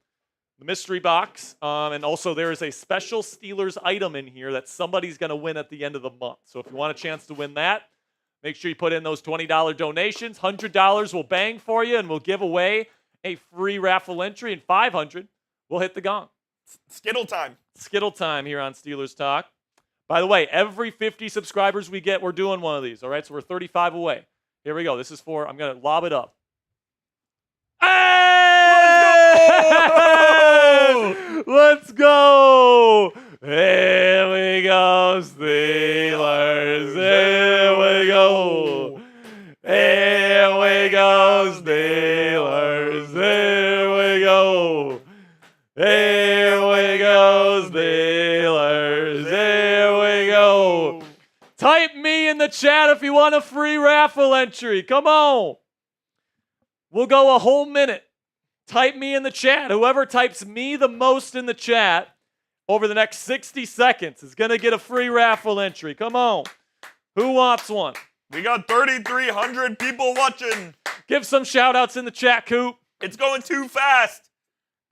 the mystery box, and also there is a special Steelers item in here that somebody's going to win at the end of the month. So if you want a chance to win that, make sure you put in those $20 donations. $100 will bang for you, and we'll give away a free raffle entry, and $500 will hit the gong. Skittle time. Skittle time here on Steelers Talk. By the way, every 50 subscribers we get, we're doing one of these. All right, so we're 35 away. Here we go. This is for, I'm going to lob it up. Hey! Let's go! Here we go, Steelers. Here we go. Here we go, Steelers. Here we go. Here we go, Steelers. Here we go. Type me in the chat if you want a free raffle entry. Come on. We'll go a whole minute. Type me in the chat. Whoever types me the most in the chat over the next 60 seconds is going to get a free raffle entry. Come on. Who wants one? We got 3,300 people watching. Give some shout-outs in the chat, Coop. It's going too fast.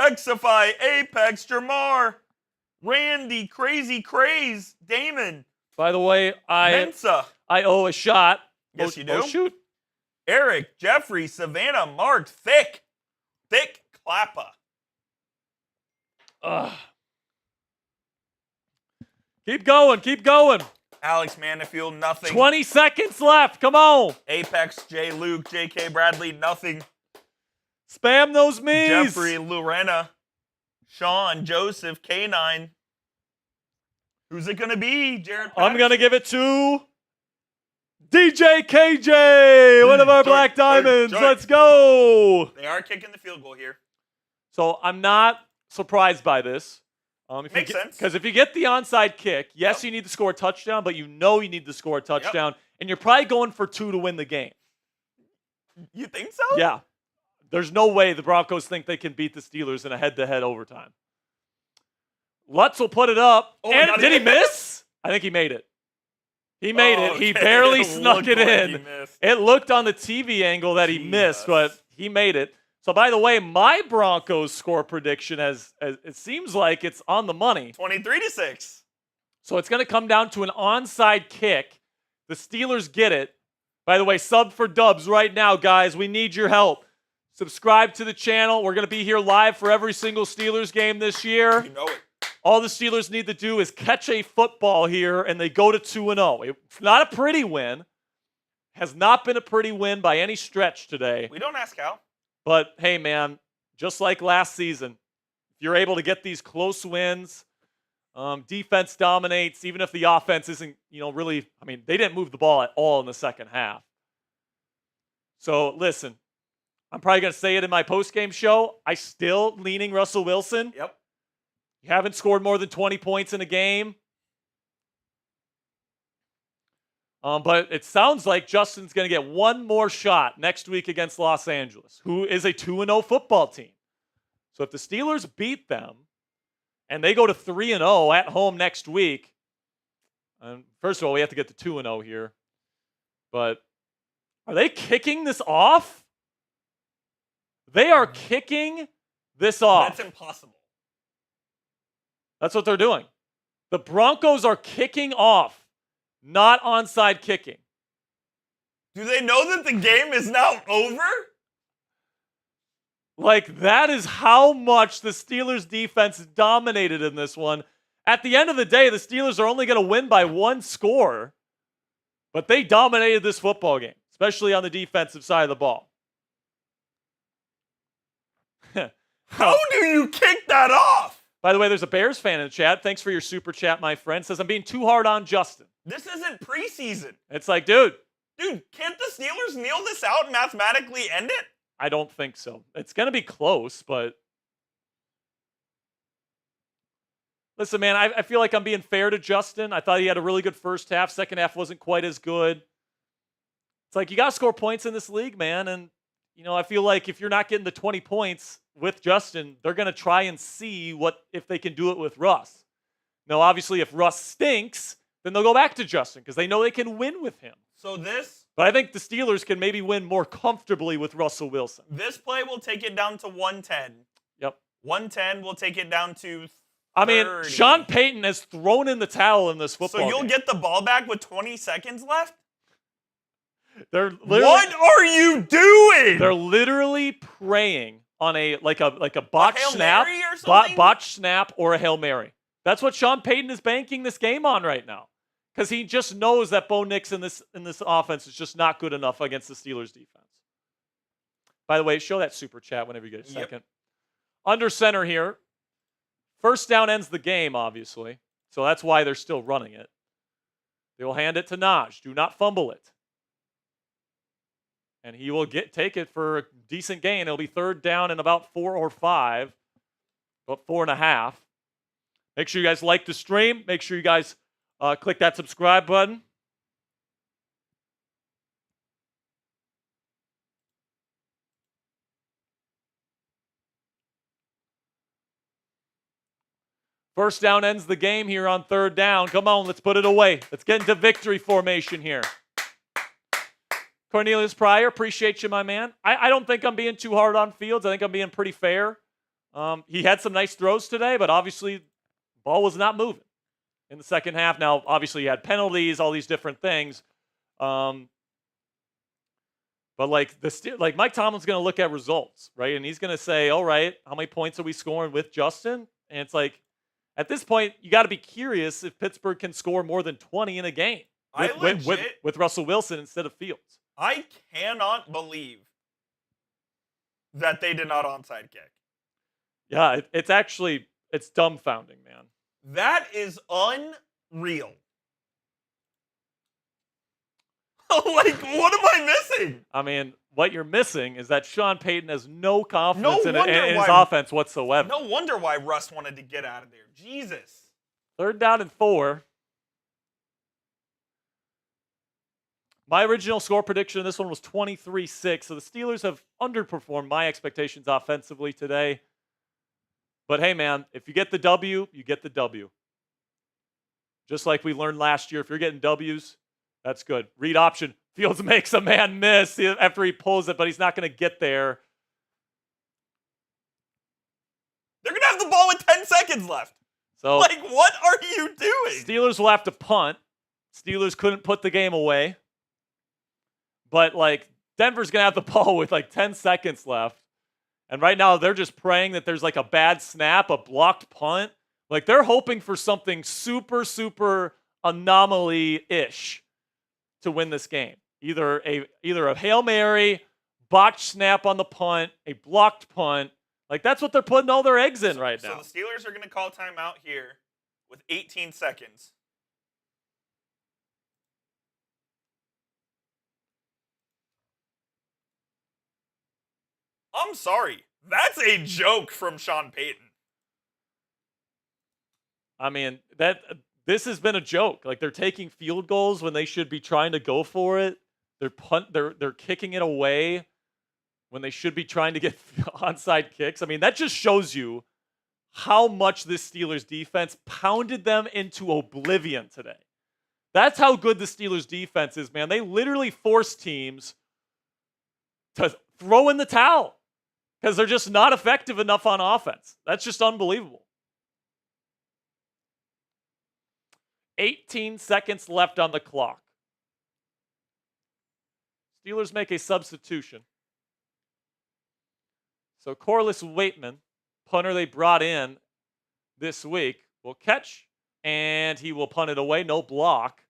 Exify, Apex, Jamar, Randy, Crazy Craze, Damon, By the way, Mensa, I owe a shot. Yes, you do? Oh, shoot. Eric, Jeffrey, Savannah, Mark, Thick Clappa. Ugh. Keep going. Keep going. Alex Manifield, nothing. 20 seconds left. Come on. Apex, J. Luke, J.K. Bradley, nothing. Spam those me's. Jeffrey, Lorena, Sean, Joseph, K9. Who's it going to be? Jared I'm Patterson? going to give it to DJ KJ, one of our Black Diamonds. Let's go. They are kicking the field goal here. So I'm not surprised by this. Makes sense. Because if you get the onside kick, yes, you need to score a touchdown, but you need to score a touchdown, and you're probably going for 2 to win the game. You think so? Yeah. There's no way the Broncos think they can beat the Steelers in a head-to-head overtime. Lutz will put it up. Oh, and did he miss? I think he made it. He made it. He barely snuck it in. It looked on the TV angle that he missed, but he made it. So, by the way, my Broncos score prediction has it seems like it's on the money. 23-6. So it's going to come down to an onside kick. The Steelers get it. By the way, sub for Dubs right now, guys. We need your help. Subscribe to the channel. We're going to be here live for every single Steelers game this year. You know it. All the Steelers need to do is catch a football here, and they go to 2-0. It's not a pretty win. Has not been a pretty win by any stretch today. We don't ask how. But, hey, man, just like last season, if you're able to get these close wins, defense dominates, even if the offense isn't, really, they didn't move the ball at all in the second half. So, listen, I'm probably going to say it in my postgame show. I still leaning Russell Wilson. Yep. You haven't scored more than 20 points in a game. But it sounds like Justin's going to get one more shot next week against Los Angeles, who is a 2-0 football team. So if the Steelers beat them and they go to 3-0 at home next week, first of all, we have to get to 2-0 here. But are they kicking this off? They are kicking this off. That's impossible. That's what they're doing. The Broncos are kicking off, not onside kicking. Do they know that the game is now over? Like, that is how much the Steelers defense dominated in this one. At the end of the day, the Steelers are only going to win by one score, but they dominated this football game, especially on the defensive side of the ball. How do you kick that off? By the way, there's a Bears fan in the chat. Thanks for your super chat, my friend. Says, I'm being too hard on Justin. This isn't preseason. It's like, dude, can't the Steelers kneel this out and mathematically end it? I don't think so. It's going to be close, but listen, man, I feel like I'm being fair to Justin. I thought he had a really good first half. Second half wasn't quite as good. It's like you got to score points in this league, man. And, I feel like if you're not getting the 20 points with Justin, they're going to try and see if they can do it with Russ. Now, obviously, if Russ stinks, then they'll go back to Justin because they know they can win with him. But I think the Steelers can maybe win more comfortably with Russell Wilson. This play will take it down to 110. Yep. 110 will take it down to 30. Sean Payton has thrown in the towel in this football game. So you'll game. get the ball back with 20 seconds left? What are you doing? They're literally praying on a botch snap, botch snap or a Hail Mary. That's what Sean Payton is banking this game on right now. Because he just knows that Bo Nix in this offense is just not good enough against the Steelers defense. By the way, show that super chat whenever you get a second. Under center here. First down ends the game, obviously. So that's why they're still running it. They will hand it to Naj. Do not fumble it. And he will take it for a decent gain. It'll be third down in about 4 or 5. About 4.5. Make sure you guys like the stream. Make sure you guys click that subscribe button. First down ends the game here on third down. Come on, let's put it away. Let's get into victory formation here. Cornelius Pryor, appreciate you, my man. I don't think I'm being too hard on Fields. I think I'm being pretty fair. He had some nice throws today, but obviously the ball was not moving in the second half. Now, obviously, you had penalties, all these different things. But like Mike Tomlin's going to look at results, right? And he's going to say, all right, how many points are we scoring with Justin? And it's like, at this point, you got to be curious if Pittsburgh can score more than 20 in a game with Russell Wilson instead of Fields. I cannot believe that they did not onside kick. Yeah, it's dumbfounding, man. That is unreal. Like, what am I missing? What you're missing is that Sean Payton has no confidence in his why- offense whatsoever. No wonder why Russ wanted to get out of there. Jesus. 3rd down and 4. My original score prediction in this one was 23-6, so the Steelers have underperformed my expectations offensively today. But hey, man, if you get the W, you get the W. Just like we learned last year, if you're getting W's, that's good. Read option. Fields makes a man miss after he pulls it, but he's not going to get there. They're going to have the ball with 10 seconds left. So, Like, what are you doing? Steelers will have to punt. Steelers couldn't put the game away. But, like, Denver's going to have the ball with, like, 10 seconds left. And right now, they're just praying that there's, like, a bad snap, a blocked punt. Like, they're hoping for something super, super anomaly-ish to win this game. Either a Hail Mary, botched snap on the punt, a blocked punt. Like, that's what they're putting all their eggs in right now. So the Steelers are going to call timeout here with 18 seconds. I'm sorry. That's a joke from Sean Payton. I mean, this has been a joke. Like, they're taking field goals when they should be trying to go for it. They're kicking it away when they should be trying to get onside kicks. I mean, that just shows you how much this Steelers defense pounded them into oblivion today. That's how good the Steelers defense is, man. They literally force teams to throw in the towel because they're just not effective enough on offense. That's just unbelievable. 18 seconds left on the clock. Steelers make a substitution. So Corliss Waitman, punter they brought in this week, will catch, and he will punt it away. No block.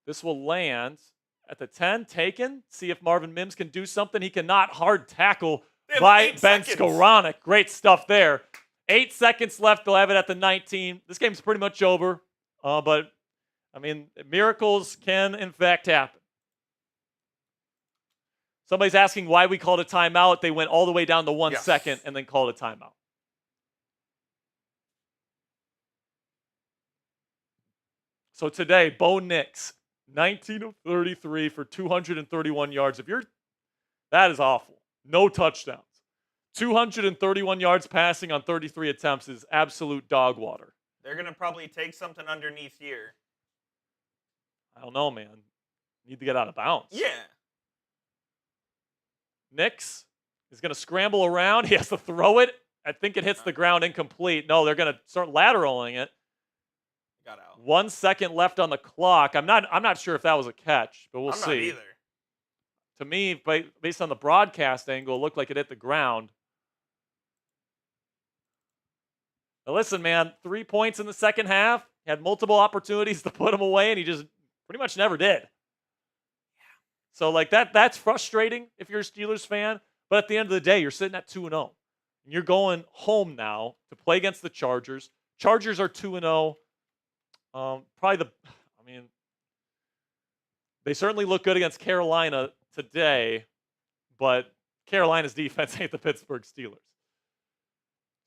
This will land at the 10, taken. See if Marvin Mims can do something. He cannot. Hard tackle by Ben Skoranek. Great stuff there. 8 seconds left. They'll have it at the 19. This game's pretty much over. But, I mean, miracles can, in fact, happen. Somebody's asking why we called a timeout. They went all the way down to 1 second and then called a timeout. So today, Bo Nix, 19 of 33 for 231 yards. That is awful. No touchdowns. 231 yards passing on 33 attempts is absolute dog water. They're going to probably take something underneath here. I don't know, man. Need to get out of bounds. Yeah. Nix is going to scramble around. He has to throw it. I think it hits the ground incomplete. No, they're going to start lateraling it. Got out. 1 second left on the clock. I'm not sure if that was a catch, but we'll see. I'm not either. To me, based on the broadcast angle, it looked like it hit the ground. Now listen, man, 3 points in the second half. He had multiple opportunities to put them away, and he just pretty much never did. So, like, that's frustrating if you're a Steelers fan. But at the end of the day, you're sitting at 2-0. And you're going home now to play against the Chargers. Chargers are 2-0. They certainly look good against Carolina today. But Carolina's defense ain't the Pittsburgh Steelers.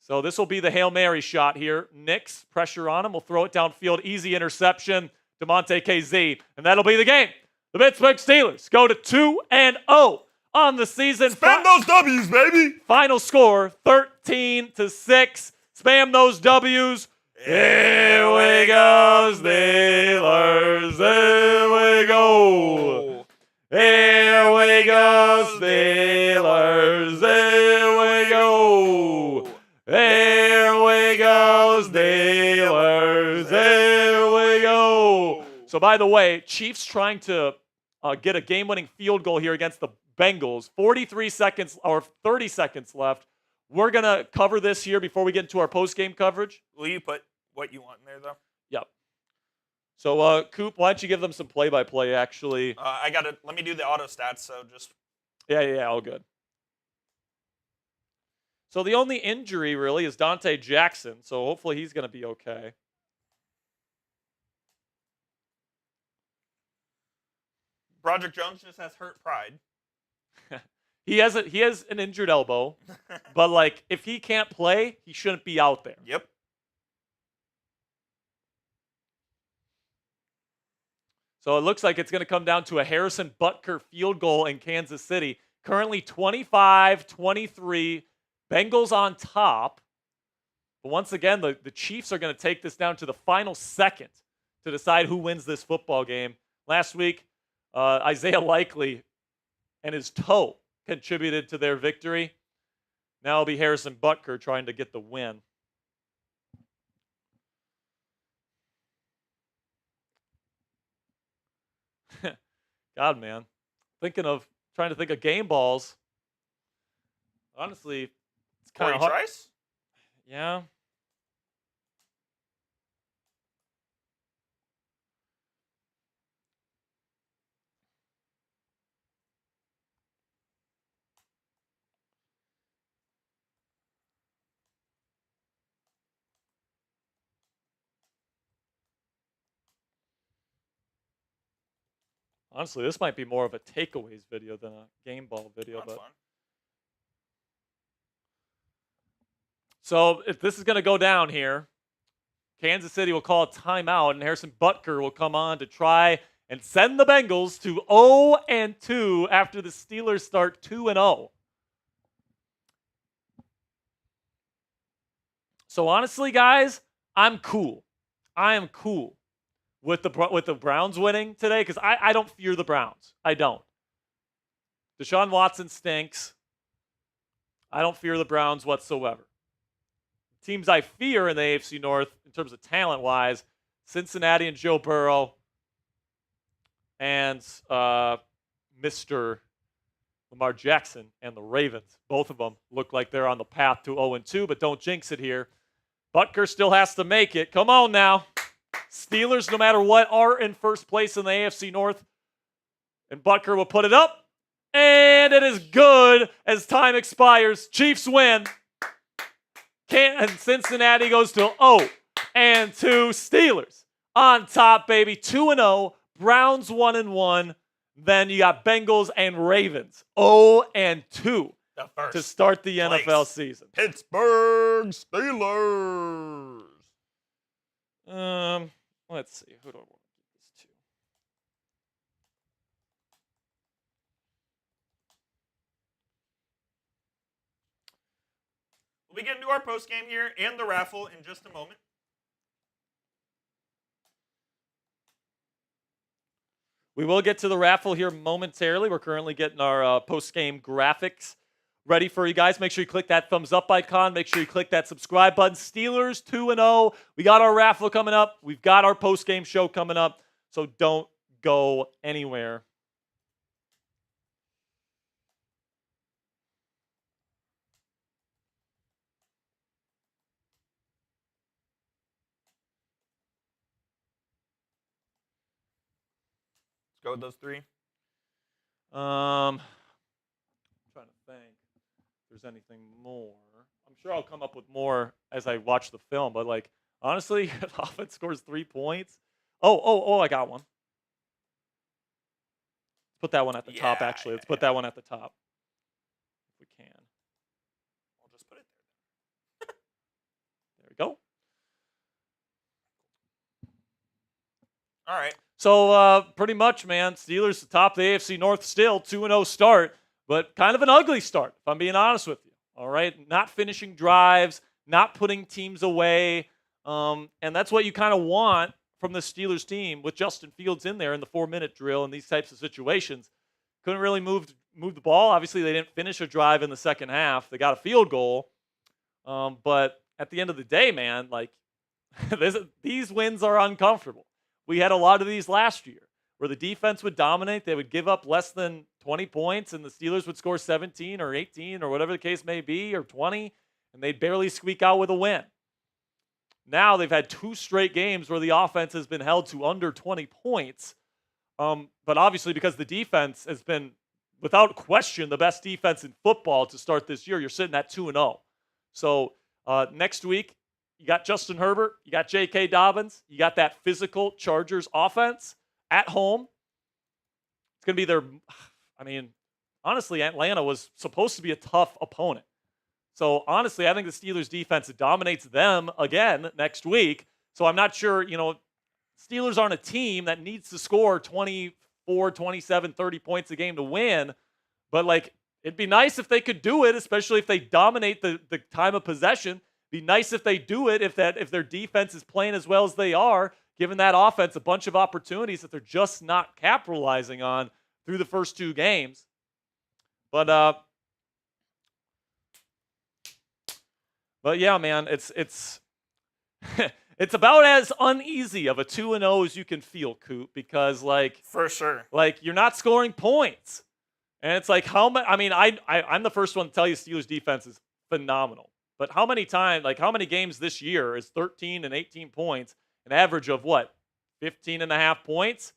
So this will be the Hail Mary shot here. Nix, pressure on him. We'll throw it downfield. Easy interception. DeMonte KZ. And that'll be the game. The Pittsburgh Steelers go to 2-0 on the season. Spam those W's, baby. Final score, 13-6. Spam those W's. Here we go, Steelers. Here we go. Here we go, Steelers. Here we go. Here we go, Steelers. Here we go. So, by the way, Chiefs trying to get a game-winning field goal here against the Bengals. 43 seconds or 30 seconds left. We're going to cover this here before we get into our post-game coverage. Will you put what you want in there, though? Yep. So, Coop, why don't you give them some play-by-play, actually? Let me do the auto stats, so just... Yeah, all good. So the only injury, really, is Dante Jackson, so hopefully he's going to be okay. Broderick Jones just has hurt pride. He has an injured elbow, but like if he can't play, he shouldn't be out there. Yep. So it looks like it's going to come down to a Harrison Butker field goal in Kansas City. Currently 25-23, Bengals on top. But once again, the Chiefs are going to take this down to the final second to decide who wins this football game. Last week, Isaiah Likely and his toe contributed to their victory. Now it'll be Harrison Butker trying to get the win. God, man. Trying to think of game balls. Honestly, it's kind of hard. Trice? Yeah. Honestly, this might be more of a takeaways video than a game ball video. That's fun. So if this is going to go down here, Kansas City will call a timeout, and Harrison Butker will come on to try and send the Bengals to 0-2 after the Steelers start 2-0. So honestly, guys, I'm cool. I am cool with the Browns winning today because I don't fear the Browns. I don't. Deshaun Watson stinks. I don't fear the Browns whatsoever. Teams I fear in the AFC North in terms of talent-wise, Cincinnati and Joe Burrow and Mr. Lamar Jackson and the Ravens. Both of them look like they're on the path to 0-2, but don't jinx it here. Butker still has to make it. Come on now. Steelers, no matter what, are in first place in the AFC North. And Butker will put it up. And it is good as time expires. Chiefs win. And Cincinnati goes to 0-2. Steelers on top, baby. 2-0. Browns 1-1. Then you got Bengals and Ravens 0-2 to start the NFL season. Pittsburgh Steelers. Let's see. Who do I want to give this to? We'll be getting to our post game here and the raffle in just a moment. We will get to the raffle here momentarily. We're currently getting our post-game graphics ready for you guys. Make sure you click that thumbs up icon. Make sure you click that subscribe button. Steelers 2-0. We got our raffle coming up. We've got our post-game show coming up. So don't go anywhere. Go with those three. I'm trying to think if there's anything more. I'm sure I'll come up with more as I watch the film, but like honestly, the offense scores 3 points. Oh, I got one. Let's put that one at the top, actually. Let's put that one at the top. If we can. I'll just put it there. There we go. All right. So pretty much, man, Steelers top of the AFC North still, 2-0 start, but kind of an ugly start, if I'm being honest with you. All right, not finishing drives, not putting teams away, and that's what you kind of want from the Steelers team with Justin Fields in there in the 4-minute drill and these types of situations. Couldn't really move the ball. Obviously, they didn't finish a drive in the second half. They got a field goal, but at the end of the day, man, like these wins are uncomfortable. We had a lot of these last year where the defense would dominate. They would give up less than 20 points, and the Steelers would score 17 or 18 or whatever the case may be, or 20, and they'd barely squeak out with a win. Now they've had 2 straight games where the offense has been held to under 20 points. But obviously because the defense has been, without question, the best defense in football to start this year, you're sitting at 2-0. So next week, you got Justin Herbert, you got J.K. Dobbins, you got that physical Chargers offense at home. It's going to be honestly, Atlanta was supposed to be a tough opponent. So honestly, I think the Steelers defense dominates them again next week. So I'm not sure, Steelers aren't a team that needs to score 24, 27, 30 points a game to win. But it'd be nice if they could do it, especially if they dominate the time of possession. Be nice if they do it if their defense is playing as well as they are, giving that offense a bunch of opportunities that they're just not capitalizing on through the first 2 games. But yeah, man, it's it's about as uneasy of a 2-0 as you can feel, Coop, because For sure. you're not scoring points. And it's how much, I'm the first one to tell you Steelers defense is phenomenal. But how many games this year is 13 and 18 points, an average of what? 15 and a half points?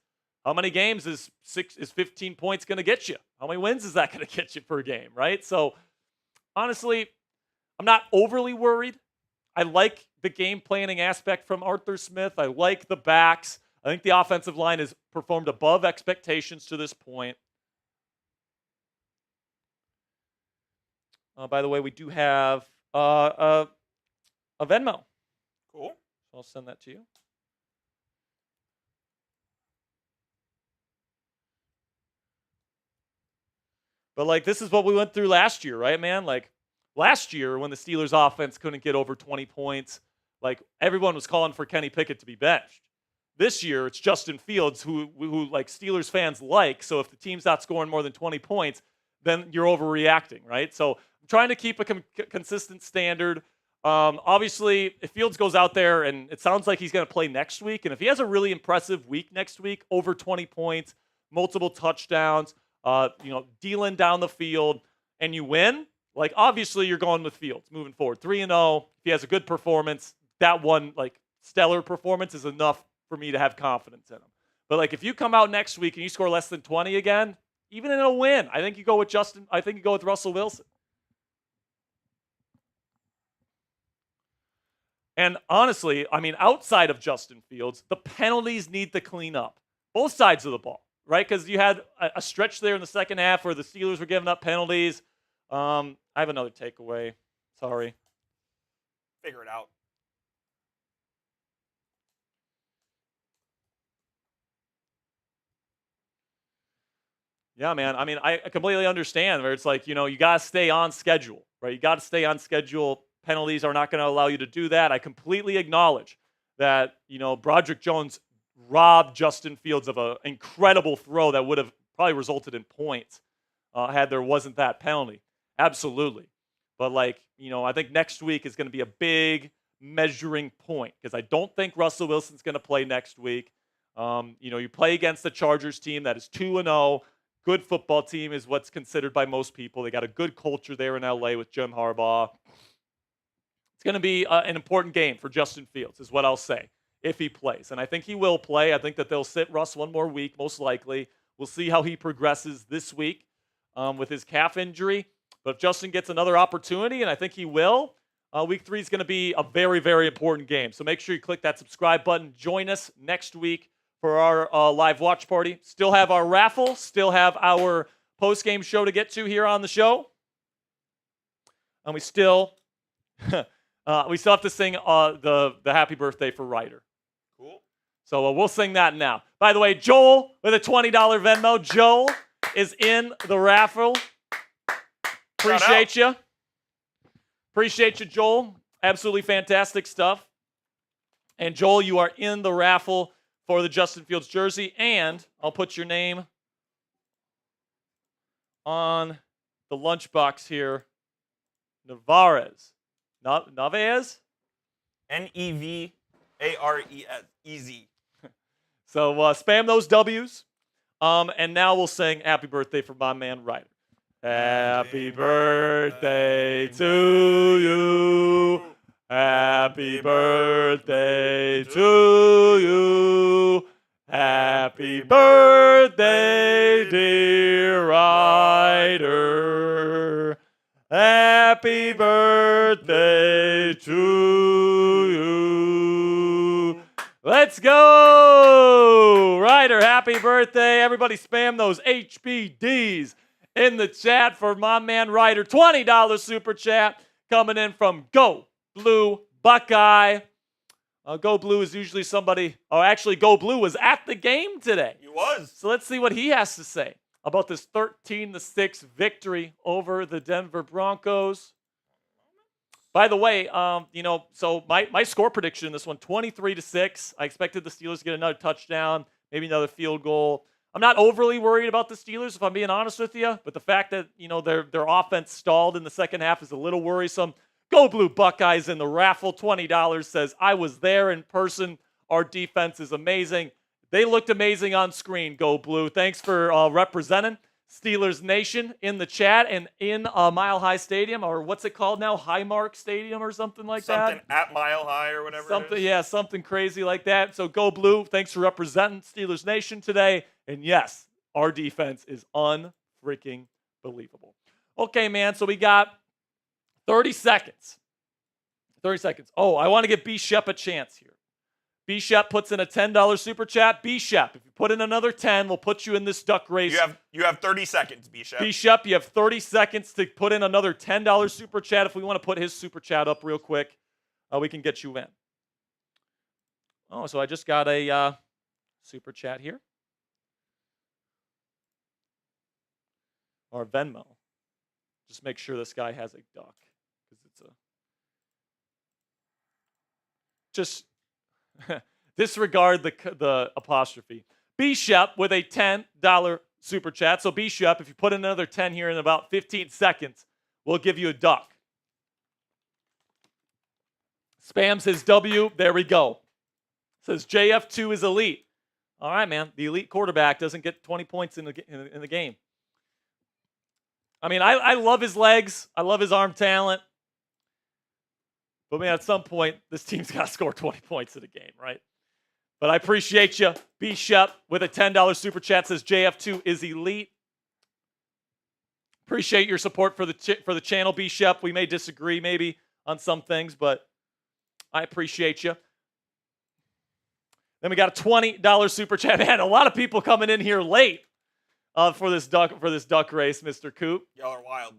How many games is 15 points going to get you? How many wins is that going to get you per game, right? So honestly, I'm not overly worried. I like the game planning aspect from Arthur Smith. I like the backs. I think the offensive line has performed above expectations to this point. By the way, we do have a Venmo. Cool. I'll send that to you. But this is what we went through last year, right, man? Last year when the Steelers offense couldn't get over 20 points, everyone was calling for Kenny Pickett to be benched. This year it's Justin Fields who Steelers fans like. So if the team's not scoring more than 20 points, then you're overreacting, right? So I'm trying to keep a consistent standard. Obviously, if Fields goes out there and it sounds like he's going to play next week, and if he has a really impressive week next week, over 20 points, multiple touchdowns, dealing down the field, and you win, obviously you're going with Fields moving forward. 3-0. If he has a good performance, that one, stellar performance is enough for me to have confidence in him. But if you come out next week and you score less than 20 again, even in a win, I think you go with Russell Wilson. And honestly, outside of Justin Fields, the penalties need to clean up. Both sides of the ball, right? Because you had a stretch there in the second half where the Steelers were giving up penalties. I have another takeaway. Sorry. Figure it out. Yeah, man. I completely understand where it's you got to stay on schedule, right? You got to stay on schedule. Penalties are not going to allow you to do that. I completely acknowledge that, Broderick Jones robbed Justin Fields of an incredible throw that would have probably resulted in points had there wasn't that penalty. Absolutely. But, I think next week is going to be a big measuring point because I don't think Russell Wilson's going to play next week. You play against the Chargers team that is 2-0. Good football team is what's considered by most people. They got a good culture there in LA with Jim Harbaugh. It's going to be an important game for Justin Fields is what I'll say if he plays. And I think he will play. I think that they'll sit Russ one more week, most likely. We'll see how he progresses this week with his calf injury. But if Justin gets another opportunity, and I think he will, week 3 is going to be a very, very important game. So make sure you click that subscribe button. Join us next week for our live watch party. Still have our raffle. Still have our post-game show to get to here on the show. And we still have to sing the happy birthday for Ryder. Cool. So we'll sing that now. By the way, Joel with a $20 Venmo. Joel is in the raffle. Appreciate you. Appreciate you, Joel. Absolutely fantastic stuff. And Joel, you are in the raffle for the Justin Fields jersey. And I'll put your name on the lunchbox here. Nevarez. Navez? Nevares. Easy. So spam those W's. And now we'll sing Happy Birthday for my man Ryder. Happy birthday to you. Happy birthday to you. Happy birthday, dear Ryder. Happy birthday to you. Let's go! Ryder, happy birthday. Everybody spam those HBDs in the chat for my man Ryder. $20 super chat coming in from Go Blue Buckeye. Go Blue is usually somebody, actually Go Blue was at the game today. He was. So let's see what he has to say about this 13-6 victory over the Denver Broncos. By the way, so my score prediction in this one, 23-6. I expected the Steelers to get another touchdown, maybe another field goal. I'm not overly worried about the Steelers, if I'm being honest with you, but the fact that, their offense stalled in the second half is a little worrisome. Go Blue Buckeyes in the raffle, $20 says, I was there in person. Our defense is amazing. They looked amazing on screen, Go Blue. Thanks for representing Steelers Nation in the chat and in Mile High Stadium, or what's it called now? Highmark Stadium or something like that? Something at Mile High or whatever it is. Yeah, something crazy like that. So Go Blue, thanks for representing Steelers Nation today. And yes, our defense is unfreaking believable. Okay, man, so we got 30 seconds. 30 seconds. Oh, I want to give B. Shep a chance here. B. Shep puts in a $10 super chat. B. Shep, if you put in another 10, we'll put you in this duck race. You have 30 seconds, B. Shep. B. Shep, you have 30 seconds to put in another $10 super chat. If we want to put his super chat up real quick, we can get you in. Oh, so I just got a super chat here. Or Venmo. Just make sure this guy has a duck. Because it's just disregard the apostrophe. B. Shep with a $10 super chat. So B. Shep, if you put in another 10 here in about 15 seconds, we'll give you a duck. Spams his W. There we go. Says JF2 is elite. All right, man. The elite quarterback doesn't get 20 points in the game. I mean, I love his legs. I love his arm talent. But, man, at some point, this team's got to score 20 points in a game, right? But I appreciate you. B. Shep with a $10 super chat says JF2 is elite. Appreciate your support for the channel, B. Shep. We may disagree maybe on some things, but I appreciate you. Then we got a $20 super chat. Man, a lot of people coming in here late for this duck race, Mr. Coop. Y'all are wild.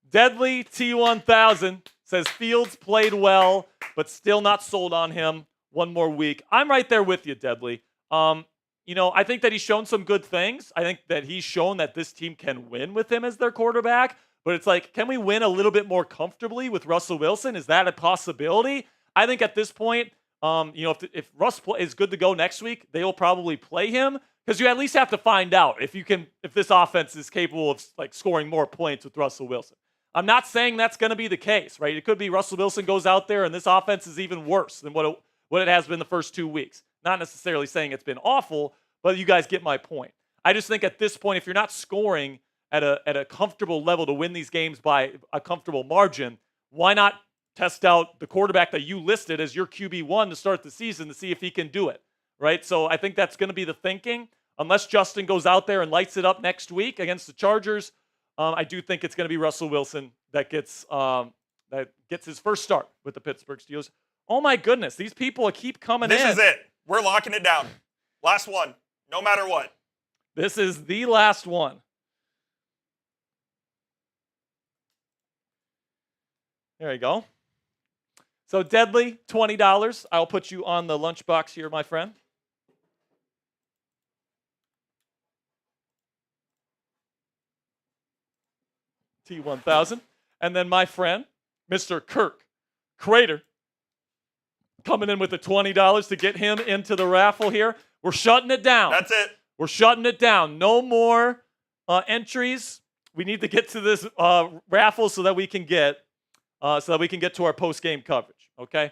Deadly T1000 says Fields played well, but still not sold on him. One more week. I'm right there with you, Deadly. I think that he's shown some good things. I think that he's shown that this team can win with him as their quarterback. But it's like, can we win a little bit more comfortably with Russell Wilson? Is that a possibility? I think at this point, if Russ is good to go next week, they will probably play him because you at least have to find out if this offense is capable of like scoring more points with Russell Wilson. I'm not saying that's going to be the case, right? It could be Russell Wilson goes out there and this offense is even worse than what it has been the first 2 weeks. Not necessarily saying it's been awful, but you guys get my point. I just think at this point, if you're not scoring at a comfortable level to win these games by a comfortable margin, why not test out the quarterback that you listed as your QB1 to start the season to see if he can do it, right? So I think that's going to be the thinking. Unless Justin goes out there and lights it up next week against the Chargers, I do think it's going to be Russell Wilson that gets his first start with the Pittsburgh Steelers. Oh, my goodness. These people keep coming in. This is it. We're locking it down. Last one, no matter what. This is the last one. There you go. So, Deadly, $20. I'll put you on the lunchbox here, my friend. T1000. And then my friend, Mr. Kirk Crater, coming in with the $20 to get him into the raffle here. We're shutting it down. That's it. We're shutting it down. No more entries. We need to get to this raffle so that we can get to our post-game coverage, okay?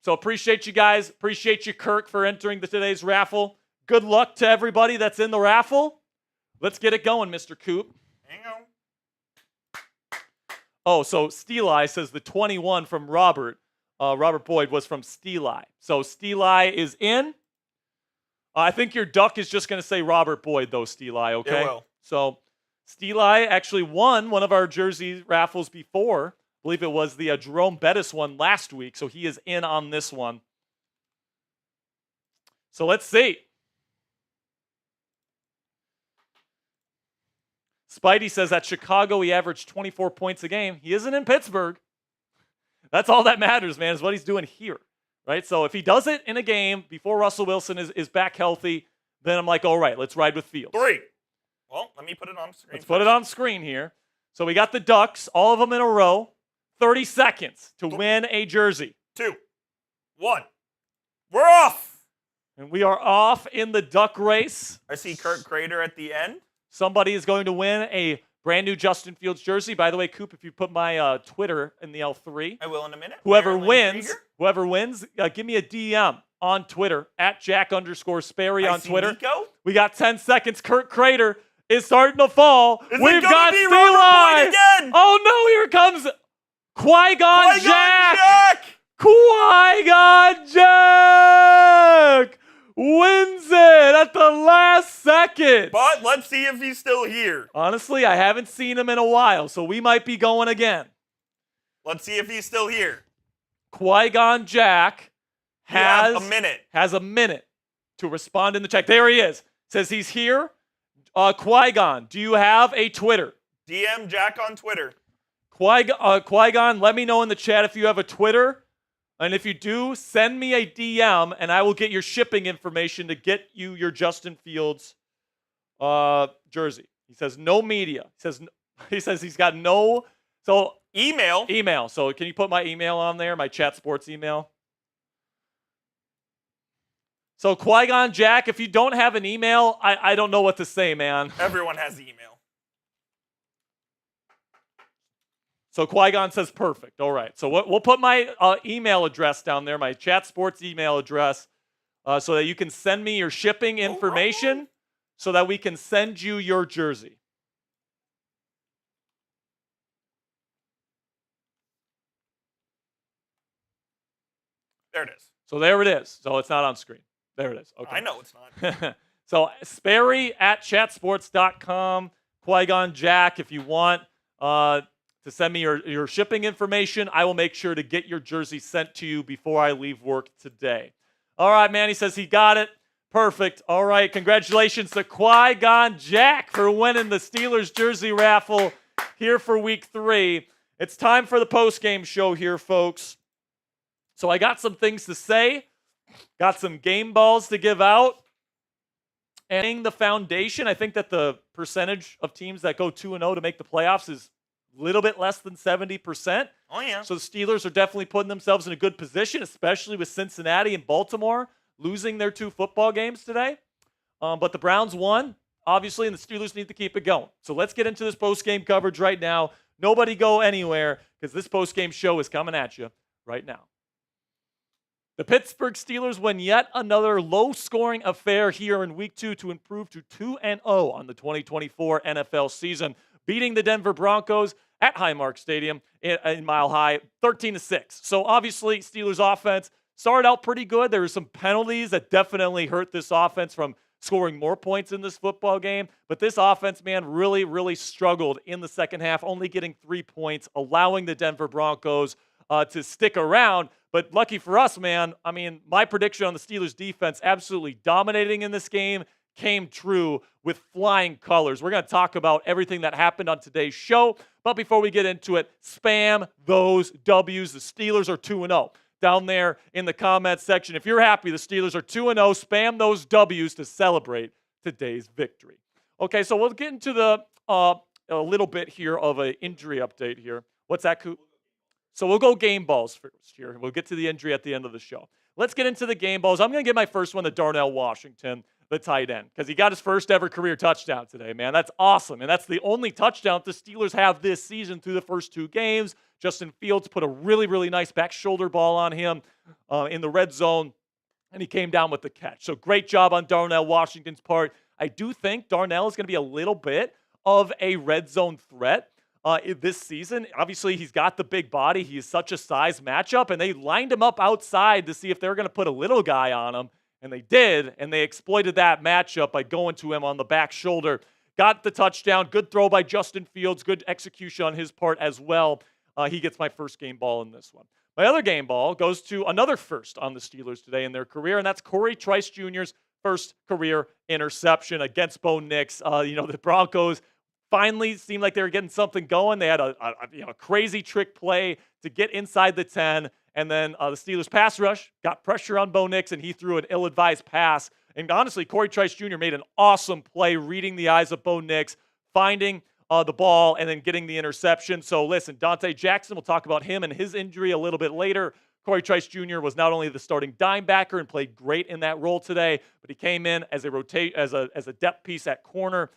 So appreciate you guys. Appreciate you, Kirk, for entering today's raffle. Good luck to everybody that's in the raffle. Let's get it going, Mr. Coop. Hang on. Oh, so Steeli says the 21 from Robert Boyd was from Steeli. So Steeli is in. I think your duck is just going to say Robert Boyd, though, Steeli, okay? It will. So Steeli actually won one of our jersey raffles before. I believe it was the Jerome Bettis one last week, so he is in on this one. So let's see. Spidey says at Chicago he averaged 24 points a game. He isn't in Pittsburgh. That's all that matters, man, is what he's doing here, right? So if he does it in a game before Russell Wilson is back healthy, then I'm like, all right, let's ride with Fields. 3. Well, let me put it on screen. Let's put it on screen here. So we got the Ducks, all of them in a row. 30 seconds to win a jersey. 2, 1. We're off. And we are off in the Duck race. I see Kurt Crater at the end. Somebody is going to win a brand new Justin Fields jersey. By the way, Coop, if you put my Twitter in the L3. I will in a minute. Whoever Maryland wins, give me a DM on Twitter, at Jack_Sperry on Twitter. Nico? We got 10 seconds. Kurt Crater is starting to fall. Is We've it gonna got be Steel Robert Eye. Boyd again? Oh no, here comes Qui-Gon Jack. Jack! Qui-Gon Jack wins it at the last second. But let's see if he's still here. Honestly, I haven't seen him in a while, so we might be going again. Let's see if he's still here. Qui-Gon Jack has a minute. to respond in the chat. There he is. Says he's here. Qui-Gon, do you have a Twitter? DM Jack on Twitter. Qui-Gon, let me know in the chat if you have a Twitter. And if you do, send me a DM, and I will get your shipping information to get you your Justin Fields jersey. He says no media. He says he's got no. So email. So can you put my email on there? My Chat Sports email. So Qui-Gon Jack, if you don't have an email, I don't know what to say, man. Everyone has email. So Qui-Gon says perfect. All right. So we'll put my email address down there, my Chat Sports email address, so that you can send me your shipping information so that we can send you your jersey. There it is. So there it is. So it's not on screen. There it is. Okay. I know it's not. So Sperry at chatsports.com. Qui-Gon Jack, if you want to send me your shipping information, I will make sure to get your jersey sent to you before I leave work today. All right, man. He says he got it. Perfect. All right. Congratulations to Qui-Gon Jack for winning the Steelers jersey raffle here for week 3. It's time for the postgame show here, folks. So I got some things to say. Got some game balls to give out. And the foundation, I think that the percentage of teams that go 2-0 to make the playoffs is a little bit less than 70%. Oh, yeah. So the Steelers are definitely putting themselves in a good position, especially with Cincinnati and Baltimore losing their 2 football games today. But the Browns won, obviously, and the Steelers need to keep it going. So let's get into this post-game coverage right now. Nobody go anywhere, because this post-game show is coming at you right now. The Pittsburgh Steelers win yet another low-scoring affair here in Week 2 to improve to 2-0 on the 2024 NFL season, beating the Denver Broncos at Highmark Stadium in Mile High, 13-6. So obviously, Steelers offense started out pretty good. There were some penalties that definitely hurt this offense from scoring more points in this football game. But this offense, man, really, really struggled in the second half, only getting 3 points, allowing the Denver Broncos to stick around. But lucky for us, man, I mean, my prediction on the Steelers defense absolutely dominating in this game came true with flying colors. We're going to talk about everything that happened on today's show. But before we get into it, spam those W's. The Steelers are 2-0. Down there in the comments section, if you're happy the Steelers are 2-0, spam those W's to celebrate today's victory. Okay, so we'll get into the a little bit here of an injury update here. What's that, Coop? So we'll go game balls first here. We'll get to the injury at the end of the show. Let's get into the game balls. I'm going to give my first one to Darnell Washington, the tight end, because he got his first ever career touchdown today, man. That's awesome. And that's the only touchdown the Steelers have this season through the first 2 games. Justin Fields put a really, really nice back shoulder ball on him in the red zone, and he came down with the catch. So great job on Darnell Washington's part. I do think Darnell is going to be a little bit of a red zone threat this season. Obviously, he's got the big body. He is such a size matchup, and they lined him up outside to see if they were going to put a little guy on him, and they did, and they exploited that matchup by going to him on the back shoulder. Got the touchdown. Good throw by Justin Fields. Good execution on his part as well. He gets my first game ball in this one. My other game ball goes to another first on the Steelers today in their career, and that's Corey Trice Jr.'s first career interception against Bo Nix. The Broncos finally seemed like they were getting something going. They had a crazy trick play to get inside the 10, and then the Steelers pass rush got pressure on Bo Nix, and he threw an ill-advised pass. And honestly, Corey Trice Jr. made an awesome play reading the eyes of Bo Nix, finding the ball, and then getting the interception. So listen, Dante Jackson, we'll talk about him and his injury a little bit later. Corey Trice Jr. was not only the starting dime backer and played great in that role today, but he came in as a depth piece at corner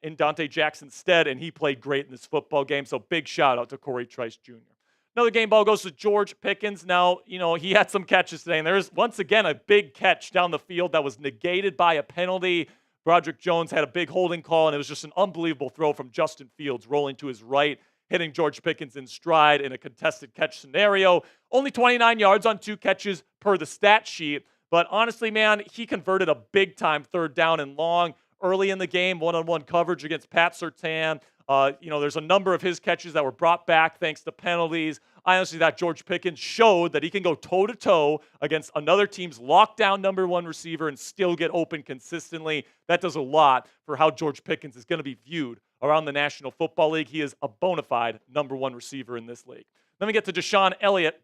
in Dante Jackson's stead, and he played great in this football game. So big shout out to Corey Trice Jr. Another game ball goes to George Pickens. Now, he had some catches today, and there's once again a big catch down the field that was negated by a penalty. Broderick Jones had a big holding call, and it was just an unbelievable throw from Justin Fields rolling to his right, hitting George Pickens in stride in a contested catch scenario. Only 29 yards on 2 catches per the stat sheet. But honestly, man, he converted a big-time 3rd down and long early in the game, one-on-one coverage against Pat Surtain. There's a number of his catches that were brought back thanks to penalties. I honestly thought George Pickens showed that he can go toe-to-toe against another team's lockdown number 1 receiver and still get open consistently. That does a lot for how George Pickens is going to be viewed around the National Football League. He is a bona fide number 1 receiver in this league. Let me get to Deshaun Elliott,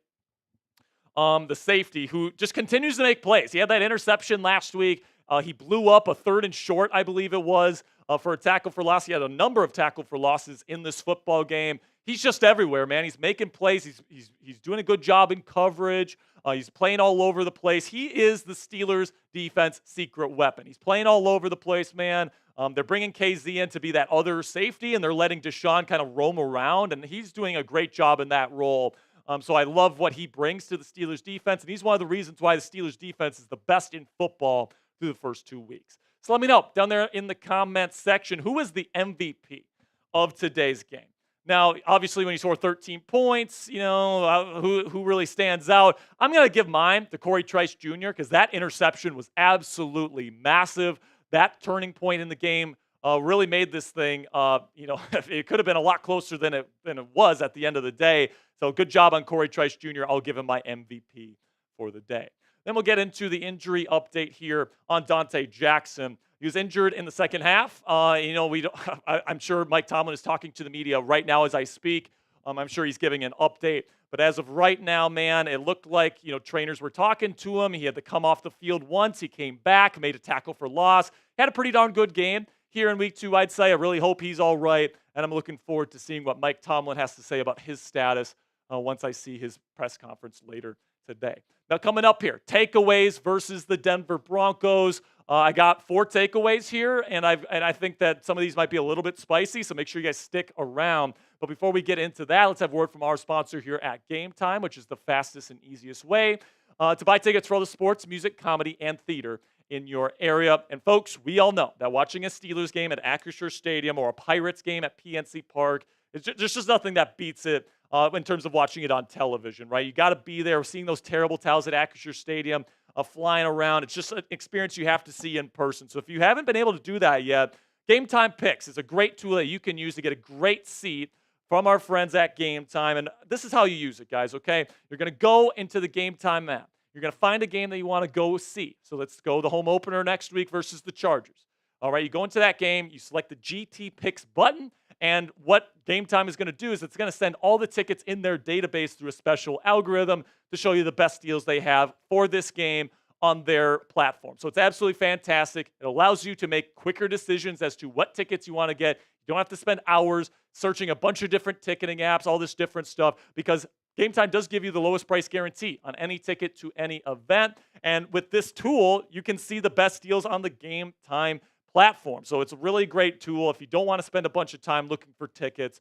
the safety, who just continues to make plays. He had that interception last week. He blew up a 3rd and short, I believe it was, for a tackle for loss. He had a number of tackle for losses in this football game. He's just everywhere, man. He's making plays. He's doing a good job in coverage. He's playing all over the place. He is the Steelers' defense secret weapon. He's playing all over the place, man. They're bringing KZ in to be that other safety, and they're letting Deshaun kind of roam around, and he's doing a great job in that role. So I love what he brings to the Steelers' defense, and he's one of the reasons why the Steelers' defense is the best in football through the first 2 weeks. So let me know down there in the comments section, who is the MVP of today's game? Now, obviously, when you score 13 points, who really stands out? I'm going to give mine to Corey Trice Jr. because that interception was absolutely massive. That turning point in the game really made this thing, it could have been a lot closer than it was at the end of the day. So good job on Corey Trice Jr. I'll give him my MVP for the day. Then we'll get into the injury update here on Dante Jackson. He was injured in the second half. I'm sure Mike Tomlin is talking to the media right now as I speak. I'm sure he's giving an update. But as of right now, man, it looked like, trainers were talking to him. He had to come off the field once. He came back, made a tackle for loss. Had a pretty darn good game here in week 2, I'd say. I really hope he's all right. And I'm looking forward to seeing what Mike Tomlin has to say about his status once I see his press conference later today. Now, coming up here, takeaways versus the Denver Broncos. I got 4 takeaways here, and I think that some of these might be a little bit spicy, so make sure you guys stick around. But before we get into that, let's have a word from our sponsor here at Game Time, which is the fastest and easiest way to buy tickets for all the sports, music, comedy, and theater in your area. And folks, we all know that watching a Steelers game at Acrisure Stadium or a Pirates game at PNC Park, there's just nothing that beats it in terms of watching it on television, right? You got to be there. Seeing those terrible towels at Acrisure Stadium flying around, it's just an experience you have to see in person. So if you haven't been able to do that yet, Game Time Picks is a great tool that you can use to get a great seat from our friends at Game Time. And this is how you use it, guys, okay? You're going to go into the Game Time app. You're going to find a game that you want to go see. So let's go the home opener next week versus the Chargers. All right, you go into that game, you select the GT Picks button, and what Game Time is going to do is it's going to send all the tickets in their database through a special algorithm to show you the best deals they have for this game on their platform. So it's absolutely fantastic. It allows you to make quicker decisions as to what tickets you want to get. You don't have to spend hours searching a bunch of different ticketing apps, all this different stuff, because Game Time does give you the lowest price guarantee on any ticket to any event. And with this tool, you can see the best deals on the Game Time platform. So it's a really great tool if you don't want to spend a bunch of time looking for tickets.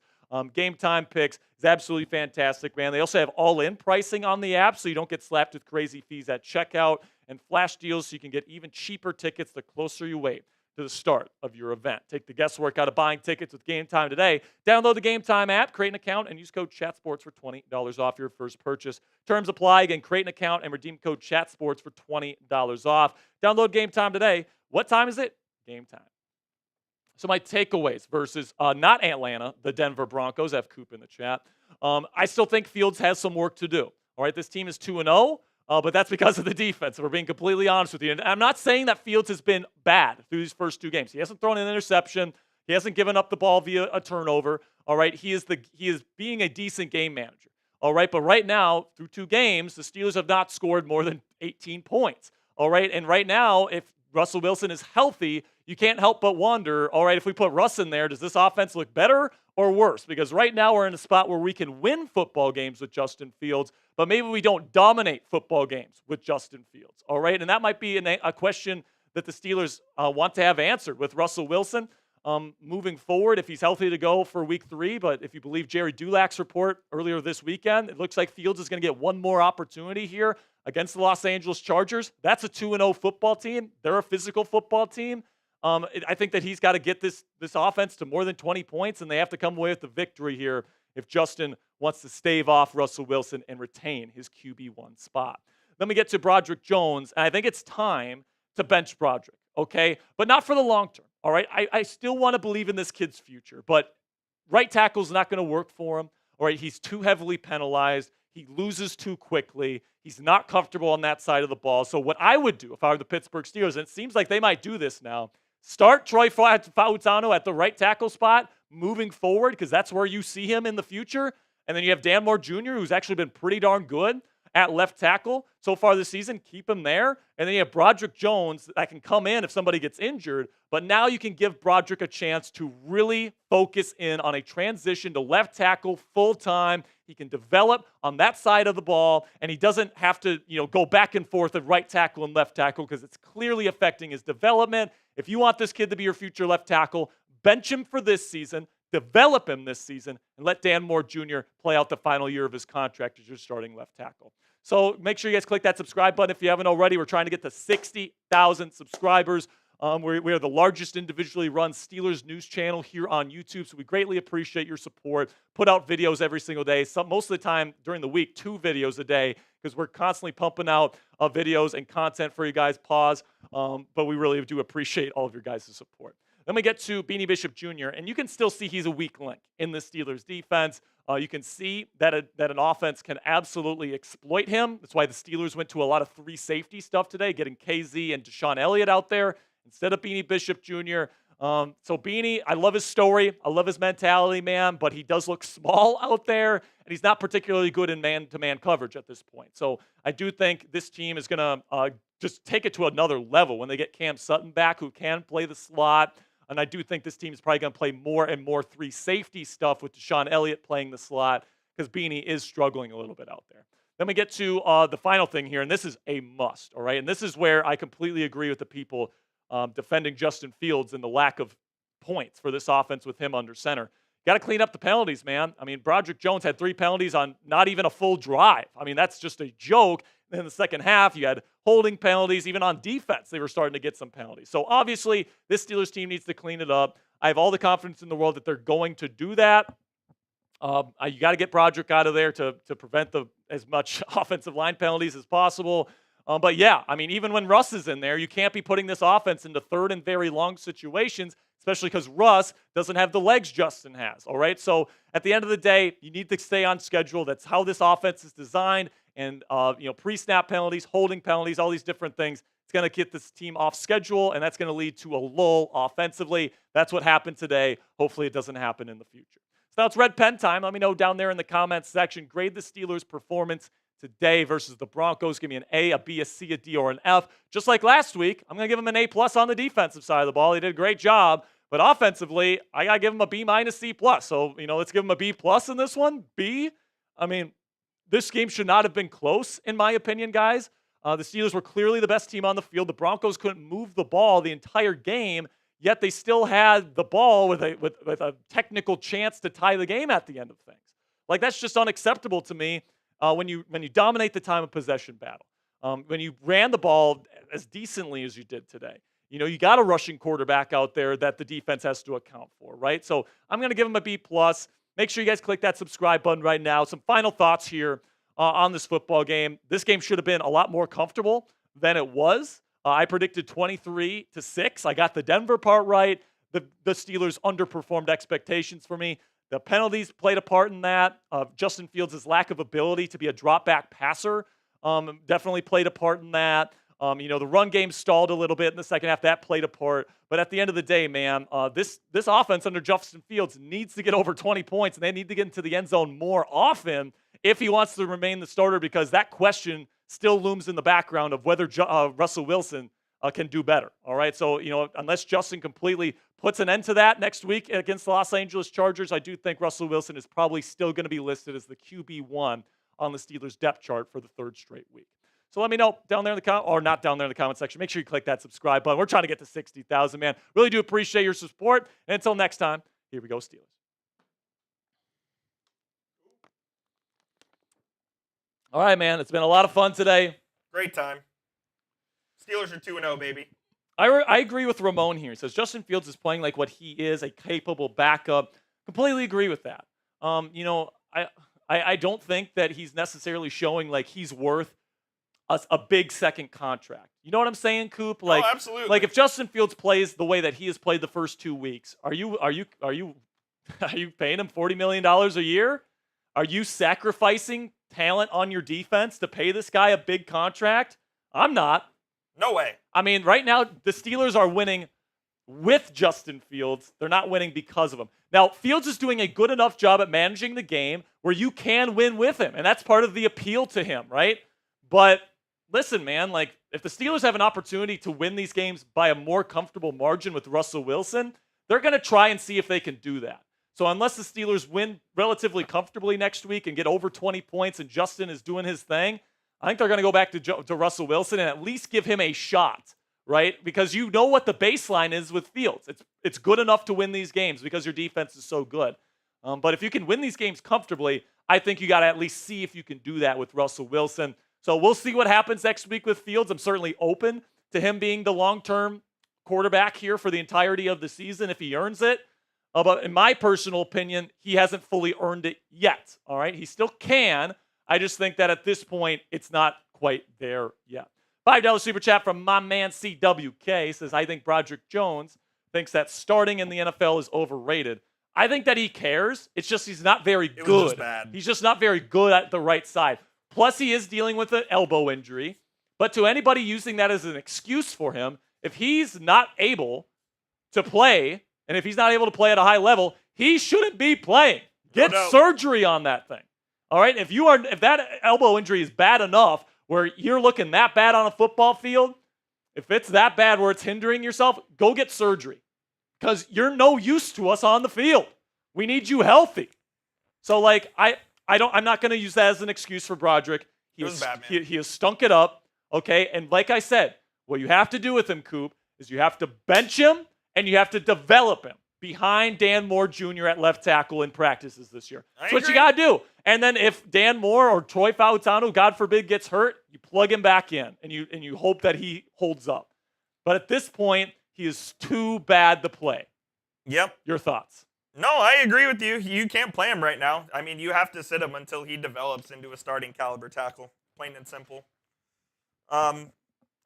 Game Time Picks is absolutely fantastic, man. They also have all-in pricing on the app, so you don't get slapped with crazy fees at checkout, and flash deals so you can get even cheaper tickets the closer you wait to the start of your event. Take the guesswork out of buying tickets with Game Time today. Download the Game Time app, create an account, and use code ChatSports for $20 off your first purchase. Terms apply. Again, create an account and redeem code ChatSports for $20 off. Download Game Time today. What time is it? Game Time. So my takeaways versus not Atlanta, the Denver Broncos. I have Coop in the chat. I still think Fields has some work to do. All right, this team is 2-0. But that's because of the defense, if we're being completely honest with you. And I'm not saying that Fields has been bad through these first 2 games. He hasn't thrown an interception. He hasn't given up the ball via a turnover. All right. He is being a decent game manager. All right. But right now, through 2 games, the Steelers have not scored more than 18 points. All right. And right now, if Russell Wilson is healthy, you can't help but wonder, all right, if we put Russ in there, does this offense look better or worse? Because right now we're in a spot where we can win football games with Justin Fields, but maybe we don't dominate football games with Justin Fields. All right. And that might be a question that the Steelers want to have answered with Russell Wilson. Moving forward, if he's healthy to go for week 3, but if you believe Jerry Dulack's report earlier this weekend, it looks like Fields is going to get one more opportunity here against the Los Angeles Chargers. That's a 2-0 football team. They're a physical football team. I think that he's got to get this offense to more than 20 points, and they have to come away with the victory here if Justin wants to stave off Russell Wilson and retain his QB1 spot. Then we get to Broderick Jones, and I think it's time to bench Broderick, okay? But not for the long term. All right, I still want to believe in this kid's future, but right tackle's not going to work for him. All right, he's too heavily penalized. He loses too quickly. He's not comfortable on that side of the ball. So what I would do if I were the Pittsburgh Steelers, and it seems like they might do this now, start Troy Fautano at the right tackle spot moving forward, because that's where you see him in the future. And then you have Dan Moore Jr., who's actually been pretty darn good at left tackle so far this season. Keep him there. And then you have Broderick Jones that can come in if somebody gets injured. But now you can give Broderick a chance to really focus in on a transition to left tackle full-time. He can develop on that side of the ball, and he doesn't have to, go back and forth of right tackle and left tackle because it's clearly affecting his development. If you want this kid to be your future left tackle, bench him for this season, develop him this season, and let Dan Moore Jr. play out the final year of his contract as your starting left tackle. So make sure you guys click that subscribe button if you haven't already. We're trying to get to 60,000 subscribers. We are the largest individually run Steelers news channel here on YouTube, so we greatly appreciate your support. Put out videos every single day. Most of the time during the week, 2 videos a day, because we're constantly pumping out videos and content for you guys. Pause. But we really do appreciate all of your guys' support. Then we get to Beanie Bishop Jr., and you can still see he's a weak link in the Steelers defense. You can see that an offense can absolutely exploit him. That's why the Steelers went to a lot of 3 safety stuff today, getting KZ and Deshaun Elliott out there instead of Beanie Bishop Jr. So Beanie, I love his story. I love his mentality, man, but he does look small out there, and he's not particularly good in man-to-man coverage at this point. So I do think this team is going to just take it to another level when they get Cam Sutton back, who can play the slot. And I do think this team is probably going to play more and more 3 safety stuff with Deshaun Elliott playing the slot, because Beanie is struggling a little bit out there. Then we get to the final thing here, and this is a must, all right? And this is where I completely agree with the people defending Justin Fields and the lack of points for this offense with him under center. Got to clean up the penalties, man. I mean, Broderick Jones had 3 penalties on not even a full drive. I mean, that's just a joke. And in the second half, you had holding penalties. Even on defense, they were starting to get some penalties. So obviously, this Steelers team needs to clean it up. I have all the confidence in the world that they're going to do that. You got to get Broderick out of there to prevent as much offensive line penalties as possible. But yeah, I mean, even when Russ is in there, you can't be putting this offense into 3rd and very long situations, especially because Russ doesn't have the legs Justin has, all right? So at the end of the day, you need to stay on schedule. That's how this offense is designed. And, pre-snap penalties, holding penalties, all these different things, it's going to get this team off schedule, and that's going to lead to a lull offensively. That's what happened today. Hopefully it doesn't happen in the future. So now it's red pen time. Let me know down there in the comments section. Grade the Steelers' performance today versus the Broncos. Give me an A, a B, a C, a D, or an F. Just like last week, I'm going to give them an A+ on the defensive side of the ball. They did a great job. But offensively, I got to give them a B-, C+. So, let's give them a B+ in this one. B, I mean, this game should not have been close, in my opinion, guys. The Steelers were clearly the best team on the field. The Broncos couldn't move the ball the entire game, yet they still had the ball with a technical chance to tie the game at the end of things. Like, that's just unacceptable to me when you dominate the time of possession battle. When you ran the ball as decently as you did today. You got a rushing quarterback out there that the defense has to account for, right? So I'm going to give him a B+. Make sure you guys click that subscribe button right now. Some final thoughts here on this football game. This game should have been a lot more comfortable than it was. I predicted 23-6. I got the Denver part right. The Steelers underperformed expectations for me. The penalties played a part in that. Justin Fields' lack of ability to be a drop-back passer definitely played a part in that. The run game stalled a little bit in the second half. That played a part. But at the end of the day, man, this offense under Justin Fields needs to get over 20 points, and they need to get into the end zone more often if he wants to remain the starter, because that question still looms in the background of whether Russell Wilson can do better. All right, so unless Justin completely puts an end to that next week against the Los Angeles Chargers, I do think Russell Wilson is probably still going to be listed as the QB1 on the Steelers depth chart for the third straight week. So let me know down there in the or not down there in the comment section. Make sure you click that subscribe button. We're trying to get to 60,000, man. Really do appreciate your support. And until next time, here we go, Steelers. All right, man. It's been a lot of fun today. Great time. Steelers are 2-0, baby. I agree with Ramon here. He says Justin Fields is playing like what he is, a capable backup. Completely agree with that. I don't think that he's necessarily showing like he's worth a big second contract. You know what I'm saying, Coop? Like, absolutely. Like if Justin Fields plays the way that he has played the first 2 weeks, are you paying him $40 million a year? Are you sacrificing talent on your defense to pay this guy a big contract? I'm not. No way. I mean, right now the Steelers are winning with Justin Fields. They're not winning because of him. Now, Fields is doing a good enough job at managing the game where you can win with him, and that's part of the appeal to him, right? But listen, man, like if the Steelers have an opportunity to win these games by a more comfortable margin with Russell Wilson, they're going to try and see if they can do that. So unless the Steelers win relatively comfortably next week and get over 20 points and Justin is doing his thing, I think they're going to go back to Russell Wilson and at least give him a shot, right? Because you know what the baseline is with Fields. It's good enough to win these games because your defense is so good. But if you can win these games comfortably, I think you got to at least see if you can do that with Russell Wilson. So we'll see what happens next week with Fields. I'm certainly open to him being the long-term quarterback here for the entirety of the season if he earns it. But in my personal opinion, he hasn't fully earned it yet. All right, he still can. I just think that at this point, it's not quite there yet. $5 super chat from my man CWK says, I think Broderick Jones thinks that starting in the NFL is overrated. I think that he cares. It's just he's not very good. Was just bad. He's just not very good at the right side. Plus, he is dealing with an elbow injury. But to anybody using that as an excuse for him, if he's not able to play, and if he's not able to play at a high level, he shouldn't be playing. Get surgery on that thing. All right? If that elbow injury is bad enough where you're looking that bad on a football field, if it's that bad where it's hindering yourself, go get surgery. Because you're no use to us on the field. We need you healthy. So, like, I'm not going to use that as an excuse for Broderick. He has stunk it up, okay? And like I said, what you have to do with him, Coop, is you have to bench him and you have to develop him behind Dan Moore Jr. at left tackle in practices this year. That's what you got to do. And then if Dan Moore or Troy Fautanu, God forbid, gets hurt, you plug him back in and you hope that he holds up. But at this point, he is too bad to play. Yep. Your thoughts? No, I agree with you. You can't play him right now. I mean, you have to sit him until he develops into a starting caliber tackle, plain and simple. I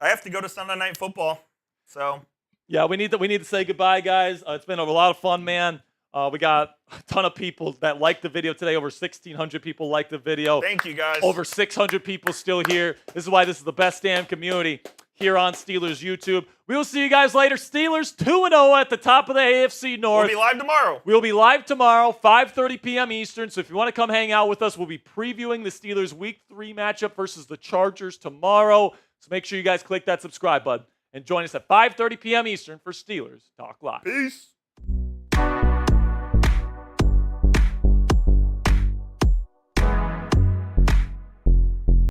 have to go to Sunday Night Football, so. Yeah, we need to say goodbye, guys. It's been a lot of fun, man. We got a ton of people that liked the video today. Over 1,600 people liked the video. Thank you, guys. Over 600 people still here. This is why this is the best damn community here on Steelers YouTube. We will see you guys later. Steelers 2-0 at the top of the AFC North. We'll be live tomorrow. We'll be live tomorrow, 5:30 p.m. Eastern. So if you want to come hang out with us, we'll be previewing the Steelers Week 3 matchup versus the Chargers tomorrow. So make sure you guys click that subscribe button and join us at 5:30 p.m. Eastern for Steelers Talk Live. Peace.